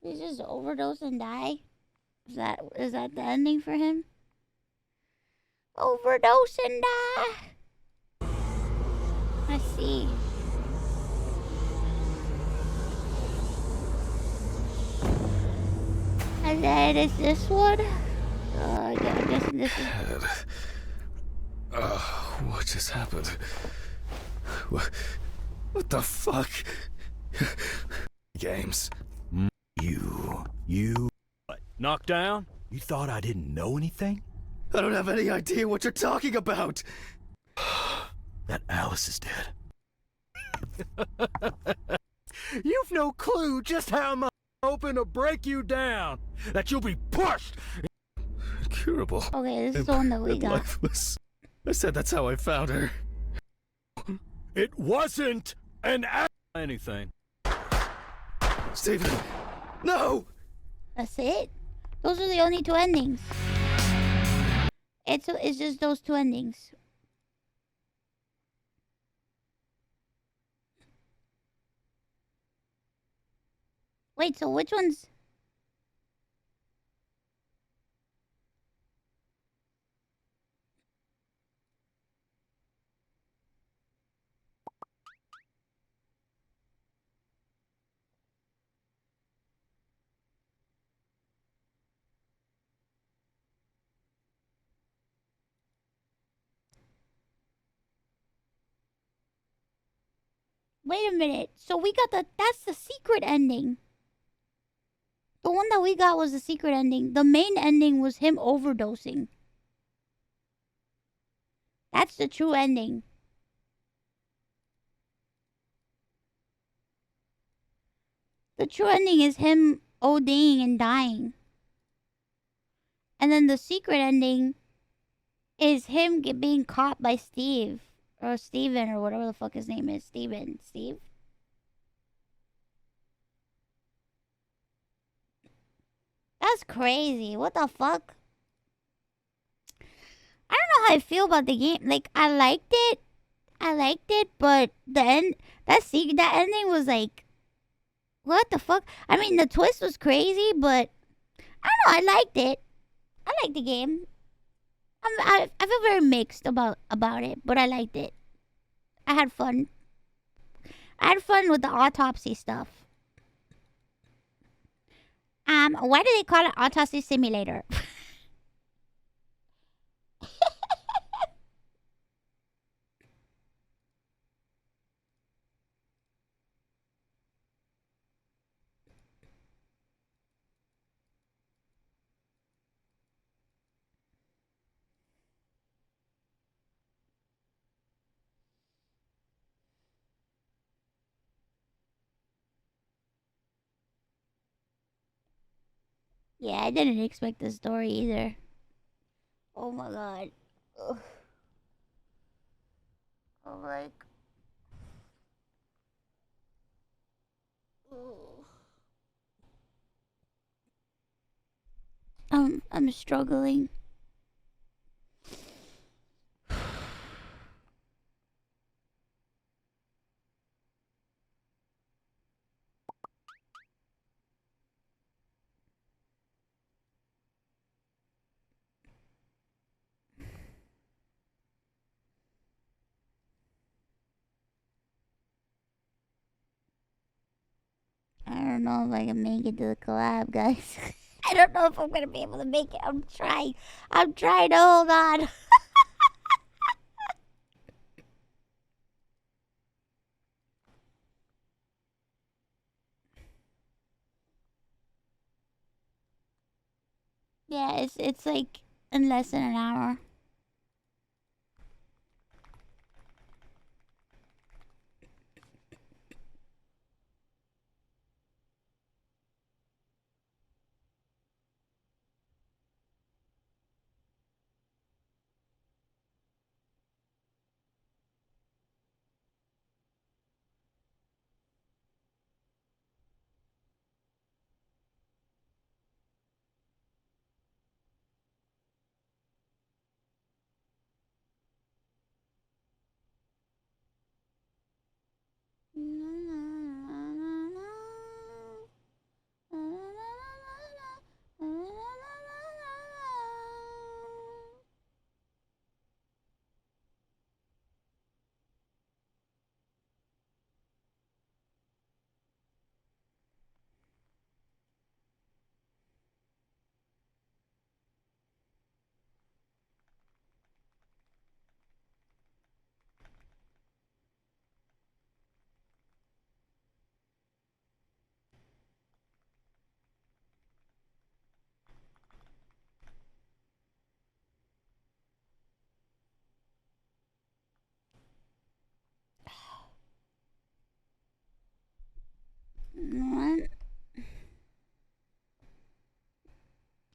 He just overdose and die? Is that the ending for him? Overdose and die. I see. And then it's this one. I guess this is. Head. What just happened? What the fuck? Games. You. What? Knocked down? You thought I didn't know anything? I don't have any idea what you're talking about. That Alice is dead. You've no clue just how much I'm hoping to break you down. That you'll be pushed. Incurable. Okay, this is the one that we And got. lifeless. I said that's how I found her. It wasn't an anything. Stephen, no! That's it? Those are the only two endings. It's just those two endings. Wait, so which one's... Wait a minute. So we got that's the secret ending. The one that we got was the secret ending. The main ending was him overdosing. That's the true ending. The true ending is him ODing and dying. And then the secret ending is him being caught by Steve. Or Steven, or whatever the fuck his name is. Steve? That's crazy. What the fuck? I don't know how I feel about the game. Like, I liked it, but that ending was like, what the fuck? I mean, the twist was crazy, but I don't know. I liked it. I liked the game. I feel very mixed about it, but I liked it. I had fun. I had fun with the autopsy stuff. Why do they call it Autopsy Simulator? Yeah, I didn't expect the story either. Oh my god. Ugh. I'm like... Ugh. I'm struggling. I don't know if I can make it to the collab, guys. I don't know if I'm gonna be able to make it. I'm trying to hold on. Yeah, it's like in less than an hour. What?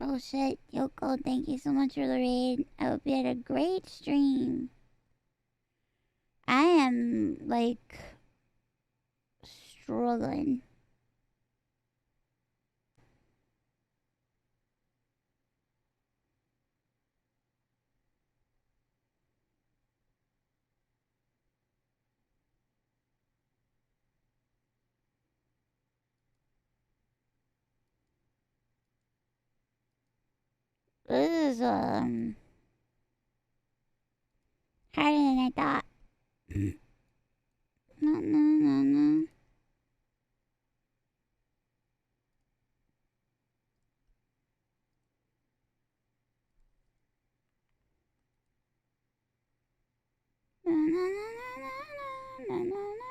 Oh shit, Yoko, thank you so much for the raid. I hope you had a great stream. I am, like, struggling. This is, harder than I thought. No, no, no, no. Na, na, na, na, na, na, na, na, na, na, na.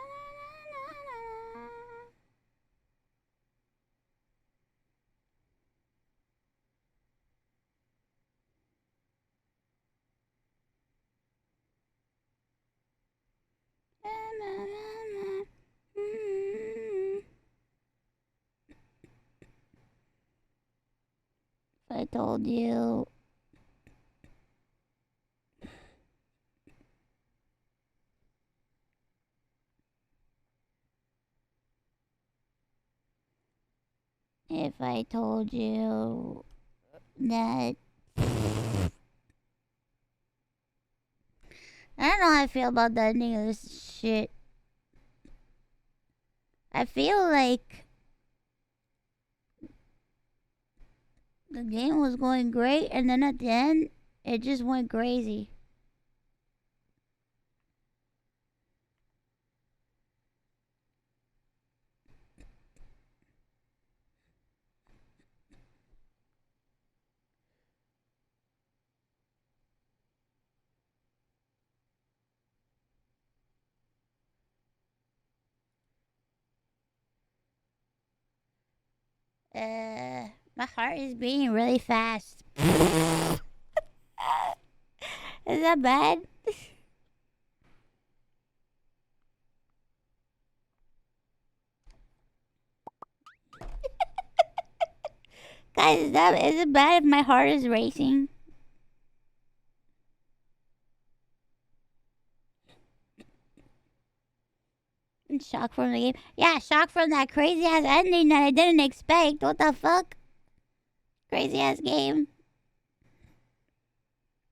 If I told you. If I told you that. I don't know how I feel about the ending of this shit. I feel like the game was going great, and then at the end, it just went crazy. My heart is beating really fast. Is that bad? Guys, is it bad if my heart is racing? Shock from the game. Yeah, shock from that crazy ass ending that I didn't expect. What the fuck? Crazy ass game.